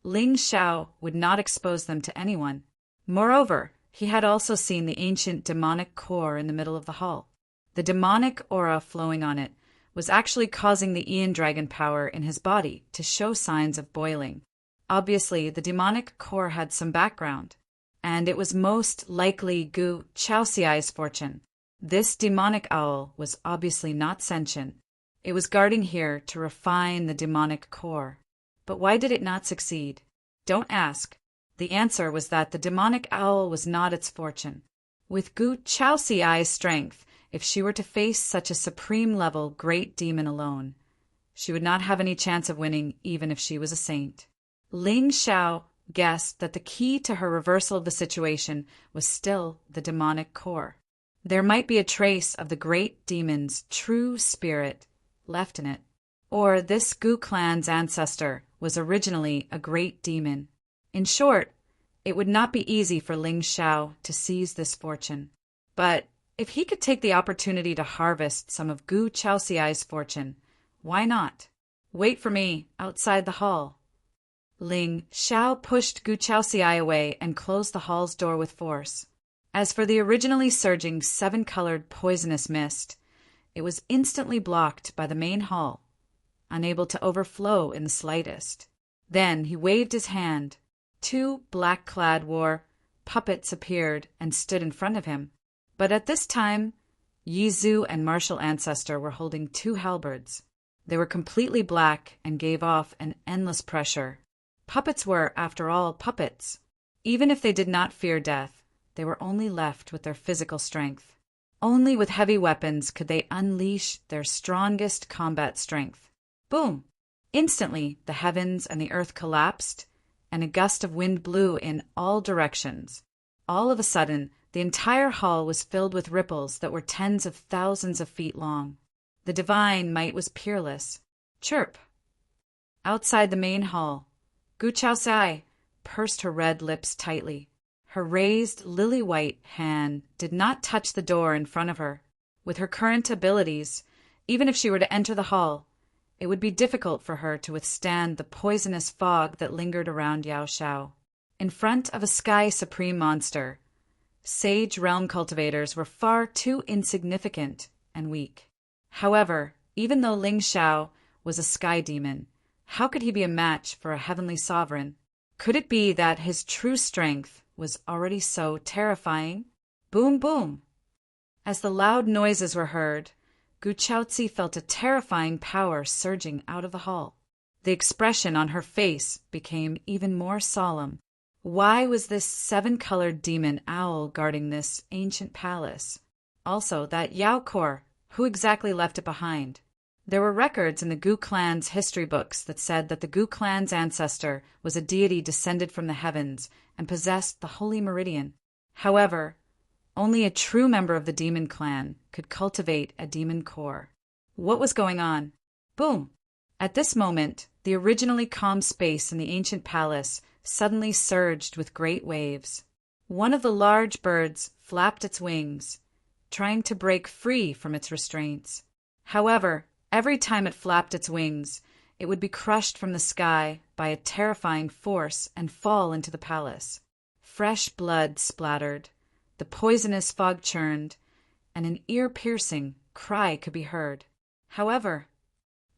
Ling Xiao would not expose them to anyone. Moreover, he had also seen the ancient demonic core in the middle of the hall. The demonic aura flowing on it was actually causing the Ian Dragon power in his body to show signs of boiling. Obviously, the demonic core had some background, and it was most likely Gu Chaoxiai's fortune. This demonic owl was obviously not sentient. It was guarding here to refine the demonic core. But why did it not succeed? Don't ask. The answer was that the demonic owl was not its fortune. With Gu Chaoxiai's strength, if she were to face such a supreme-level great demon alone, she would not have any chance of winning even if she was a saint. Ling Xiao guessed that the key to her reversal of the situation was still the demonic core. There might be a trace of the great demon's true spirit left in it. Or this Gu clan's ancestor was originally a great demon. In short, it would not be easy for Ling Xiao to seize this fortune. But if he could take the opportunity to harvest some of Gu Chaoxiai's fortune, why not? Wait for me outside the hall. Ling Xiao pushed Gu Chaoxiai away and closed the hall's door with force. As for the originally surging 7-colored poisonous mist, it was instantly blocked by the main hall, unable to overflow in the slightest. Then he waved his hand. 2 black-clad puppets appeared and stood in front of him. But at this time, Yizu and martial ancestor were holding 2 halberds. They were completely black and gave off an endless pressure. Puppets were, after all, puppets. Even if they did not fear death, they were only left with their physical strength. Only with heavy weapons could they unleash their strongest combat strength. Boom! Instantly, the heavens and the earth collapsed, and a gust of wind blew in all directions. All of a sudden, the entire hall was filled with ripples that were tens of thousands of feet long. The divine might was peerless. Chirp! Outside the main hall, Gu Chaosai pursed her red lips tightly. Her raised, lily-white hand did not touch the door in front of her. With her current abilities, even if she were to enter the hall, it would be difficult for her to withstand the poisonous fog that lingered around Yao Xiao. In front of a Sky Supreme monster, Sage Realm cultivators were far too insignificant and weak. However, even though Ling Xiao was a sky demon, how could he be a match for a heavenly sovereign? Could it be that his true strength was already so terrifying? Boom, boom! As the loud noises were heard, Gu Chaozi felt a terrifying power surging out of the hall. The expression on her face became even more solemn. Why was this 7-colored demon owl guarding this ancient palace? Also, that Yao Kor, who exactly left it behind? There were records in the Gu clan's history books that said that the Gu clan's ancestor was a deity descended from the heavens and possessed the Holy Meridian. However, only a true member of the demon clan could cultivate a demon core. What was going on? Boom! At this moment, the originally calm space in the ancient palace suddenly surged with great waves. One of the large birds flapped its wings, trying to break free from its restraints. However, every time it flapped its wings, it would be crushed from the sky by a terrifying force and fall into the palace. Fresh blood splattered, the poisonous fog churned, and an ear-piercing cry could be heard. However,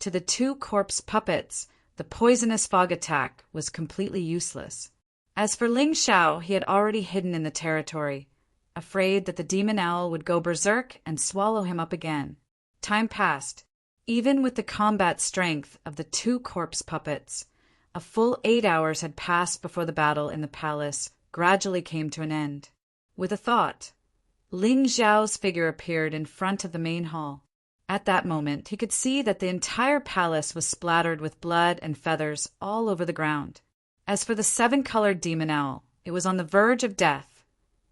to the 2 corpse puppets, the poisonous fog attack was completely useless. As for Ling Xiao, he had already hidden in the territory, afraid that the demon owl would go berserk and swallow him up again. Time passed. Even with the combat strength of the 2 corpse puppets, a full 8 hours had passed before the battle in the palace gradually came to an end. With a thought, Ling Xiao's figure appeared in front of the main hall. At that moment, he could see that the entire palace was splattered with blood and feathers all over the ground. As for the 7-colored demon owl, it was on the verge of death,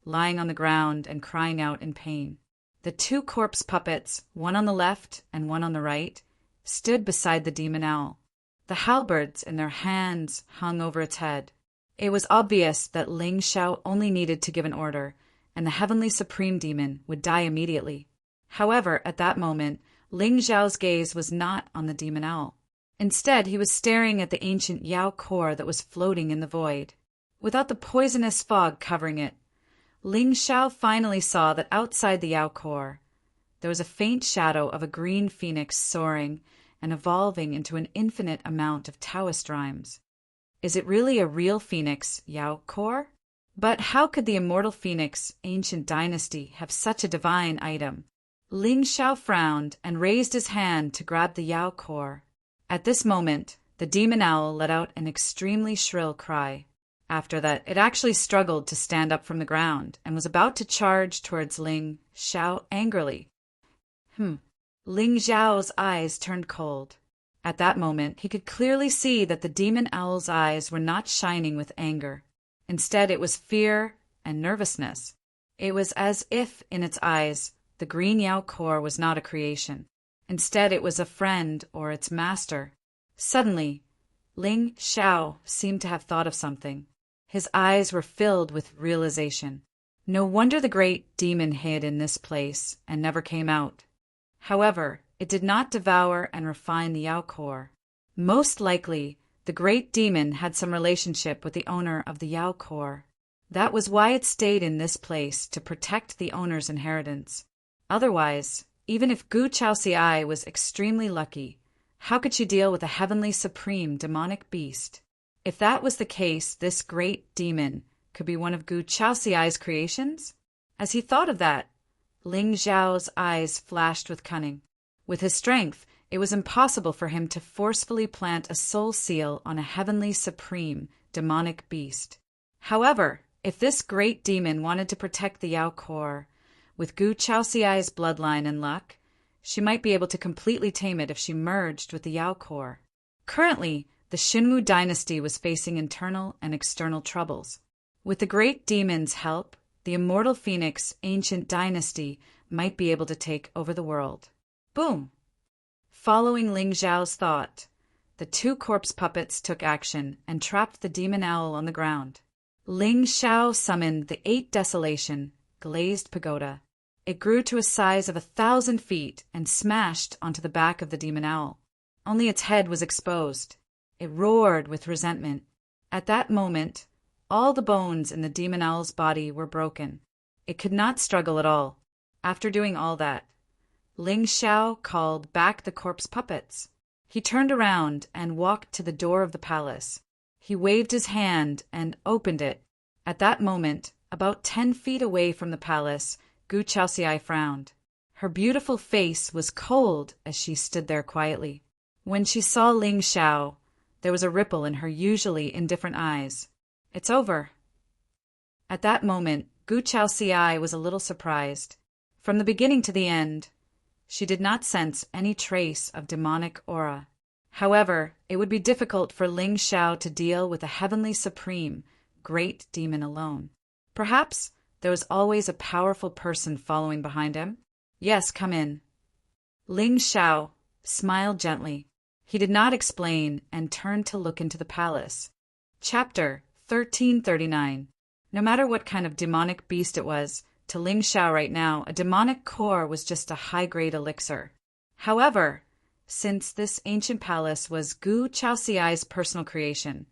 lying on the ground and crying out in pain. The 2 corpse puppets, one on the left and one on the right, stood beside the demon owl. The halberds in their hands hung over its head. It was obvious that Ling Xiao only needed to give an order, and the heavenly supreme demon would die immediately. However, at that moment, Ling Xiao's gaze was not on the demon owl. Instead, he was staring at the ancient Yao core that was floating in the void. Without the poisonous fog covering it, Ling Xiao finally saw that outside the Yao core, there was a faint shadow of a green phoenix soaring and evolving into an infinite amount of Taoist rhymes. Is it really a real phoenix, Yao core? But how could the immortal phoenix, ancient dynasty, have such a divine item? Ling Xiao frowned and raised his hand to grab the Yao core. At this moment, the demon owl let out an extremely shrill cry. After that, it actually struggled to stand up from the ground and was about to charge towards Ling Xiao angrily. Ling Xiao's eyes turned cold. At that moment, he could clearly see that the demon owl's eyes were not shining with anger. Instead, it was fear and nervousness. It was as if, in its eyes, the green Yao core was not a creation. Instead, it was a friend or its master. Suddenly, Ling Xiao seemed to have thought of something. His eyes were filled with realization. No wonder the great demon hid in this place and never came out. However, it did not devour and refine the Yao core. Most likely, the great demon had some relationship with the owner of the Yao core. That was why it stayed in this place, to protect the owner's inheritance. Otherwise, even if Gu Chaoxiai was extremely lucky, how could she deal with a heavenly supreme demonic beast? If that was the case, this great demon could be one of Gu Chaoxiai's creations? As he thought of that, Ling Xiao's eyes flashed with cunning. With his strength, it was impossible for him to forcefully plant a soul seal on a heavenly supreme demonic beast. However, if this great demon wanted to protect the Yao core, with Gu Chaoxiai's bloodline and luck, she might be able to completely tame it if she merged with the Yao core. Currently, the Xinwu dynasty was facing internal and external troubles. With the great demon's help, the immortal phoenix ancient dynasty might be able to take over the world. Boom! Following Ling Xiao's thought, the two corpse puppets took action and trapped the demon owl on the ground. Ling Xiao summoned the 8 Desolation, glazed pagoda. It grew to a size of 1,000 feet and smashed onto the back of the demon owl. Only its head was exposed. It roared with resentment. At that moment, all the bones in the demon owl's body were broken. It could not struggle at all. After doing all that, Ling Xiao called back the corpse puppets. He turned around and walked to the door of the palace. He waved his hand and opened it. At that moment, about 10 feet away from the palace, Gu Chaoxiai frowned. Her beautiful face was cold as she stood there quietly. When she saw Ling Xiao, there was a ripple in her usually indifferent eyes. It's over. At that moment, Gu Chaoxiai was a little surprised. From the beginning to the end, she did not sense any trace of demonic aura. However, it would be difficult for Ling Xiao to deal with a heavenly supreme, great demon alone. Perhaps there was always a powerful person following behind him. Yes, come in. Ling Xiao smiled gently. He did not explain and turned to look into the palace. Chapter 1339. No matter what kind of demonic beast it was, to Ling Xiao right now, a demonic core was just a high-grade elixir. However, since this ancient palace was Gu Chaoxiai's personal creation,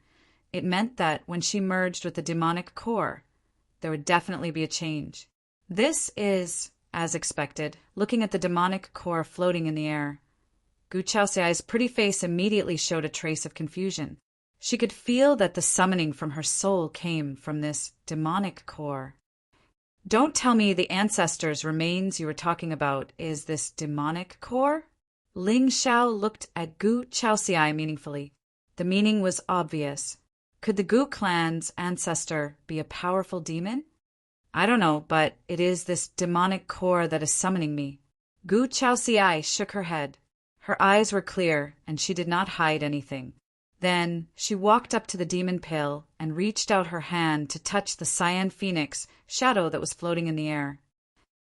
it meant that when she merged with the demonic core, there would definitely be a change. This is, as expected, looking at the demonic core floating in the air. Gu Chaoxiai's pretty face immediately showed a trace of confusion. She could feel that the summoning from her soul came from this demonic core. Don't tell me the ancestors' remains you were talking about is this demonic core? Ling Xiao looked at Gu Chaoxiai meaningfully. The meaning was obvious. Could the Gu clan's ancestor be a powerful demon? I don't know, but it is this demonic core that is summoning me. Gu Chaoxiai shook her head. Her eyes were clear, and she did not hide anything. Then she walked up to the demon pill and reached out her hand to touch the cyan phoenix shadow that was floating in the air.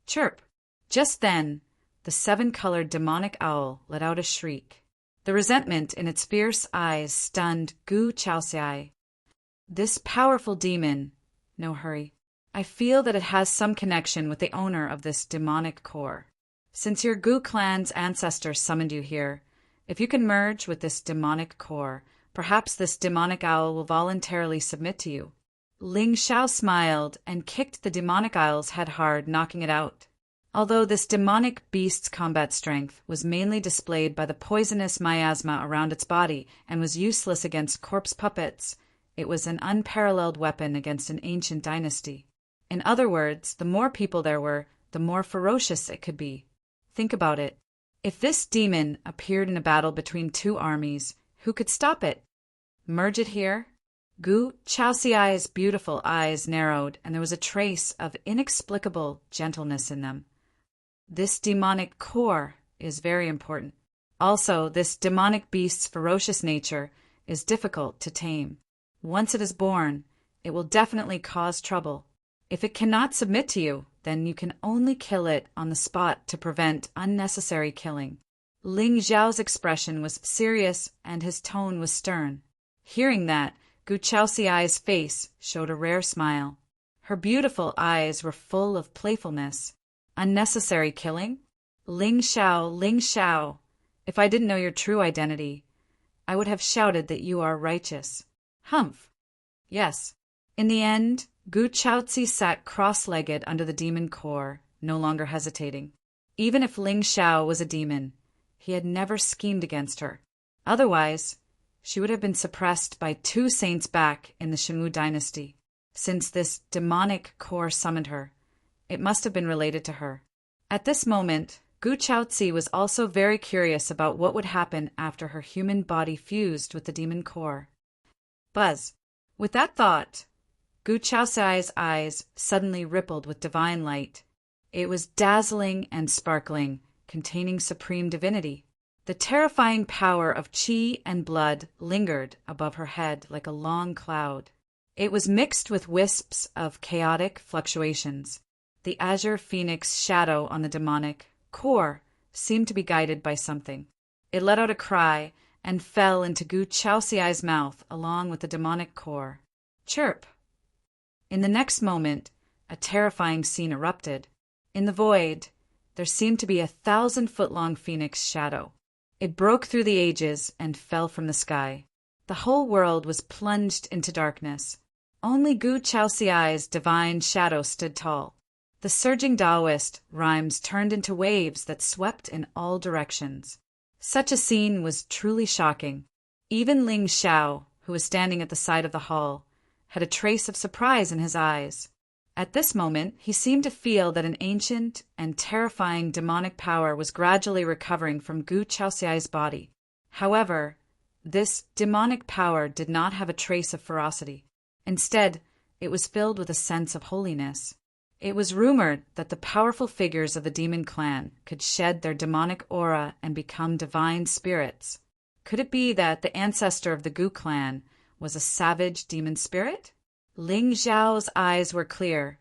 Chirp! Just then, the 7-colored demonic owl let out a shriek. The resentment in its fierce eyes stunned Gu Chaoxiai. This powerful demon, no hurry. I feel that it has some connection with the owner of this demonic core. Since your Gu clan's ancestors summoned you here, if you can merge with this demonic core, perhaps this demonic owl will voluntarily submit to you. Ling Xiao smiled and kicked the demonic owl's head hard, knocking it out. Although this demonic beast's combat strength was mainly displayed by the poisonous miasma around its body and was useless against corpse puppets, it was an unparalleled weapon against an ancient dynasty. In other words, the more people there were, the more ferocious it could be. Think about it. If this demon appeared in a battle between 2 armies, who could stop it? Merge it here? Gu Chaoxiai's beautiful eyes narrowed, and there was a trace of inexplicable gentleness in them. This demonic core is very important. Also, this demonic beast's ferocious nature is difficult to tame. Once it is born, it will definitely cause trouble. If it cannot submit to you, then you can only kill it on the spot to prevent unnecessary killing. Ling Xiao's expression was serious and his tone was stern. Hearing that, Gu Chaoxiai's face showed a rare smile. Her beautiful eyes were full of playfulness. Unnecessary killing? Ling Xiao, if I didn't know your true identity, I would have shouted that you are righteous. Humph. Yes. In the end, Gu Chaozi sat cross-legged under the demon core, no longer hesitating. Even if Ling Xiao was a demon, he had never schemed against her. Otherwise, she would have been suppressed by 2 saints back in the Shemu dynasty. Since this demonic core summoned her, it must have been related to her. At this moment, Gu Chaozi was also very curious about what would happen after her human body fused with the demon core. Buzz. With that thought, Gu Chaozi's eyes suddenly rippled with divine light. It was dazzling and sparkling, containing supreme divinity. The terrifying power of qi and blood lingered above her head like a long cloud. It was mixed with wisps of chaotic fluctuations. The azure phoenix shadow on the demonic core seemed to be guided by something. It let out a cry and fell into Gu Chaozi's mouth along with the demonic core. Chirp! In the next moment, a terrifying scene erupted. In the void, there seemed to be a 1,000-foot-long phoenix shadow. It broke through the ages and fell from the sky. The whole world was plunged into darkness. Only Gu Chaozi's divine shadow stood tall. The surging Taoist rhymes turned into waves that swept in all directions. Such a scene was truly shocking. Even Ling Xiao, who was standing at the side of the hall, had a trace of surprise in his eyes. At this moment, he seemed to feel that an ancient and terrifying demonic power was gradually recovering from Gu Chaozi's body. However, this demonic power did not have a trace of ferocity. Instead, it was filled with a sense of holiness. It was rumored that the powerful figures of the demon clan could shed their demonic aura and become divine spirits. Could it be that the ancestor of the Gu clan was a savage demon spirit? Ling Xiao's eyes were clear,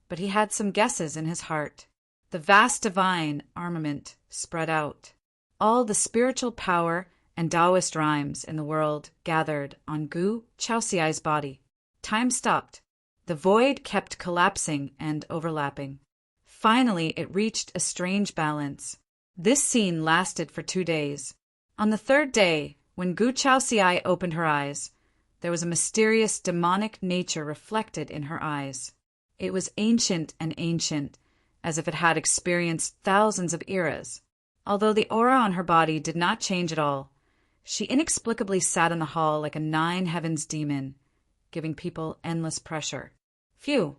but he had some guesses in his heart. The vast divine armament spread out. All the spiritual power and Taoist rhymes in the world gathered on Gu Chaozi's body. Time stopped. The void kept collapsing and overlapping. Finally, it reached a strange balance. This scene lasted for 2 days. On the 3rd day, when Gu Chaozi opened her eyes, there was a mysterious demonic nature reflected in her eyes. It was ancient and ancient, as if it had experienced thousands of eras. Although the aura on her body did not change at all, she inexplicably sat in the hall like a 9 heavens demon, giving people endless pressure. Phew!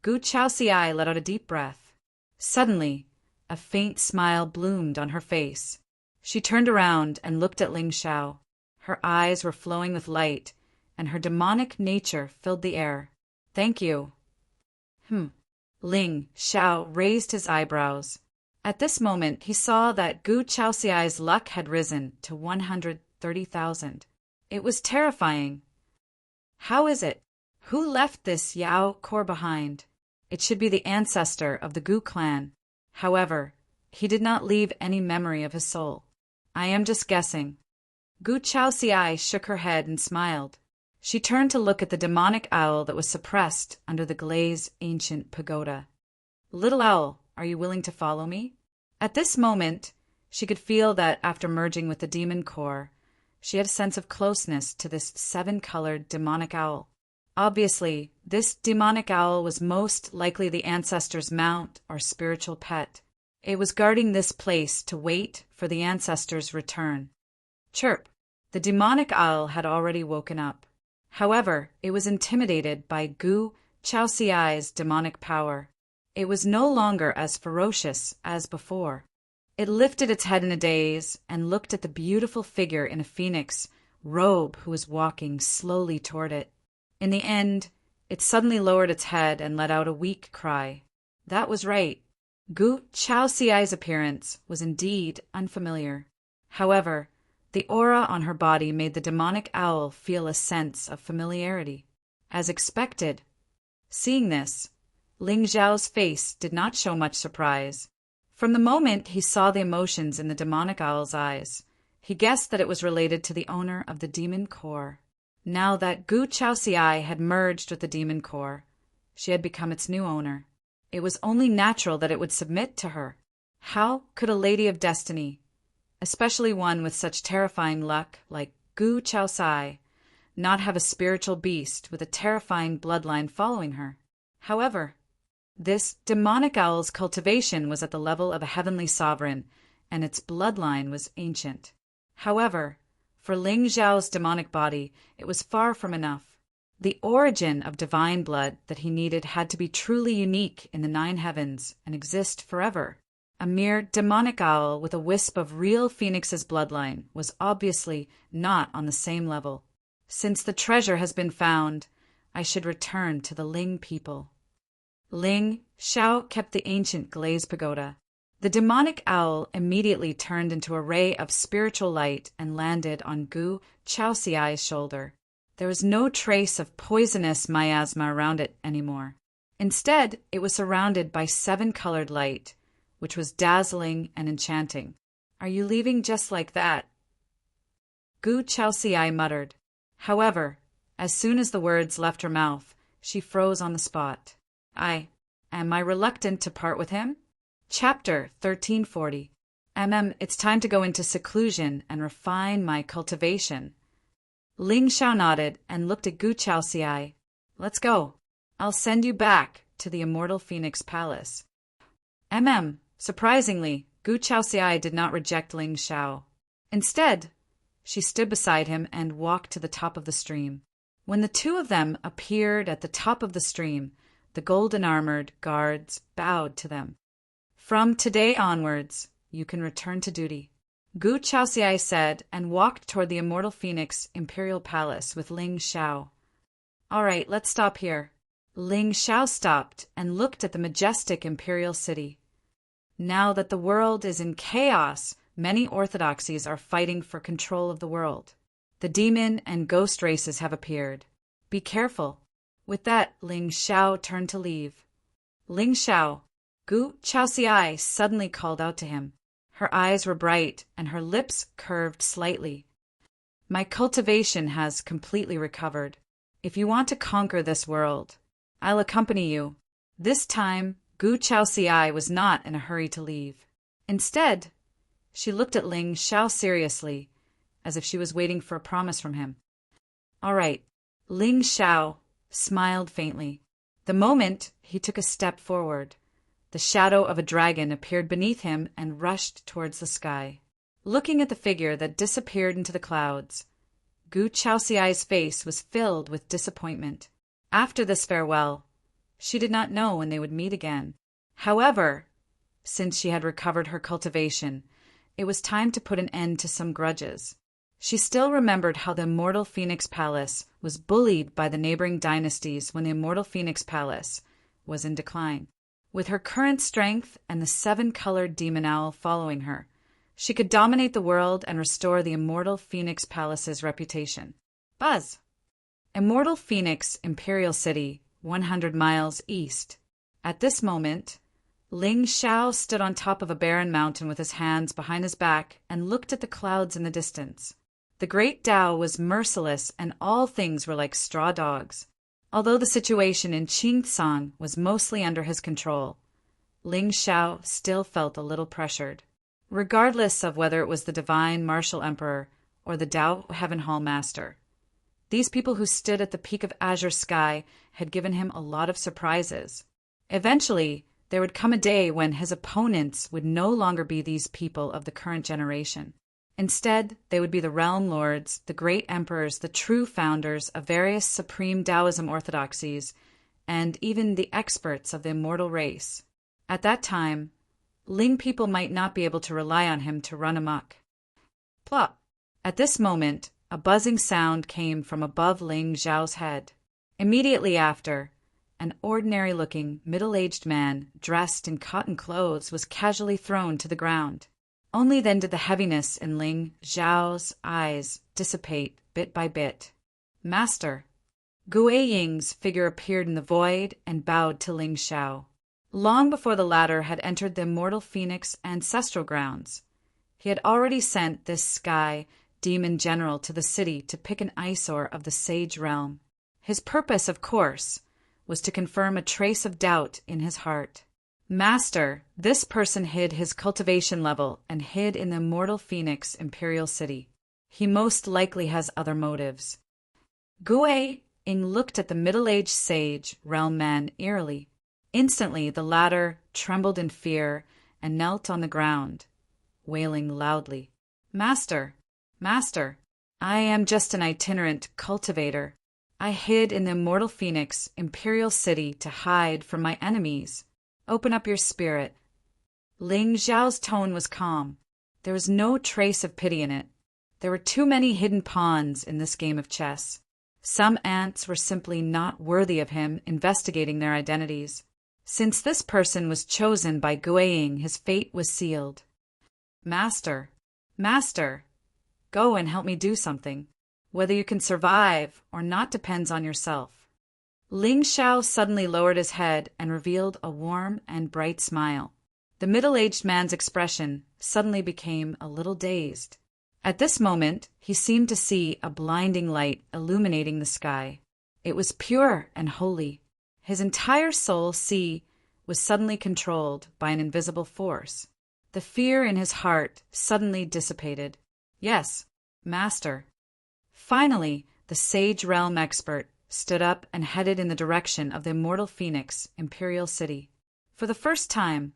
Gu Chaozi let out a deep breath. Suddenly, a faint smile bloomed on her face. She turned around and looked at Ling Xiao. Her eyes were flowing with light, and her demonic nature filled the air. Thank you. Ling Xiao raised his eyebrows. At this moment, he saw that Gu Chaozi's luck had risen to 130,000. It was terrifying. How is it? Who left this Yao core behind? It should be the ancestor of the Gu clan. However, he did not leave any memory of his soul. I am just guessing. Gu Chaozi shook her head and smiled. She turned to look at the demonic owl that was suppressed under the glazed ancient pagoda. Little owl, are you willing to follow me? At this moment, she could feel that after merging with the demon core, she had a sense of closeness to this 7-colored demonic owl. Obviously, this demonic owl was most likely the ancestor's mount or spiritual pet. It was guarding this place to wait for the ancestor's return. Chirp! The demonic owl had already woken up. However, it was intimidated by Gu Chaozi's demonic power. It was no longer as ferocious as before. It lifted its head in a daze and looked at the beautiful figure in a phoenix robe who was walking slowly toward it. In the end, it suddenly lowered its head and let out a weak cry. That was right. Gu Chaozi's appearance was indeed unfamiliar. However, the aura on her body made the demonic owl feel a sense of familiarity. As expected. Seeing this, Ling Xiao's face did not show much surprise. From the moment he saw the emotions in the demonic owl's eyes, he guessed that it was related to the owner of the demon core. Now that Gu Chaozi had merged with the demon core, she had become its new owner. It was only natural that it would submit to her. How could a lady of destiny, especially one with such terrifying luck like Gu Chaozi, not have a spiritual beast with a terrifying bloodline following her? However, this demonic owl's cultivation was at the level of a heavenly sovereign, and its bloodline was ancient. However, For Ling Zhao's demonic body, it was far from enough. The origin of divine blood that he needed had to be truly unique in the 9 heavens and exist forever. A mere demonic owl with a wisp of real phoenix's bloodline was obviously not on the same level. Since the treasure has been found, I should return to the Ling people. Ling Xiao kept the ancient glazed pagoda. The demonic owl immediately turned into a ray of spiritual light and landed on Gu Chaoxiai's shoulder. There was no trace of poisonous miasma around it anymore. Instead, it was surrounded by 7-colored light, which was dazzling and enchanting. "Are you leaving just like that?" Gu Chaoxiai muttered. However, as soon as the words left her mouth, she froze on the spot. Am I reluctant to part with him? Chapter 1340. It's time to go into seclusion and refine my cultivation. Ling Xiao nodded and looked at Gu Chaoxiai. Let's go. I'll send you back to the Immortal Phoenix Palace. Surprisingly, Gu Chaoxiai did not reject Ling Xiao. Instead, she stood beside him and walked to the top of the stream. When the two of them appeared at the top of the stream, the golden-armored guards bowed to them. "From today onwards, you can return to duty," Gu Chaoxiai said, and walked toward the Immortal Phoenix Imperial Palace with Ling Xiao. "All right, let's stop here." Ling Xiao stopped and looked at the majestic imperial city. Now that the world is in chaos, many orthodoxies are fighting for control of the world. The demon and ghost races have appeared. Be careful. With that, Ling Xiao turned to leave. "Ling Xiao," Gu Chaoxiai suddenly called out to him. Her eyes were bright and her lips curved slightly. "My cultivation has completely recovered. If you want to conquer this world, I'll accompany you." This time, Gu Chaoxiai was not in a hurry to leave. Instead, she looked at Ling Xiao seriously, as if she was waiting for a promise from him. "All right." Ling Xiao smiled faintly. The moment he took a step forward, the shadow of a dragon appeared beneath him and rushed towards the sky. Looking at the figure that disappeared into the clouds, Gu Chaoxiai's face was filled with disappointment. After this farewell, she did not know when they would meet again. However, since she had recovered her cultivation, it was time to put an end to some grudges. She still remembered how the Immortal Phoenix Palace was bullied by the neighboring dynasties when the Immortal Phoenix Palace was in decline. With her current strength and the 7-colored demon owl following her, she could dominate the world and restore the Immortal Phoenix Palace's reputation. Buzz! Immortal Phoenix Imperial City, 100 miles east. At this moment, Ling Xiao stood on top of a barren mountain with his hands behind his back and looked at the clouds in the distance. The great Tao was merciless and all things were like straw dogs. Although the situation in Qingtsang was mostly under his control, Ling Xiao still felt a little pressured. Regardless of whether it was the Divine Martial Emperor or the Tao Heaven Hall Master, these people who stood at the peak of azure sky had given him a lot of surprises. Eventually, there would come a day when his opponents would no longer be these people of the current generation. Instead, they would be the realm lords, the great emperors, the true founders of various supreme Taoism orthodoxies, and even the experts of the immortal race. At that time, Ling people might not be able to rely on him to run amok. Plop! At this moment, a buzzing sound came from above Ling Zhao's head. Immediately after, an ordinary-looking, middle-aged man, dressed in cotton clothes, was casually thrown to the ground. Only then did the heaviness in Ling Zhao's eyes dissipate bit by bit. "Master!" Gu Ying's figure appeared in the void and bowed to Ling Xiao. Long before the latter had entered the Immortal Phoenix ancestral grounds, he had already sent this sky demon general to the city to pick an eyesore of the sage realm. His purpose, of course, was to confirm a trace of doubt in his heart. "Master, this person hid his cultivation level and hid in the Immortal Phoenix Imperial City. He most likely has other motives." Gu Ying looked at the middle-aged sage realm man eerily. Instantly, the latter trembled in fear and knelt on the ground, wailing loudly. Master! Master! I am just an itinerant cultivator. I hid in the immortal phoenix, imperial city, to hide from my enemies. Open up your spirit. Ling Zhao's tone was calm. There was no trace of pity in it. There were too many hidden pawns in this game of chess. Some ants were simply not worthy of him investigating their identities. Since this person was chosen by Guiying, his fate was sealed. Master, Master, go and help me do something. Whether you can survive or not depends on yourself. Ling Xiao suddenly lowered his head and revealed a warm and bright smile. The middle-aged man's expression suddenly became a little dazed. At this moment, he seemed to see a blinding light illuminating the sky. It was pure and holy. His entire soul, was suddenly controlled by an invisible force. The fear in his heart suddenly dissipated. Yes, Master. Finally, the Sage Realm expert stood up and headed in the direction of the immortal phoenix, imperial city. For the first time,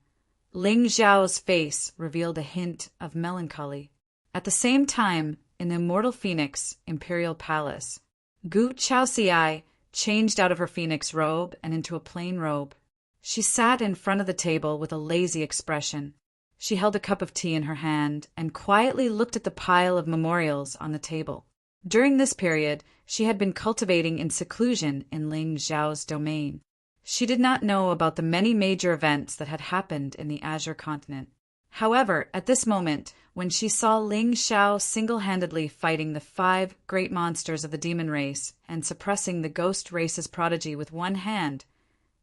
Ling Zhao's face revealed a hint of melancholy. At the same time, in the immortal phoenix, imperial palace, Gu Chaoxiai changed out of her phoenix robe and into a plain robe. She sat in front of the table with a lazy expression. She held a cup of tea in her hand and quietly looked at the pile of memorials on the table. During this period, she had been cultivating in seclusion in Ling Zhao's domain. She did not know about the many major events that had happened in the Azure continent. However, at this moment, when she saw Ling Xiao single-handedly fighting the 5 great monsters of the demon race and suppressing the ghost race's prodigy with one hand,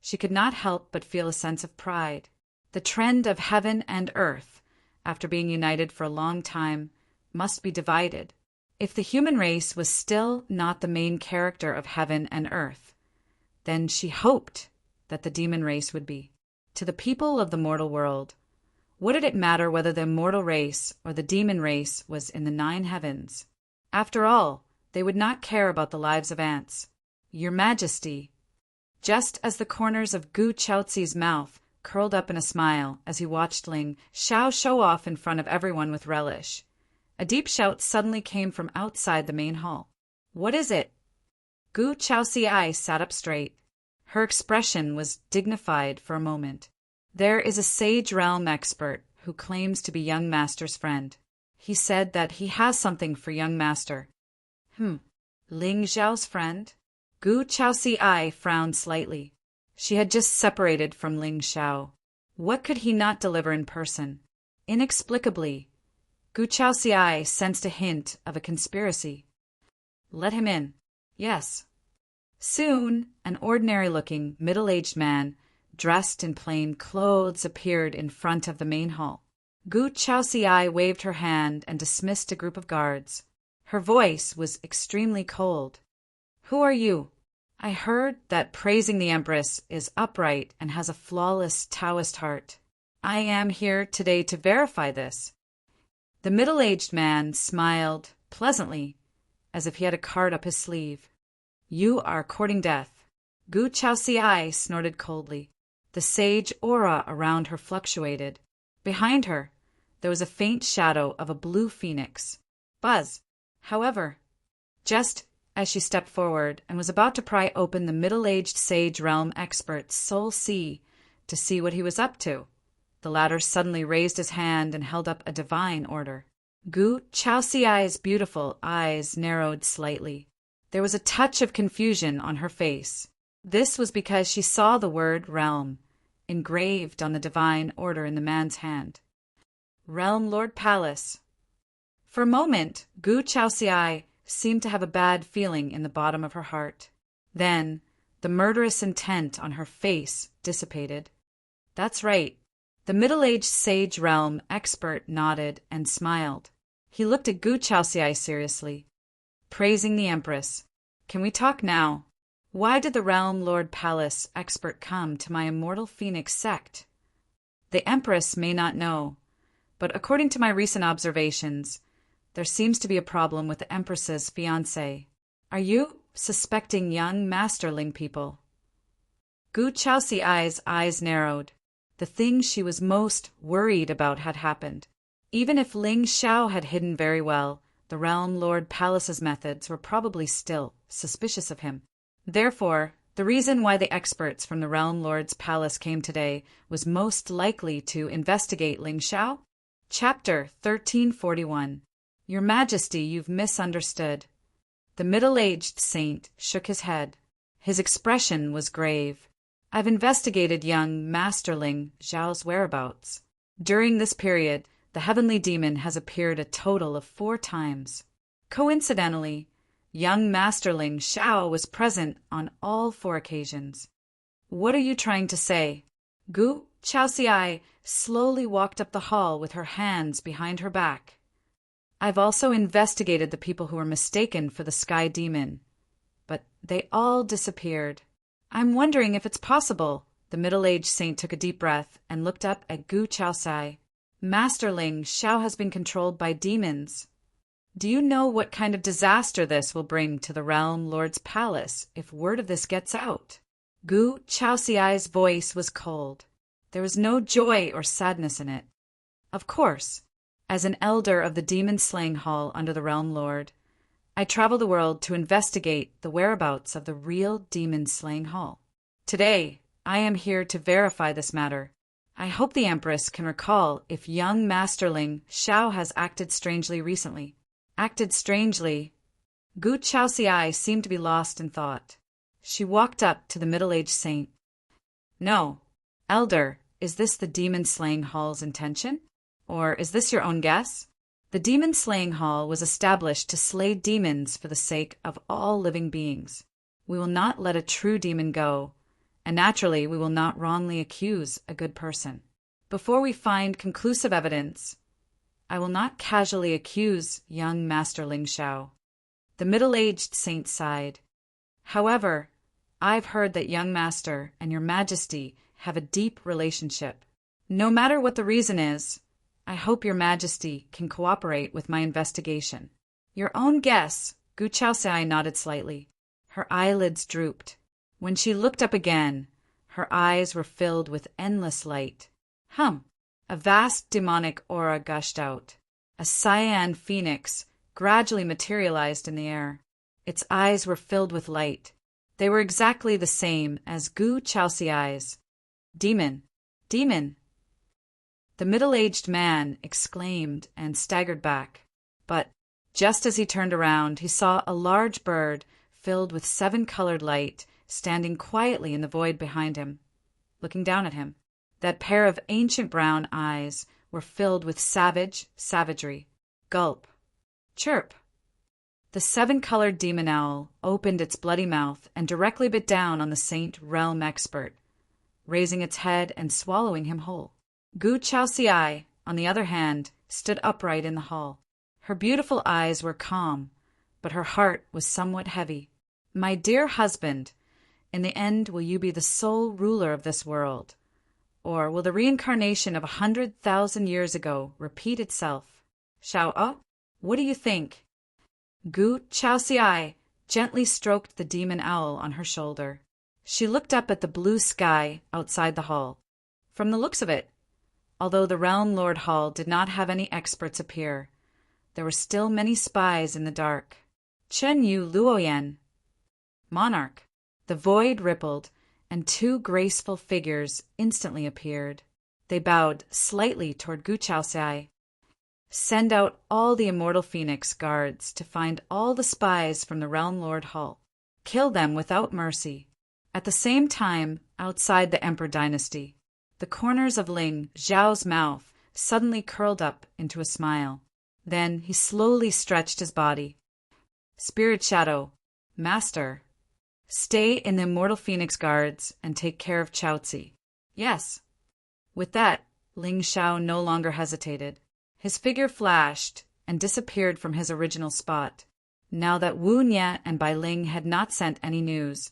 she could not help but feel a sense of pride. The trend of heaven and earth, after being united for a long time, must be divided. If the human race was still not the main character of heaven and earth, then she hoped that the demon race would be. To the people of the mortal world, what did it matter whether the immortal race or the demon race was in the 9 heavens? After all, they would not care about the lives of ants. Your Majesty. Just as the corners of Gu Chaozi's mouth curled up in a smile as he watched Ling Xiao show off in front of everyone with relish, a deep shout suddenly came from outside the main hall. What is it? Gu Chaozi sat up straight. Her expression was dignified for a moment. There is a Sage Realm expert who claims to be young Master's friend. He said that he has something for young Master. Ling Zhao's friend? Gu Chaozi frowned slightly. She had just separated from Ling Xiao. What could he not deliver in person? Inexplicably, Gu Chaozi sensed a hint of a conspiracy. Let him in. Yes. Soon, an ordinary-looking, middle-aged man dressed in plain clothes appeared in front of the main hall. Gu Chaozi waved her hand and dismissed a group of guards. Her voice was extremely cold. Who are you? I heard that praising the Empress is upright and has a flawless Taoist heart. I am here today to verify this. The middle-aged man smiled pleasantly, as if he had a card up his sleeve. You are courting death. Gu Chaozi snorted coldly. The sage aura around her fluctuated. Behind her, there was a faint shadow of a blue phoenix. Buzz. However, just as she stepped forward and was about to pry open the middle-aged Sage Realm expert's soul sea to see what he was up to, the latter suddenly raised his hand and held up a divine order. Gu Chaozi's beautiful eyes narrowed slightly. There was a touch of confusion on her face. This was because she saw the word realm engraved on the divine order in the man's hand. Realm Lord Palace. For a moment, Gu Chaozi seemed to have a bad feeling in the bottom of her heart. Then, the murderous intent on her face dissipated. That's right. The middle-aged Sage Realm expert nodded and smiled. He looked at Gu Chaozi seriously. Praising the Empress. Can we talk now? Why did the Realm Lord Palace expert come to my immortal Phoenix sect? The Empress may not know, but according to my recent observations, there seems to be a problem with the Empress's fiancé. Are you suspecting young Masterling people? Gu Chaozi's eyes narrowed. The thing she was most worried about had happened. Even if Ling Xiao had hidden very well, the Realm Lord Palace's methods were probably still suspicious of him. Therefore, the reason why the experts from the Realm Lord's Palace came today was most likely to investigate Ling Xiao. Chapter 1341. Your Majesty, you've misunderstood. The middle-aged saint shook his head. His expression was grave. I've investigated young Master Ling Xiao's whereabouts. During this period, the heavenly demon has appeared a total of 4 times. Coincidentally, young Master Ling Xiao was present on all 4 occasions. What are you trying to say? Gu Chaoxiai slowly walked up the hall with her hands behind her back. I've also investigated the people who were mistaken for the sky demon, but they all disappeared. I'm wondering if it's possible. The middle-aged saint took a deep breath and looked up at Gu Chaoxiai. Master Ling Xiao has been controlled by demons. Do you know what kind of disaster this will bring to the Realm Lord's Palace if word of this gets out? Gu Chaoxiai's voice was cold. There was no joy or sadness in it. Of course, as an elder of the Demon Slaying Hall under the Realm Lord, I travel the world to investigate the whereabouts of the real Demon Slaying Hall. Today, I am here to verify this matter. I hope the Empress can recall if young Master Ling Xiao has acted strangely recently. Acted strangely? Gu Chaoxiai seemed to be lost in thought. She walked up to the middle-aged saint. No. Elder, is this the Demon Slaying Hall's intention? Or is this your own guess? The Demon Slaying Hall was established to slay demons for the sake of all living beings. We will not let a true demon go, and naturally we will not wrongly accuse a good person. Before we find conclusive evidence, I will not casually accuse young Master Ling Xiao. The middle-aged saint sighed. However, I've heard that young Master and your Majesty have a deep relationship. No matter what the reason is, I hope your Majesty can cooperate with my investigation. Your own guess. Gu Chaoxiai nodded slightly. Her eyelids drooped. When she looked up again, her eyes were filled with endless light. A vast demonic aura gushed out. A cyan phoenix gradually materialized in the air. Its eyes were filled with light. They were exactly the same as Gu Chaoxiai's. Demon! Demon! The middle-aged man exclaimed and staggered back. But just as he turned around, he saw a large bird filled with 7-colored light standing quietly in the void behind him, looking down at him. That pair of ancient brown eyes were filled with savagery. Gulp. Chirp. The 7-colored demon owl opened its bloody mouth and directly bit down on the Saint Realm expert, raising its head and swallowing him whole. Gu Chaoxiai, on the other hand, stood upright in the hall. Her beautiful eyes were calm, but her heart was somewhat heavy. My dear husband, in the end will you be the sole ruler of this world? Or will the reincarnation of 100,000 years ago repeat itself? Xiao, what do you think? Gu Chaoxiai gently stroked the demon owl on her shoulder. She looked up at the blue sky outside the hall. From the looks of it, although the Realm Lord Hall did not have any experts appear, there were still many spies in the dark. Chen Yu Luoyan. Monarch. The void rippled, and 2 graceful figures instantly appeared. They bowed slightly toward Gu Chaoxiai. Send out all the Immortal Phoenix guards to find all the spies from the Realm Lord Hall. Kill them without mercy. At the same time, outside the Emperor Dynasty, the corners of Ling Xiao's mouth suddenly curled up into a smile. Then he slowly stretched his body. Spirit Shadow, Master, stay in the Immortal Phoenix Guards and take care of Chaozi. Yes. With that, Ling Xiao no longer hesitated. His figure flashed and disappeared from his original spot. Now that Wu Nye and Bai Ling had not sent any news,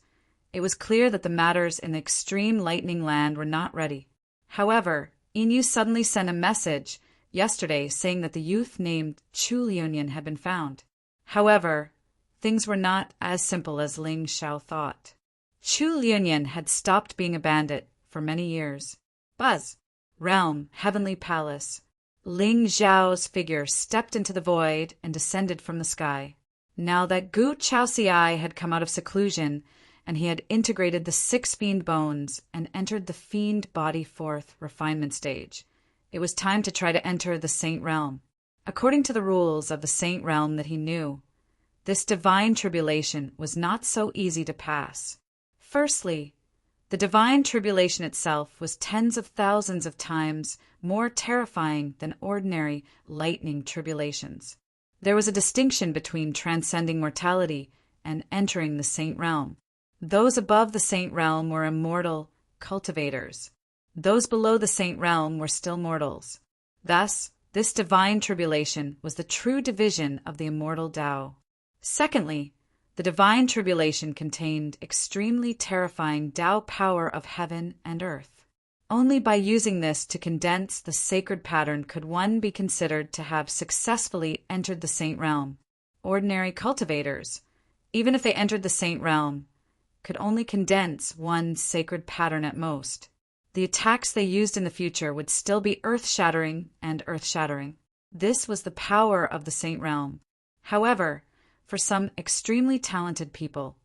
it was clear that the matters in the extreme lightning land were not ready. However, Inyu suddenly sent a message yesterday saying that the youth named Chu Liunian had been found. However, things were not as simple as Ling Xiao thought. Chu Liunian had stopped being a bandit for many years. Buzz. Realm, Heavenly Palace. Ling Zhao's figure stepped into the void and descended from the sky. Now that Gu Chaoxiai had come out of seclusion, and he had integrated the 6 fiend bones and entered the fiend body 4th refinement stage, it was time to try to enter the Saint Realm. According to the rules of the Saint Realm that he knew, this divine tribulation was not so easy to pass. Firstly, the divine tribulation itself was tens of thousands of times more terrifying than ordinary lightning tribulations. There was a distinction between transcending mortality and entering the Saint Realm. Those above the Saint Realm were immortal cultivators. Those below the Saint Realm were still mortals. Thus, this divine tribulation was the true division of the immortal Tao. Secondly, the divine tribulation contained extremely terrifying Tao power of heaven and earth. Only by using this to condense the sacred pattern could one be considered to have successfully entered the Saint Realm. Ordinary cultivators, even if they entered the Saint Realm, could only condense one sacred pattern at most. The attacks they used in the future would still be earth-shattering and earth-shattering. This was the power of the Saint Realm. However, for some extremely talented people,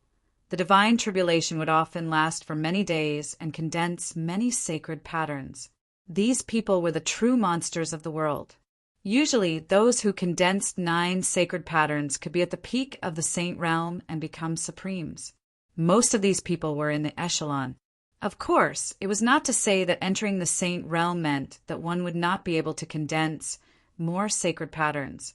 the divine tribulation would often last for many days and condense many sacred patterns. These people were the true monsters of the world. Usually, those who condensed 9 sacred patterns could be at the peak of the Saint Realm and become supremes. Most of these people were in the echelon. Of course, it was not to say that entering the Saint Realm meant that one would not be able to condense more sacred patterns,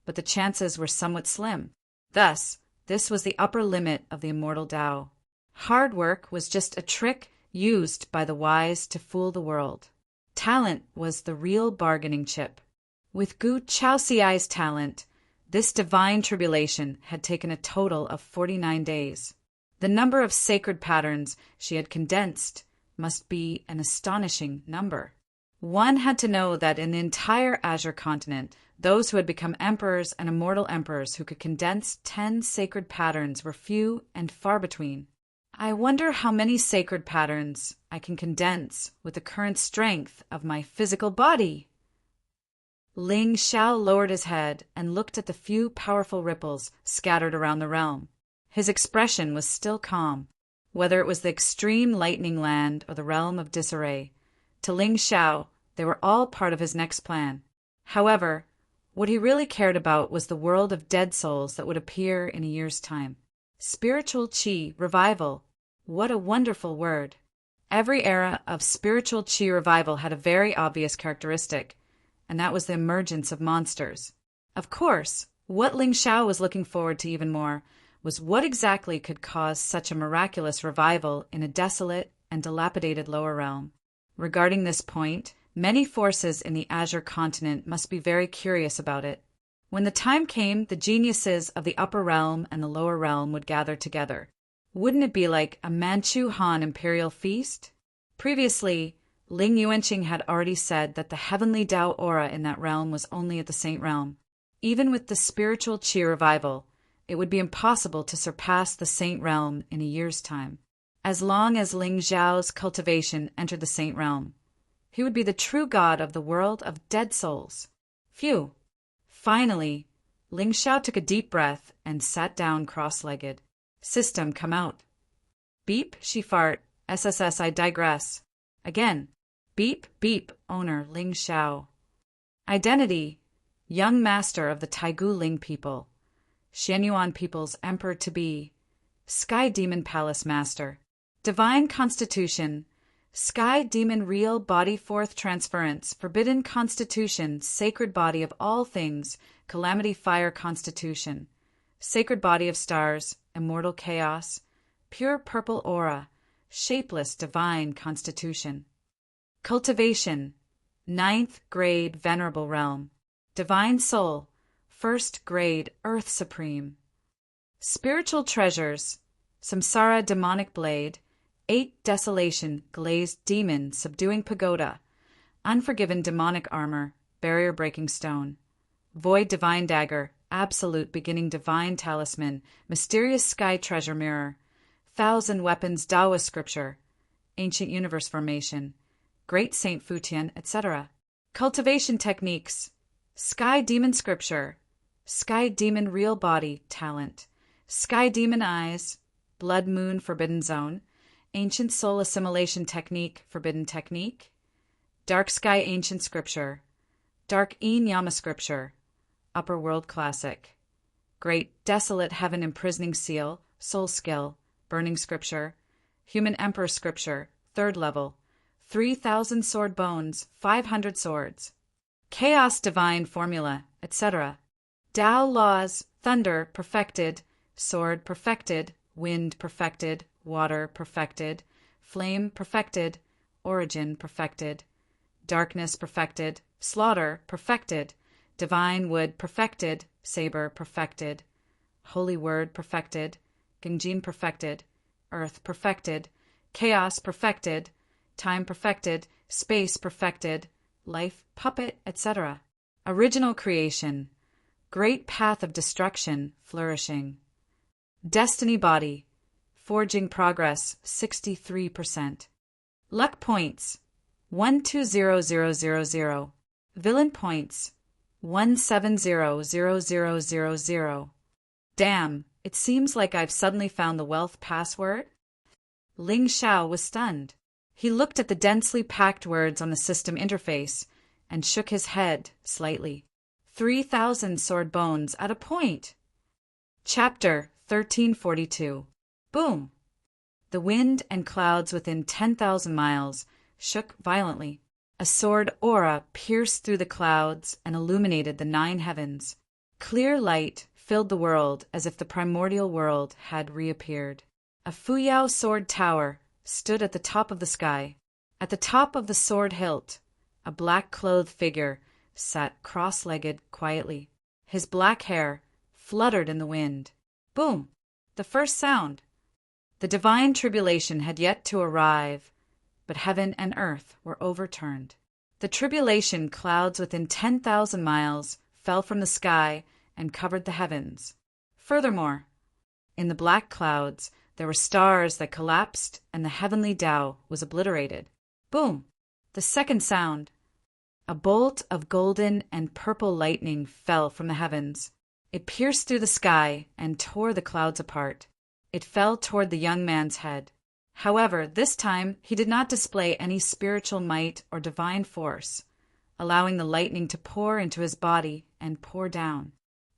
but the chances were somewhat slim. Thus, this was the upper limit of the immortal Tao. Hard work was just a trick used by the wise to fool the world. Talent was the real bargaining chip. With Gu Chaoxiai's talent, this divine tribulation had taken a total of 49 days. The number of sacred patterns she had condensed must be an astonishing number. One had to know that in the entire Azure continent, those who had become emperors and immortal emperors who could condense 10 sacred patterns were few and far between. I wonder how many sacred patterns I can condense with the current strength of my physical body. Ling Xiao lowered his head and looked at the few powerful ripples scattered around the realm. His expression was still calm. Whether it was the extreme lightning land or the realm of disarray, to Ling Xiao, they were all part of his next plan. However, what he really cared about was the world of dead souls that would appear in a year's time. Spiritual Qi revival. What a wonderful word. Every era of spiritual Qi revival had a very obvious characteristic, and that was the emergence of monsters. Of course, what Ling Xiao was looking forward to even more was what exactly could cause such a miraculous revival in a desolate and dilapidated lower realm. Regarding this point, many forces in the Azure continent must be very curious about it. When the time came, the geniuses of the upper realm and the lower realm would gather together. Wouldn't it be like a Manchu Han imperial feast? Previously, Ling Yuanqing had already said that the heavenly Tao aura in that realm was only at the Saint Realm. Even with the spiritual Qi revival, it would be impossible to surpass the Saint Realm in a year's time. As long as Ling Zhao's cultivation entered the Saint Realm, he would be the true god of the world of dead souls. Phew! Finally, Ling Xiao took a deep breath and sat down cross-legged. System, come out. Beep, she fart. SSS, I digress. Again. Beep, beep, owner Ling Xiao. Identity, young master of the Taigu Ling people. Xianyuan people's emperor-to-be. Sky Demon Palace master. Divine Constitution. Sky Demon Real Body 4th Transference. Forbidden Constitution. Sacred Body of all things. Calamity Fire Constitution. Sacred Body of Stars. Immortal Chaos. Pure Purple Aura. Shapeless Divine Constitution. Cultivation. 9th Grade Venerable Realm. Divine Soul. 1st Grade Earth Supreme. Spiritual Treasures. Samsara Demonic Blade. 8 Desolation Glazed Demon Subduing Pagoda. Unforgiven Demonic Armor. Barrier Breaking Stone. Void Divine Dagger. Absolute Beginning Divine Talisman. Mysterious Sky Treasure Mirror. 1,000 Weapons Daoist Scripture. Ancient Universe Formation. Great Saint Futian, etc. Cultivation techniques. Sky demon scripture. Sky demon real body talent. Sky demon eyes. Blood moon forbidden zone. Ancient soul assimilation technique forbidden technique. Dark sky ancient scripture. Dark een yama scripture. Upper world classic. Great desolate heaven imprisoning seal. Soul skill. Burning scripture. Human emperor scripture. Third level. 3,000 sword bones. 500 swords. Chaos divine formula, etc. Tao laws, thunder perfected, sword perfected, wind perfected, water perfected, flame perfected, origin perfected, darkness perfected, slaughter perfected, divine wood perfected, saber perfected, holy word perfected, Genjin perfected, earth perfected, chaos perfected, time perfected, space perfected, life, puppet, etc. Original creation. Great path of destruction, flourishing. Destiny body. Forging progress, 63%. Luck points. 120000. Villain points. 1700000. Damn, it seems like I've suddenly found the wealth password. Ling Xiao was stunned. He looked at the densely packed words on the system interface and shook his head slightly. 3,000 sword bones at a point. Chapter 1342. Boom! The wind and clouds within 10,000 miles shook violently. A sword aura pierced through the clouds and illuminated the 9 heavens. Clear light filled the world as if the primordial world had reappeared. A Fuyao sword tower stood at the top of the sky. At the top of the sword hilt, a black-clothed figure sat cross-legged quietly. His black hair fluttered in the wind. Boom! The first sound. The divine tribulation had yet to arrive, but heaven and earth were overturned. The tribulation clouds within 10,000 miles fell from the sky and covered the heavens. Furthermore, in the black clouds, there were stars that collapsed and the heavenly Tao was obliterated. Boom! The second sound. A bolt of golden and purple lightning fell from the heavens. It pierced through the sky and tore the clouds apart. It fell toward the young man's head. However, this time he did not display any spiritual might or divine force, allowing the lightning to pour into his body and pour down.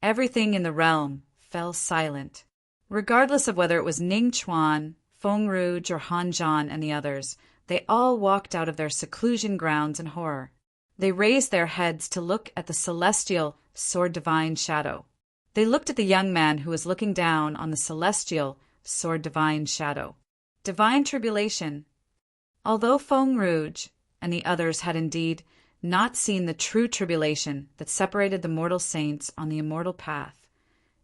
Everything in the realm fell silent. Regardless of whether it was Ning Chuan, Feng Rouge, or Han Zhan and the others, they all walked out of their seclusion grounds in horror. They raised their heads to look at the celestial, sword divine shadow. They looked at the young man who was looking down on the celestial, sword divine shadow. Divine tribulation. Although Feng Rouge and the others had indeed not seen the true tribulation that separated the mortal saints on the immortal path,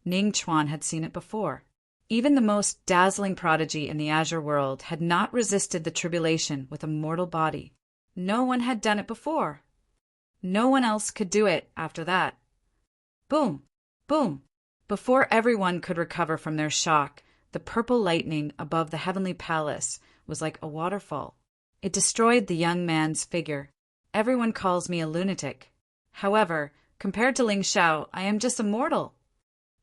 Ning Chuan had seen it before. Even the most dazzling prodigy in the Azure world had not resisted the tribulation with a mortal body. No one had done it before. No one else could do it after that. Boom! Boom! Before everyone could recover from their shock, the purple lightning above the heavenly palace was like a waterfall. It destroyed the young man's figure. Everyone calls me a lunatic. However, compared to Ling Xiao, I am just a mortal.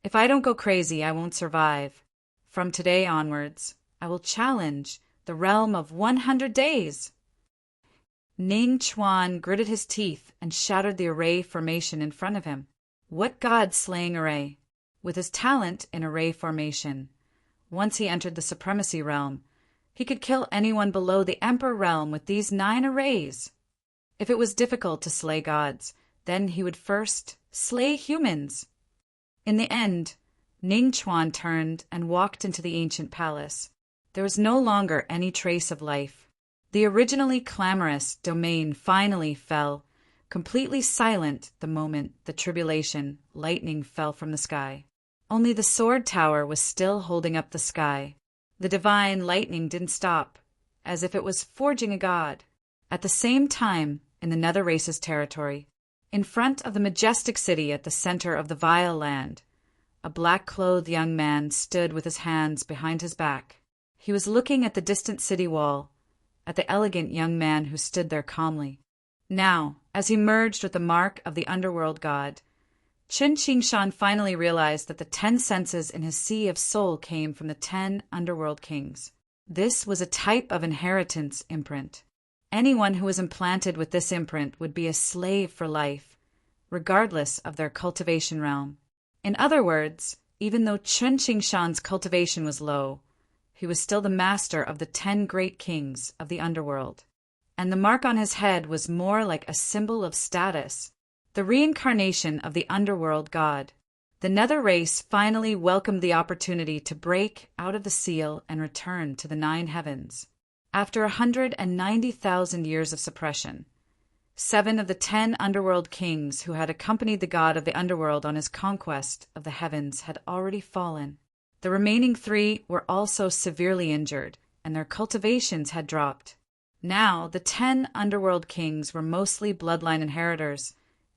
If I don't go crazy, I won't survive. From today onwards, I will challenge the realm of 100 days. Ning Chuan gritted his teeth and shattered the array formation in front of him. What god-slaying array! With his talent in array formation, once he entered the supremacy realm, he could kill anyone below the emperor realm with these 9 arrays. If it was difficult to slay gods, then he would first slay humans. In the end, Ning Chuan turned and walked into the ancient palace. There was no longer any trace of life. The originally clamorous domain finally fell, completely silent the moment the tribulation lightning fell from the sky. Only the sword tower was still holding up the sky. The divine lightning didn't stop, as if it was forging a god. At the same time, in the nether race's territory, in front of the majestic city at the center of the vile land, a black-clothed young man stood with his hands behind his back. He was looking at the distant city wall, at the elegant young man who stood there calmly. Now, as he merged with the mark of the underworld god, Qin Qingshan finally realized that the 10 senses in his sea of soul came from the 10 underworld kings. This was a type of inheritance imprint. Anyone who was implanted with this imprint would be a slave for life, regardless of their cultivation realm. In other words, even though Qin Qingshan's cultivation was low, he was still the master of the 10 great kings of the underworld. And the mark on his head was more like a symbol of status, the reincarnation of the underworld god. The Nether race finally welcomed the opportunity to break out of the seal and return to the 9 heavens. After 190,000 years of suppression, 7 of the 10 underworld kings who had accompanied the god of the underworld on his conquest of the heavens had already fallen. The remaining 3 were also severely injured, and their cultivations had dropped. Now, the 10 underworld kings were mostly bloodline inheritors,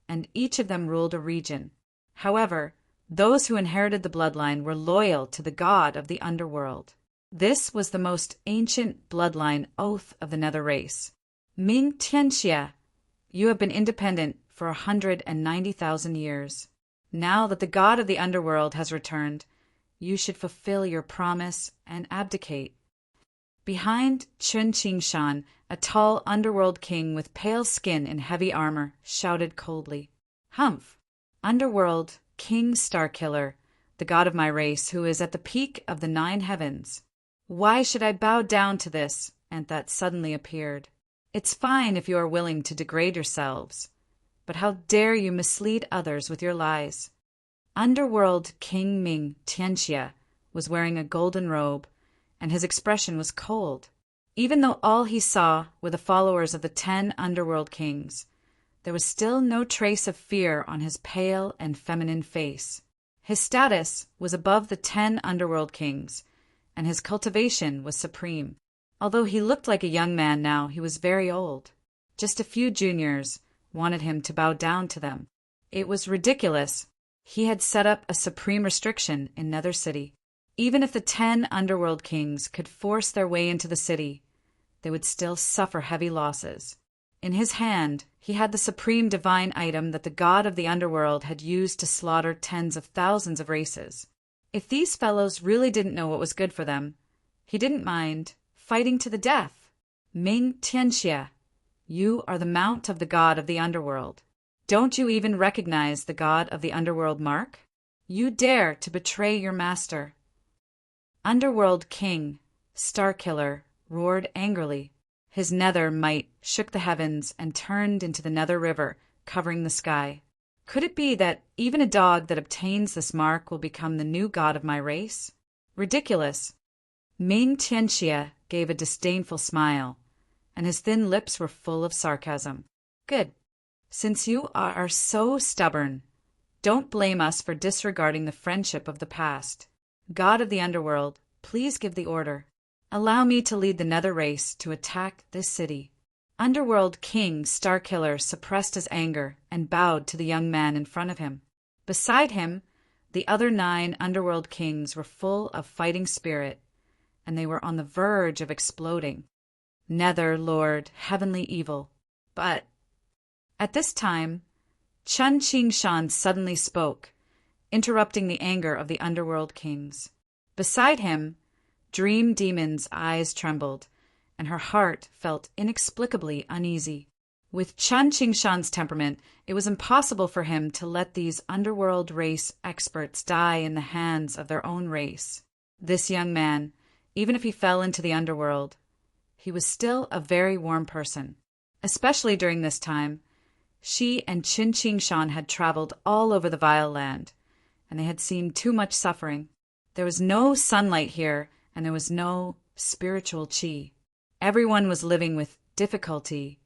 and each of them ruled a region. However, those who inherited the bloodline were loyal to the god of the underworld. This was the most ancient bloodline oath of the Nether race. Ming Tianxia, you have been independent for 190,000 years. Now that the god of the underworld has returned, you should fulfill your promise and abdicate. Behind Qin Qingshan, a tall underworld king with pale skin and heavy armor shouted coldly, "Humph! Underworld King Starkiller, the god of my race, who is at the peak of the 9 heavens. Why should I bow down to this?" And that suddenly appeared. "It's fine if you are willing to degrade yourselves, but how dare you mislead others with your lies?" Underworld King Ming Tianxia was wearing a golden robe, and his expression was cold. Even though all he saw were the followers of the 10 underworld kings, there was still no trace of fear on his pale and feminine face. His status was above the 10 underworld kings, and his cultivation was supreme. Although he looked like a young man now, he was very old. Just a few juniors wanted him to bow down to them. It was ridiculous. He had set up a supreme restriction in Nether City. Even if the 10 underworld kings could force their way into the city, they would still suffer heavy losses. In his hand, he had the supreme divine item that the god of the underworld had used to slaughter tens of thousands of races. If these fellows really didn't know what was good for them, he didn't mind fighting to the death. Ming Tianxia, you are the mount of the god of the underworld. Don't you even recognize the god of the underworld mark? You dare to betray your master. Underworld King Starkiller roared angrily. His nether might shook the heavens and turned into the Nether River, covering the sky. Could it be that even a dog that obtains this mark will become the new god of my race? Ridiculous. Ming Tianxia gave a disdainful smile, and his thin lips were full of sarcasm. Good. Since you are so stubborn, don't blame us for disregarding the friendship of the past. God of the underworld, please give the order. Allow me to lead the Nether race to attack this city. Underworld King Starkiller suppressed his anger and bowed to the young man in front of him. Beside him, the other 9 underworld kings were full of fighting spirit, and they were on the verge of exploding. Nether Lord, heavenly evil. But at this time, Qin Qingshan suddenly spoke, interrupting the anger of the underworld kings. Beside him, Dream Demon's eyes trembled, and her heart felt inexplicably uneasy. With Qin Qingshan's temperament, it was impossible for him to let these underworld race experts die in the hands of their own race. This young man, even if he fell into the underworld, he was still a very warm person. Especially during this time, she and Qin Qingshan had traveled all over the Vile Land, and they had seen too much suffering. There was no sunlight here, and there was no spiritual chi. Everyone was living with difficulty,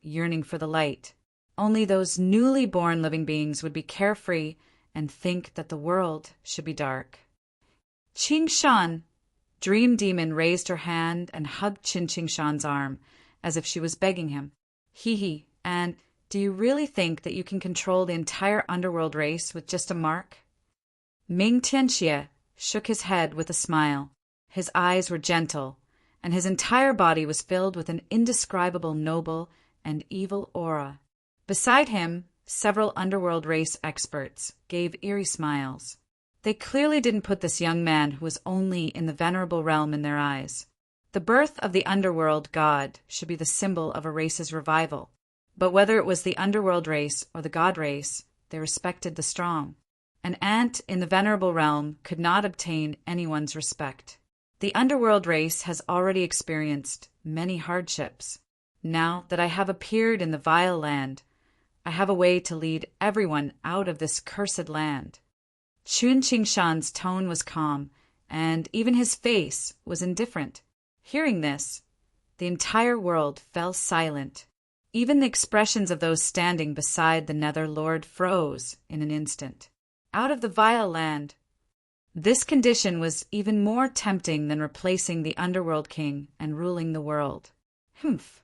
yearning for the light. Only those newly born living beings would be carefree and think that the world should be dark. Qingshan, Dream Demon, raised her hand and hugged Qin Qingshan's arm, as if she was begging him. Hee, and do you really think that you can control the entire underworld race with just a mark? Ming Tianxia shook his head with a smile. His eyes were gentle, and his entire body was filled with an indescribable noble and evil aura. Beside him, several underworld race experts gave eerie smiles. They clearly didn't put this young man who was only in the venerable realm in their eyes. The birth of the underworld god should be the symbol of a race's revival. But whether it was the underworld race or the god race, they respected the strong. An ant in the venerable realm could not obtain anyone's respect. The underworld race has already experienced many hardships. Now that I have appeared in the vile land, I have a way to lead everyone out of this cursed land. Chun Qingshan's tone was calm, and even his face was indifferent. Hearing this, the entire world fell silent. Even the expressions of those standing beside the Nether Lord froze in an instant. Out of the vile land. This condition was even more tempting than replacing the underworld king and ruling the world. Humph.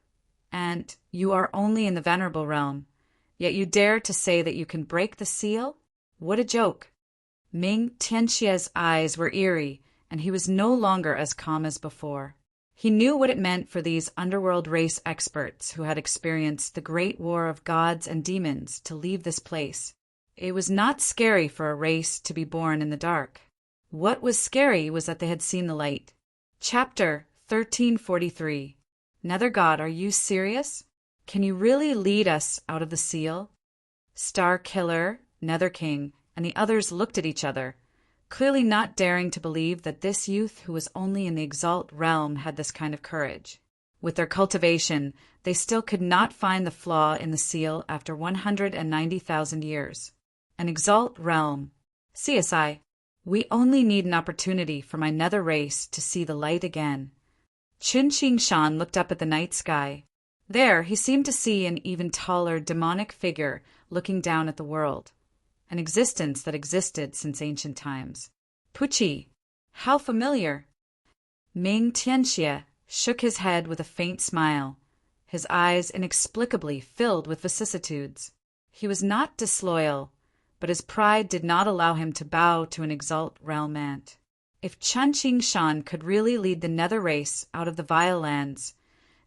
And you are only in the venerable realm, yet you dare to say that you can break the seal? What a joke. Ming Tianxia's eyes were eerie, and he was no longer as calm as before. He knew what it meant for these underworld race experts who had experienced the great war of gods and demons to leave this place. It was not scary for a race to be born in the dark. What was scary was that they had seen the light. Chapter 1343. Nether God, are you serious? Can you really lead us out of the seal? Star Killer, Nether King, and the others looked at each other, clearly not daring to believe that this youth who was only in the Exalt realm had this kind of courage. With their cultivation, they still could not find the flaw in the seal after 190,000 years. An Exalt realm. CSI. We only need an opportunity for my nether race to see the light again. Chun Qingshan looked up at the night sky. There, he seemed to see an even taller demonic figure looking down at the world, an existence that existed since ancient times. Puchi, how familiar! Ming Tianxia shook his head with a faint smile, his eyes inexplicably filled with vicissitudes. He was not disloyal, but his pride did not allow him to bow to an Exalt realm ant. If Chun Qingshan could really lead the Nether race out of the vile lands,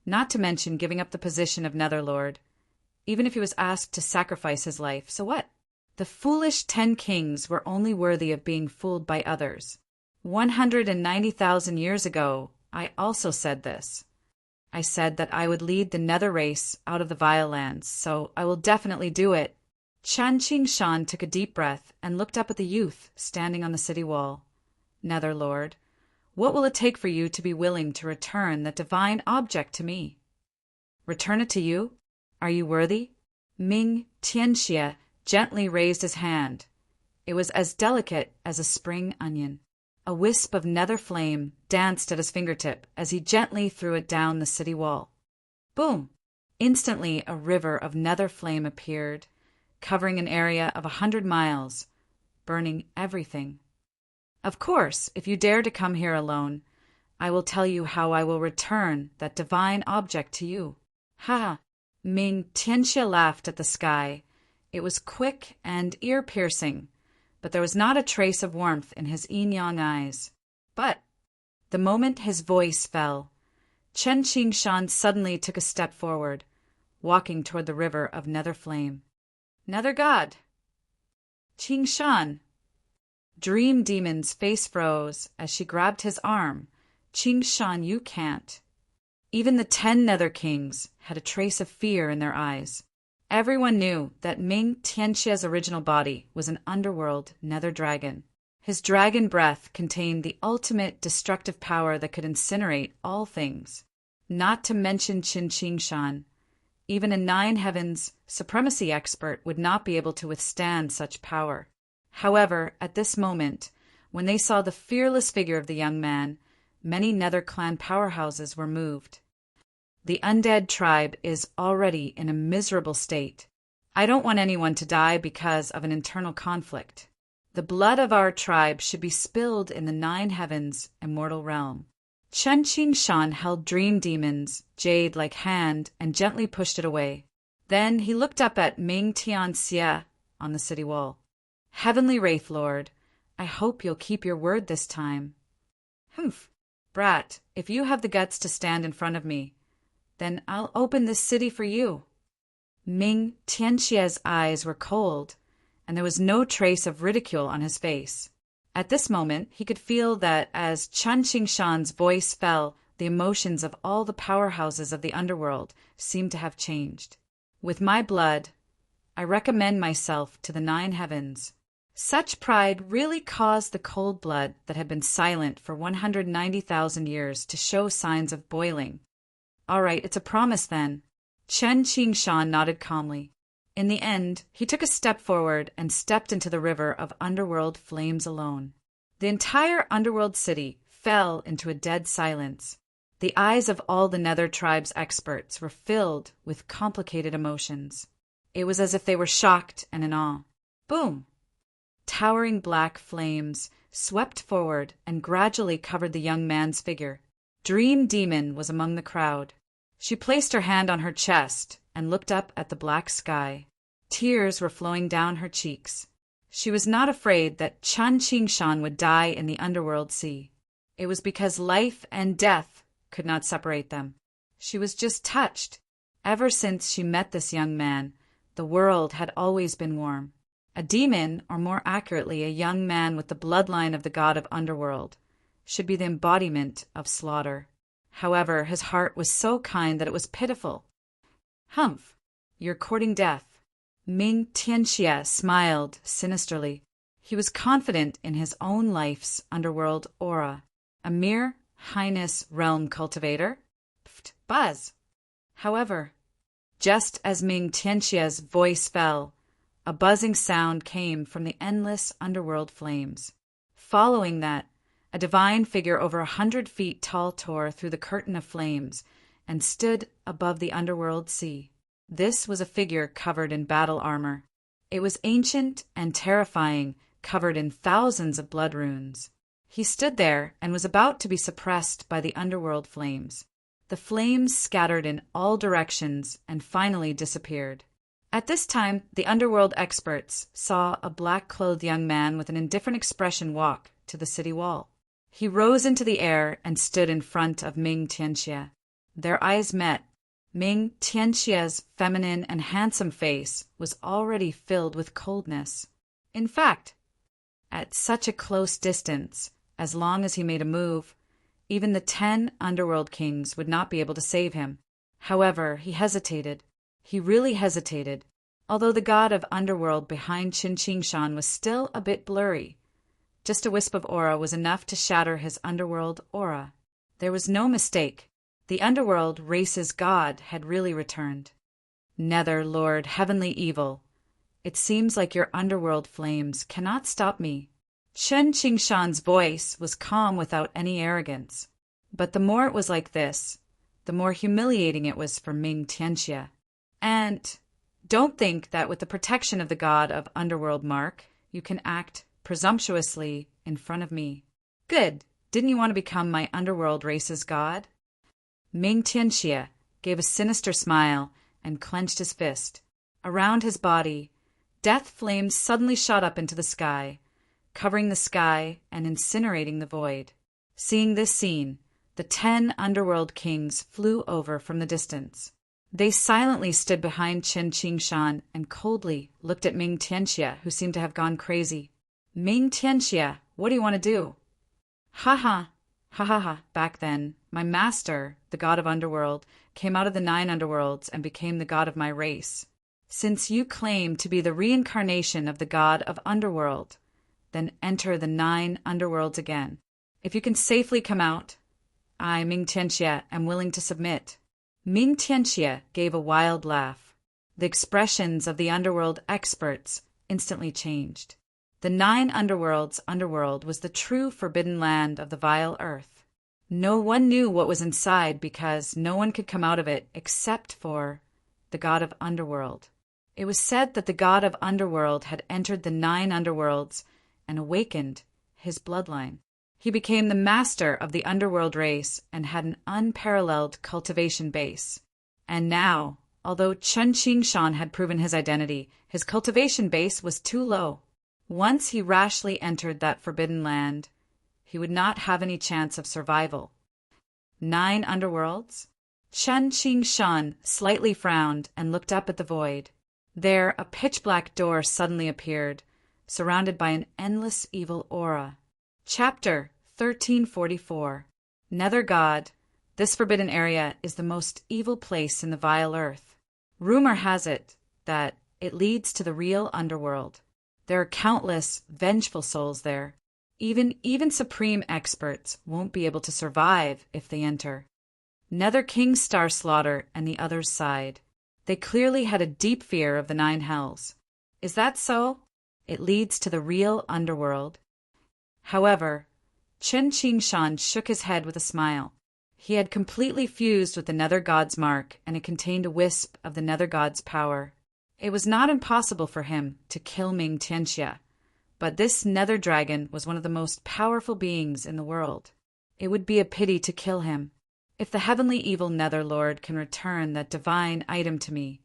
not to mention giving up the position of Netherlord, even if he was asked to sacrifice his life, so what? The foolish 10 kings were only worthy of being fooled by others. 190,000 years ago, I also said this. I said that I would lead the Nether race out of the vile lands, so I will definitely do it. Chun Qingshan took a deep breath and looked up at the youth standing on the city wall. Netherlord, what will it take for you to be willing to return that divine object to me? Return it to you? Are you worthy? Ming Tianxia gently raised his hand. It was as delicate as a spring onion. A wisp of nether flame danced at his fingertip as he gently threw it down the city wall. Boom! Instantly a river of nether flame appeared, covering an area of 100 miles, burning everything. Of course, if you dare to come here alone, I will tell you how I will return that divine object to you. Ha! Ming Tianxia laughed at the sky. It was quick and ear-piercing, but there was not a trace of warmth in his yin-yang eyes. But the moment his voice fell, Chun Qingshan suddenly took a step forward, walking toward the river of nether flame. Nether God! Qingshan! Dream Demon's face froze as she grabbed his arm. Qingshan, you can't. Even the 10 Nether Kings had a trace of fear in their eyes. Everyone knew that Ming Tianxia's original body was an underworld nether dragon. His dragon breath contained the ultimate destructive power that could incinerate all things. Not to mention Chun Qingshan. Even a 9 Heavens supremacy expert would not be able to withstand such power. However, at this moment, when they saw the fearless figure of the young man, many Nether clan powerhouses were moved. The undead tribe is already in a miserable state. I don't want anyone to die because of an internal conflict. The blood of our tribe should be spilled in the 9 Heavens immortal realm. Chun Qingshan held Dream Demon's jade-like hand and gently pushed it away. Then he looked up at Ming Tianxia on the city wall. Heavenly Wraith Lord, I hope you'll keep your word this time. Humph, brat, if you have the guts to stand in front of me, then I'll open this city for you." Ming Tianxia's eyes were cold, and there was no trace of ridicule on his face. At this moment, he could feel that as Chen Qingshan's voice fell, the emotions of all the powerhouses of the underworld seemed to have changed. "With my blood, I recommend myself to the 9 heavens." Such pride really caused the cold blood that had been silent for 190,000 years to show signs of boiling. "All right, it's a promise then." Chen Qingshan nodded calmly. In the end, he took a step forward and stepped into the river of underworld flames alone. The entire underworld city fell into a dead silence. The eyes of all the Nether Tribe's experts were filled with complicated emotions. It was as if they were shocked and in awe. Boom! Towering black flames swept forward and gradually covered the young man's figure. Dream Demon was among the crowd. She placed her hand on her chest and looked up at the black sky. Tears were flowing down her cheeks. She was not afraid that Chen Qingshan would die in the underworld sea. It was because life and death could not separate them. She was just touched. Ever since she met this young man, the world had always been warm. A demon, or more accurately, a young man with the bloodline of the god of underworld, should be the embodiment of slaughter. However, his heart was so kind that it was pitiful. "Humph, you're courting death." Ming Tianxia smiled sinisterly. He was confident in his own life's underworld aura. A mere highness realm cultivator? Pfft, buzz. However, just as Ming Tianxia's voice fell, a buzzing sound came from the endless underworld flames. Following that, a divine figure over 100 feet tall tore through the curtain of flames and stood above the underworld sea. This was a figure covered in battle armor. It was ancient and terrifying, covered in thousands of blood runes. He stood there and was about to be suppressed by the underworld flames. The flames scattered in all directions and finally disappeared. At this time, the underworld experts saw a black-clothed young man with an indifferent expression walk to the city wall. He rose into the air and stood in front of Ming Tianxia. Their eyes met. Ming Tianxia's feminine and handsome face was already filled with coldness. In fact, at such a close distance, as long as he made a move, even the 10 underworld kings would not be able to save him. However, he hesitated. He really hesitated, although the god of underworld behind Chen Qingshan was still a bit blurry. Just a wisp of aura was enough to shatter his underworld aura. There was no mistake. The underworld race's god had really returned. "Nether Lord, heavenly evil, it seems like your underworld flames cannot stop me." Chen Qingshan's voice was calm without any arrogance. But the more it was like this, the more humiliating it was for Ming Tianxia. And don't think that with the protection of the god of underworld mark, you can act presumptuously in front of me. Good. Didn't you want to become my underworld race's god? Ming Tianxia gave a sinister smile and clenched his fist. Around his body, death flames suddenly shot up into the sky, covering the sky and incinerating the void. Seeing this scene, the 10 underworld kings flew over from the distance. They silently stood behind Chen Qingshan and coldly looked at Ming Tianxia, who seemed to have gone crazy. "Ming Tianxia, what do you want to do?" "Ha ha, ha ha ha. Back then, my master, the god of underworld, came out of the 9 underworlds and became the god of my race. Since you claim to be the reincarnation of the god of underworld, then enter the 9 underworlds again. If you can safely come out, I, Ming Tianxia, am willing to submit." Ming Tianxia gave a wild laugh. The expressions of the underworld experts instantly changed. The 9 underworlds' underworld was the true forbidden land of the vile earth. No one knew what was inside because no one could come out of it except for the god of underworld. It was said that the god of underworld had entered the 9 underworlds and awakened his bloodline. He became the master of the underworld race and had an unparalleled cultivation base. And now, although Chen Qingshan had proven his identity, his cultivation base was too low. Once he rashly entered that forbidden land, he would not have any chance of survival. 9 underworlds? Chen Qingshan slightly frowned and looked up at the void. There, a pitch-black door suddenly appeared, surrounded by an endless evil aura. Chapter 1344. Nether God. This forbidden area is the most evil place in the vile earth. Rumor has it that it leads to the real underworld. There are countless, vengeful souls there. Even supreme experts won't be able to survive if they enter. Nether King Starslaughter and the others sighed. They clearly had a deep fear of the 9 hells. Is that so? It leads to the real underworld. However, Chen Qingshan shook his head with a smile. He had completely fused with the Nether God's mark, and it contained a wisp of the Nether God's power. It was not impossible for him to kill Ming Tianxia, but this Nether Dragon was one of the most powerful beings in the world. It would be a pity to kill him. If the heavenly evil Nether Lord can return that divine item to me,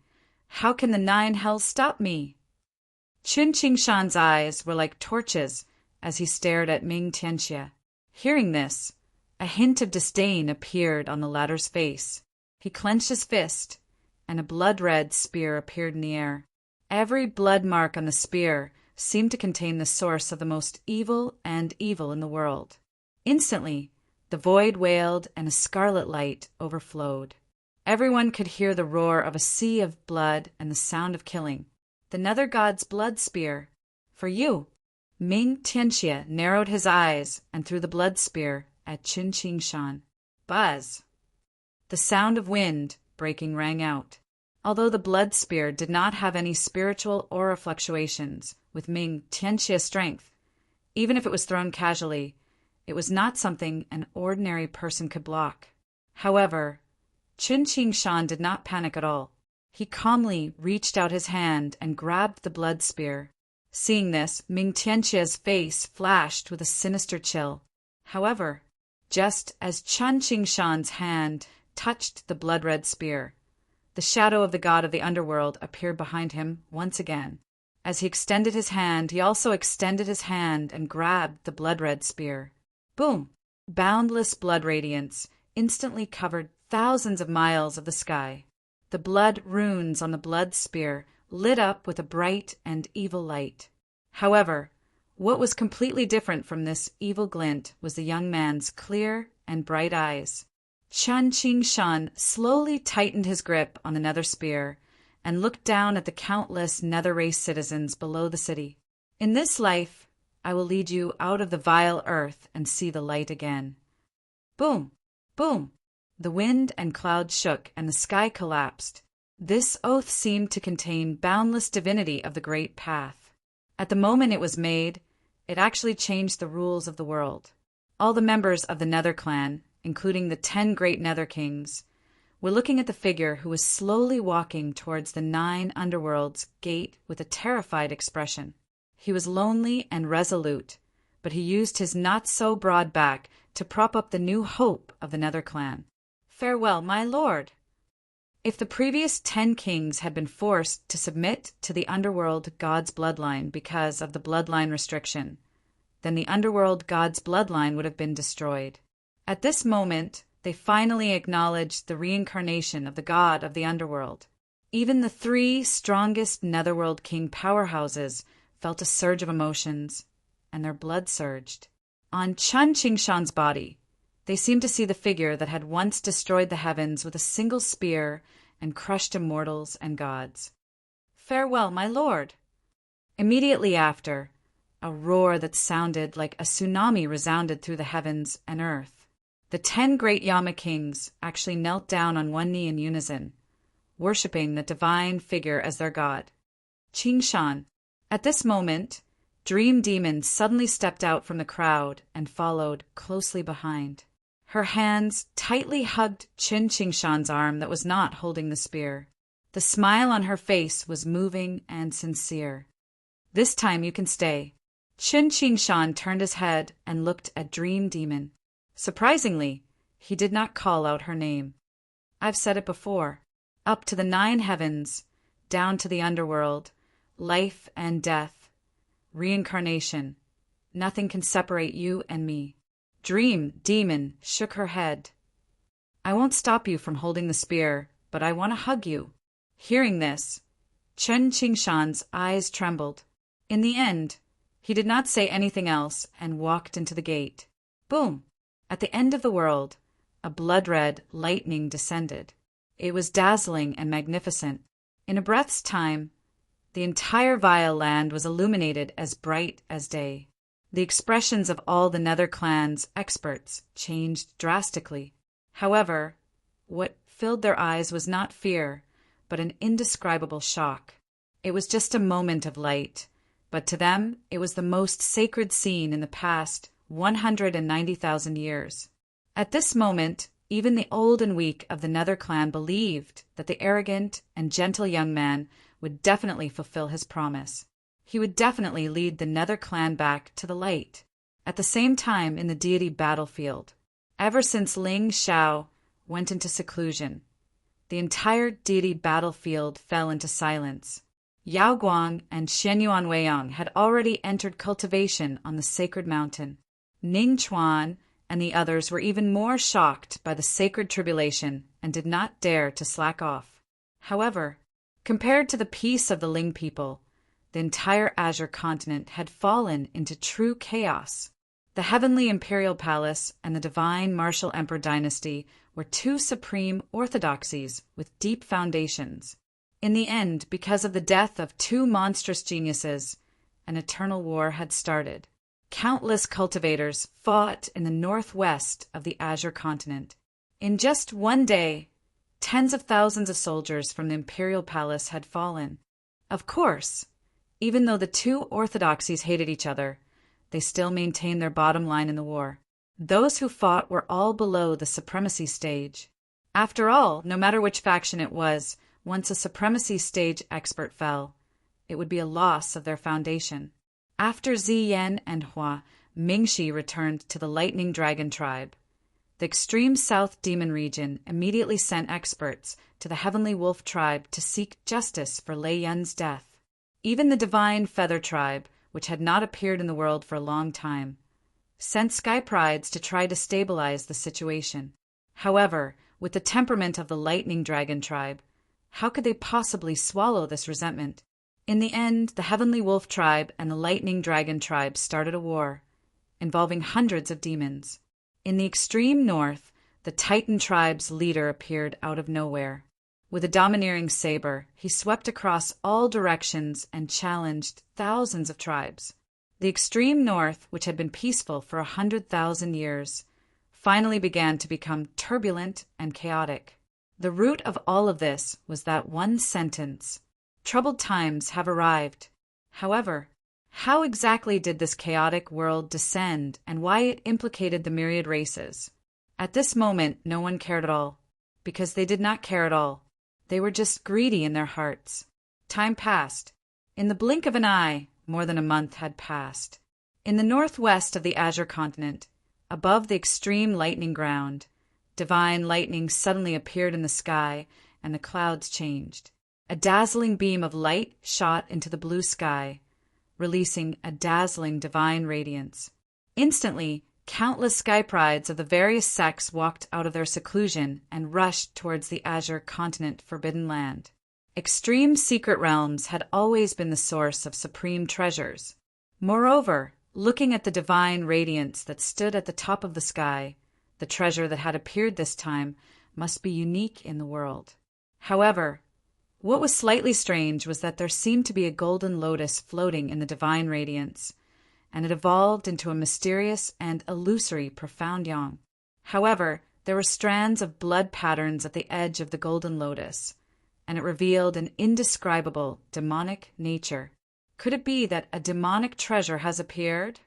how can the 9 hells stop me? Chen Qingshan's eyes were like torches as he stared at Ming Tianxia. Hearing this, a hint of disdain appeared on the latter's face. He clenched his fist, and a blood-red spear appeared in the air. Every blood mark on the spear seemed to contain the source of the most evil and evil in the world. Instantly, the void wailed and a scarlet light overflowed. Everyone could hear the roar of a sea of blood and the sound of killing. The Nether God's blood spear. For you. Ming Tianxia narrowed his eyes and threw the blood spear at Chen Qingshan. Buzz! The sound of wind breaking rang out. Although the blood spear did not have any spiritual aura fluctuations with Ming Tianxia's strength, even if it was thrown casually, it was not something an ordinary person could block. However, Chen Qingshan did not panic at all. He calmly reached out his hand and grabbed the blood spear. Seeing this, Ming Tianxia's face flashed with a sinister chill. However, just as Chen Qingshan's hand touched the blood-red spear, the shadow of the god of the underworld appeared behind him once again. As he extended his hand, he also extended his hand and grabbed the blood-red spear. Boom! Boundless blood radiance instantly covered thousands of miles of the sky. The blood runes on the blood spear lit up with a bright and evil light. However, what was completely different from this evil glint was the young man's clear and bright eyes. Chen Qingshan slowly tightened his grip on the nether spear and looked down at the countless nether race citizens below the city. In this life, I will lead you out of the vile earth and see the light again. Boom! Boom! The wind and clouds shook and the sky collapsed. This oath seemed to contain boundless divinity of the great path. At the moment it was made, it actually changed the rules of the world. All the members of the Nether clan, including the 10 great Nether kings, were looking at the figure who was slowly walking towards the 9 underworlds gate with a terrified expression. He was lonely and resolute, but he used his not-so-broad back to prop up the new hope of the Nether clan. Farewell, my lord! If the previous 10 kings had been forced to submit to the underworld god's bloodline because of the bloodline restriction, then the underworld god's bloodline would have been destroyed. At this moment, they finally acknowledged the reincarnation of the god of the underworld. Even the 3 strongest Netherworld king powerhouses felt a surge of emotions, and their blood surged. On Chen Qingshan's body, they seemed to see the figure that had once destroyed the heavens with a single spear and crushed immortals and gods. Farewell, my lord! Immediately after, a roar that sounded like a tsunami resounded through the heavens and earth. The 10 great Yama kings actually knelt down on one knee in unison, worshipping the divine figure as their god. Qingshan. At this moment, Dream Demon suddenly stepped out from the crowd and followed closely behind. Her hands tightly hugged Chen Qingshan's arm that was not holding the spear. The smile on her face was moving and sincere. This time you can stay. Chen Qingshan turned his head and looked at Dream Demon. Surprisingly, he did not call out her name. I've said it before. Up to the 9 heavens, down to the underworld, life and death, reincarnation. Nothing can separate you and me. Dream Demon shook her head. I won't stop you from holding the spear, but I want to hug you." Hearing this, Chen Qingshan's eyes trembled. In the end, he did not say anything else and walked into the gate. Boom! At the end of the world, a blood-red lightning descended. It was dazzling and magnificent. In a breath's time, the entire vile land was illuminated as bright as day. The expressions of all the Nether Clan's experts changed drastically. However, what filled their eyes was not fear, but an indescribable shock. It was just a moment of light, but to them it was the most sacred scene in the past 190,000 years. At this moment, even the old and weak of the Nether Clan believed that the arrogant and gentle young man would definitely fulfill his promise. He would definitely lead the Nether Clan back to the light. At the same time in the deity battlefield, ever since Ling Xiao went into seclusion, the entire deity battlefield fell into silence. Yao Guang and Shen Yuan Weiyang had already entered cultivation on the sacred mountain. Ning Chuan and the others were even more shocked by the sacred tribulation and did not dare to slack off. However, compared to the peace of the Ling people, the entire Azure continent had fallen into true chaos. The heavenly imperial palace and the divine martial emperor dynasty were two supreme orthodoxies with deep foundations. In the end, because of the death of two monstrous geniuses, an eternal war had started. Countless cultivators fought in the northwest of the Azure continent. In just one day, tens of thousands of soldiers from the imperial palace had fallen. Of course, even though the two orthodoxies hated each other, they still maintained their bottom line in the war. Those who fought were all below the supremacy stage. After all, no matter which faction it was, once a supremacy stage expert fell, it would be a loss of their foundation. After Ziyan and Hua, Mingxi returned to the Lightning Dragon tribe. The extreme south demon region immediately sent experts to the Heavenly Wolf tribe to seek justice for Lei Yun's death. Even the Divine Feather tribe, which had not appeared in the world for a long time, sent Sky Prides to try to stabilize the situation. However, with the temperament of the Lightning Dragon tribe, how could they possibly swallow this resentment? In the end, the Heavenly Wolf tribe and the Lightning Dragon tribe started a war, involving hundreds of demons. In the extreme north, the Titan tribe's leader appeared out of nowhere. With a domineering saber, he swept across all directions and challenged thousands of tribes. The extreme north, which had been peaceful for 100,000 years, finally began to become turbulent and chaotic. The root of all of this was that one sentence: troubled times have arrived. However, how exactly did this chaotic world descend and why it implicated the myriad races? At this moment, no one cared at all, because they did not care at all. They were just greedy in their hearts. Time passed. In the blink of an eye, more than a month had passed. In the northwest of the Azure continent, above the extreme lightning ground, divine lightning suddenly appeared in the sky, and the clouds changed. A dazzling beam of light shot into the blue sky, releasing a dazzling divine radiance. Instantly, countless sky prides of the various sects walked out of their seclusion and rushed towards the Azure continent forbidden land. Extreme secret realms had always been the source of supreme treasures. Moreover, looking at the divine radiance that stood at the top of the sky, the treasure that had appeared this time must be unique in the world. However, what was slightly strange was that there seemed to be a golden lotus floating in the divine radiance, and it evolved into a mysterious and illusory profound yang. However, there were strands of blood patterns at the edge of the golden lotus, and it revealed an indescribable demonic nature. Could it be that a demonic treasure has appeared?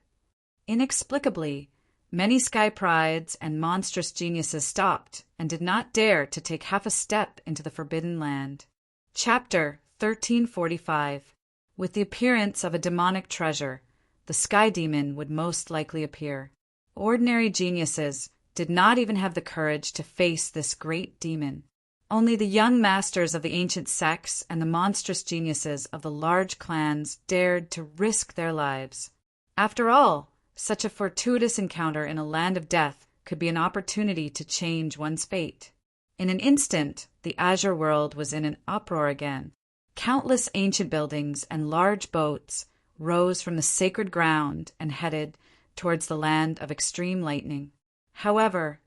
Inexplicably, many sky prides and monstrous geniuses stopped and did not dare to take half a step into the forbidden land. Chapter 1345. With the appearance of a demonic treasure, the sky demon would most likely appear. Ordinary geniuses did not even have the courage to face this great demon. Only the young masters of the ancient sects and the monstrous geniuses of the large clans dared to risk their lives. After all, such a fortuitous encounter in a land of death could be an opportunity to change one's fate. In an instant, the azure world was in an uproar again. Countless ancient buildings and large boats rose from the sacred ground and headed towards the land of extreme lightning. However,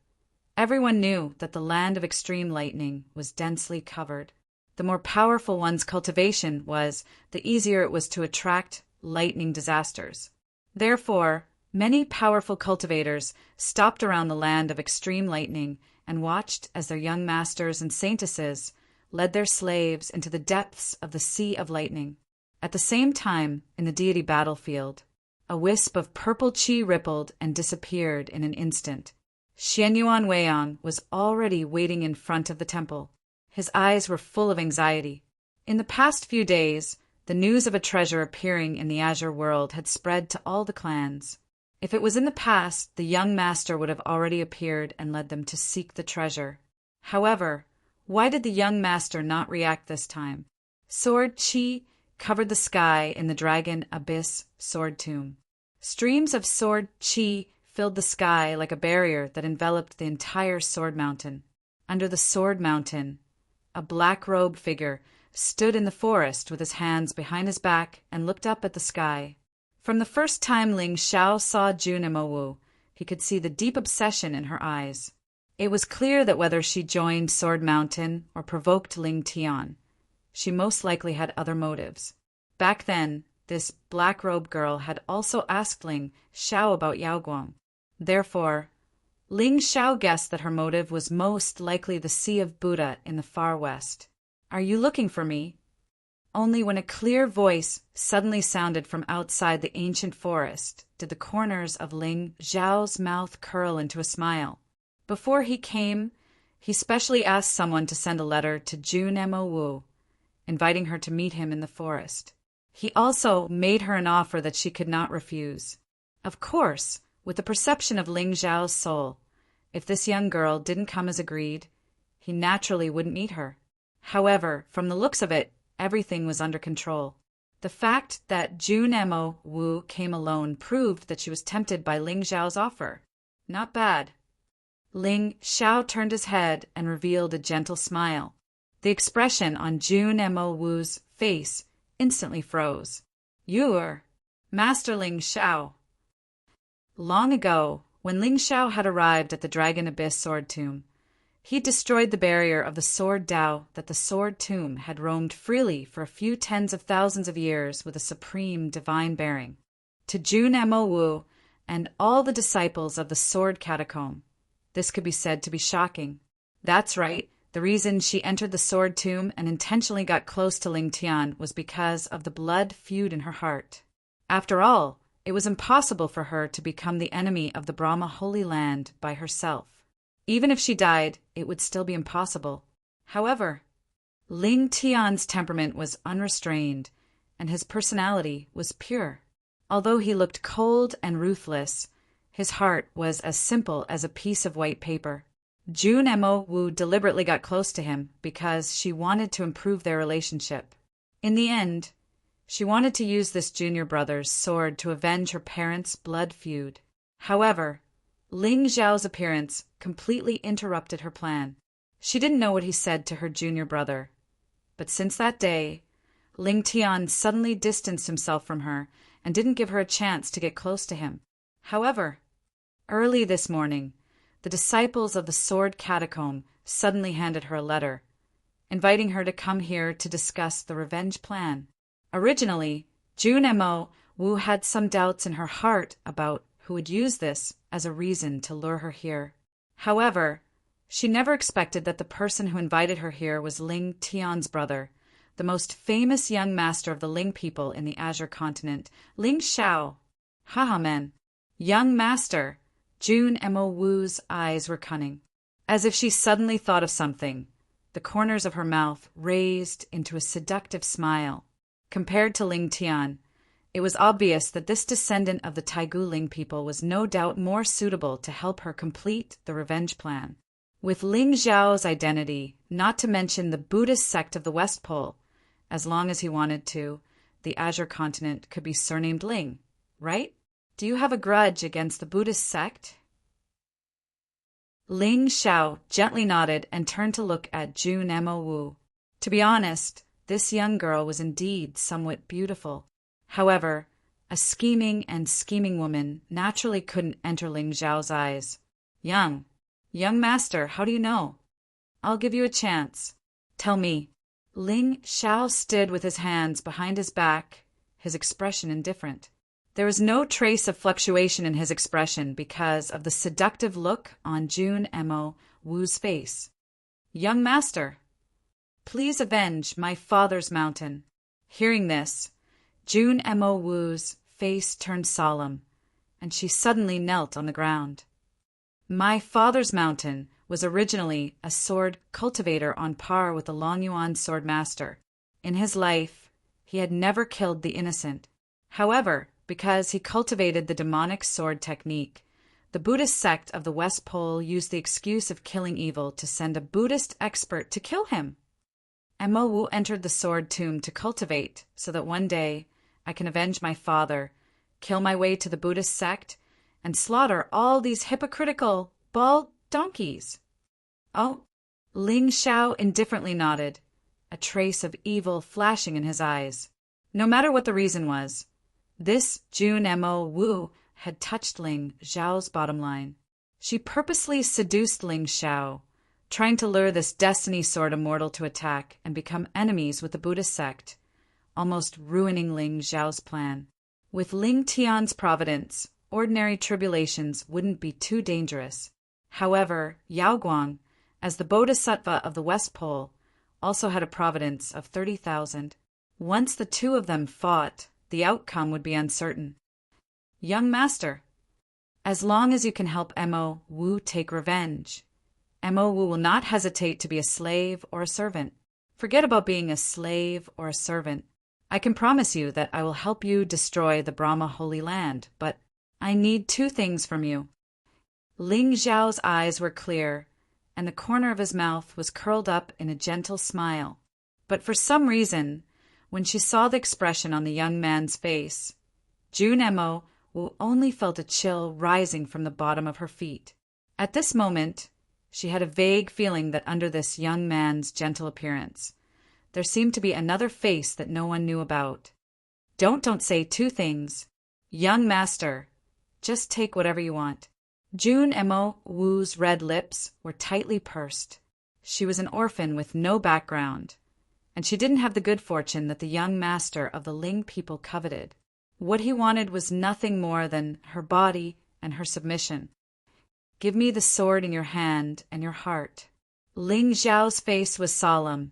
everyone knew that the land of extreme lightning was densely covered. The more powerful one's cultivation was, the easier it was to attract lightning disasters. Therefore, many powerful cultivators stopped around the land of extreme lightning and watched as their young masters and saintesses led their slaves into the depths of the sea of lightning. At the same time, in the deity battlefield, a wisp of purple chi rippled and disappeared in an instant. Xianyuan Weiyang was already waiting in front of the temple. His eyes were full of anxiety. In the past few days, the news of a treasure appearing in the azure world had spread to all the clans. If it was in the past, the young master would have already appeared and led them to seek the treasure. However, why did the young master not react this time? Sword chi covered the sky in the dragon abyss sword tomb. Streams of sword chi filled the sky like a barrier that enveloped the entire sword mountain. Under the sword mountain, a black-robed figure stood in the forest with his hands behind his back and looked up at the sky. From the first time Ling Xiao saw Junimo Wu, he could see the deep obsession in her eyes. It was clear that whether she joined Sword Mountain or provoked Ling Tian, she most likely had other motives. Back then, this black-robed girl had also asked Ling Xiao about Yaoguang. Therefore, Ling Xiao guessed that her motive was most likely the Sea of Buddha in the far west. "Are you looking for me?" Only when a clear voice suddenly sounded from outside the ancient forest did the corners of Ling Xiao's mouth curl into a smile. Before he came, he specially asked someone to send a letter to Junimo Wu, inviting her to meet him in the forest. He also made her an offer that she could not refuse. Of course, with the perception of Ling Xiao's soul, if this young girl didn't come as agreed, he naturally wouldn't meet her. However, from the looks of it, everything was under control. The fact that Junimo Wu came alone proved that she was tempted by Ling Xiao's offer. Not bad. Ling Xiao turned his head and revealed a gentle smile. The expression on Junimo Wu's face instantly froze. "You're Master Ling Xiao." Long ago, when Ling Xiao had arrived at the Dragon Abyss Sword Tomb, he destroyed the barrier of the Sword Tao that the Sword Tomb had roamed freely for a few tens of thousands of years with a supreme divine bearing. To Junimo Wu and all the disciples of the Sword Catacomb, this could be said to be shocking. That's right, the reason she entered the Sword Tomb and intentionally got close to Ling Tian was because of the blood feud in her heart. After all, it was impossible for her to become the enemy of the Brahma Holy Land by herself. Even if she died, it would still be impossible. However, Ling Tian's temperament was unrestrained, and his personality was pure. Although he looked cold and ruthless, his heart was as simple as a piece of white paper. Junimo Wu deliberately got close to him because she wanted to improve their relationship. In the end, she wanted to use this junior brother's sword to avenge her parents' blood feud. However, Ling Xiao's appearance completely interrupted her plan. She didn't know what he said to her junior brother. But since that day, Ling Tian suddenly distanced himself from her and didn't give her a chance to get close to him. However, early this morning, the disciples of the Sword Catacomb suddenly handed her a letter, inviting her to come here to discuss the revenge plan. Originally, Junimo Wu had some doubts in her heart about who would use this as a reason to lure her here. However, she never expected that the person who invited her here was Ling Tian's brother, the most famous young master of the Ling people in the Azure continent, Ling Xiao. Haha, man. Young master. Junimo Wu's eyes were cunning. As if she suddenly thought of something, the corners of her mouth raised into a seductive smile. Compared to Ling Tian, it was obvious that this descendant of the Taigu Ling people was no doubt more suitable to help her complete the revenge plan. With Ling Xiao's identity, not to mention the Buddhist sect of the West Pole, as long as he wanted to, the Azure continent could be surnamed Ling, right? Do you have a grudge against the Buddhist sect? Ling Xiao gently nodded and turned to look at Jun Mo Wu. To be honest, this young girl was indeed somewhat beautiful. However, a scheming woman naturally couldn't enter Ling Xiao's eyes. Young master, how do you know? I'll give you a chance. Tell me. Ling Xiao stood with his hands behind his back, his expression indifferent. There was no trace of fluctuation in his expression because of the seductive look on Jun Mo Wu's face. Young master, please avenge my father's mountain. Hearing this, Jun Mo Wu's face turned solemn, and she suddenly knelt on the ground. My father's mountain was originally a sword cultivator on par with the Longyuan sword master. In his life, he had never killed the innocent. However, because he cultivated the demonic sword technique, the Buddhist sect of the West Pole used the excuse of killing evil to send a Buddhist expert to kill him. Mo Wu entered the sword tomb to cultivate so that one day I can avenge my father, kill my way to the Buddhist sect, and slaughter all these hypocritical, bald donkeys. Oh, Ling Xiao indifferently nodded, a trace of evil flashing in his eyes. No matter what the reason was, this Jun Mo Wu had touched Ling Xiao's bottom line. She purposely seduced Ling Xiao, trying to lure this destiny sword immortal to attack and become enemies with the Buddhist sect, almost ruining Ling Xiao's plan. With Ling Tian's providence, ordinary tribulations wouldn't be too dangerous. However, Yao Guang, as the Bodhisattva of the West Pole, also had a providence of 30,000. Once the two of them fought, the outcome would be uncertain. Young master, as long as you can help Mo Wu take revenge, Mo Wu will not hesitate to be a slave or a servant. Forget about being a slave or a servant. I can promise you that I will help you destroy the Brahma Holy Land, but I need two things from you. Ling Xiao's eyes were clear, and the corner of his mouth was curled up in a gentle smile. But for some reason, when she saw the expression on the young man's face, Jun Mo Wu only felt a chill rising from the bottom of her feet. At this moment, she had a vague feeling that under this young man's gentle appearance, there seemed to be another face that no one knew about. Don't say two things. Young master, just take whatever you want. Jun Mo Wu's red lips were tightly pursed. She was an orphan with no background, and she didn't have the good fortune that the young master of the Ling people coveted. What he wanted was nothing more than her body and her submission. Give me the sword in your hand and your heart. Ling Xiao's face was solemn,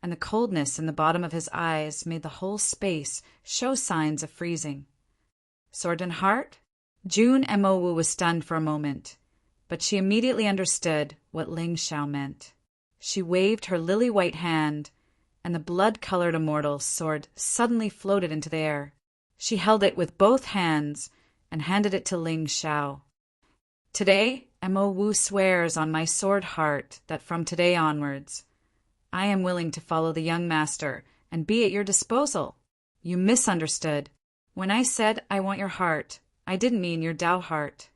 and the coldness in the bottom of his eyes made the whole space show signs of freezing. Sword and heart? Jun Mo Wu was stunned for a moment, but she immediately understood what Ling Xiao meant. She waved her lily-white hand, and the blood-colored immortal sword suddenly floated into the air. She held it with both hands and handed it to Ling Xiao. Today, Mo Wu swears on my sword heart that from today onwards, I am willing to follow the young master and be at your disposal. You misunderstood. When I said I want your heart, I didn't mean your Tao heart.